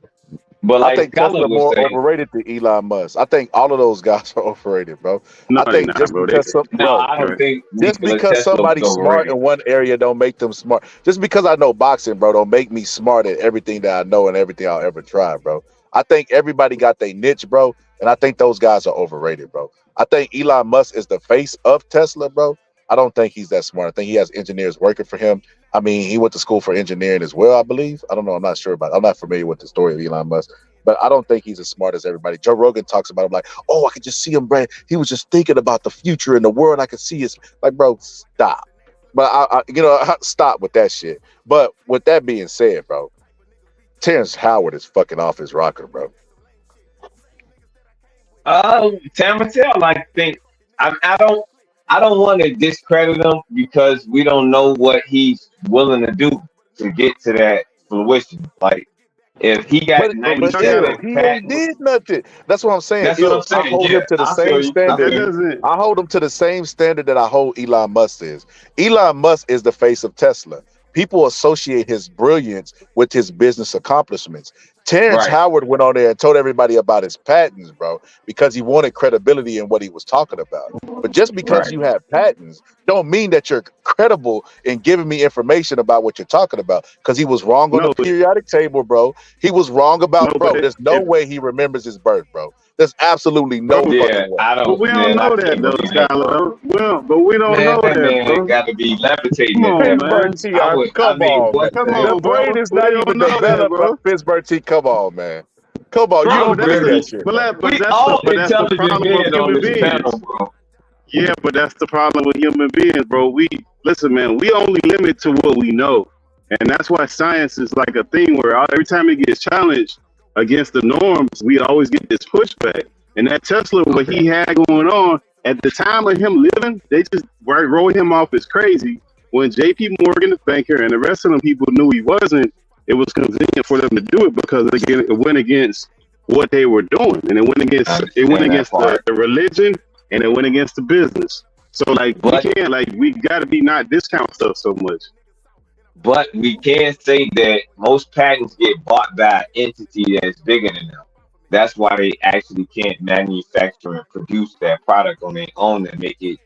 But like I think Tesla more overrated than Elon Musk. I think all of those guys are overrated, bro. No, I think just because I don't think just because somebody's smart in one area don't make them smart. Just because I know boxing, bro, don't make me smart at everything that I know and everything I'll ever try, bro. I think everybody got their niche, bro, and I think those guys are overrated, bro. I think Elon Musk is the face of Tesla, bro. I don't think he's that smart. I think he has engineers working for him. I mean, he went to school for engineering as well, I believe. I don't know. I'm not sure about it. I'm not familiar with the story of Elon Musk, but I don't think he's as smart as everybody. Joe Rogan talks about him like, oh, I could just see him, bro. He was just thinking about the future and the world. I could see his, like, bro, stop. But stop with that shit. But with that being said, bro, Terrence Howard is fucking off his rocker, bro. Time will tell. I think I don't want to discredit him because we don't know what he's willing to do to get to that fruition. Like if he got 97, he ain't did nothing. That's what I'm saying. That's what I'm saying. I hold him to the same standard. I hold him to the same standard that I hold Elon Musk is. Elon Musk is the face of Tesla. People associate his brilliance with his business accomplishments. Terrence Right. Howard went on there and told everybody about his patents, bro, because he wanted credibility in what he was talking about. But just because Right. you have patents don't mean that you're credible in giving me information about what you're talking about. Because he was wrong on No, the but periodic table, bro. He was wrong about, no, bro. but There's no if way he remembers his birth, bro. There's absolutely no bro, Yeah, fucking way. I but we don't, don't man, I know that can't though, believe that, Skylar. bro. But we don't Man, know that that, man bro. got to be levitating Come at on, that man. point. Pittsburgh T, I would, I come mean, on, man. what Come the The on, bro. brain is We not don't even know that, developed bro. by Pittsburgh T. Come on, man. Come on, you Bro, don't but that's believe really? that shit, but bro. that, but We that's all the intelligent problem with men on human this panel, beings. bro. Yeah, but that's the problem with human beings, bro. We listen, man. We only limit to what we know, and that's why science is like a thing where every time it gets challenged against the norms, we always get this pushback. And that Tesla, what he had going on at the time of him living, they just wrote him off as crazy. When J.P. Morgan, the banker, and the rest of them people knew he wasn't, it was convenient for them to do it because again, it went against what they were doing, and it went I against understand that part. the religion, and it went against the business. So like we But can't we gotta be not discount stuff so much. but we can say that most patents get bought by an entity that's bigger than them. That's why they actually can't manufacture and produce that product on their own and make it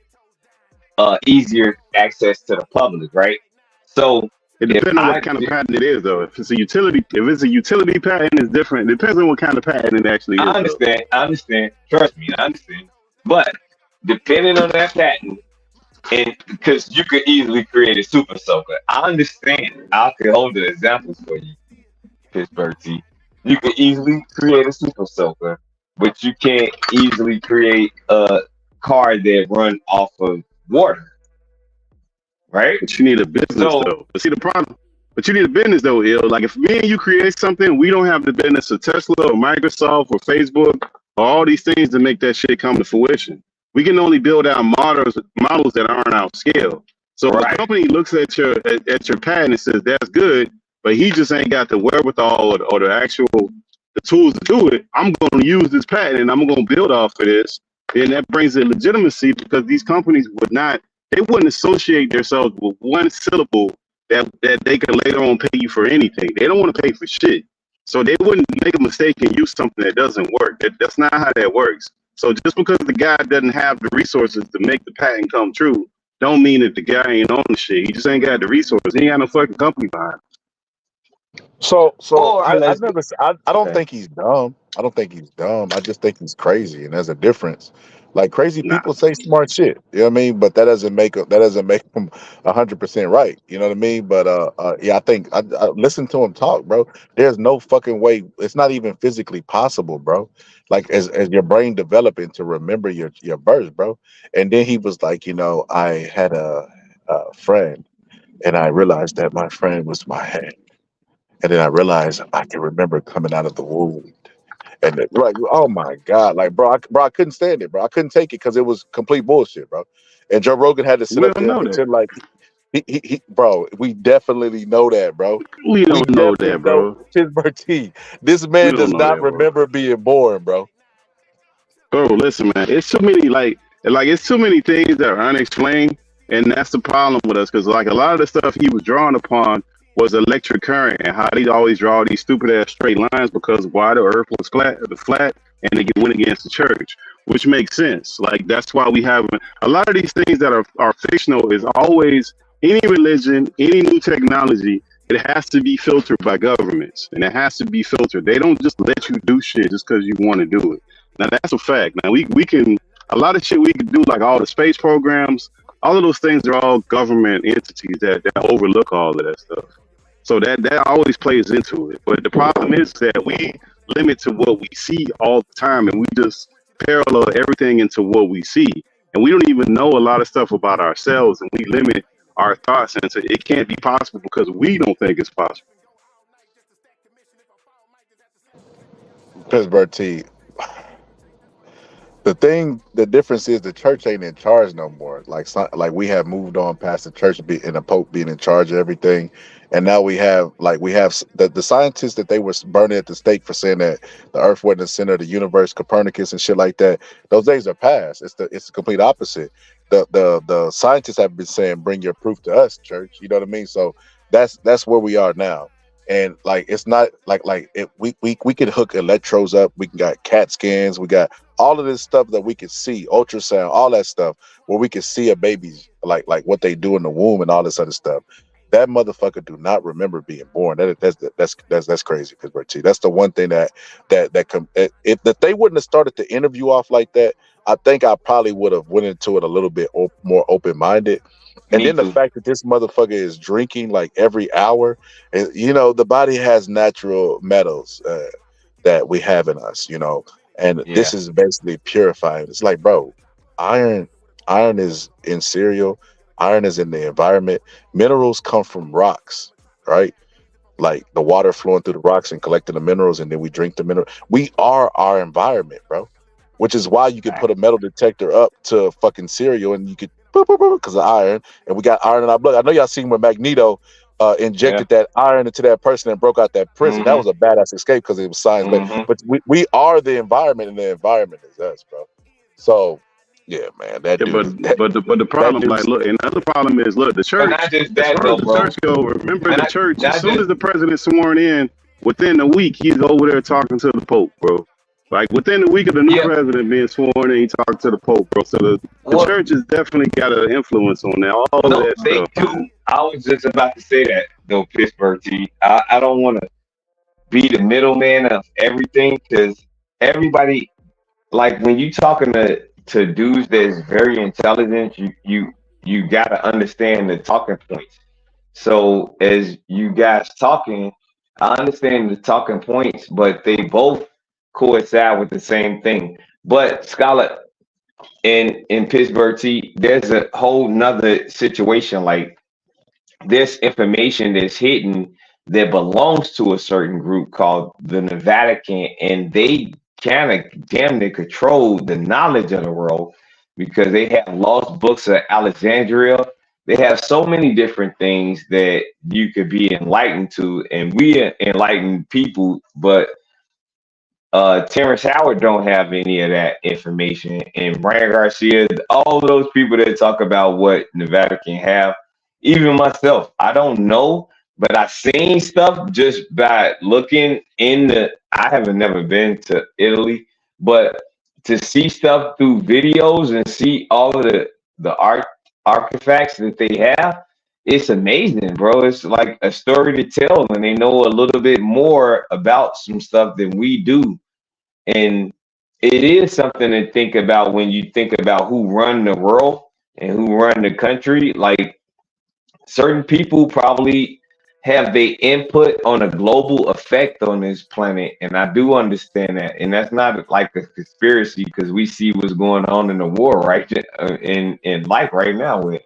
easier access to the public, right? So It if depends on I what kind of patent it is, though. If it's a utility patent, it's different. It depends on what kind of patent it actually is. I understand. Trust me, I understand. But depending on that patent, and because you could easily create a super soaker, I understand. I could hold the examples for you, Pittsburgh T. You could easily create a super soaker, but you can't easily create a car that run off of water, right? But you need a business, So though. But see the problem. But you need a business, though, Il. Like if me and you create something, we don't have the business of Tesla or Microsoft or Facebook or all these things to make that shit come to fruition. We can only build out models that aren't our scale. So if a right, company looks at your patent and says that's good, but he just ain't got the wherewithal or the tools to do it, I'm going to use this patent and I'm going to build off of this. And that brings in legitimacy because these companies wouldn't associate themselves with one syllable that they could later on pay you for anything. They don't want to pay for shit. So they wouldn't make a mistake and use something that doesn't work. That's not how that works. So just because the guy doesn't have the resources to make the patent come true, don't mean that the guy ain't on the shit. He just ain't got the resources. He ain't got no fucking company behind him. So or I let's never I don't okay. think he's dumb. I don't think he's dumb. I just think he's crazy, and there's a difference. Like crazy Nah. people say smart shit, you know what I mean? But that doesn't make them 100% right. You know what I mean? But yeah, I think I listen to him talk, bro. There's no fucking way. It's not even physically possible, bro. Like as your brain developing to remember your birth, bro. And then he was like, I had a friend, and I realized that my friend was my head. And then I realized I can remember coming out of the womb. And like, oh my God, like, bro, I couldn't stand it, bro. I couldn't take it because it was complete bullshit, bro. And Joe Rogan had to sit We up don't there and know that. pretend like bro, we definitely know that, bro. We don't know definitely that, bro. Pittsburgh T. This We man don't does know not that, bro. remember being born, bro. Bro, listen, man. It's too many it's too many things that are unexplained, and that's the problem with us. Because like a lot of the stuff he was drawing upon was electric current, and how he always draw these stupid ass straight lines because why the Earth was flat, and it went against the church, which makes sense. Like that's why we have a lot of these things that are fictional. Is always any religion, any new technology. It has to be filtered by governments, and it has to be filtered. They don't just let you do shit just because you want to do it. Now that's a fact. Now we can a lot of shit we can do, like all the space programs, all of those things are all government entities that overlook all of that stuff. So that always plays into it. But the problem is that we limit to what we see all the time, and we just parallel everything into what we see. And we don't even know a lot of stuff about ourselves, and we limit our thoughts into it can't be possible because we don't think it's possible. Pittsburgh T. The difference is the church ain't in charge no more. Like we have moved on past the church and the Pope being in charge of everything, and now we have the scientists that they were burning at the stake for saying that the Earth wasn't the center of the universe, Copernicus and shit like that. Those days are past. It's the complete opposite. The scientists have been saying, "Bring your proof to us, church." You know what I mean? So that's where we are now. And like it's not we can hook electrodes up, we can got CAT scans, we got all of this stuff that we can see, ultrasound, all that stuff where we can see a baby's like what they do in the womb and all this other stuff. That motherfucker do not remember being born. That's crazy, Pittsburgh T. That's the one thing that if they wouldn't have started the interview off like that, I think I probably would have went into it a little bit more open minded. And then the fact that this motherfucker is drinking like every hour, and you know the body has natural metals that we have in us, you know, and this is basically purifying. It's like, bro, iron is in cereal, iron is in the environment. Minerals come from rocks, right? Like the water flowing through the rocks and collecting the minerals, and then we drink the mineral. We are our environment, bro. Which is why you can put a metal detector up to fucking cereal and you could because of iron, and we got iron in our blood. I know y'all seen when Magneto injected that iron into that person and broke out that prison. That was a badass escape because it was science. But we are the environment, and the environment is us, bro. So yeah, man. That dude, but the problem, like, look, another problem is, look, the church. Not just that, though, the bro. church go. Remember the church. As soon just- as the president's sworn in, within a week, he's over there talking to the Pope, bro. Like within the week of the new president being sworn in, he talked to the Pope, bro. So the church has definitely got an influence on that. All of that they stuff. do. I was just about to say that, though, Pittsburgh T. I don't want to be the middleman of everything because everybody, like when you talking to dudes that's very intelligent, you got to understand the talking points. So as you guys talking, I understand the talking points, but they both coincide with the same thing. But Scholar, in Pittsburgh T, there's a whole nother situation. Like there's information that's hidden that belongs to a certain group called the Vatican, and they kind of damn near control the knowledge of the world because they have lost books of Alexandria. They have so many different things that you could be enlightened to, and we are enlightened people, but Terrence Howard don't have any of that information, and Brian Garcia, all those people that talk about what the Vatican have, even myself, I don't know, but I've seen stuff just by looking I haven't never been to Italy, but to see stuff through videos and see all of the artifacts that they have, it's amazing, bro. It's like a story to tell, and they know a little bit more about some stuff than we do. And it is something to think about when you think about who run the world and who run the country. Like certain people probably have their input on a global effect on this planet, and I do understand that. And that's not like a conspiracy because we see what's going on in the war, right? In life right now with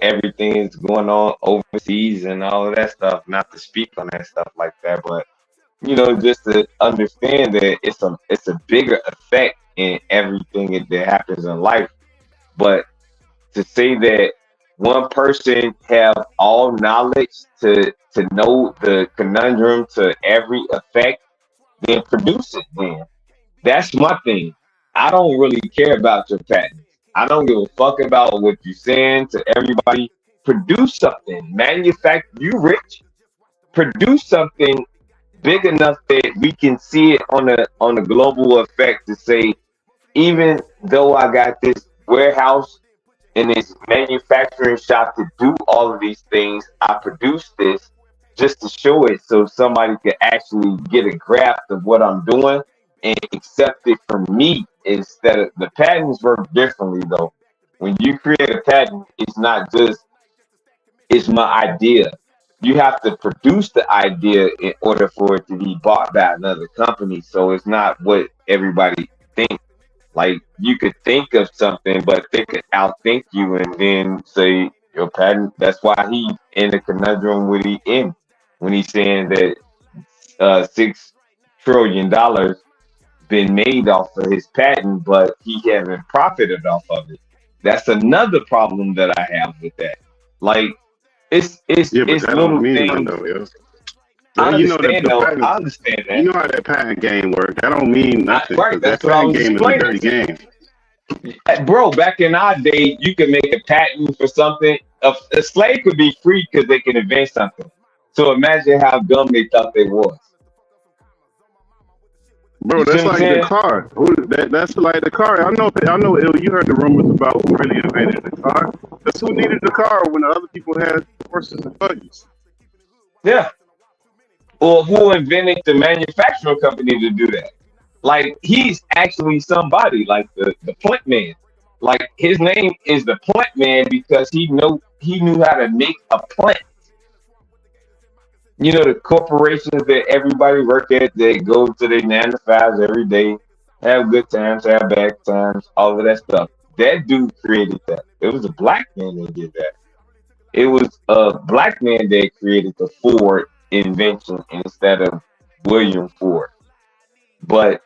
everything that's going on overseas and all of that stuff. Not to speak on that stuff like that, but you know, just to understand that it's a bigger effect in everything that happens in life. But to say that one person have all knowledge to know the conundrum to every effect, then produce it then. That's my thing. I don't really care about your patent. I don't give a fuck about what you're saying to everybody. Produce something. Manufacture. You rich. Produce something big enough that we can see it on a global effect to say, even though I got this warehouse and this manufacturing shop to do all of these things, I produced this just to show it so somebody could actually get a grasp of what I'm doing and accept it from me instead of the patents work differently though. When you create a patent, it's not just it's my idea. You have to produce the idea in order for it to be bought by another company. So it's not what everybody thinks. Like you could think of something, but they could outthink you and then say your patent. That's why he in the conundrum when he's saying that $6 trillion been made off of his patent, but he hasn't profited off of it. That's another problem that I have with that. Like it's little things. I understand I understand that. You know how that patent game works. That don't mean nothing. Right, That that's what I patent was game is a dirty explaining. game. Bro, back in our day, you could make a patent for something. A slave could be free because they can invent something. So imagine how dumb they thought they was. Bro, You see that's what I'm like saying? the car. That's like the car. I know. You heard the rumors about who really invented the car. Because who needed the car when the other people had horses and buggies? Yeah. Or who invented the manufacturing company to do that? Like he's actually somebody, like the plant man. Like his name is the plant man because he knew how to make a plant. You know the corporations that everybody work at, they go to their 9 to 5s every day, have good times, have bad times, all of that stuff. That dude created that. It was a black man that did that. It was a black man that created the Ford invention instead of William Ford. But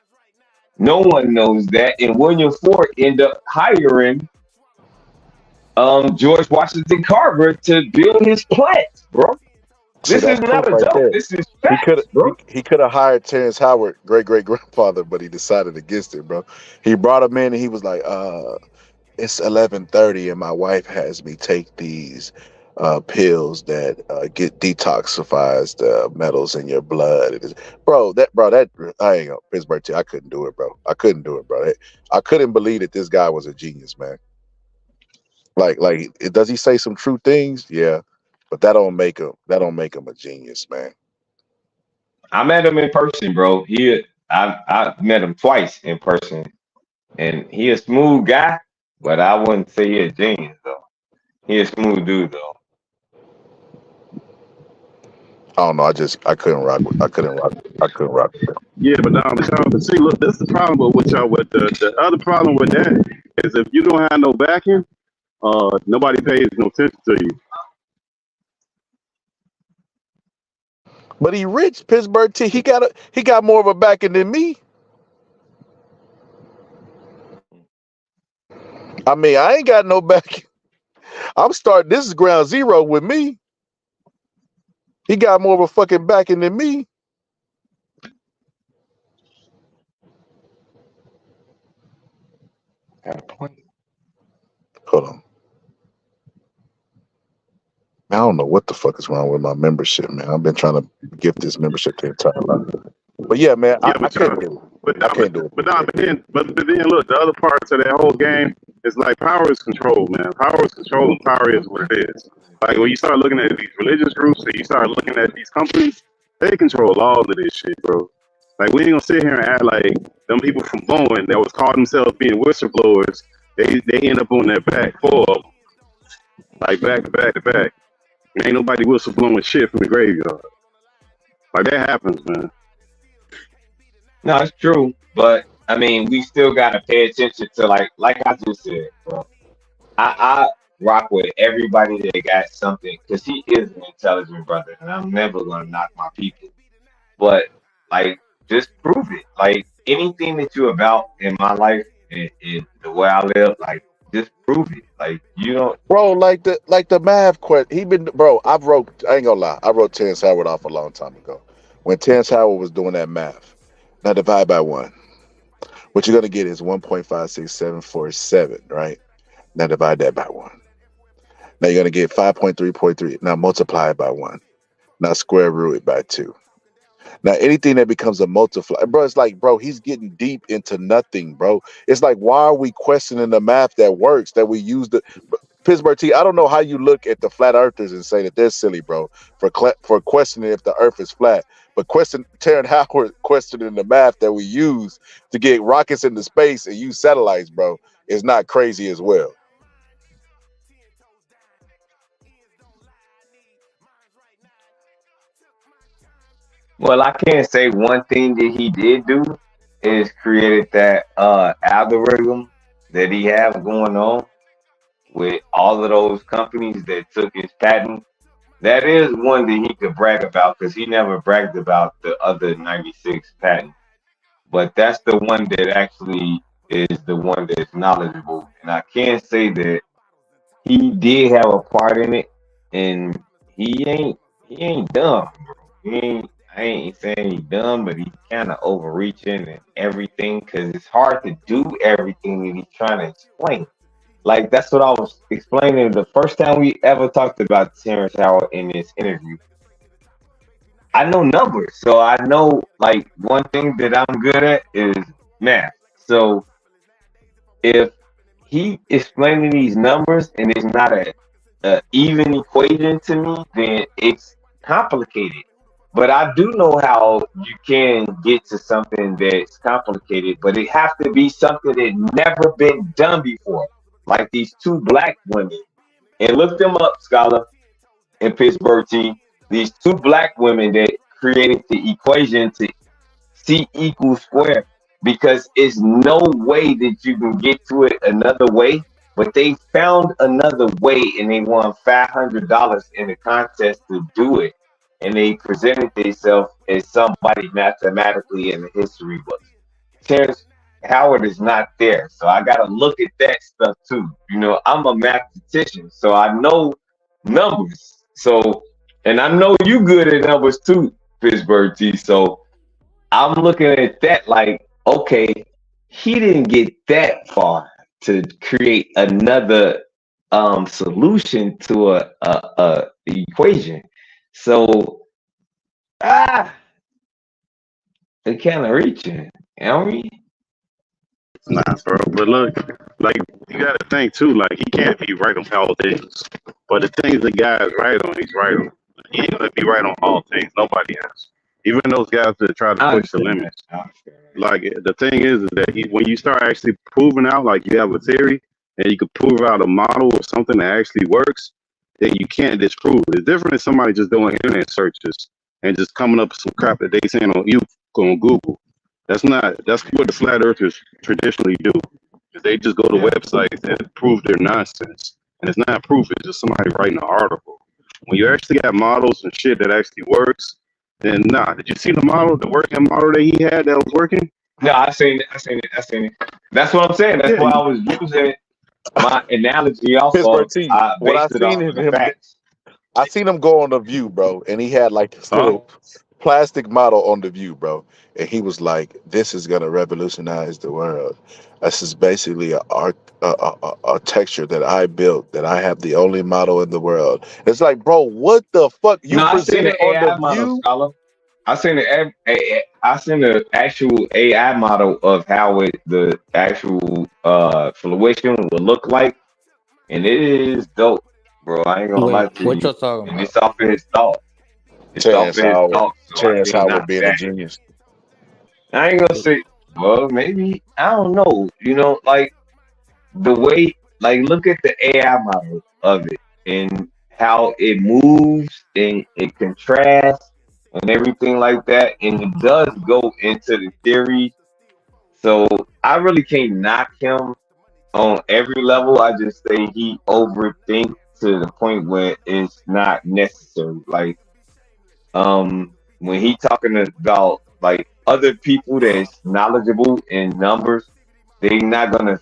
no one knows that, and William Ford ended up hiring George Washington Carver to build his plant, bro. See, This is that's not proof a right joke. there. This is He facts, could bro. he could have hired Terrence Howard, great grandfather, but he decided against it, bro. He brought him in and he was like, it's 11:30 and my wife has me take these pills that get detoxifies the metals in your blood. Bro, that I ain't gonna Pittsburgh T. I couldn't do it, bro. I couldn't do it, bro. I couldn't believe that this guy was a genius, man. Like, does he say some true things? Yeah, but that don't make him a genius, man. I met him in person, bro. I met him twice in person, and he a smooth guy, but I wouldn't say he a genius though. He a smooth dude though. I don't know. I couldn't rock with him. Yeah, but now see, look, that's the problem with y'all. With the other problem with that is if you don't have no backing, nobody pays no attention to you. But he rich, Pittsburgh T. He got more of a backing than me. I mean, I ain't got no backing. This is ground zero with me. He got more of a fucking backing than me. Got a point. Hold on. I don't know what the fuck is wrong with my membership, man. I've been trying to gift this membership the entire life. But yeah, man, I can't do it. I can't do it. But then look, the other parts of that whole game is like power is control, man. Power is control, and power is what it is. Like when you start looking at these religious groups and you start looking at these companies, they control all of this shit, bro. Like we ain't gonna sit here and act like them people from Boeing that was calling themselves being whistleblowers, they end up on their back, 4 of them, like back to back to back. And ain't nobody whistleblowing shit from the graveyard. Like that happens, man. No, it's true, but I mean, we still gotta pay attention to like I just said, bro. I rock with everybody that got something because he is an intelligent brother, and I'm never gonna knock my people. But like, just prove it. Like anything that you're about in my life and the way I live, like just prove it. Like you don't, Bro, like the math question. I ain't gonna lie. I wrote Terrence Howard off a long time ago. When Terrence Howard was doing that math. Now divide by 1. What you're gonna get is 1.56747, right? Now divide that by 1. Now you're gonna get 5.3.3. Now multiply it by 1. Now square root it by 2. Now anything that becomes a multiplier, bro, it's like, bro, he's getting deep into nothing, bro. It's like, why are we questioning the math that works, that we use Pittsburgh T, I don't know how you look at the flat earthers and say that they're silly, bro, for questioning if the earth is flat. But Terrence Howard questioning the math that we use to get rockets into space and use satellites, bro, is not crazy as well. well, I can't say one thing that he did do is created that algorithm that he have going on with all of those companies that took his patent. That is one that he could brag about because he never bragged about the other 96 patents. But that's the one that actually is the one that's knowledgeable. And I can't say that he did have a part in it, and he ain't dumb, bro. I ain't saying he's dumb, but he's kind of overreaching and everything because it's hard to do everything that he's trying to explain. Like that's what I was explaining the first time we ever talked about Terrence Howard in this interview. I know numbers, so I know like one thing that I'm good at is math. So if he explaining these numbers and it's not a even equation to me, then it's complicated. But I do know how you can get to something that's complicated, but it has to be something that never been done before. Like these two black women. And look them up, Scholar, in Pittsburgh team. These two black women that created the equation to C equals square. Because it's no way that you can get to it another way. But they found another way and they won $500 in the contest to do it. And they presented themselves as somebody mathematically in the history books. Terrence Howard is not there. So I got to look at that stuff too. You know, I'm a mathematician, so I know numbers. So, and I know you good at numbers too, Pittsburgh T. So I'm looking at that like, okay, he didn't get that far to create another solution to a equation. So, they're kind of reaching, aren't we? Nah, bro. But look, like you gotta think too. Like he can't be right on all things, but the things the guy's right on, he's right on. He ain't gonna be right on all things. Nobody has. Even those guys that try to push the limits. Like the thing is that when you start actually proving out, like you have a theory and you can prove out a model or something that actually works, then you can't disprove it. It's different than somebody just doing internet searches and just coming up with some crap that they saying on Google. That's what the flat earthers traditionally do. They just go to websites and prove their nonsense. And it's not proof, it's just somebody writing an article. When you actually got models and shit that actually works, then nah. Did you see the working model that he had that was working? No, I seen it. That's what I'm saying. That's why I was using my analogy also. Pittsburgh T. What I seen him go on The View, bro, and he had like this little plastic model on The View, bro, and he was like, "This is gonna revolutionize the world. This is basically a texture that I built. That I have the only model in the world." It's like, bro, what the fuck you presented on The View? I seen the actual AI model of how the actual fruition would look like, and it is dope, bro. I ain't gonna lie to you. What y'all talking about? It's off of his thought. Terrence Howard being a genius. I ain't gonna say, well, maybe, I don't know. You know, like the way, like look at the AI model of it and how it moves and it contrasts and everything like that, and it does go into the theory. So I really can't knock him on every level. I just say he overthinks to the point where it's not necessary. Like when he talking about like other people that's knowledgeable in numbers, they're not gonna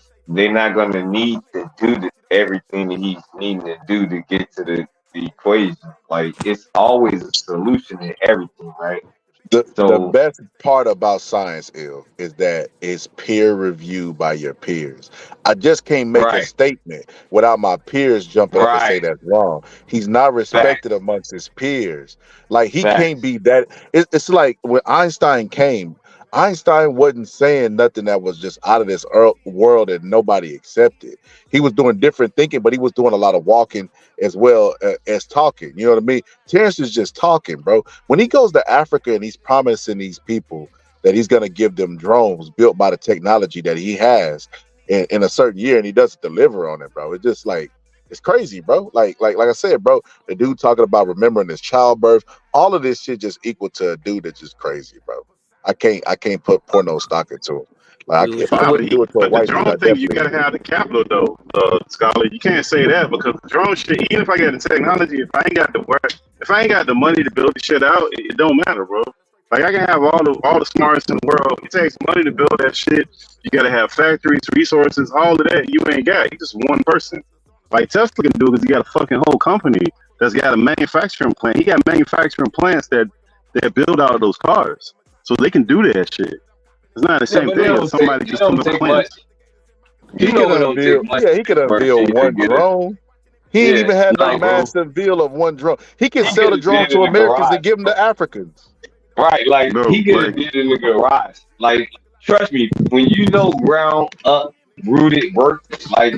need to do everything that he's needing to do to get to the equation. Like it's always a solution in everything, right? The best part about science is that it's peer reviewed by your peers. I just can't make a statement without my peers jumping up and say that's wrong. He's not respected amongst his peers. Like he can't be that. It's like when Einstein came, Einstein wasn't saying nothing that was just out of this world and nobody accepted. He was doing different thinking, but he was doing a lot of walking as well as talking. You know what I mean? Terrence is just talking, bro. When he goes to Africa and he's promising these people that he's going to give them drones built by the technology that he has in a certain year, and he doesn't deliver on it, bro. It's just like, it's crazy, bro. Like I said, bro, the dude talking about remembering his childbirth, all of this shit just equal to a dude that's just crazy, bro. I can't pour no stock into him. Like if I wouldn't do it to a white dude, drone thing, you gotta have the capital though, Scholar. You can't say that because the drone shit, even if I got the technology, if I ain't got the money to build the shit out, it don't matter, bro. Like I can have all the smartest in the world. It takes money to build that shit. You gotta have factories, resources, all of that you ain't got. You just one person. Like Tesla can do because he got a fucking whole company that's got a manufacturing plant. He got manufacturing plants that build out of those cars. So they can do that shit. It's not the same thing as somebody just coming to plants. He could unveil one drone. He ain't Yeah, even had no like bro, massive deal of one drone. He can he sell could the have drone did to in the Americans and garage, give them to Africans. right? Like No, he could have like did in the garage. Like trust me, when you know ground up rooted work, like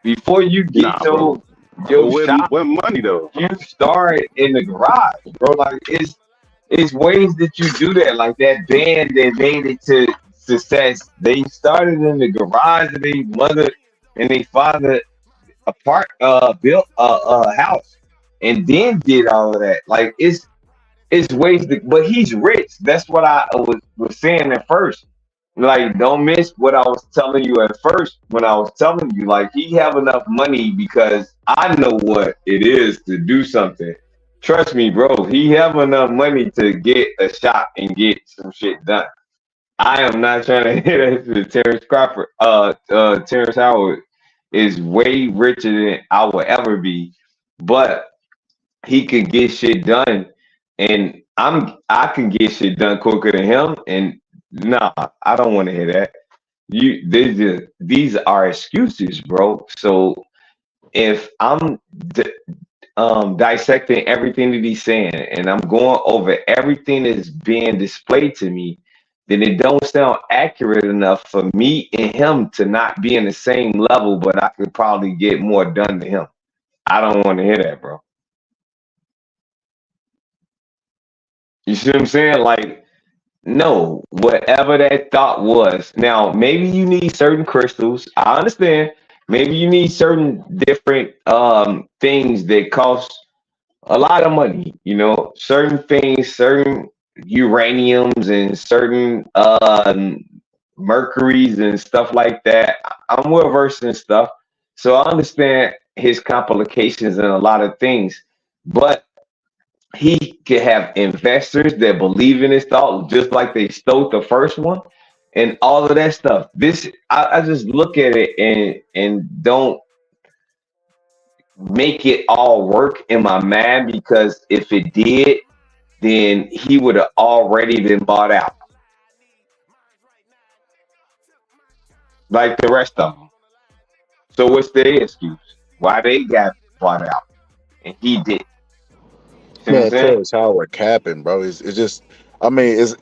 before you nah, get bro. your But shop, what money though? you start in the garage, bro. Like it's ways that you do that. Like that band that made it to success. They started in the garage and they mother and they father apart built a house and then did all of that. Like it's ways to, but he's rich. That's what I was saying at first. Like, don't miss what I was telling you at first when I was telling you, like, he have enough money because I know what it is to do something. Trust me, bro. He have enough money to get a shop and get some shit done. I am not trying to hit that to Terrence Crawford. Terrence Howard is way richer than I will ever be, but he could get shit done, and I can get shit done quicker than him. And nah, I don't want to hear that. These are excuses, bro. So if I'm dissecting everything that he's saying, and I'm going over everything that's being displayed to me, then it don't sound accurate enough for me and him to not be in the same level, but I could probably get more done to him. I don't want to hear that, bro. You see what I'm saying? Like, no, whatever that thought was. Now, maybe you need certain crystals. I understand. Maybe you need certain different things that cost a lot of money. You know, certain things, certain uraniums and certain mercuries and stuff like that. I'm well versed in stuff, so I understand his complications and a lot of things. But he could have investors that believe in his thought, just like they stole the first one, and all of that stuff. I just look at it and don't make it all work in my mind, because if it did, then he would have already been bought out, like the rest of them. So what's their excuse? Why they got bought out and he did? See what I'm Man, saying? Terrence Howard capping, bro. It's just, I mean, it's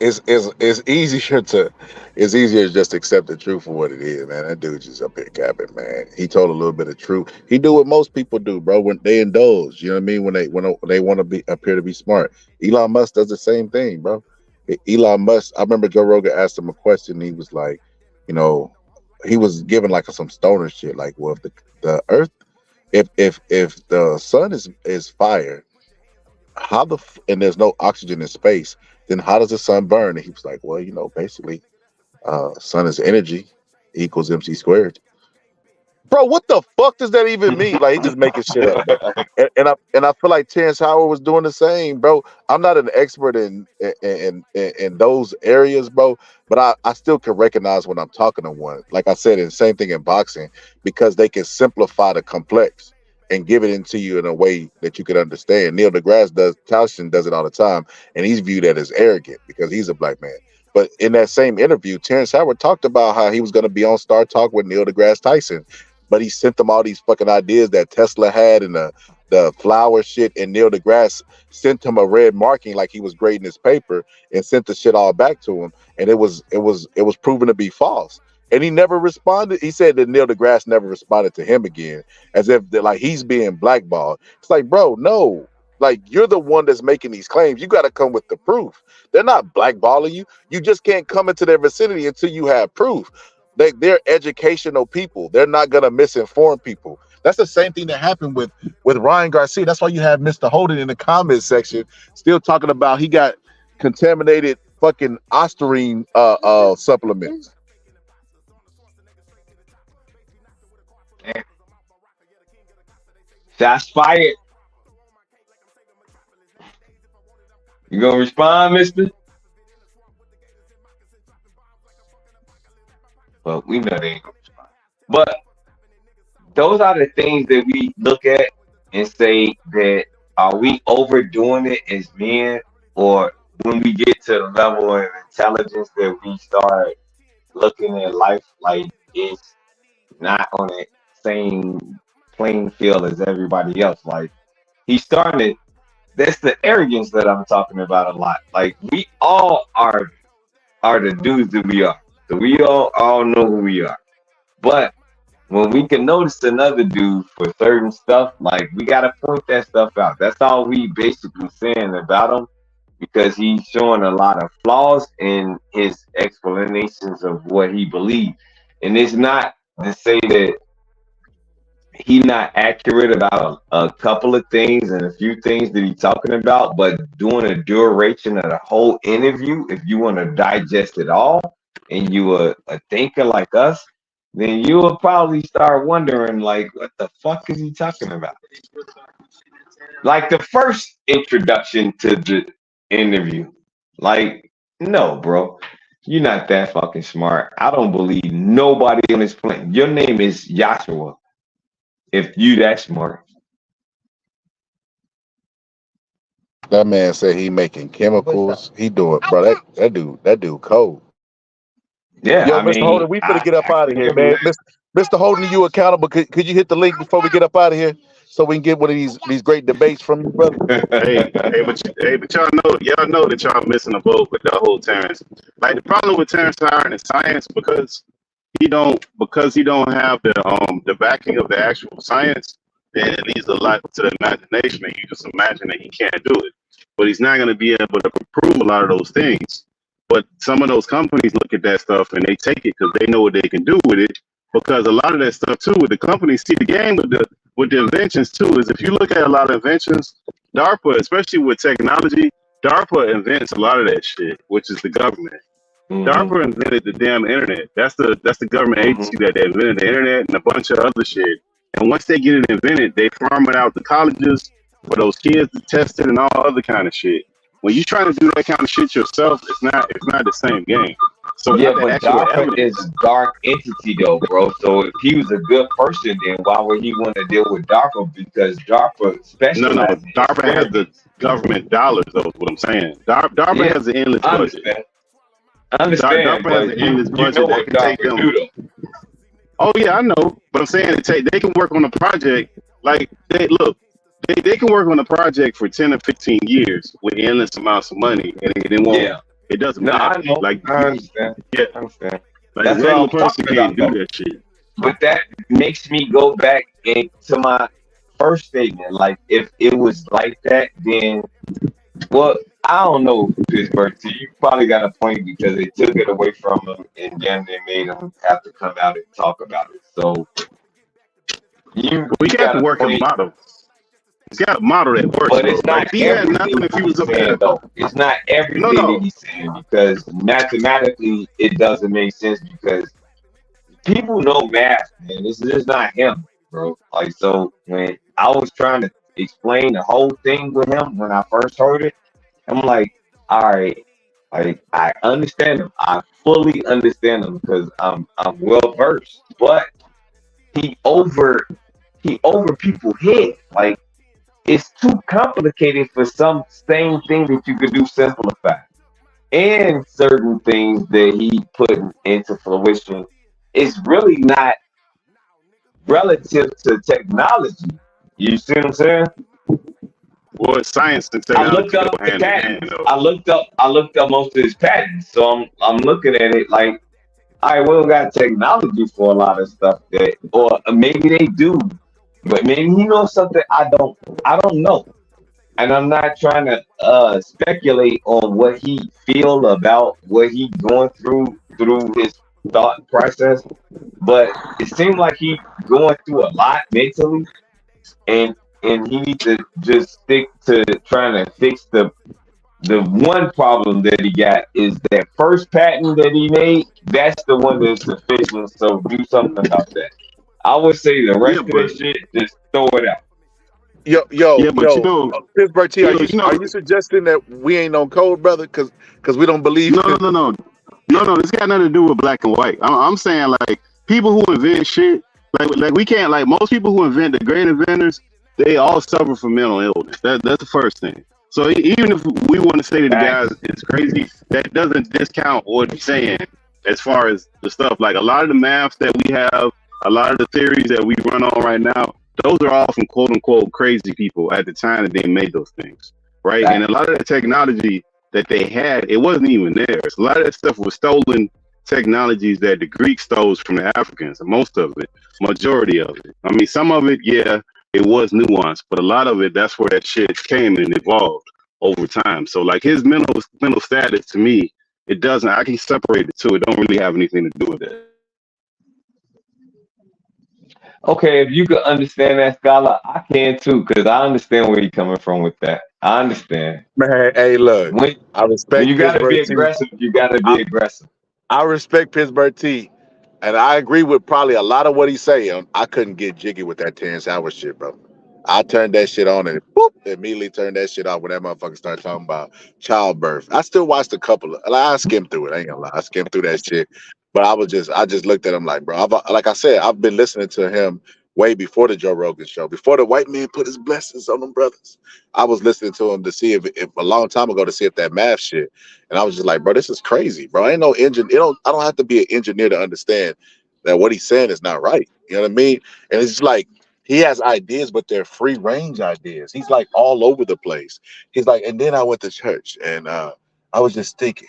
easier to, it's easier to just accept the truth for what it is, man. That dude just up here capping, man. He told a little bit of truth. He do what most people do, bro. When they indulge, you know what I mean. When they want to be appear to be smart. Elon Musk does the same thing, bro. Elon Musk. I remember Joe Rogan asked him a question. And he was like, you know, he was giving like some stoner shit, like, well, if the Earth, if the sun is fire, and there's no oxygen in space, then how does the sun burn? And he was like, well, you know, basically, sun is energy equals MC squared. Bro, what the fuck does that even mean? Like, he just making shit up, bro. And I feel like Terrence Howard was doing the same, bro. I'm not an expert in those areas, bro, but I still can recognize when I'm talking to one. Like I said, and same thing in boxing, because they can simplify the complex and give it into you in a way that you can understand. Neil deGrasse Tyson does it all the time, and he's viewed as arrogant because he's a black man. But in that same interview, Terrence Howard talked about how he was going to be on Star Talk with Neil deGrasse Tyson, but he sent them all these fucking ideas that Tesla had and the flower shit, and Neil deGrasse sent him a red marking like he was grading his paper and sent the shit all back to him, and it was proven to be false. And he never responded. He said that Neil deGrasse never responded to him again, as if like he's being blackballed. It's like, bro, no. Like, you're the one that's making these claims. You got to come with the proof. They're not blackballing you. You just can't come into their vicinity until you have proof. They're educational people. They're not going to misinform people. That's the same thing that happened with Ryan Garcia. That's why you have Mr. Holden in the comments section still talking about he got contaminated fucking Ostarine supplements. Shots fired. You gonna respond, mister? Well, we know they ain't gonna respond. But those are the things that we look at and say that, are we overdoing it as men, or when we get to the level of intelligence that we start looking at life like it's not on that same playing field as everybody else. Like he's starting to. That's the arrogance that I'm talking about a lot. Like we all are the dudes that we are. So we all know who we are. But when we can notice another dude for certain stuff, like we gotta point that stuff out. That's all we basically saying about him, because he's showing a lot of flaws in his explanations of what he believes. And it's not to say that he's not accurate about a couple of things and a few things that he's talking about, but doing a duration of the whole interview, if you want to digest it all and you a thinker like us, then you will probably start wondering, like, what the fuck is he talking about? Like the first introduction to the interview, like, no, bro, you're not that fucking smart. I don't believe nobody on this planet. Your name is Joshua. If you that smart. That man said he making chemicals. He doing, bro. That dude cold. Yeah, Yo, I Mr. mean, Holden, we finna get up out of here, man. Mr. Holden, you accountable? Could you hit the link before we get up out of here so we can get one of these great debates from you, brother? But y'all know that y'all missing a boat with the whole Terrence. Like the problem with Terrence Howard is science because he don't have the backing of the actual science. Then it leaves a lot to the imagination, and you just imagine that he can't do it. But he's not going to be able to prove a lot of those things. But some of those companies look at that stuff and they take it because they know what they can do with it. Because a lot of that stuff too, with the companies, see the game with the inventions too, is if you look at a lot of inventions, DARPA, especially with technology, DARPA invents a lot of that shit, which is the government. DARPA invented the damn internet. That's the government agency that invented the internet and a bunch of other shit. And once they get it invented, they farm it out to colleges for those kids to test it and all other kind of shit. When you try to do that kind of shit yourself, it's not the same game. So yeah, but DARPA is a dark entity though, bro. So if he was a good person, then why would he want to deal with DARPA? Because DARPA specializes. No, DARPA has the government dollars though, is what I'm saying. DARPA has an endless budget. I understand. DARPA has an endless budget that can take them. Oh yeah, I know. But I'm saying they can work on a project like they can work on a project for 10 or 15 years with endless amounts of money, and it won't. Yeah. It doesn't matter. I understand. Yeah, I understand. Like That's a regular person can't do that shit. But that makes me go back into my first statement. Like, if it was like that, then, well, I don't know, Pittsburgh. So you probably got a point because they took it away from him, and then they made him have to come out and talk about it. So we got to work a model. He's got a model that works. But it's not like, he had nothing if he was up there. It's not everything that he's saying, because mathematically it doesn't make sense, because people know math, man. This is not him, bro. Like, so when I was trying to explain the whole thing with him when I first heard it, I'm like, all right, like I understand him. I fully understand him because I'm well versed. But he over people's head. Like, it's too complicated for some same thing that you could do simplify. And certain things that he put into fruition is really not relative to technology. You see what I'm saying? Well, it's science and technology. I looked up the patents. I looked up most of his patents. So I'm looking at it like, all right, we don't got technology for a lot of stuff that, or maybe they do. But maybe he knows something I don't know. And I'm not trying to speculate on what he feel about what he's going through his thought process. But it seems like he's going through a lot mentally, and he needs to just stick to trying to fix the one problem that he got is that first patent that he made. That's the one that's sufficient. So do something about that. I would say the rest of this shit, just throw it out. Yo, Pittsburgh T, are you suggesting that we ain't on code, brother? Because we don't believe. No. This got nothing to do with black and white. I'm saying, like, people who invent shit, like we can't, like, most people who invent, the great inventors, they all suffer from mental illness. That's the first thing. So even if we want to say that the guys is crazy, that doesn't discount what he's saying as far as the stuff. Like, a lot of the math that we have, a lot of the theories that we run on right now those are all from quote unquote crazy people at the time that they made those things, right? And a lot of the technology that they had, it wasn't even theirs. A lot of that stuff was stolen technologies that the Greeks stole from the Africans, and most of it, majority of it. I mean, some of it, yeah, it was nuanced, but a lot of it, that's where that shit came and evolved over time. So like his mental status, to me, it doesn't, I can separate the two. It don't really have anything to do with it. Okay, if you could understand that, Scholar, I can too, because I understand where you're coming from with that. I understand. Man, hey, look, I respect When you gotta be Pittsburgh T. aggressive, you gotta be aggressive. I respect Pittsburgh T, and I agree with probably a lot of what he's saying. I couldn't get jiggy with that Terrence Howard shit, bro. I turned that shit on and boop, immediately turned that shit off when that motherfucker started talking about childbirth. I still watched a couple of, I skimmed through it. I ain't gonna lie, I skimmed through that shit. But I just looked at him like, bro, like I said, I've been listening to him way before the Joe Rogan show, before the white man put his blessings on them brothers. I was listening to him to see if a long time ago to see if that math shit, and I was just like, bro, this is crazy, bro. I ain't no engineer. I don't have to be an engineer to understand that what he's saying is not right. You know what I mean? And it's just like he has ideas, but they're free range ideas. He's like all over the place. He's like, and then I went to church, and I was just thinking,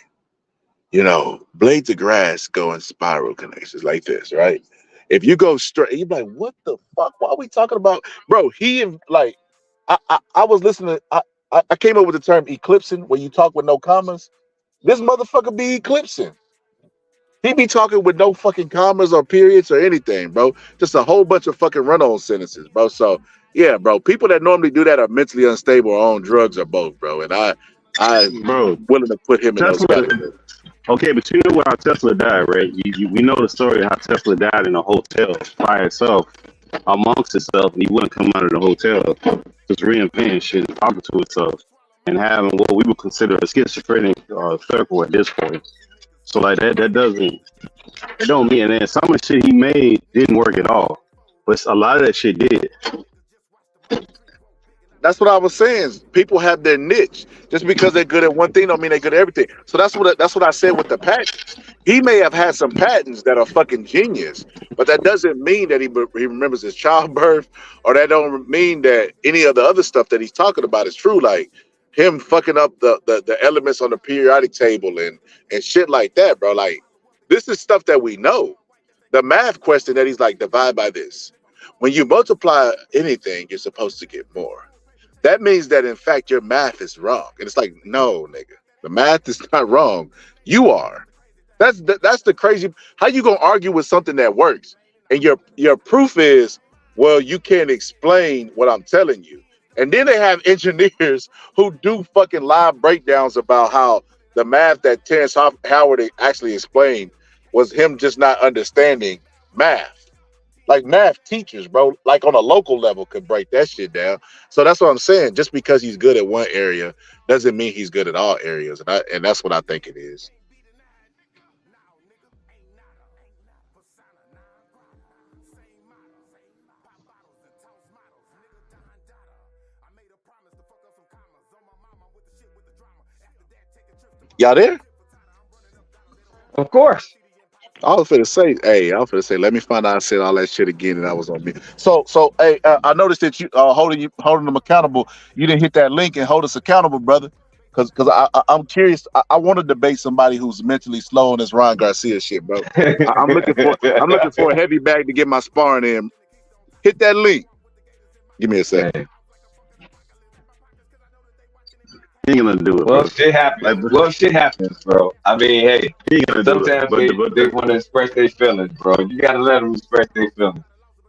you know, blades of grass go in spiral connections like this, right? If you go straight, you're like, what the fuck? Why are we talking about? Bro, I was listening. I came up with the term eclipsing, when you talk with no commas. This motherfucker be eclipsing. He be talking with no fucking commas or periods or anything, bro. Just a whole bunch of fucking run-on sentences, bro. So, yeah, bro, people that normally do that are mentally unstable or on drugs or both, bro. And I'm willing to put him in those categories. Okay, but you know how Tesla died, right? We know the story of how Tesla died in a hotel by itself, amongst itself, and he wouldn't come out of the hotel, just reinventing shit and talking to itself and having what we would consider a schizophrenic circle at this point. So like that don't mean that some of the shit he made didn't work at all, but a lot of that shit did. That's what I was saying. People have their niche. Just because they're good at one thing don't mean they're good at everything. So that's what I said with the patents. He may have had some patents that are fucking genius, but that doesn't mean that he remembers his childbirth, or that don't mean that any of the other stuff that he's talking about is true. Like him fucking up the elements on the periodic table and shit like that, bro. Like this is stuff that we know. The math question that he's like, divide by this. When you multiply anything, you're supposed to get more. That means that, in fact, your math is wrong. And it's like, no, nigga, the math is not wrong. You are. That's the crazy. How you gonna argue with something that works? And your proof is, well, you can't explain what I'm telling you. And then they have engineers who do fucking live breakdowns about how the math that Terrence Howard actually explained was him just not understanding math. Like math teachers, bro, like on a local level could break that shit down. So that's what I'm saying. Just because he's good at one area doesn't mean he's good at all areas. And that's what I think it is. Y'all there? Of course. I was finna say, let me find out I said all that shit again and I was on me. So, hey, I noticed that you holding them accountable. You didn't hit that link and hold us accountable, brother. Cause I'm curious. I want to debate somebody who's mentally slow on this Ryan Garcia shit, bro. I'm looking for a heavy bag to get my sparring in. Hit that link. Give me a second. He ain't gonna do it. Well, bro. shit happens. Shit happens, bro. I mean, hey, sometimes they want to express their feelings, bro. You gotta let them express their feelings.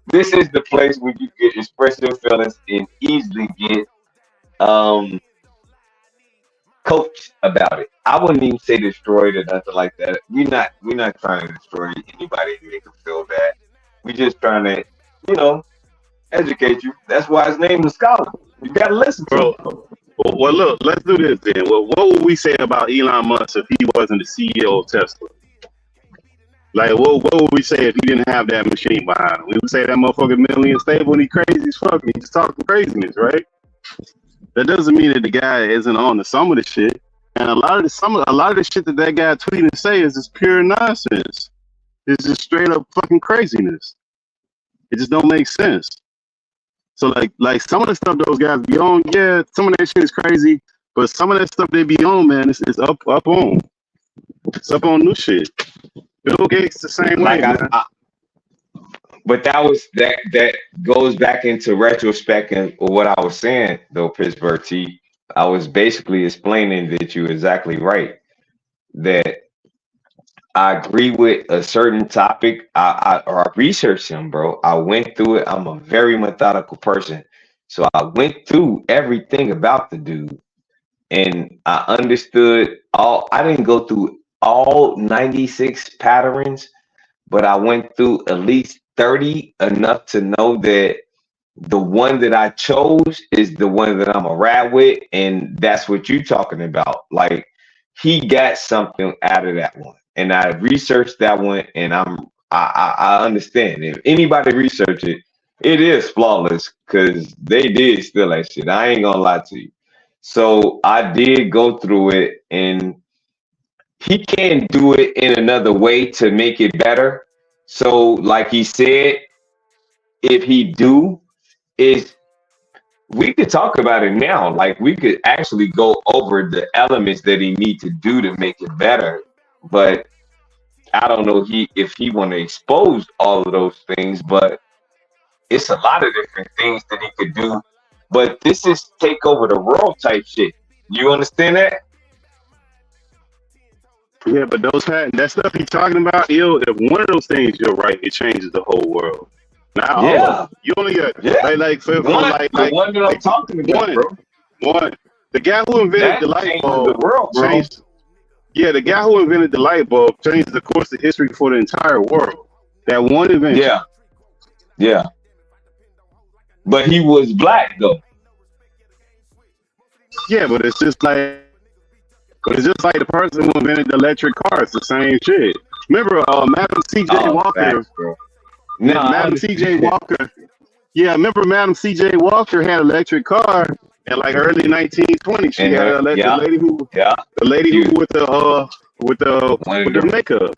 This is the place where you can express your feelings and easily get coached about it. I wouldn't even say destroyed or nothing like that. We're not trying to destroy anybody to make them feel bad. We're just trying to, educate you. That's why his name is Scholar. You gotta listen to him. Well, look, let's do this then. Well, what would we say about Elon Musk if he wasn't the CEO of Tesla? Like, what would we say if he didn't have that machine behind him? We would say that motherfucker mentally unstable and he crazy as fuck. He's just talking craziness, right? That doesn't mean that the guy isn't on to some of the shit. And a lot of the shit that guy tweet and say is just pure nonsense. It's just straight up fucking craziness. It just don't make sense. So like some of the stuff those guys be on, yeah, some of that shit is crazy, but some of that stuff they be on, man, it's up on. It's up on new shit. Bill Gates the same way, Like man. but that goes back into retrospect and what I was saying though, Pittsburgh T. I was basically explaining that you're exactly right. That I agree with a certain topic. I researched him, bro. I went through it. I'm a very methodical person. So I went through everything about the dude and I understood I didn't go through all 96 patterns, but I went through at least 30 enough to know that the one that I chose is the one that I'm a ride with, and that's what you're talking about. Like he got something out of that one, and I researched that one, and I understand. If anybody research it, it is flawless because they did steal that shit. I ain't gonna lie to you. So I did go through it, and he can do it in another way to make it better. So, like he said, if he do, is we could talk about it now. Like we could actually go over the elements that he need to do to make it better. But I don't know if he want to expose all of those things, but it's a lot of different things that he could do. But this is take over the world type shit. You understand that? Yeah, but that stuff he's talking about, if one of those things you're right, it changes the whole world. Now, all of them. You only got the one that I'm talking about, bro. One, the guy who invented the light bulb, the world, bro. The guy who invented the light bulb changed the course of history for the entire world. That one invention. Yeah. But he was black though. Yeah, but it's just like the person who invented the electric car. It's the same shit. Remember, Madam C.J. Walker. Madam C.J. Walker. Yeah, remember Madam C.J. Walker had an electric car in like early 1920s. She had an electric lady who with the makeup.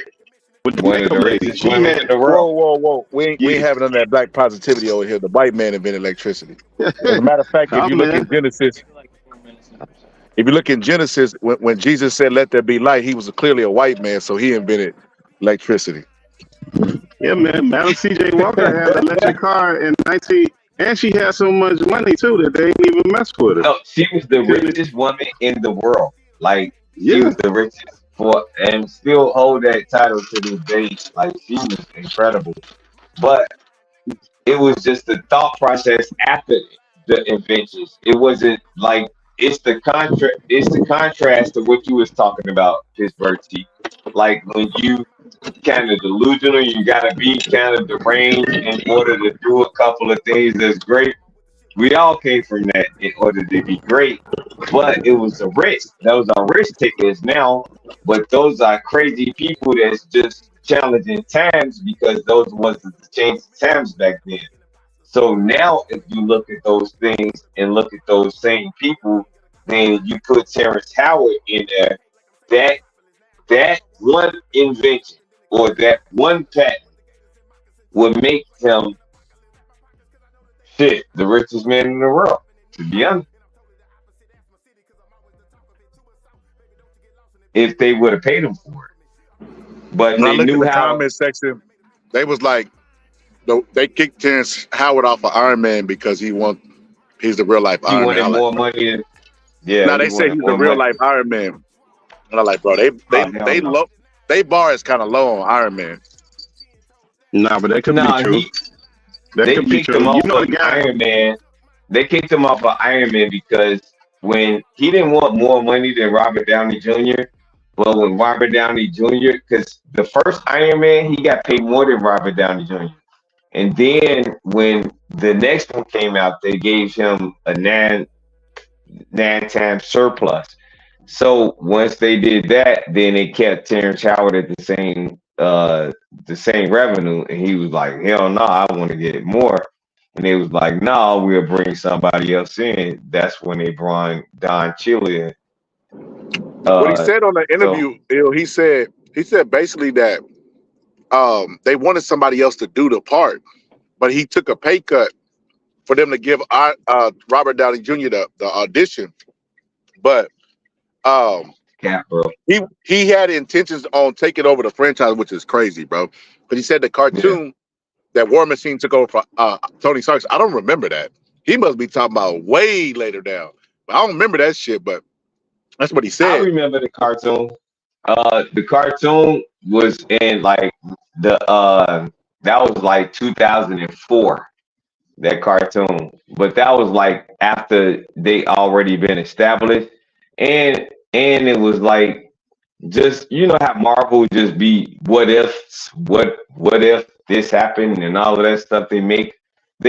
With the makeup lady. She had Whoa. We ain't having none of that black positivity over here. The white man invented electricity. As a matter of fact, if you look in Genesis, when Jesus said, "Let there be light," he was clearly a white man, so he invented electricity. Yeah, man. Madam C.J. Walker had an electric car in 19, and she had so much money too that they didn't even mess with her. No, she was the richest woman in the world. Like she was the richest and still hold that title to this day. Like she was incredible. But it was just the thought process after the inventions. It wasn't like it's the contrast to what you was talking about, Pittsburgh T. Like when you kind of delusional, you gotta be kind of deranged in order to do a couple of things that's great. We all came from that in order to be great, but it was a risk. Those are risk takers now, but those are crazy people that's just challenging times because those wasn't the change times back then. So now, if you look at those things and look at those same people, then you put Terrence Howard in there. That one invention or that one patent would make him the richest man in the world, to be honest. If they would have paid him for it. But when they I looked knew at the how. comment section, they was like, they kicked Terrence Howard off of Iron Man because he's the real life Iron Man. He wanted more money. Now they say he's the real life Iron Man. And I'm like, bro, they bar is kind of low on Iron Man. Nah, but that could be true. They kicked him off of Iron Man. They kicked him off of Iron Man because when he didn't want more money than Robert Downey Jr., but when Robert Downey Jr., because the first Iron Man, he got paid more than Robert Downey Jr. And then when the next one came out, they gave him a 9-time surplus. So once they did that, then they kept Terrence Howard at the same revenue, and he was like, hell no, I want to get more. And they was like, no, we'll bring somebody else in. That's when they brought Don Cheadle in. What he said on the interview, he said basically that they wanted somebody else to do the part, but he took a pay cut for them to give Robert Downey Jr. the audition, but Cap, bro. he had intentions on taking over the franchise, which is crazy, bro. But he said the cartoon that War Machine took over for Tony Stark. I don't remember that. He must be talking about way later down. But I don't remember that shit, but that's what he said. I remember the cartoon. The cartoon was in like that was like 2004. That cartoon, but that was like after they already been established, and it was like just how Marvel just be what if this happened and all of that stuff they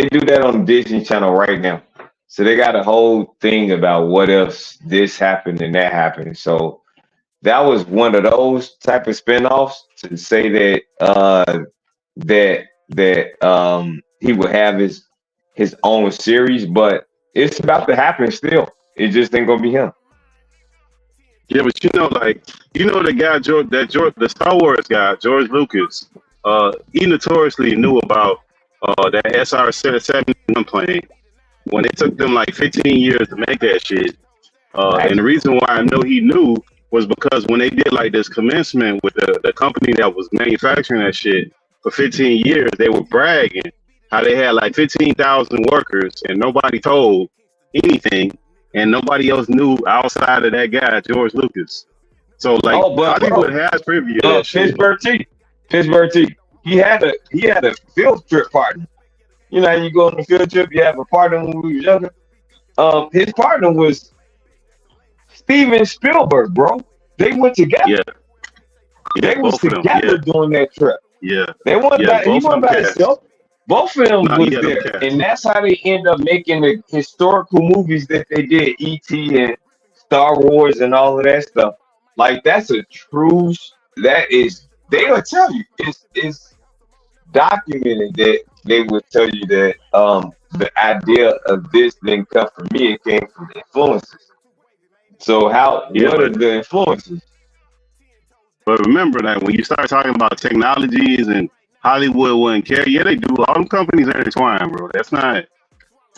do that on Disney Channel right now. So they got a whole thing about what if this happened and that happened. So that was one of those type of spinoffs to say that he would have his own series, but it's about to happen still. It just ain't gonna be him. Yeah, but the guy the Star Wars guy, George Lucas, he notoriously knew about that SR-71 plane when it took them like 15 years to make that shit. And the reason why I know he knew was because when they did like this commencement with the company that was manufacturing that shit for 15 years, they were bragging how they had like 15,000 workers and nobody told anything and nobody else knew outside of that guy, George Lucas. So like Hollywood has preview that shit. Pittsburgh T. He had a field trip partner. You know how you go on a field trip, you have a partner when we were younger. His partner was Steven Spielberg, bro. They went together. Yeah. They was together during that trip. Yeah. They went he went by himself. Both of them was there. And that's how they end up making the historical movies that they did, E.T. and Star Wars and all of that stuff. Like they'll tell you. It's documented that they would tell you that the idea of this didn't come from me, it came from the influences. So what are the influences? But remember that when you start talking about technologies and Hollywood wouldn't care. Yeah, they do. All them companies are intertwined, bro. That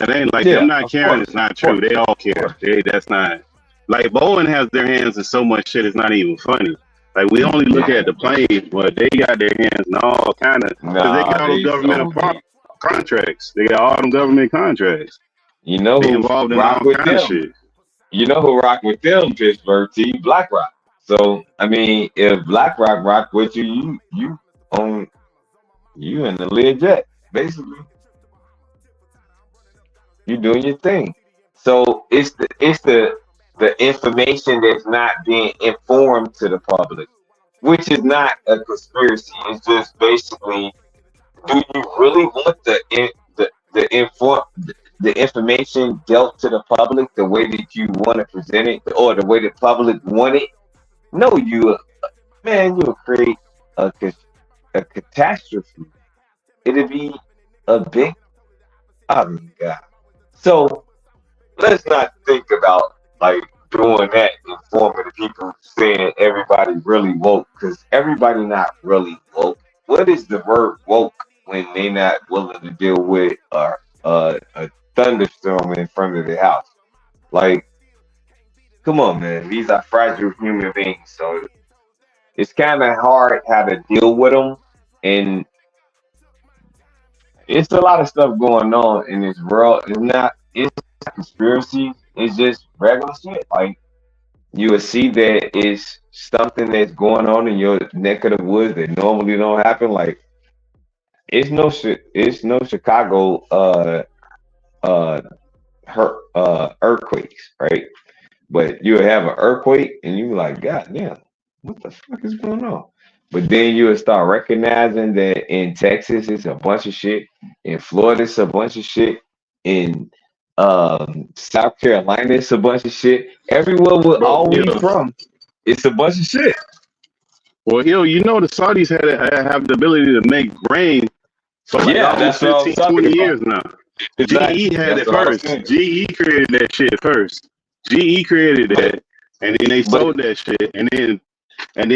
ain't like them not caring. It's not true. They all care. That's not like Boeing has their hands in so much shit. It's not even funny. Like we only look at the plane, but they got their hands in all kind of. Because they got all the government contracts. They got all them government contracts. You know who involved in rock all with kind them? of shit. You know who rock with them? Pittsburgh T. BlackRock. So I mean, if BlackRock rock with you, you own. You in the Learjet, basically. You doing your thing. So it's the information that's not being informed to the public, which is not a conspiracy. It's just basically, do you really want the information dealt to the public the way that you want to present it, or the way the public want it? No, you'll create a catastrophe. It'll be a big, God. So let's not think about like doing that, informing the people, saying everybody really woke, because everybody not really woke. What is the word woke when they not willing to deal with a thunderstorm in front of their house? Like, come on, man. These are fragile human beings, so it's kind of hard how to deal with them, and it's a lot of stuff going on in this world. It's not conspiracy. It's just regular shit. Like you will see that it's something that's going on in your neck of the woods that normally don't happen. Like it's no Chicago earthquakes, right? But you have an earthquake and you like, God damn, what the fuck is going on? But then you will start recognizing that in Texas it's a bunch of shit, in Florida it's a bunch of shit, in South Carolina it's a bunch of shit. Everywhere we're always from, it's a bunch of shit. Well, the Saudis have the ability to make rain for like almost 15, 20 years now. Exactly. GE had it first. GE created that shit first. GE created that, and then they sold that shit, and then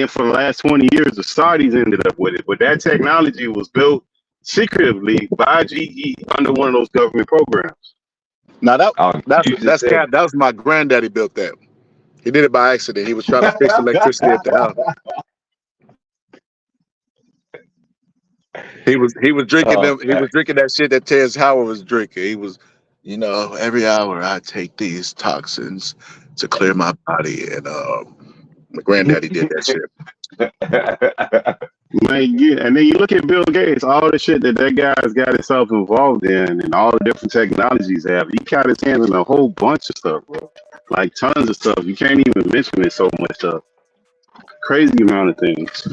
for the last 20 years, the Saudis ended up with it. But that technology was built secretively by GE under one of those government programs. Now You just that's said cat. That was my granddaddy built that. He did it by accident. He was trying to fix electricity at the house. He was drinking oh them. He man. was drinking that shit that Terrence Howard was drinking. He was, every hour I take these toxins to clear my body, and my granddaddy did that shit. Man, yeah, and then you look at Bill Gates, all the shit that guy's got himself involved in, and all the different technologies have. He got his hands in a whole bunch of stuff, bro. Like tons of stuff. You can't even mention it. So much stuff. Crazy amount of things.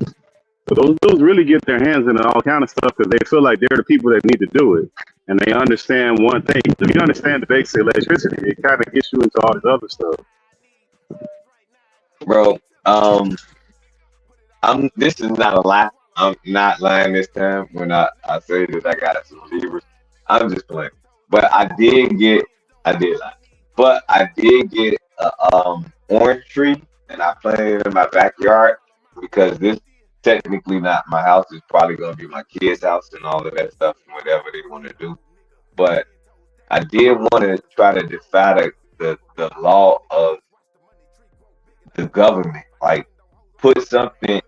But those dudes really get their hands in all kind of stuff because they feel like they're the people that need to do it, and they understand one thing. If you understand the basics of electricity, it kind of gets you into all this other stuff. Bro, this is not a lie. I'm not lying this time when I say that I got some fevers. I'm just playing. But I did lie. But I did get a orange tree, and I planted it in my backyard because this technically not my house. It's probably gonna be my kids' house and all of that stuff and whatever they want to do. But I did want to try to defy the law of the government. Like put something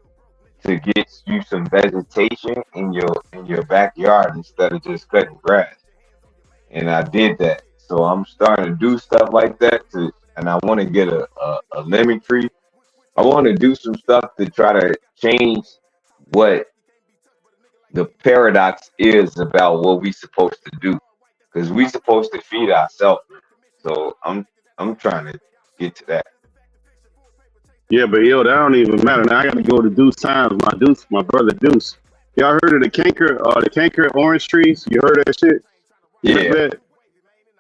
to get you some vegetation in your backyard instead of just cutting grass. And I did that. So I'm starting to do stuff like that and I want to get a lemon tree. I want to do some stuff to try to change what the paradox is about what we supposed to do. Because we supposed to feed ourselves. So I'm trying to get to that. Yeah, but that don't even matter. Now I got to go to Deuce Times. My brother Deuce. Y'all heard of the canker orange trees? You heard of that shit? You heard Yeah. that?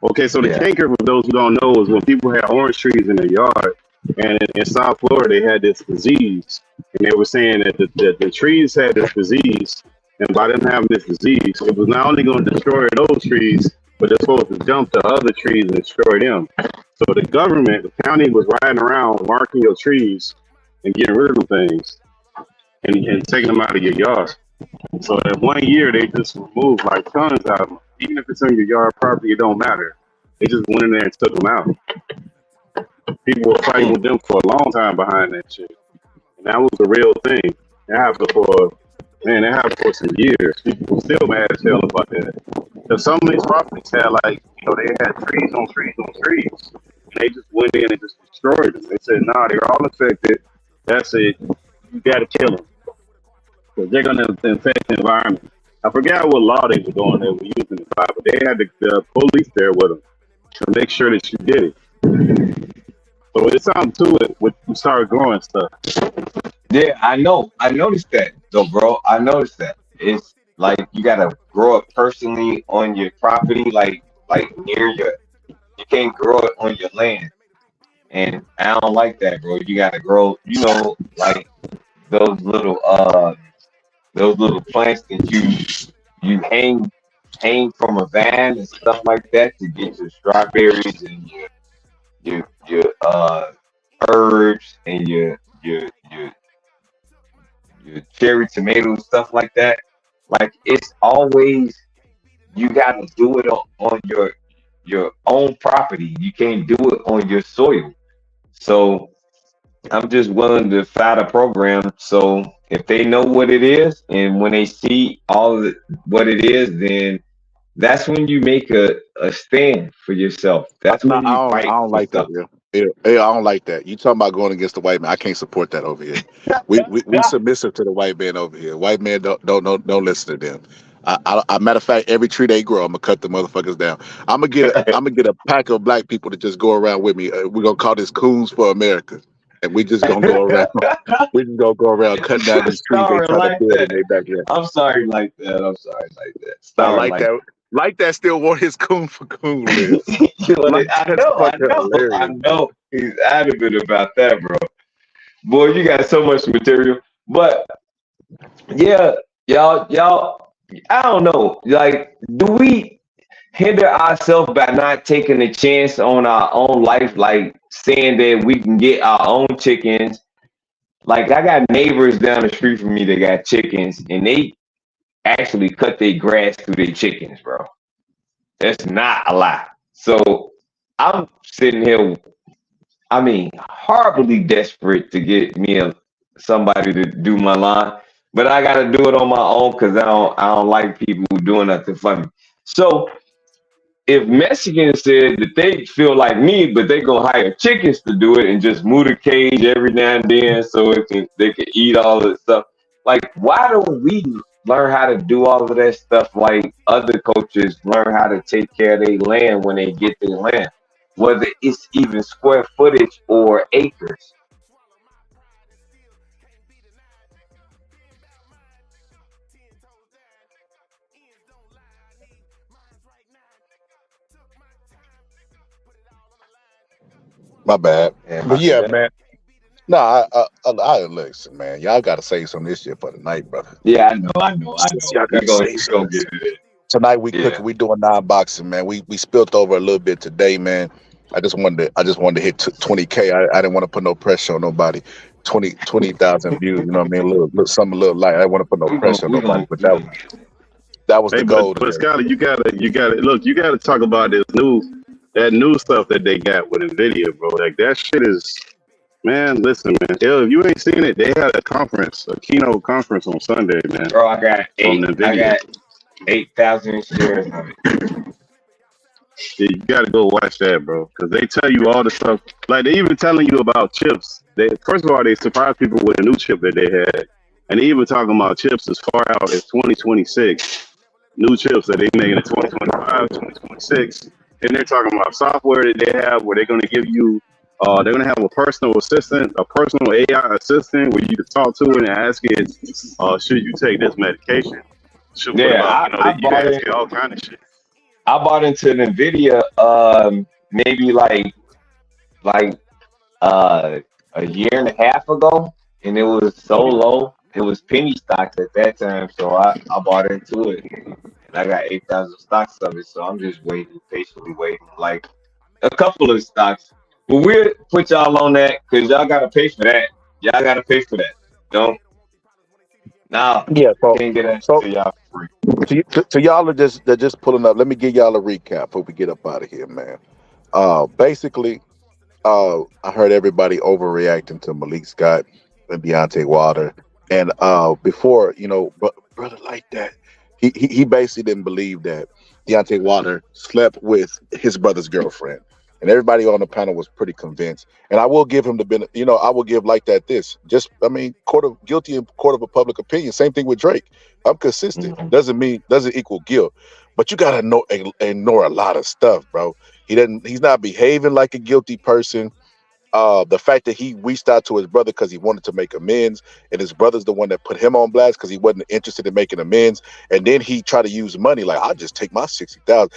Okay, so the Yeah. canker, for those who don't know, is when people had orange trees in their yard, and in South Florida they had this disease, and they were saying that the trees had this disease, and by them having this disease, it was not only going to destroy those trees, but they're supposed to jump to other trees and destroy them. So the government, the county, was riding around marking your trees and getting rid of them things and taking them out of your yard. So in 1 year, they just removed like tons out of them. Even if it's on your yard property, it don't matter. They just went in there and took them out. People were fighting with them for a long time behind that shit. And that was a real thing. It happened for some years. People were still mad as hell about that. Because some of these properties had they had trees on trees on trees. And they just went in and just destroyed them. They said, nah, they're all affected. That's it. You gotta kill them. Because they're gonna infect the environment. I forgot what law they were doing. They were using it by, but they had the police there with them to make sure that you did it. So it's something to it when you start growing stuff. Yeah, I know. I noticed that though, bro. I noticed that. It's like you gotta grow it personally on your property, like near you can't grow it on your land. And I don't like that, bro. You gotta grow, like those little plants that you hang from a van and stuff like that to get your strawberries and your herbs and your cherry tomatoes, stuff like that. Like it's always you gotta do it on your own property. You can't do it on your soil. So I'm just willing to fight a program. So if they know what it is, and when they see all of what it is, then that's when you make a stand for yourself. That's when you fight. I don't for like stuff. that. Yeah, I don't like that. You talking about going against the white man? I can't support that over here. We submissive to the white man over here. White man don't listen to them. I matter of fact, every tree they grow, I'm gonna cut the motherfuckers down. I'm gonna get a pack of black people to just go around with me. We're gonna call this Coons for America, and we just gonna go around. We just gonna go around cutting down these trees they trying to build in their backyard. I'm sorry like that. I Sorry like that. Like that still want his coon for coon list. I know. He's adamant about that, bro. Boy, you got so much material. But yeah, y'all, I don't know. Like, do we hinder ourselves by not taking a chance on our own life, like saying that we can get our own chickens? Like, I got neighbors down the street from me that got chickens, and they actually cut their grass through their chickens, bro. That's not a lie. So I'm sitting here, I mean, horribly desperate to get me somebody to do my line, but I gotta do it on my own because I don't like people who doing nothing for me. So if Mexicans said that they feel like me, but they gonna hire chickens to do it and just move the cage every now and then so they can eat all of the stuff. Like, why don't we learn how to do all of that stuff like other coaches learn how to take care of their land when they get their land, whether it's even square footage or acres? My bad. Yeah, But yeah, man. No, I listen, man. Y'all gotta save some of this shit for tonight, brother. Yeah, I know. Y'all gotta save some. Tonight we cooking. We doing non-boxing, man. We spilled over a little bit today, man. I just wanted to hit 20K. I didn't want to put no pressure on nobody. 20,000 views. You know what I mean? A little light. I didn't want to put no pressure on nobody, but that was the goal. But Scotty, you gotta talk about this that new stuff that they got with NVIDIA, bro. Like, that shit is, man, listen, man. If you ain't seen it, they had a keynote conference on Sunday, man. Bro, I got 8,000 shares of it. Yeah, you gotta go watch that, bro. Because they tell you all the stuff. Like, they even telling you about chips. First of all, they surprised people with a new chip that they had. And they even talking about chips as far out as 2026. New chips that they making in 2025, 2026. And they're talking about software that they have where they're going to give you, they're going to have a personal assistant, a personal AI assistant where you can talk to it and ask it, should you take this medication? I bought it. All kind of shit. I bought into NVIDIA maybe like a year and a half ago, and it was so low. It was penny stocks at that time, so I bought into it. And I got 8,000 stocks of it, so I'm just patiently waiting, like a couple of stocks. But we'll put y'all on that because y'all got to pay for that. Y'all got to pay for that. Don't. Now, yeah, can't get that to y'all for free. To y'all are just pulling up. Let me give y'all a recap before we get up out of here, man. Basically, I heard everybody overreacting to Malik Scott and Deontay Wilder. And before, brother like that, he basically didn't believe that Deontay Wilder slept with his brother's girlfriend. And everybody on the panel was pretty convinced. And I will give him I will give like that this. Court of guilty in court of a public opinion. Same thing with Drake. I'm consistent. Doesn't equal guilt. But you gotta ignore a lot of stuff, bro. He's not behaving like a guilty person. The fact that he reached out to his brother because he wanted to make amends, and his brother's the one that put him on blast because he wasn't interested in making amends, and then he tried to use money like, I'll just take my 60,000.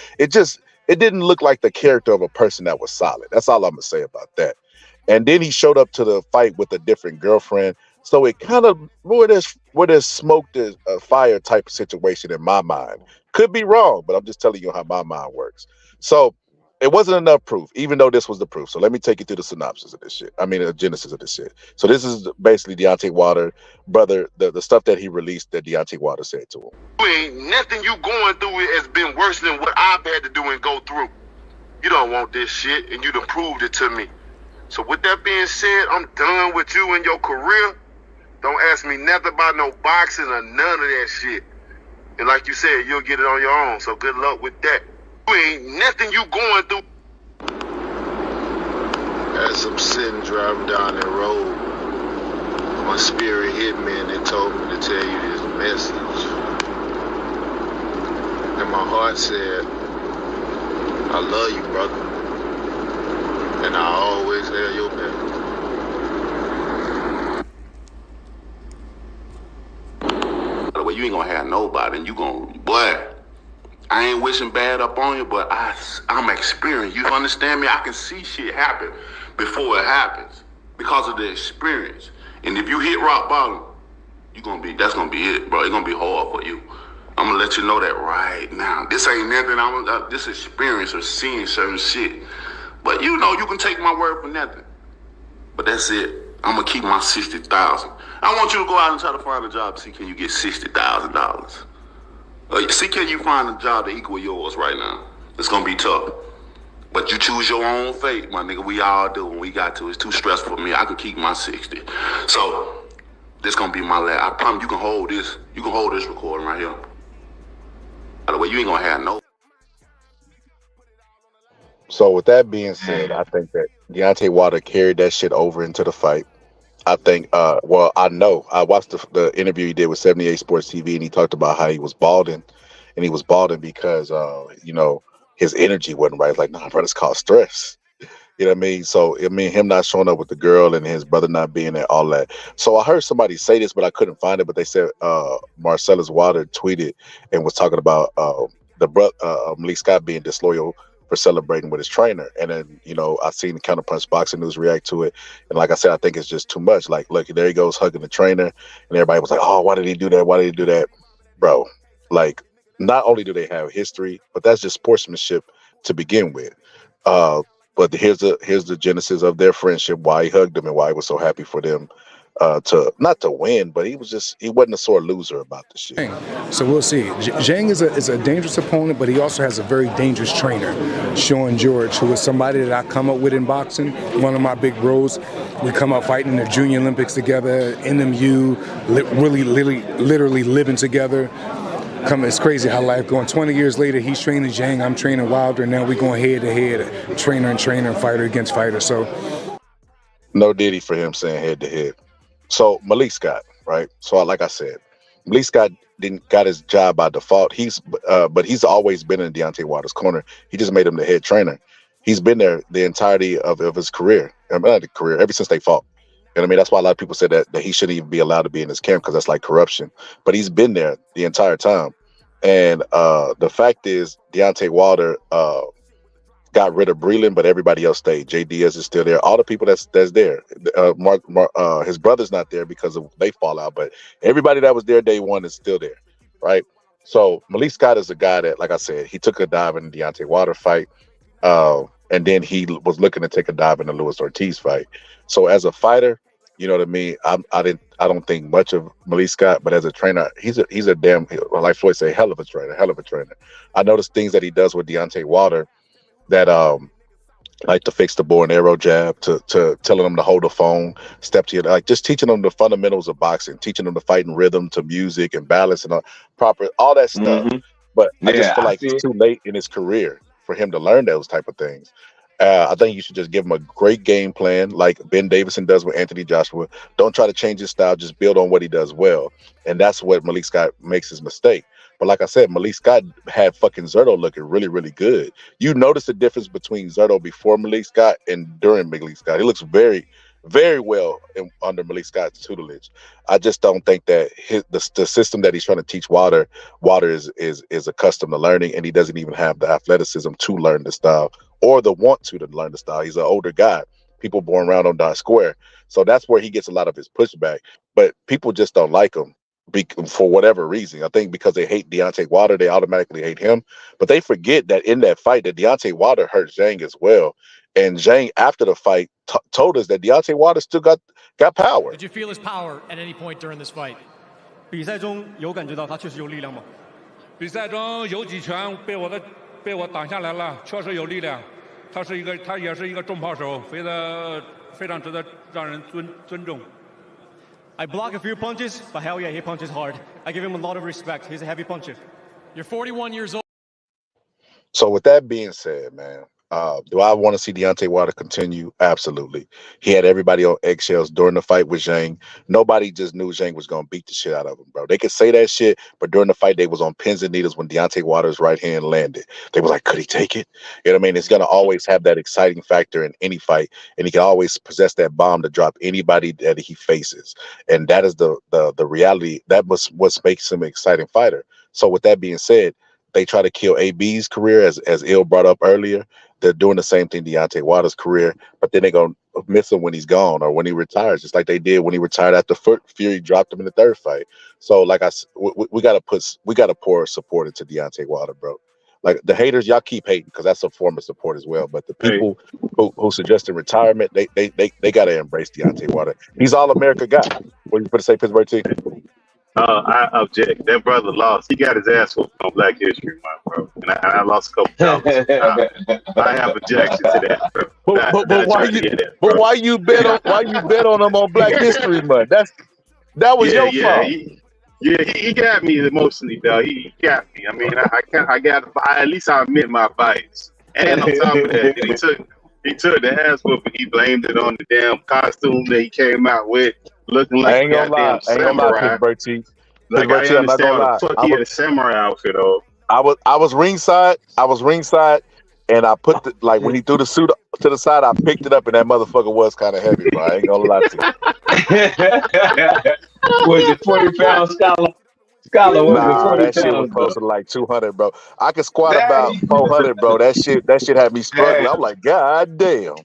It didn't look like the character of a person that was solid. That's all I'm gonna say about that. And then he showed up to the fight with a different girlfriend, so it kind of where there's smoke, there's a fire type of situation in my mind. Could be wrong, but I'm just telling you how my mind works. So it wasn't enough proof, even though this was the proof. So let me take you through the synopsis of this shit. The genesis of this shit. So this is basically Deontay Wilder, brother, the stuff that he released that Deontay Wilder said to him. Nothing you going through has been worse than what I've had to do and go through. You don't want this shit, and you done proved it to me. So with that being said, I'm done with you and your career. Don't ask me nothing about no boxing or none of that shit. And like you said, you'll get it on your own. So good luck with that. Ain't nothing you going through. As I'm sitting driving down that road, my spirit hit me and it told me to tell you this message. And my heart said, I love you, brother. And I always have your back. Well, you ain't gonna have nobody, and boy. I ain't wishing bad up on you, but I'm experienced. You understand me? I can see shit happen before it happens because of the experience. And if you hit rock bottom, that's gonna be it, bro. It's gonna be hard for you. I'm gonna let you know that right now. This ain't nothing. This experience of seeing certain shit. But you can take my word for nothing. But that's it. I'm gonna keep my $60,000. I want you to go out and try to find a job. See, can you get $60,000? See, can you find a job to equal yours right now? It's gonna be tough. But you choose your own fate, my nigga. We all do when we got to. It's too stressful for me. I can keep my 60. So this gonna be my last. I promise you can hold this. You can hold this recording right here. By the way, you ain't gonna have no. So with that being said, I think that Deontay Wilder carried that shit over into the fight. I think, well, I know. I watched the interview he did with 78 Sports TV, and he talked about how he was balding, and he was balding because, his energy wasn't right. Like, nah, bro, it's called stress. You know what I mean? So, I mean, him not showing up with the girl and his brother not being there, all that. So I heard somebody say this, but I couldn't find it. But they said Marcellus Wilder tweeted and was talking about Malik Scott being disloyal for celebrating with his trainer. And then, I've seen Counterpunch Boxing News react to it. And like I said, I think it's just too much. Like, look, there he goes hugging the trainer. And everybody was like, oh, why did he do that? Why did he do that? Bro, like, not only do they have history, but that's just sportsmanship to begin with. But here's the genesis of their friendship, why he hugged them and why he was so happy for them to not to win, but he wasn't a sore loser about the shit. So we'll see. Zhang is a dangerous opponent, but he also has a very dangerous trainer, Sean George, who is somebody that I come up with in boxing. One of my big bros. We come up fighting in the Junior Olympics together, NMU, literally living together. It's crazy how life going. 20 years later, he's training Zhang, I'm training Wilder. Now we going head to head, trainer and fighter against fighter. So no Diddy for him saying head to head. So Malik Scott, right? So like I said, Malik Scott got his job by default. But he's always been in Deontay Wilder's corner. He just made him the head trainer. He's been there the entirety of his career. Ever since they fought. You know what I mean? That's why a lot of people said that he shouldn't even be allowed to be in his camp because that's like corruption. But he's been there the entire time. And the fact is, Deontay Wilder got rid of Breland, but everybody else stayed. Jay Diaz is still there. All the people that's there. His brother's not there because they fall out, but everybody that was there day one is still there, right? So Malik Scott is a guy that, like I said, he took a dive in the Deontay Wilder fight, and then he was looking to take a dive in the Luis Ortiz fight. So as a fighter, you know what I mean? I don't think much of Malik Scott, but as a trainer, he's a damn, like Floyd say, hell of a trainer. I noticed things that he does with Deontay Wilder that like to fix the bow and arrow jab, to telling them to hold the phone, step to your, like just teaching them the fundamentals of boxing, teaching them to fight in rhythm, to music and balance and all that stuff. Mm-hmm. But I just feel like it's too late in his career for him to learn those type of things. I think you should just give him a great game plan like Ben Davison does with Anthony Joshua. Don't try to change his style. Just build on what he does well. And that's what Malik Scott makes his mistake. But like I said, Malik Scott had fucking Zerto looking really, really good. You notice the difference between Zerto before Malik Scott and during Malik Scott. He looks very, very well under Malik Scott's tutelage. I just don't think that the system that he's trying to teach Wilder is accustomed to learning, and he doesn't even have the athleticism to learn the style or the want to learn the style. He's an older guy. People born around on Don Square. So that's where he gets a lot of his pushback. But people just don't like him for whatever reason. I think because they hate Deontay Wilder, they automatically hate him. But they forget that in that fight, that Deontay Wilder hurt Zhang as well. And Zhang, after the fight, told us that Deontay Wilder still got power. Did you feel his power at any point during this fight? 比赛中有感觉到他确实有力量吗？比赛中有几拳被我挡下来了，确实有力量。他也是一个重炮手，非常值得让人尊重。 I block a few punches, but hell yeah, he punches hard. I give him a lot of respect. He's a heavy puncher. You're 41 years old. So with that being said, man, do I want to see Deontay Wilder continue? Absolutely. He had everybody on eggshells during the fight with Zhang. Nobody just knew Zhang was going to beat the shit out of him, bro. They could say that shit, but during the fight, they was on pins and needles when Deontay Wilder's right hand landed. They was like, could he take it? You know what I mean? It's going to always have that exciting factor in any fight, and he can always possess that bomb to drop anybody that he faces. And that is the reality. That was what makes him an exciting fighter. So with that being said, they try to kill AB's career, as Il brought up earlier. They're doing the same thing Deontay Wilder's career, but then they're going to miss him when he's gone or when he retires, just like they did when he retired after Fury dropped him in the third fight. So like we got to pour support into Deontay Wilder, bro. Like the haters, y'all keep hating because that's a form of support as well. But the people who suggested retirement, they got to embrace Deontay Wilder. He's all America guy. What you put to say, Pittsburgh team? I object. That brother lost. He got his ass whooped on Black History Month, bro. And I lost a couple dollars. I have objection to that, bro. But why you bet on him on Black History Month? That was your fault. He got me emotionally, though. He got me. I mean, at least I admit my bias. And on top of that, he took the ass whooping. He blamed it on the damn costume that he came out with, looking like a goddamn samurai. Like, I understand what the fuck he had a samurai outfit on. I was ringside, and I put when he threw the suit to the side, I picked it up, and that motherfucker was kind of heavy, bro. I ain't gonna lie to you. Was it 40 pounds, Scholar? Scholar, was it 40 that shit was close to like 200, bro. I could squat about 400, bro. That shit had me struggling. I'm like, God damn.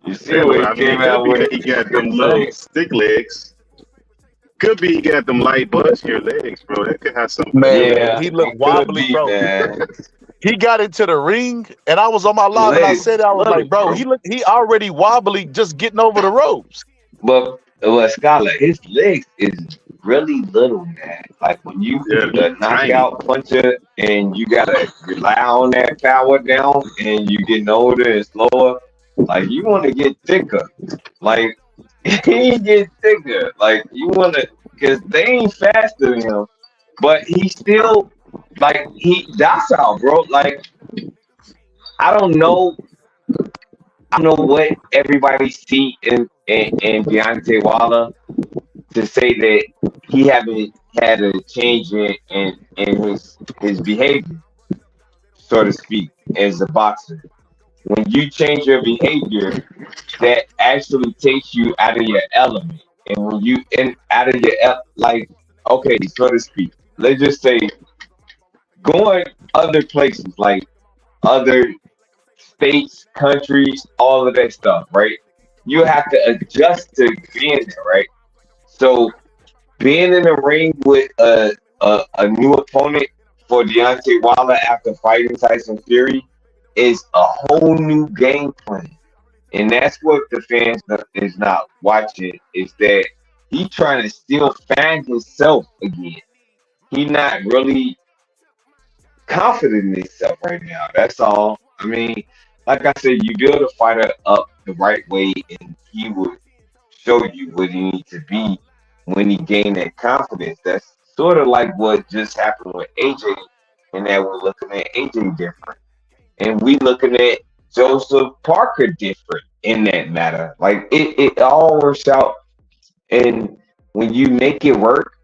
You see what he came out with? He got them little stick legs. Could be he got them light buskier legs, bro. That could have something. Man, he looked wobbly, bro. He got into the ring, and I was on my live, and I said, I was like, bro, he already wobbly just getting over the ropes. But Scholar, his legs is really little, man. Like when you the knockout puncher and you gotta rely on that power down, and you getting older and slower, like you want to get thicker. Like he get thicker. Like you want to, because they ain't faster than him, but he still like he docile, bro. Like I don't know what everybody see in Deontay Wilder to say that he haven't had a change in his behavior, so to speak, as a boxer. When you change your behavior, that actually takes you out of your element. And when you out of your okay, so to speak, let's just say going other places, like other states, countries, all of that stuff, right? You have to adjust to being there, right? So being in the ring with a new opponent for Deontay Wilder after fighting Tyson Fury is a whole new game plan. And that's what the fans is not watching, is that he trying to still find himself again. He not really confident in himself right now. That's all. I mean, like I said, you build a fighter up the right way, and he would show you what he needs to be when he gained that confidence. That's sort of like what just happened with AJ, and that we're looking at AJ different, and we looking at Joseph Parker different in that matter. Like it all works out, and when you make it work,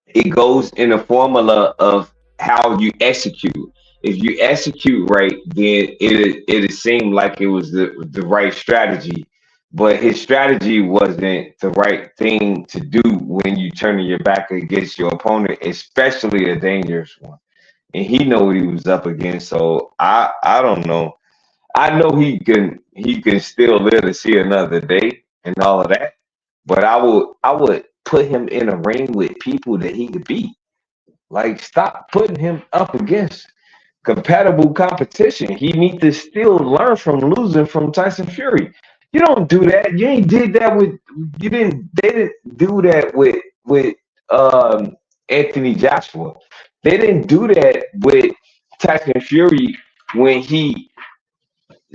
it goes in a formula of how you execute. If you execute right, then it'll seem like it was the right strategy. But his strategy wasn't the right thing to do when you turn your back against your opponent, especially a dangerous one. And he know what he was up against. So I don't know. I know he can still live to see another day and all of that. But I would put him in a ring with people that he could beat. Like, stop putting him up against compatible competition. He needs to still learn from losing from Tyson Fury. You don't do that. You ain't did that with they didn't do that with Anthony Joshua. They didn't do that with Tyson Fury when he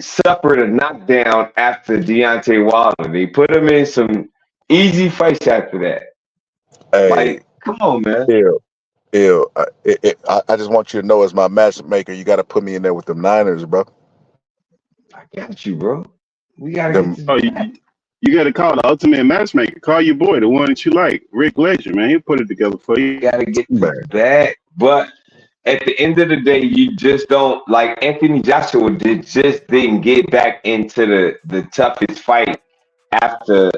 suffered a knockdown after Deontay Wilder. They put him in some easy fights after that. Hey, like, come on, man. I just want you to know, as my matchmaker, you got to put me in there with them Niners, bro. I got you, bro. We gotta you got to call the ultimate matchmaker. Call your boy, the one that you like, Rick Ledger, man. He'll put it together for you. You gotta get that. But at the end of the day, you just don't, like Anthony Joshua didn't get back into the toughest fight after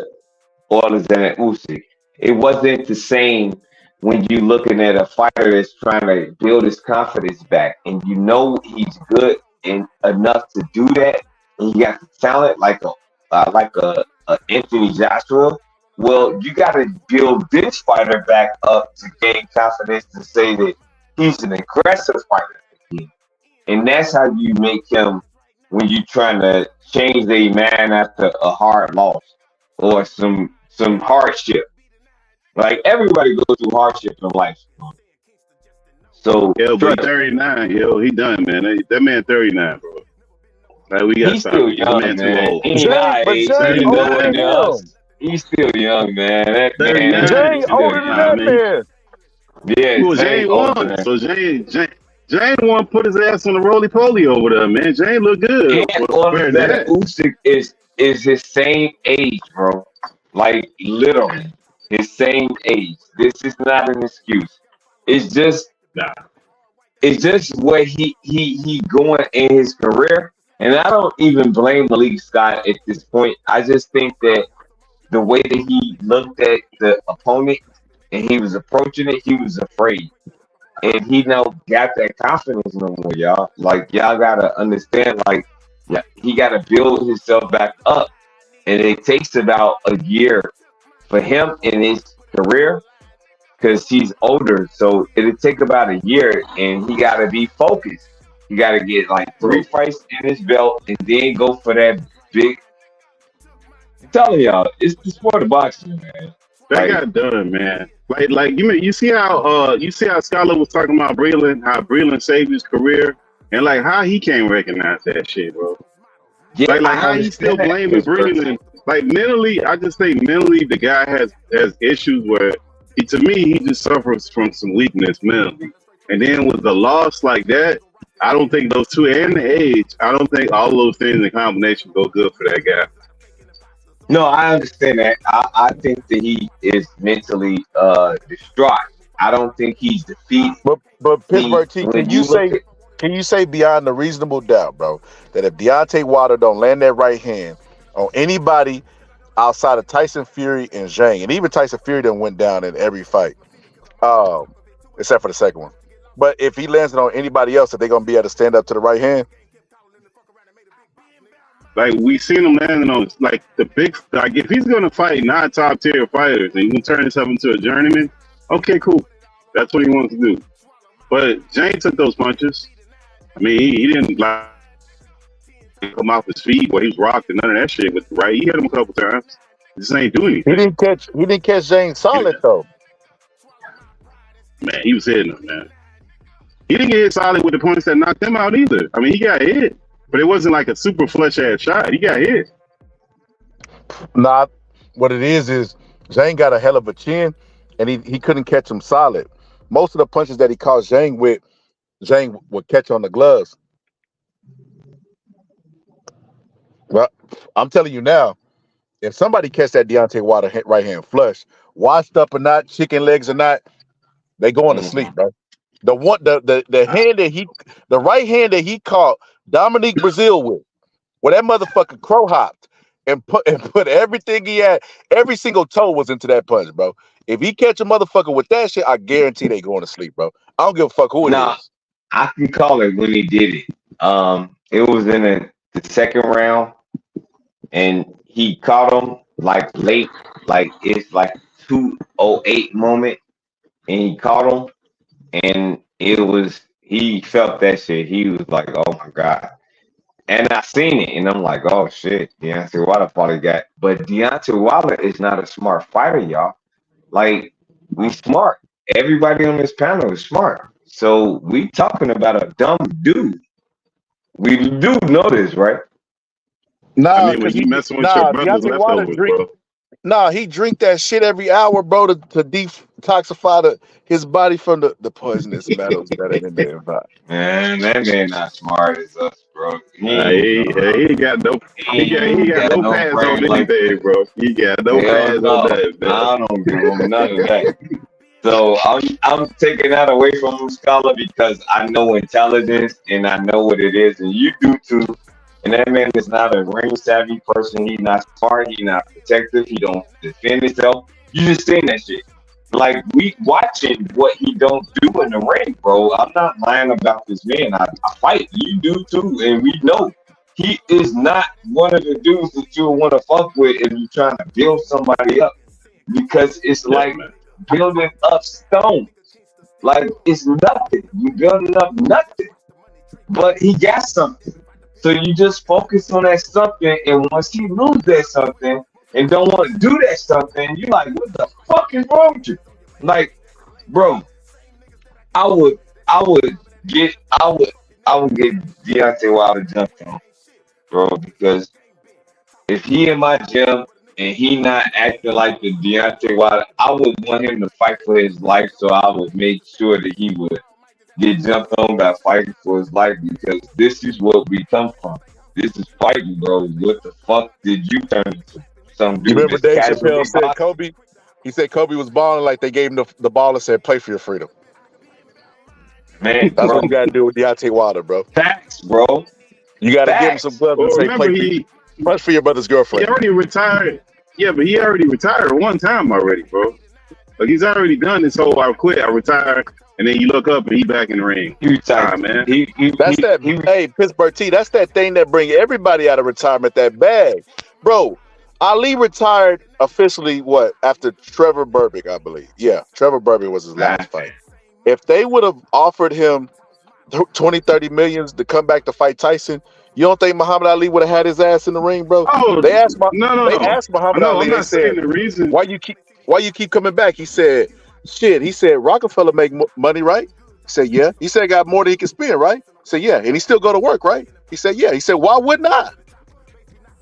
Alexander Usyk. It wasn't the same when you're looking at a fighter that's trying to build his confidence back, and you know he's good enough to do that, and he got the talent like a Anthony Joshua. Well, you got to build this fighter back up to gain confidence to say that he's an aggressive fighter again. And that's how you make him when you're trying to change a man after a hard loss or some hardship. Like everybody goes through hardship in life. So Yo, but trust me, 39, yo, he done, man. That man 39, bro. Like we got he's to still stop. That young, man too man. old. He ain't Jay, our but age. Jay He's older older than than him. us. He's still young, man. That 39. man Jay is still older than young. that man. Yeah, Well, Jay Jane older won. than. So Jane won put his ass on the roly poly over there, man. Jane look good. And Well, on compared to that, that. Usyk is his same age, bro. Like literally his same age. This is not an excuse. It's just Nah. it's just where he going in his career. And I don't even blame Malik Scott at this point. I just think that the way that he looked at the opponent and he was approaching it, he was afraid. And he now got that confidence no more, y'all. Like y'all gotta understand, like yeah, he gotta build himself back up. And it takes about a year for him in his career because he's older. So it'll take about a year and he gotta be focused. He gotta get like 3 fights in his belt and then go for that big. I'm telling y'all, it's the sport of boxing, man. That Like, got done, man. Like you see how Scholar was talking about Breland, how Breland saved his career, and like how he can't recognize that shit, bro. yeah, Like I how he still understand that. blaming It's perfect. Breland. Like mentally, I just think mentally the guy has issues where to me he just suffers from some weakness mentally. And then with the loss like that, I don't think those two and the age, I don't think all those things in combination go good for that guy. No, I understand that. I think that he is mentally distraught. I don't think he's defeated. But Pittsburgh T, When can you you look say at can you say beyond a reasonable doubt, bro, that if Deontay Wilder don't land that right hand on anybody outside of Tyson Fury and Zhang, and even Tyson Fury done went down in every fight, except for the second one. But if he lands it on anybody else, that they're gonna be able to stand up to the right hand. Like we seen him landing on like the big like if he's gonna fight not top tier fighters and he can turn himself into a journeyman, okay, cool. That's what he wants to do. But Jane took those punches. I mean, he didn't like come off his feet where he was rocked and none of that shit with the right. He hit him a couple times. Just ain't doing He anything. didn't catch Zhang solid though. Man, he was hitting him, man. He didn't get hit solid with the points that knocked him out either. I mean, he got hit, but it wasn't like a super flush ass shot. He got hit. Nah, what it is Zhang got a hell of a chin, and he couldn't catch him solid. Most of the punches that he caught Zhang with, Zhang would catch on the gloves. Well, I'm telling you now, if somebody catch that Deontay Wilder right hand flush, washed up or not, chicken legs or not, they going to sleep, bro. The hand that the right hand that he caught Dominique Brazil with, where that motherfucker crow hopped and put everything he had, every single toe was into that punch, bro. If he catch a motherfucker with that shit, I guarantee they going to sleep, bro. I don't give a fuck who it Nah, is. I can call it when he did it. It was in the second round, and he caught him like late, like it's like 2:08 moment, and he caught him, and he felt that shit. He was like, "Oh my god." And I seen it, and I'm like, "Oh shit, Deontay Wilder probably got." But Deontay Wilder is not a smart fighter, y'all. Like we smart. Everybody on this panel is smart. So we talking about a dumb dude. We do know this, right? Nah, I mean, when cause you messing with your brother's Deontay Wilder leftovers, drink. bro. Nah, he drink that shit every hour, bro, to detoxify his body from the poisonous metals that are in there. Man, that man not smart as us, bro. He He got no pads brain on like anything, bro. He got no hell pads no. on that, man. I don't give him none of that. So I'm taking that away from him, Scholar, because I know intelligence and I know what it is, and you do too. And that man is not a ring savvy person. He's not smart. He's not protective. He don't defend himself. You just saying that shit. Like we watching what he don't do in the ring, bro. I'm not lying about this man. I fight. You do too, and we know he is not one of the dudes that you'll want to fuck with if you're trying to build somebody up, because it's like building up stones. Like it's nothing. You building up nothing. But he got something. So you just focus on that something, and once he loses that something, and don't want to do that stuff, then you like, what the fuck is wrong with you? Like, bro, I would get Deontay Wilder jumped on, bro, because if he in my gym and he not acting like the Deontay Wilder, I would want him to fight for his life, so I would make sure that he would get jumped on by fighting for his life, because this is what we come from. This is fighting, bro. What the fuck did you turn into? Some You dude remember that's Dave casually Chappelle said boxing? Kobe? He said Kobe was balling like they gave him the ball and said, play for your freedom. Man, That's bro. what you got to do with Deontay Wilder, bro. Facts, bro. You got to give him Facts. some gloves Well, and say, remember, play for, punch for your brother's he girlfriend. already retired. Yeah, but he already retired one time already, bro. Like, he's already done this whole I quit, I retired, and then you look up and he back in the ring. He retired, man. Hey, Pittsburgh T, that's that thing that bring everybody out of retirement, that bag. Bro, Ali retired officially, after Trevor Burbick, I believe. Yeah, Trevor Burbick was his last fight. If they would have offered him 20, 30 millions to come back to fight Tyson, you don't think Muhammad Ali would have had his ass in the ring, bro? Oh, They asked no. Muhammad No, Ali, I'm they not saying said, the reason. why you keep coming back? He said, Rockefeller make money, right? He said, yeah. He said, got more than he can spend, right? He said, yeah. And he still go to work, right? He said, yeah. He said, why wouldn't I?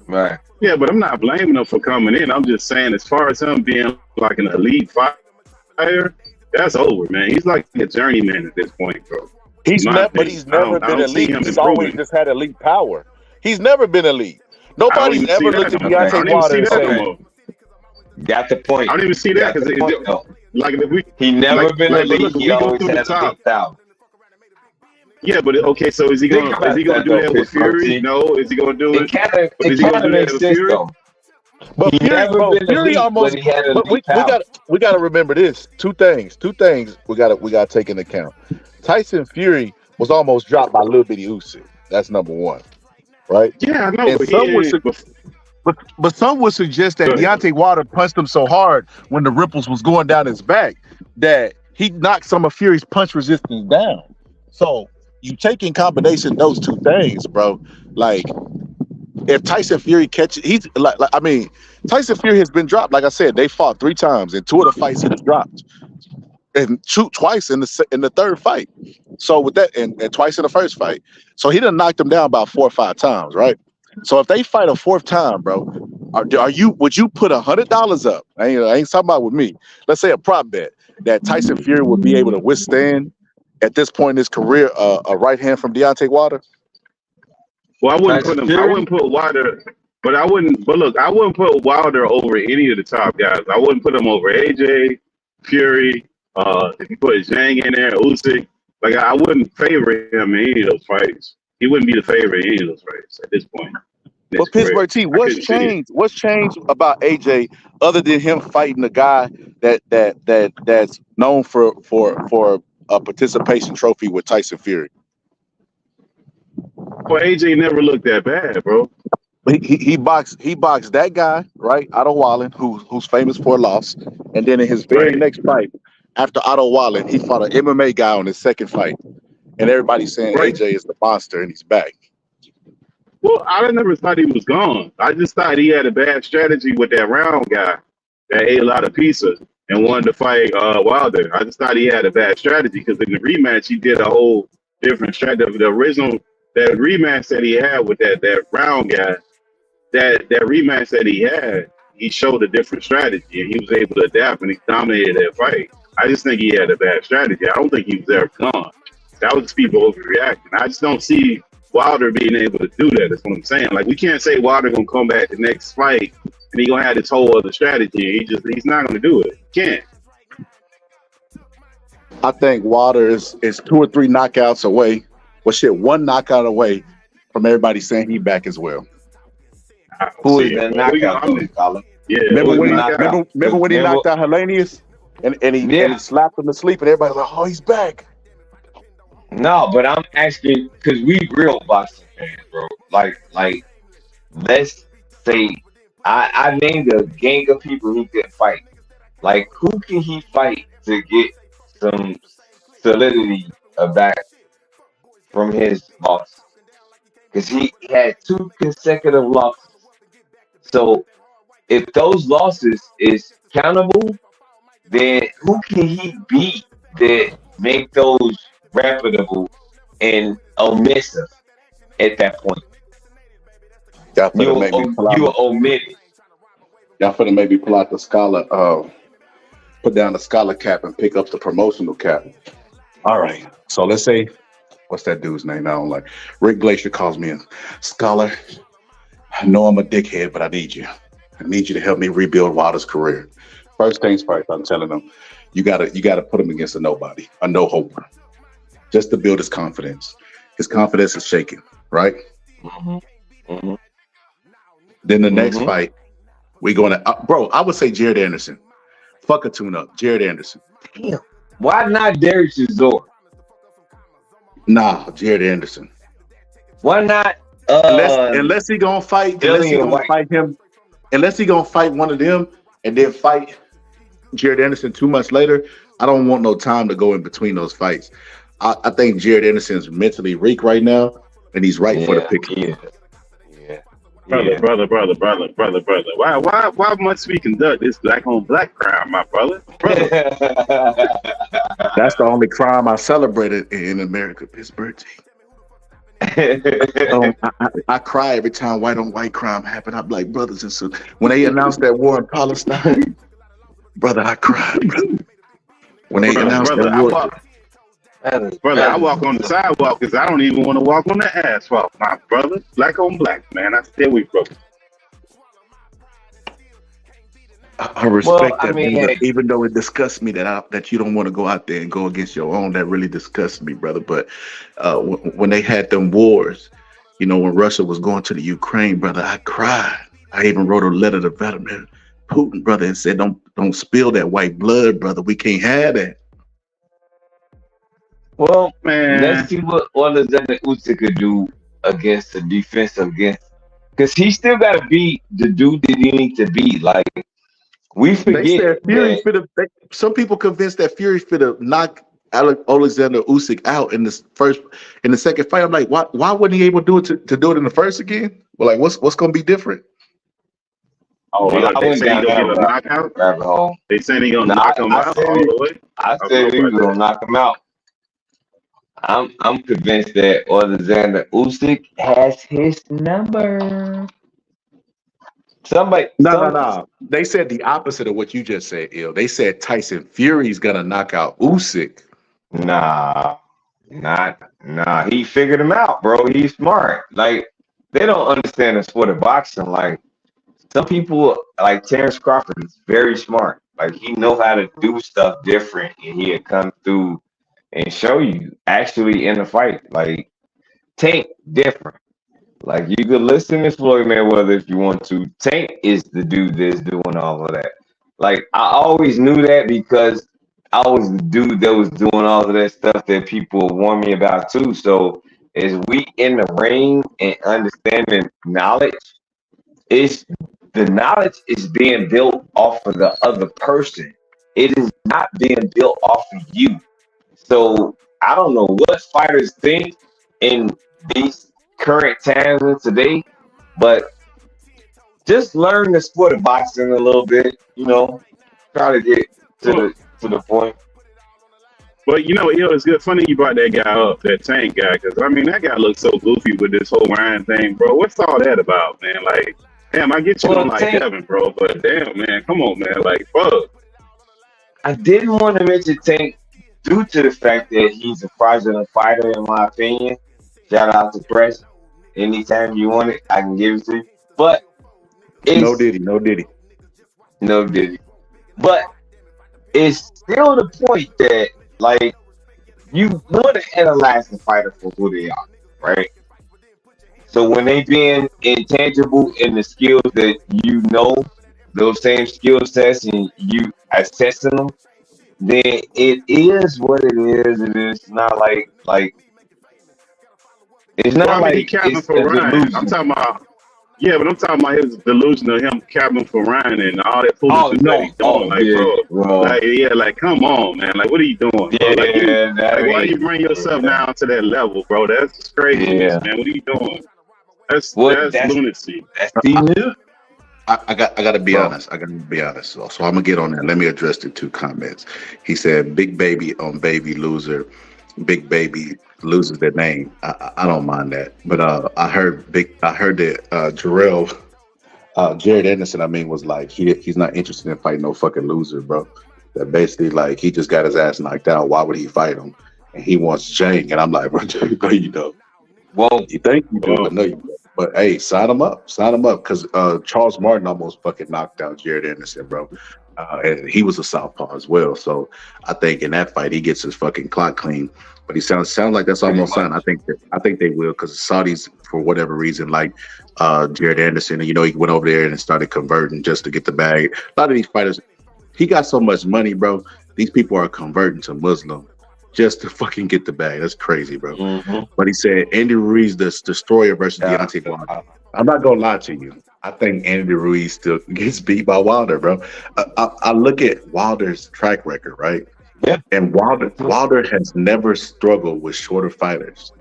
Right. Yeah, but I'm not blaming him for coming in. I'm just saying, as far as him being like an elite fighter, that's over, man. He's like a journeyman at this point, bro. He's never been elite. He's always just had elite power. He's never been elite. Nobody's ever looked at Deontay Wilder and said, got the point. I don't even see that because like if we he never been elite. Look, He always has elite power. Yeah, but okay, so is he gonna do that with Fury? No, is he gonna do it? It kind of makes sense though. But He Fury, never bro, been Fury elite, almost. but he had But elite power. we got to remember this. Two things we got to take into account. Tyson Fury was almost dropped by Lil Bitty Usyk. That's number one, right? Yeah, I know. And But some would suggest that Deontay Wilder punched him so hard when the ripples was going down his back that he knocked some of Fury's punch resistance down. So you take in combination those two things, bro. Like, if Tyson Fury catches, Tyson Fury has been dropped. Like I said, they fought 3 times, and 2 of the fights he was dropped, and twice in the third fight. So with that, and twice in the first fight, so he done knocked him down about 4 or 5 times, right? So if they fight a 4th time, bro, would you put $100 up? I ain't talking about with me. Let's say a prop bet that Tyson Fury would be able to withstand at this point in his career a right hand from Deontay Wilder? Well, I wouldn't put him. I wouldn't put Wilder, but I wouldn't. But look, I wouldn't put Wilder over any of the top guys. I wouldn't put him over AJ, Fury. If you put Zhang in there, Usyk, like I wouldn't favor him in any of those fights. He wouldn't be the favorite in any of those fights at this point. But Pittsburgh T, what's changed? What's changed about AJ other than him fighting a guy that's known for a participation trophy with Tyson Fury? Well, AJ never looked that bad, bro. He boxed that guy, right? Otto Wallin, who's famous for a loss, and then in his very next fight, after Otto Wallin, he fought an MMA guy on his second fight, and everybody's saying AJ is the monster and he's back. Well, I never thought he was gone. I just thought he had a bad strategy with that round guy that ate a lot of pizza and wanted to fight Wilder. I just thought he had a bad strategy because in the rematch he did a whole different strategy. The original that rematch that he had with that round guy, that rematch that he had, he showed a different strategy and he was able to adapt and he dominated that fight. I just think he had a bad strategy. I don't think he was ever gone. That was just people overreacting. I just don't see Wilder being able to do that. That's what I'm saying. Like, we can't say Wilder gonna come back the next fight and he gonna have this whole other strategy. He's not gonna do it. He can't. I think Wilder is 2 or 3 knockouts away. Well, shit, 1 knockout away from everybody saying he back as well. Who is that knockout, Colin? Yeah. Remember when he knocked out Helenius and he slapped him to sleep and everybody was like, oh, he's back. No, but I'm asking because we real boxing fans, bro. Like, let's say I named a gang of people who can fight. Like, who can he fight to get some solidity back from his loss? Because he had 2 consecutive losses. So if those losses is countable, then who can he beat that make those reputable and omissive at that point? Y'all finna make me pull out. You omit it. Y'all finna make me pull out the scholar, put down the scholar cap and pick up the promotional cap. All right. So let's say, what's that dude's name? I don't like. Rick Glacier calls me a scholar. I know I'm a dickhead, but I need you. I need you to help me rebuild Wilder's career. First things first, I'm telling him, you gotta put him against a nobody, a no hoper, just to build his confidence. His confidence is shaking, right? Then the next fight, we're gonna, bro. I would say Jared Anderson. Fuck a tune-up, Jared Anderson. Damn. Why not Derek Chisora? Nah, Jared Anderson. Why not? Unless he gonna fight, unless he gonna fight one of them and then fight Jared Anderson 2 months later, I don't want no time to go in between those fights. I think Jared Anderson's mentally weak right now, and he's right for the picking. Brother. Why must we conduct this black on black crime, my brother? That's the only crime I celebrated in America, Pittsburgh. I cry every time white on white crime happen. I'm like, brothers and sisters. When they announced that war in Palestine, brother, I cried, brother. When they announced that war. I walk on the sidewalk because I don't even want to walk on the asphalt, my brother. Black on black, man. I stay with brother. I respect that, man, even though it disgusts me that you don't want to go out there and go against your own. That really disgusts me, brother. But when they had them wars, you know, when Russia was going to the Ukraine, brother, I cried. I even wrote a letter to Vladimir Putin, brother, and said, "Don't spill that white blood, brother. We can't have that." Well, man, let's see what Alexander Usyk could do against the defense because he still got to beat the dude that he needs to beat. Like, we forget. Some people convinced that Fury fit to knock Alexander Usyk out in the second fight. I'm like, why wasn't he able to do it in the first again? Well, like, what's going to be different? Oh, they say he gonna get a knockout. They saying he gonna knock him out all the way. I said he was gonna knock him out. I'm convinced that Alexander Usyk has his number. No. They said the opposite of what you just said, Il. They said Tyson Fury's gonna knock out Usyk. Nah. He figured him out, bro. He's smart. Like, they don't understand the sport of boxing. Like, some people, like Terrence Crawford, is very smart. Like, he knows how to do stuff different, and he'll come through and show you actually in the fight. Like, Tank different. Like, you could listen to Floyd Mayweather if you want to. Tank is the dude that's doing all of that. Like, I always knew that because I was the dude that was doing all of that stuff that people warn me about too. So as we in the ring and understanding knowledge, the knowledge is being built off of the other person. It is not being built off of you. So I don't know what fighters think in these current times of today, but just learn the sport of boxing a little bit, you know, try to get to the point. But, you know, it's good. Funny you brought that guy up, that Tank guy, because, I mean, that guy looks so goofy with this whole Ryan thing, bro. What's all that about, man? Like, damn, I get you on like Tank, Kevin, bro, but damn, man, come on, man. Like, fuck. I didn't want to mention Tank due to the fact that he's a fraudulent fighter, in my opinion. Shout out to Press. Anytime you want it, I can give it to you. But it's, no diddy. But it's still the point that, like, you want to analyze the fighter for who they are, right? So when they being intangible in the skills that you know, those same skill sets, and you assessing them, then it is what it is. It is not like it's not well, I mean, like he capping for Ryan. delusion. I'm talking about, yeah, but I'm talking about his delusion of him capping for Ryan and all that foolishness that he's doing. Bro. Like, yeah, like, come on, man. Like, what are you doing? Yeah, bro? Like, why you bring yourself down to that level, bro? That's crazy, man. What are you doing? That's lunacy. That's the I gotta be honest. I gotta be honest. So I'm gonna get on there. Let me address the 2 comments. He said, "Big baby on baby loser. Big baby loses their name." I don't mind that, but I heard that Jared Anderson, was like he's not interested in fighting no fucking loser, bro. That basically like he just got his ass knocked out. Why would he fight him? And he wants Jang, and I'm like, bro, no, you don't. Well, You think you do, but no, you don't. But hey, sign him up, because Charles Martin almost fucking knocked out Jared Anderson, bro, and he was a southpaw as well. So I think in that fight he gets his fucking clock clean. But he sounds like that's almost signed. I think they will, because the Saudis, for whatever reason, like Jared Anderson, and he went over there and started converting just to get the bag. A lot of these fighters, he got so much money, bro. These people are converting to Muslim just to fucking get the bag. That's crazy, bro. Mm-hmm. But he said Andy Ruiz, the destroyer versus Deontay Wilder. I'm not gonna lie to you. I think Andy Ruiz still gets beat by Wilder, bro. I look at Wilder's track record, right? Yeah. And Wilder has never struggled with shorter fighters,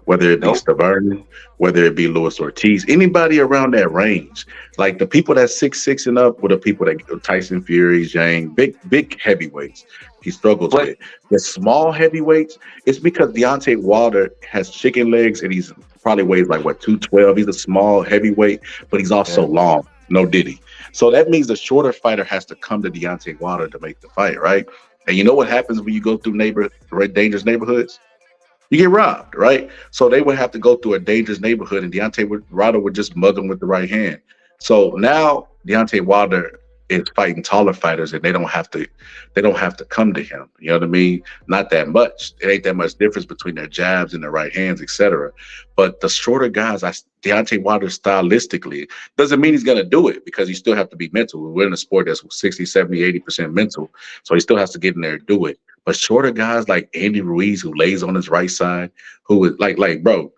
whether it be Stavern, whether it be Luis Ortiz, anybody around that range. Like the people that's 6'6" and up, with the people that Tyson Fury, Zhang, big heavyweights, he struggles with. The small heavyweights, it's because Deontay Wilder has chicken legs and he's probably weighs like 212. He's a small heavyweight, but he's also long. No diddy. So that means the shorter fighter has to come to Deontay Wilder to make the fight, right? And you know what happens when you go through dangerous neighborhoods? You get robbed, right? So they would have to go through a dangerous neighborhood, and Deontay Wilder would just mug them with the right hand. So now Deontay Wilder is fighting taller fighters, and they don't have to come to him. You know what I mean? Not that much. It ain't that much difference between their jabs and their right hands, etc. But the shorter guys, Deontay Wilder stylistically, doesn't mean he's gonna do it, because you still have to be mental. We're in a sport that's 60, 70, 80% mental, so he still has to get in there and do it. But shorter guys like Andy Ruiz, who lays on his right side, who is like, bro,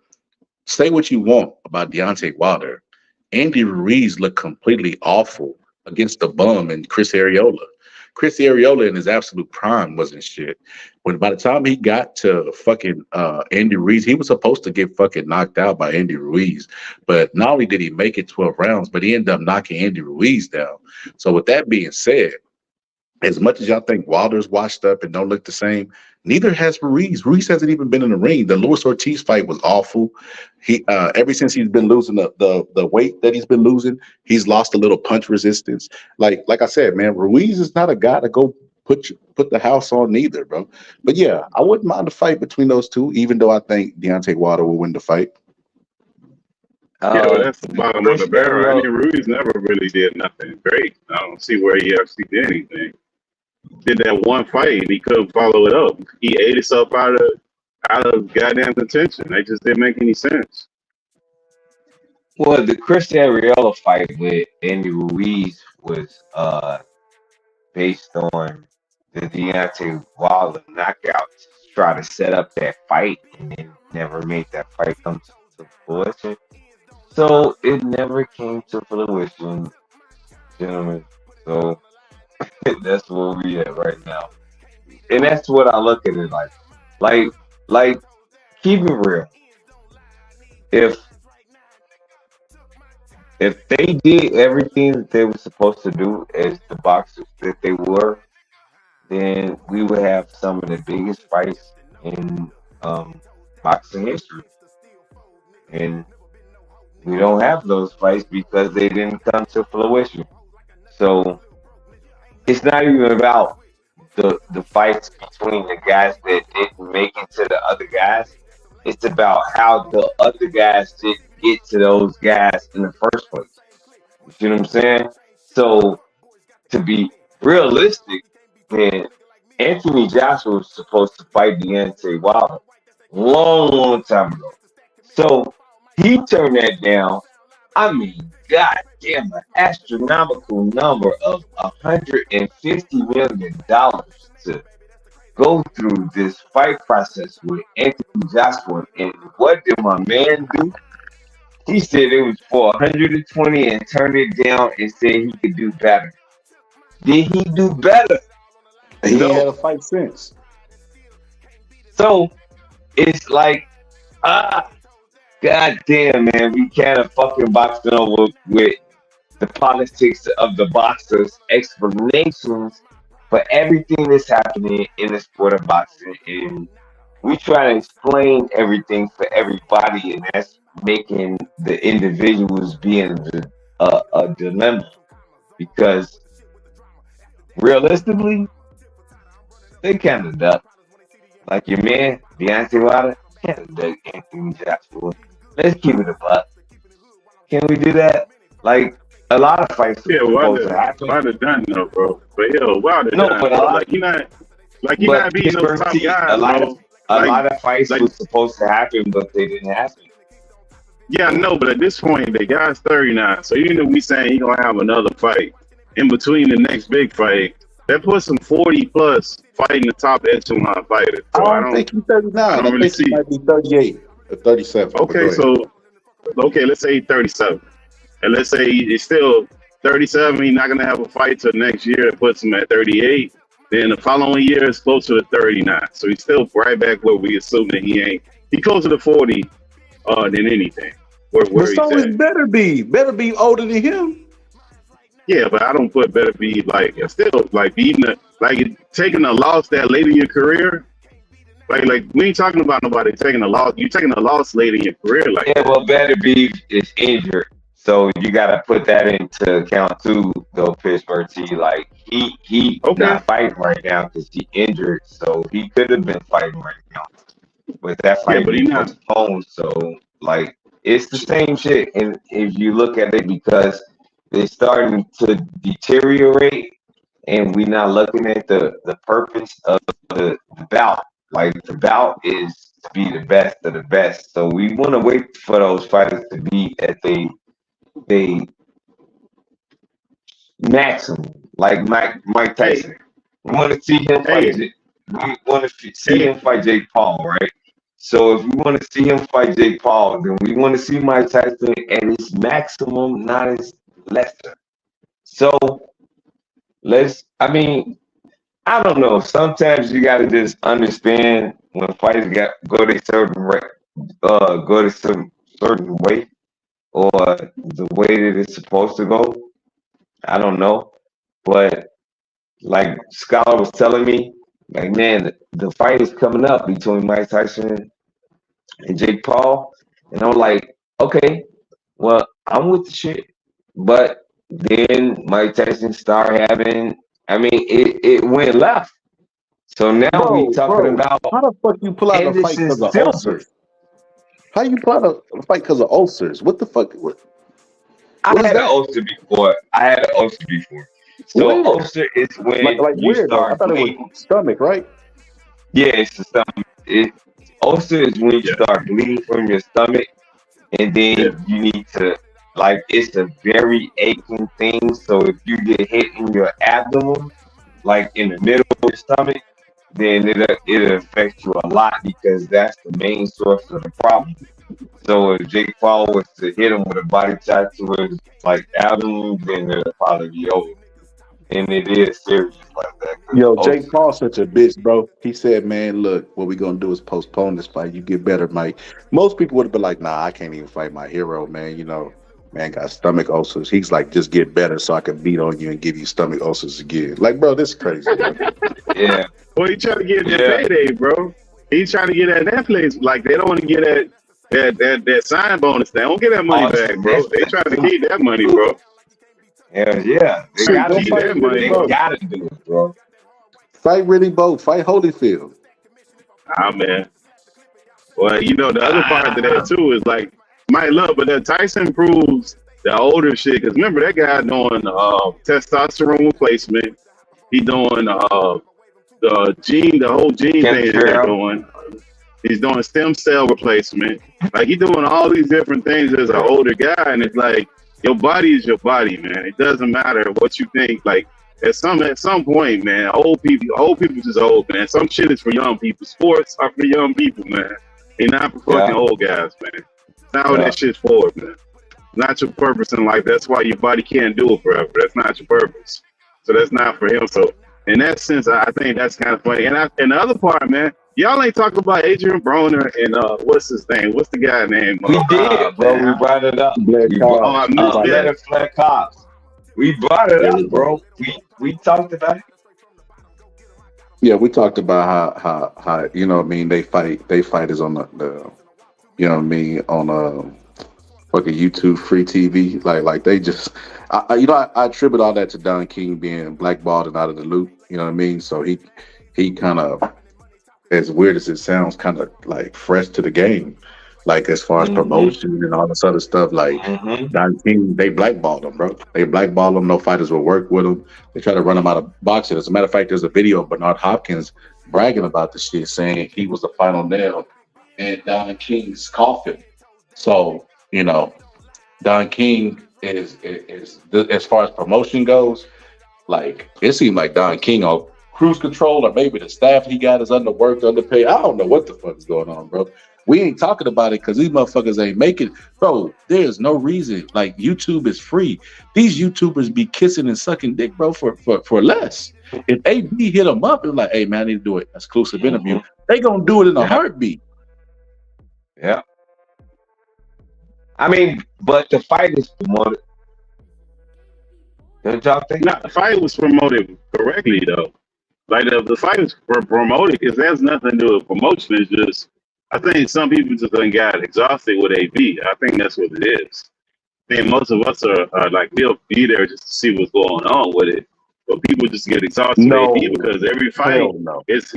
say what you want about Deontay Wilder. Andy Ruiz looked completely awful against the bum and Chris Arreola. Chris Arreola in his absolute prime wasn't shit. When by the time he got to fucking Andy Ruiz, he was supposed to get fucking knocked out by Andy Ruiz. But not only did he make it 12 rounds, but he ended up knocking Andy Ruiz down. So with that being said, as much as y'all think Wilder's washed up and don't look the same, neither has Ruiz. Ruiz hasn't even been in the ring. The Luis Ortiz fight was awful. He ever since he's been losing the weight that he's been losing, he's lost a little punch resistance. Like I said, man, Ruiz is not a guy to go put the house on neither, bro. But yeah, I wouldn't mind a fight between those two, even though I think Deontay Wilder will win the fight. Yeah, well, that's the bottom of the barrel. Andy Ruiz never really did nothing great. I don't see where he actually did anything. Did that one fight and he couldn't follow it up. He ate himself out of goddamn contention. That just didn't make any sense. Well, the Chris Arreola fight with Andy Ruiz was based on the Deontay Wilder knockout to try to set up that fight, and then never made that fight come to fruition. So it never came to fruition, gentlemen. So that's where we at right now, and that's what I look at it like. Keep it real. If they did everything that they were supposed to do as the boxers that they were, then we would have some of the biggest fights in boxing history. And we don't have those fights because they didn't come to fruition. So it's not even about the fights between the guys that didn't make it to the other guys. It's about how the other guys didn't get to those guys in the first place. You see what I'm saying? So to be realistic, man, Anthony Joshua was supposed to fight Deontay Wilder long time ago. So he turned that down. I mean, goddamn, an astronomical number of $150 million to go through this fight process with Anthony Joshua. And what did my man do? He said it was for 120 and turned it down and said he could do better. Did he do better? He ain't had a fight since. So it's like, God damn, man, we can't fucking boxing over with the politics of the boxers, explanations for everything that's happening in the sport of boxing, and we try to explain everything for everybody, and that's making the individuals be in a dilemma because realistically, they kind of duck. Like your man, Deontay Wilder, kind of duck Anthony Joshua. Let's keep it a buck. Can we do that? Like a lot of fights are supposed to happen. Wilder done though, bro. But yo, Wilder No, done. but Bro. a lot, Like he not beating those top guys, a lot bro. of a lot of fights Like, was supposed to happen, but they didn't happen. yeah, I know, but at this point, the guy's 39. So even if we saying he gonna have another fight in between the next big fight, that puts him 40 plus fighting the top echelon fighters. So I don't think he's 39. I I don't really think he see. might be 38 or 37. Okay, so let's say he's 37, and let's say he's still 37. He's not gonna have a fight till next year. That puts him at 38. Then the following year is closer to 39. So he's still right back where we assume that he ain't. He closer to 40 than anything. Where but he's so at. is Better be older than him. Yeah, but I don't put Better be like still like beating taking a loss that late in your career. Like we ain't talking about nobody taking a loss. You taking a loss late in your career, like Yeah, well, Better Beef is injured, so you got to put that into account too. Though Pittsburgh T, like he not fighting right now because he injured, so he could have been fighting right now, but that fight but he was not. postponed. So like it's the same shit, and if you look at it, because they're starting to deteriorate, and we're not looking at the purpose of the bout. Like the bout is to be the best of the best. So we want to wait for those fighters to be at they maximum. Like Mike Tyson. We want to see him fight. We want to see him fight Jake Paul, right? So if we want to see him fight Jake Paul, then we want to see Mike Tyson at his maximum, not his lesser. So I don't know. Sometimes you gotta just understand when fighters go to some certain way, or the way that it's supposed to go. I don't know, but like Scholar was telling me, like man, the fight is coming up between Mike Tyson and Jake Paul, and I'm like, okay, well, I'm with the shit, but then Mike Tyson started having. It went left. So now we talking about how the fuck you pull out a fight because of ulcers? How you pull out a fight because of ulcers? What the fuck? I had an ulcer before. So Where? ulcer is when like you weird, though. I start thought it bleeding. was stomach, right? Yeah, it's the stomach. Ulcer is when you start bleeding from your stomach, and then you need to. Like it's a very aching thing. So if you get hit in your abdomen, like in the middle of your stomach, then it'll affect you a lot because that's the main source of the problem. So if Jake Paul was to hit him with a body shot to his like abdomen, then it'll probably be over. And it is serious like that. Yo, Jake Paul's such a bitch, bro. He said, man, look, what we gonna do is postpone this fight. You get better, Mike. Most people would have been like, nah, I can't even fight my hero, man. You know, man got stomach ulcers. He's like, just get better so I can beat on you and give you stomach ulcers again. Like, bro, this is crazy. Yeah. Well, he trying to get that payday, bro. He's trying to get at Netflix. Like they don't want to get that sign bonus. They don't get that money back, bro. They trying to keep that money, bro. Yeah. They gotta keep that money, They bro. gotta do it, bro. Fight Really Boat. Fight Holyfield. Ah, man. Well, you know, the other part of that, too, is like, my love, but that Tyson proves the older shit. Because remember, that guy doing testosterone replacement. He doing the whole gene thing that they're doing. He's doing stem cell replacement. Like, he's doing all these different things as an older guy. And it's like, your body is your body, man. It doesn't matter what you think. Like, at some point, man, old people just old, man. Some shit is for young people. Sports are for young people, man. They're not for fucking old guys, man. That's not what that shit's for, man. Not your purpose in life. That's why your body can't do it forever. That's not your purpose. So that's not for him. So in that sense, I think that's kind of funny. And the other part, man, y'all ain't talking about Adrian Broner and what's his name? What's the guy name? We did, bro. We brought it up. Black Flat Cops. We brought it up, bro. We talked about it. Yeah, we talked about how you know what I mean, they fight is on the you know what I mean, on fucking YouTube free TV. Like they just I attribute all that to Don King being blackballed and out of the loop, you know what I mean? So he kind of, as weird as it sounds, kind of like fresh to the game. Like as far as promotion and all this other stuff, like Don King, they blackballed him, bro. They blackballed him. No fighters will work with him. They try to run him out of boxing. As a matter of fact, there's a video of Bernard Hopkins bragging about the shit, saying he was the final nail in Don King's coffin. So, you know, Don King is as far as promotion goes, like it seemed like Don King on cruise control, or maybe the staff he got is underworked, underpaid. I don't know what the fuck is going on, bro. We ain't talking about it because these motherfuckers ain't making, bro. There's no reason. Like YouTube is free. These YouTubers be kissing and sucking dick, bro, for less. If AB hit them up and like, hey man, I need to do an exclusive interview, they gonna do it in a heartbeat. Yeah. I mean, but the fight is promoted. Don't y'all think? No, the fight was promoted correctly though. Like the fight was promoted because there's nothing to do with promotion. It's just, I think some people just done got exhausted with AB. I think that's what it is. I think most of us are like, we'll be there just to see what's going on with it. But people just get exhausted with AB because every fight,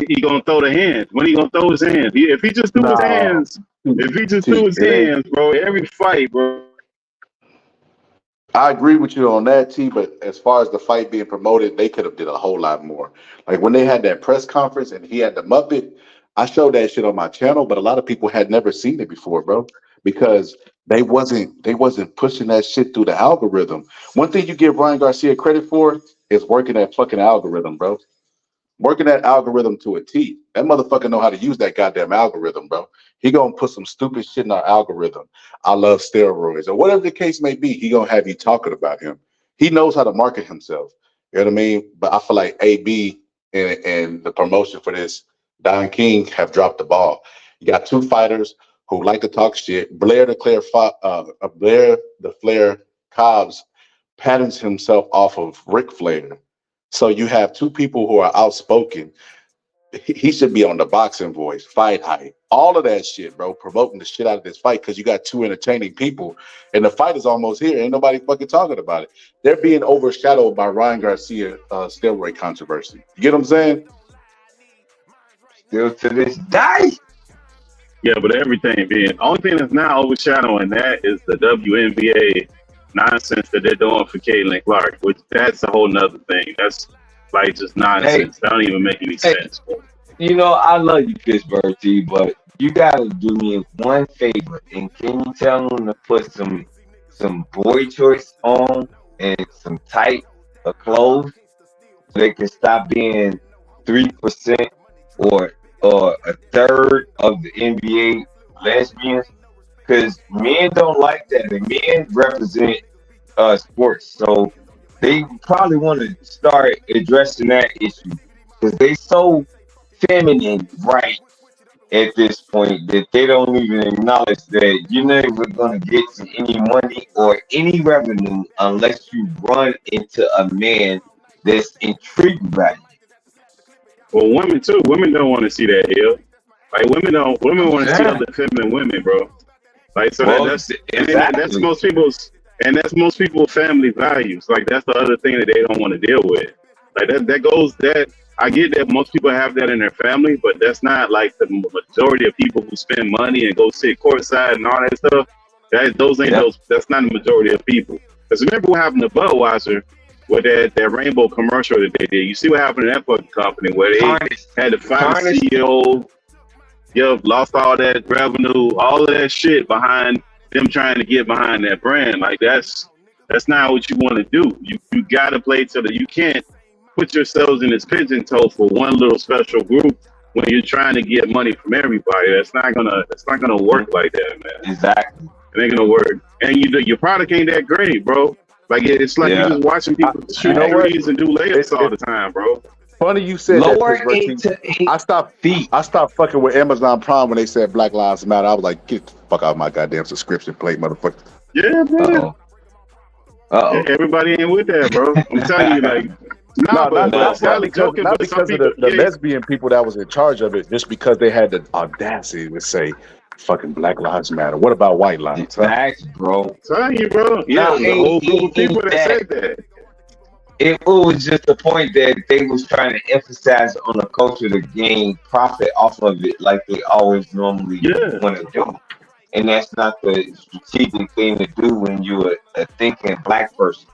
he gonna throw the hands. When he gonna throw his hands? If he just threw his hands, bro, every fight, bro. I agree with you on that, T, but as far as the fight being promoted, they could have did a whole lot more. Like when they had that press conference and he had the Muppet, I showed that shit on my channel, but a lot of people had never seen it before, bro, because they wasn't pushing that shit through the algorithm. One thing you give Ryan Garcia credit for is working that fucking algorithm, bro. Working that algorithm to a T. That motherfucker know how to use that goddamn algorithm, bro. He gonna put some stupid shit in our algorithm. I love steroids or whatever the case may be. He gonna have you talking about him. He knows how to market himself. You know what I mean? But I feel like AB and the promotion for this, Don King, have dropped the ball. You got two fighters who like to talk shit. Blair the Flair Cobbs patterns himself off of Ric Flair. So you have two people who are outspoken. He should be on the Boxing Voice, Fight Hype, all of that shit, bro, promoting the shit out of this fight because you got two entertaining people and the fight is almost here. Ain't nobody fucking talking about it. They're being overshadowed by Ryan Garcia steroid controversy. You get what I'm saying? Still to this day. Yeah, but everything being, only thing that's not overshadowing that is the WNBA nonsense that they're doing for Caitlin Clark, which that's a whole nother thing. That's like just nonsense. That don't even make any sense. You know, I love you, Pittsburgh T, but you gotta do me one favor, and can you tell them to put some boy choice on and some tight clothes so they can stop being 3% or a third of the NBA lesbians? Because men don't like that, and men represent sports, so they probably want to start addressing that issue because they so feminine right at this point that they don't even acknowledge that you're never going to get to any money or any revenue unless you run into a man that's intrigued by you. Well, women too. Women don't want to see that here. Like women want to see other feminine women, bro. Like so that's most people's. And that's most people's family values. Like that's the other thing that they don't want to deal with. Like that I get that most people have that in their family, but that's not like the majority of people who spend money and go sit courtside and all that stuff. That's not the majority of people. Because remember what happened to Budweiser with that rainbow commercial that they did. You see what happened to that fucking company where they had to fire the CEO, lost all that revenue, all of that shit behind them trying to get behind that brand. Like that's not what you want to do. You gotta play to you can't put yourselves in this pigeon toe for one little special group when you're trying to get money from everybody. That's not gonna work like that, man. Exactly. It ain't gonna work. And your product ain't that great, bro. Like it's like you're just watching people shoot threes and do layups all the time, bro. Funny you said that. I stopped fucking with Amazon Prime when they said Black Lives Matter. I was like, get the fuck out of my goddamn subscription plate, motherfucker. Yeah, man. Everybody ain't with that, bro. I'm telling you, like, not but because of the lesbian people that was in charge of it, just because they had the audacity to say fucking Black Lives Matter. What about white lives? Facts, bro. Telling you, bro. Yeah, the whole group of people that said that. It was just the point that they was trying to emphasize on the culture to gain profit off of it, like they always normally want to do. And that's not the strategic thing to do when you're a thinking black person.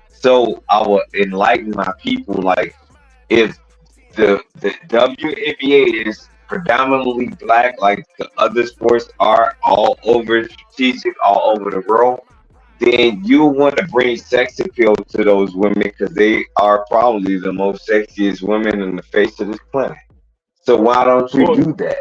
So I will enlighten my people, like, if the WNBA is predominantly black, like the other sports are all over strategic, all over the world, then you want to bring sex appeal to those women because they are probably the most sexiest women in the face of this planet. So why don't you do that?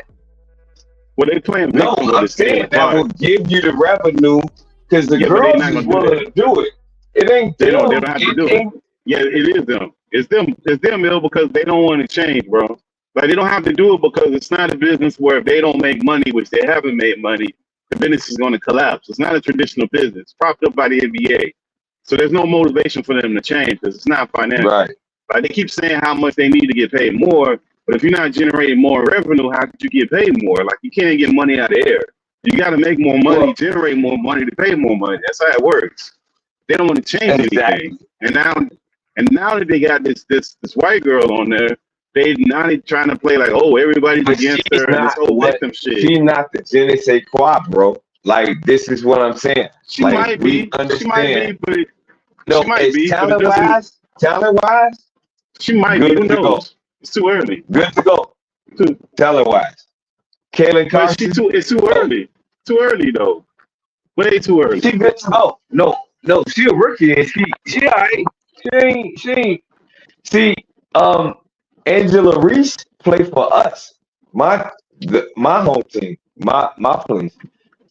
Well, they playing. No, I'm saying that will give you the revenue because the girls is willing to do it. It ain't They them. don't have to It do it. ain't. Yeah, it is them. It's them, Bill, because they don't want to change, bro. Like, they don't have to do it because it's not a business where if they don't make money, which they haven't made money, the business is going to collapse. It's not a traditional business propped up by the NBA. So there's no motivation for them to change because it's not financial. Right. Like, they keep saying how much they need to get paid more, but if you're not generating more revenue, how could you get paid more? Like, you can't get money out of the air. You got to make more money, generate more money to pay more money. That's how it works. They don't want to change anything. And now that they got this white girl on there, they trying to play like, oh, everybody's But against she's her and this not whole that- victim shit. She's not the je ne sais quoi, bro. Like, this is what I'm saying. She like, might we be. understand. She might be, but No, she might it's be. But it doesn't. talent-wise, She might good be. Who to go. knows? It's too early. Good to go. Talent-wise. Kaylin But Carson. it's too early. Too early though. Way too early. She good to go. No, she a rookie and she all right. She ain't. See, Angela Reese played for us. My home team, my place.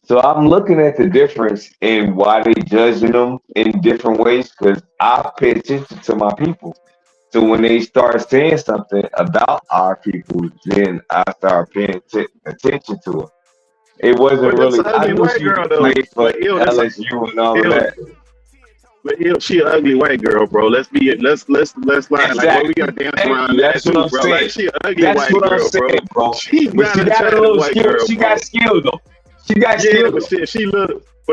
So I'm looking at the difference in why they judging them in different ways because I pay attention to my people. So when they start saying something about our people, then I start paying attention to it. It wasn't But that's really. an I ugly knew white she girl, though. played for But, yo, that's a- LSU and all of yo, that. But she an ugly white girl, bro. Let's lie. Like, what we got to dance around that That's too, what I'm bro. saying. Like, she an ugly That's white what I'm girl, saying, bro. She's But not she an got a attractive little white skill. girl. She bro. got skill though. She got Yeah, skill. but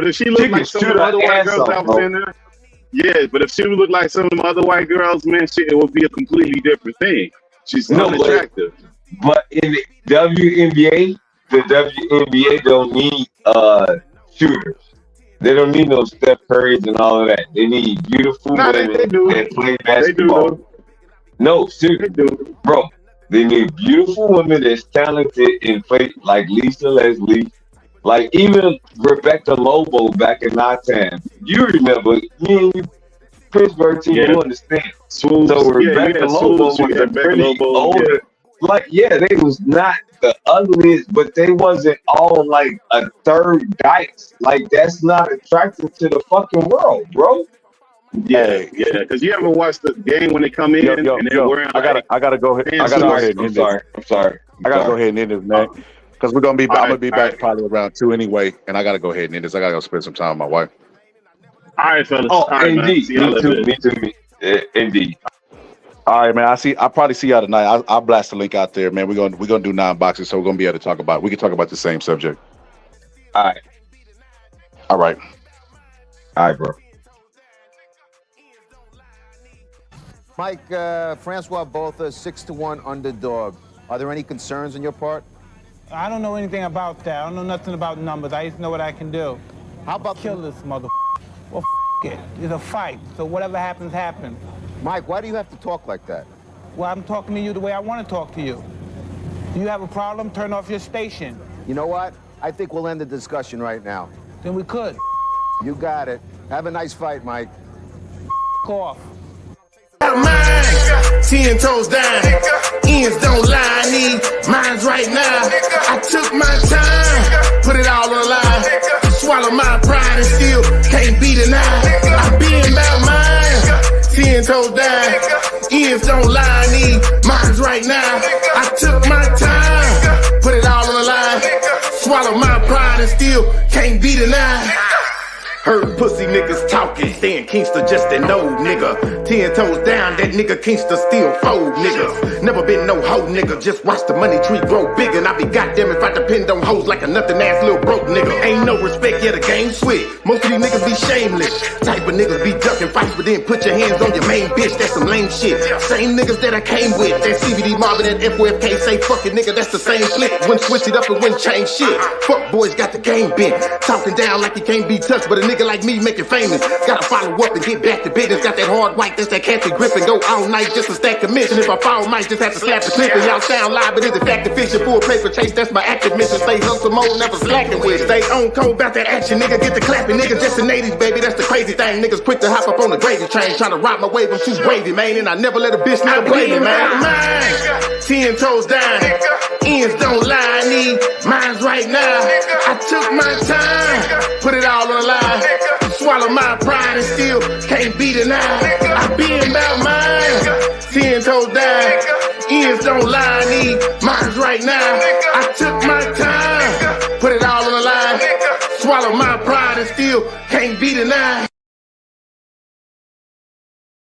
if she look She like can some shoot of the her other white ass girls off, that was bro. in there, yeah, but if she looked like some of them other white girls, man, it would be a completely different thing. She's No, unattractive. But in the WNBA, the WNBA don't need shooters. They don't need no Steph Currys and all of that. They need beautiful Nah, women they do. that play They do, basketball. though. No, seriously, They do. bro. They need beautiful women that's talented and play like Lisa Leslie, like even Rebecca Lobo back in our time. You remember, you Pittsburgh team, Yeah. you understand. Swoops. So Yeah, Rebecca yeah, Lobo Swoops. You was got a Rebecca pretty Lobo, older. yeah. Like, yeah, they was not the ugliest, but they wasn't all like a third dykes. Like, that's not attractive to the fucking world, bro. Yeah. Because you ever watch the game when they come in and they're wearing I gotta go ahead. I gotta go ahead and end this. I'm sorry. I gotta go ahead and end this, man. Because we're gonna be. All I'm right, gonna be all back right. probably around 2 anyway, and I gotta go ahead and end this. I gotta go spend some time with my wife. All right, fellas. Oh, All right, man. indeed. See y'all Me later. too. Indeed. All right, man. I'll probably see y'all tonight. I'll blast the link out there, man. We're gonna do 9 boxes, so we're gonna be able to talk about. We can talk about the same subject. All right. All right. All right, bro. Mike, Francois Botha, 6-1 underdog. Are there any concerns on your part? I don't know anything about that. I don't know nothing about numbers. I just know what I can do. How about kill this mother? Well, it. It's a fight. So whatever happens, happens. Mike, why do you have to talk like that? Well, I'm talking to you the way I want to talk to you. Do you have a problem? Turn off your station. You know what? I think we'll end the discussion right now. Then we could. You got it. Have a nice fight, Mike. Off. 10 toes down, ends don't lie, I need mines right now. I took my time, put it all on the line. Swallow my pride and still can't be denied. I been about mine, 10 toes down, ends don't lie, I need mines right now. I took my time, put it all on the line. Swallow my pride and still can't be denied. Heard pussy niggas talking, saying Kingston just an old nigga. 10 toes down, that nigga Kingston still fold niggas. Never been no hoe nigga, just watch the money tree grow big. And I be goddamn if I depend on hoes like a nothing ass little broke nigga. Ain't no respect, yeah, the game switch. Most of these niggas be shameless. Type of niggas be ducking fights, but then put your hands on your main bitch. That's some lame shit. Same niggas that I came with. That CBD Marvin and FOFK say fucking nigga, that's the same flick. Wouldn't switch it up and wouldn't change shit. Fuck boys got the game bent. Talking down like he can't be touched, but a nigga like me make it famous. Gotta follow up and get back to business. Got that hard white, that's that catchy grip and go all night just to stack commission. If I fall, might just have to slap the clip. And y'all sound live, but it's a fact of fiction. Full paper chase, that's my active mission. Stay hustle mode, never slacking with. Stay on code about that action, nigga. Get the clapping, nigga. Just the natives, baby. That's the crazy thing. Niggas quick to hop up on the gravy train, trying to rob my wave. I'm too wavy, man. And I never let a bitch nigga play me, man. 10 toes down, ends don't lie. I need mine's right now. I took my time, put it all on the line. Swallow my pride and still can't be denied. I been about mine, 10 toes down, ends don't lie. I need mine's right now. I took my time, put it all on the line. Swallow my pride and still can't be denied.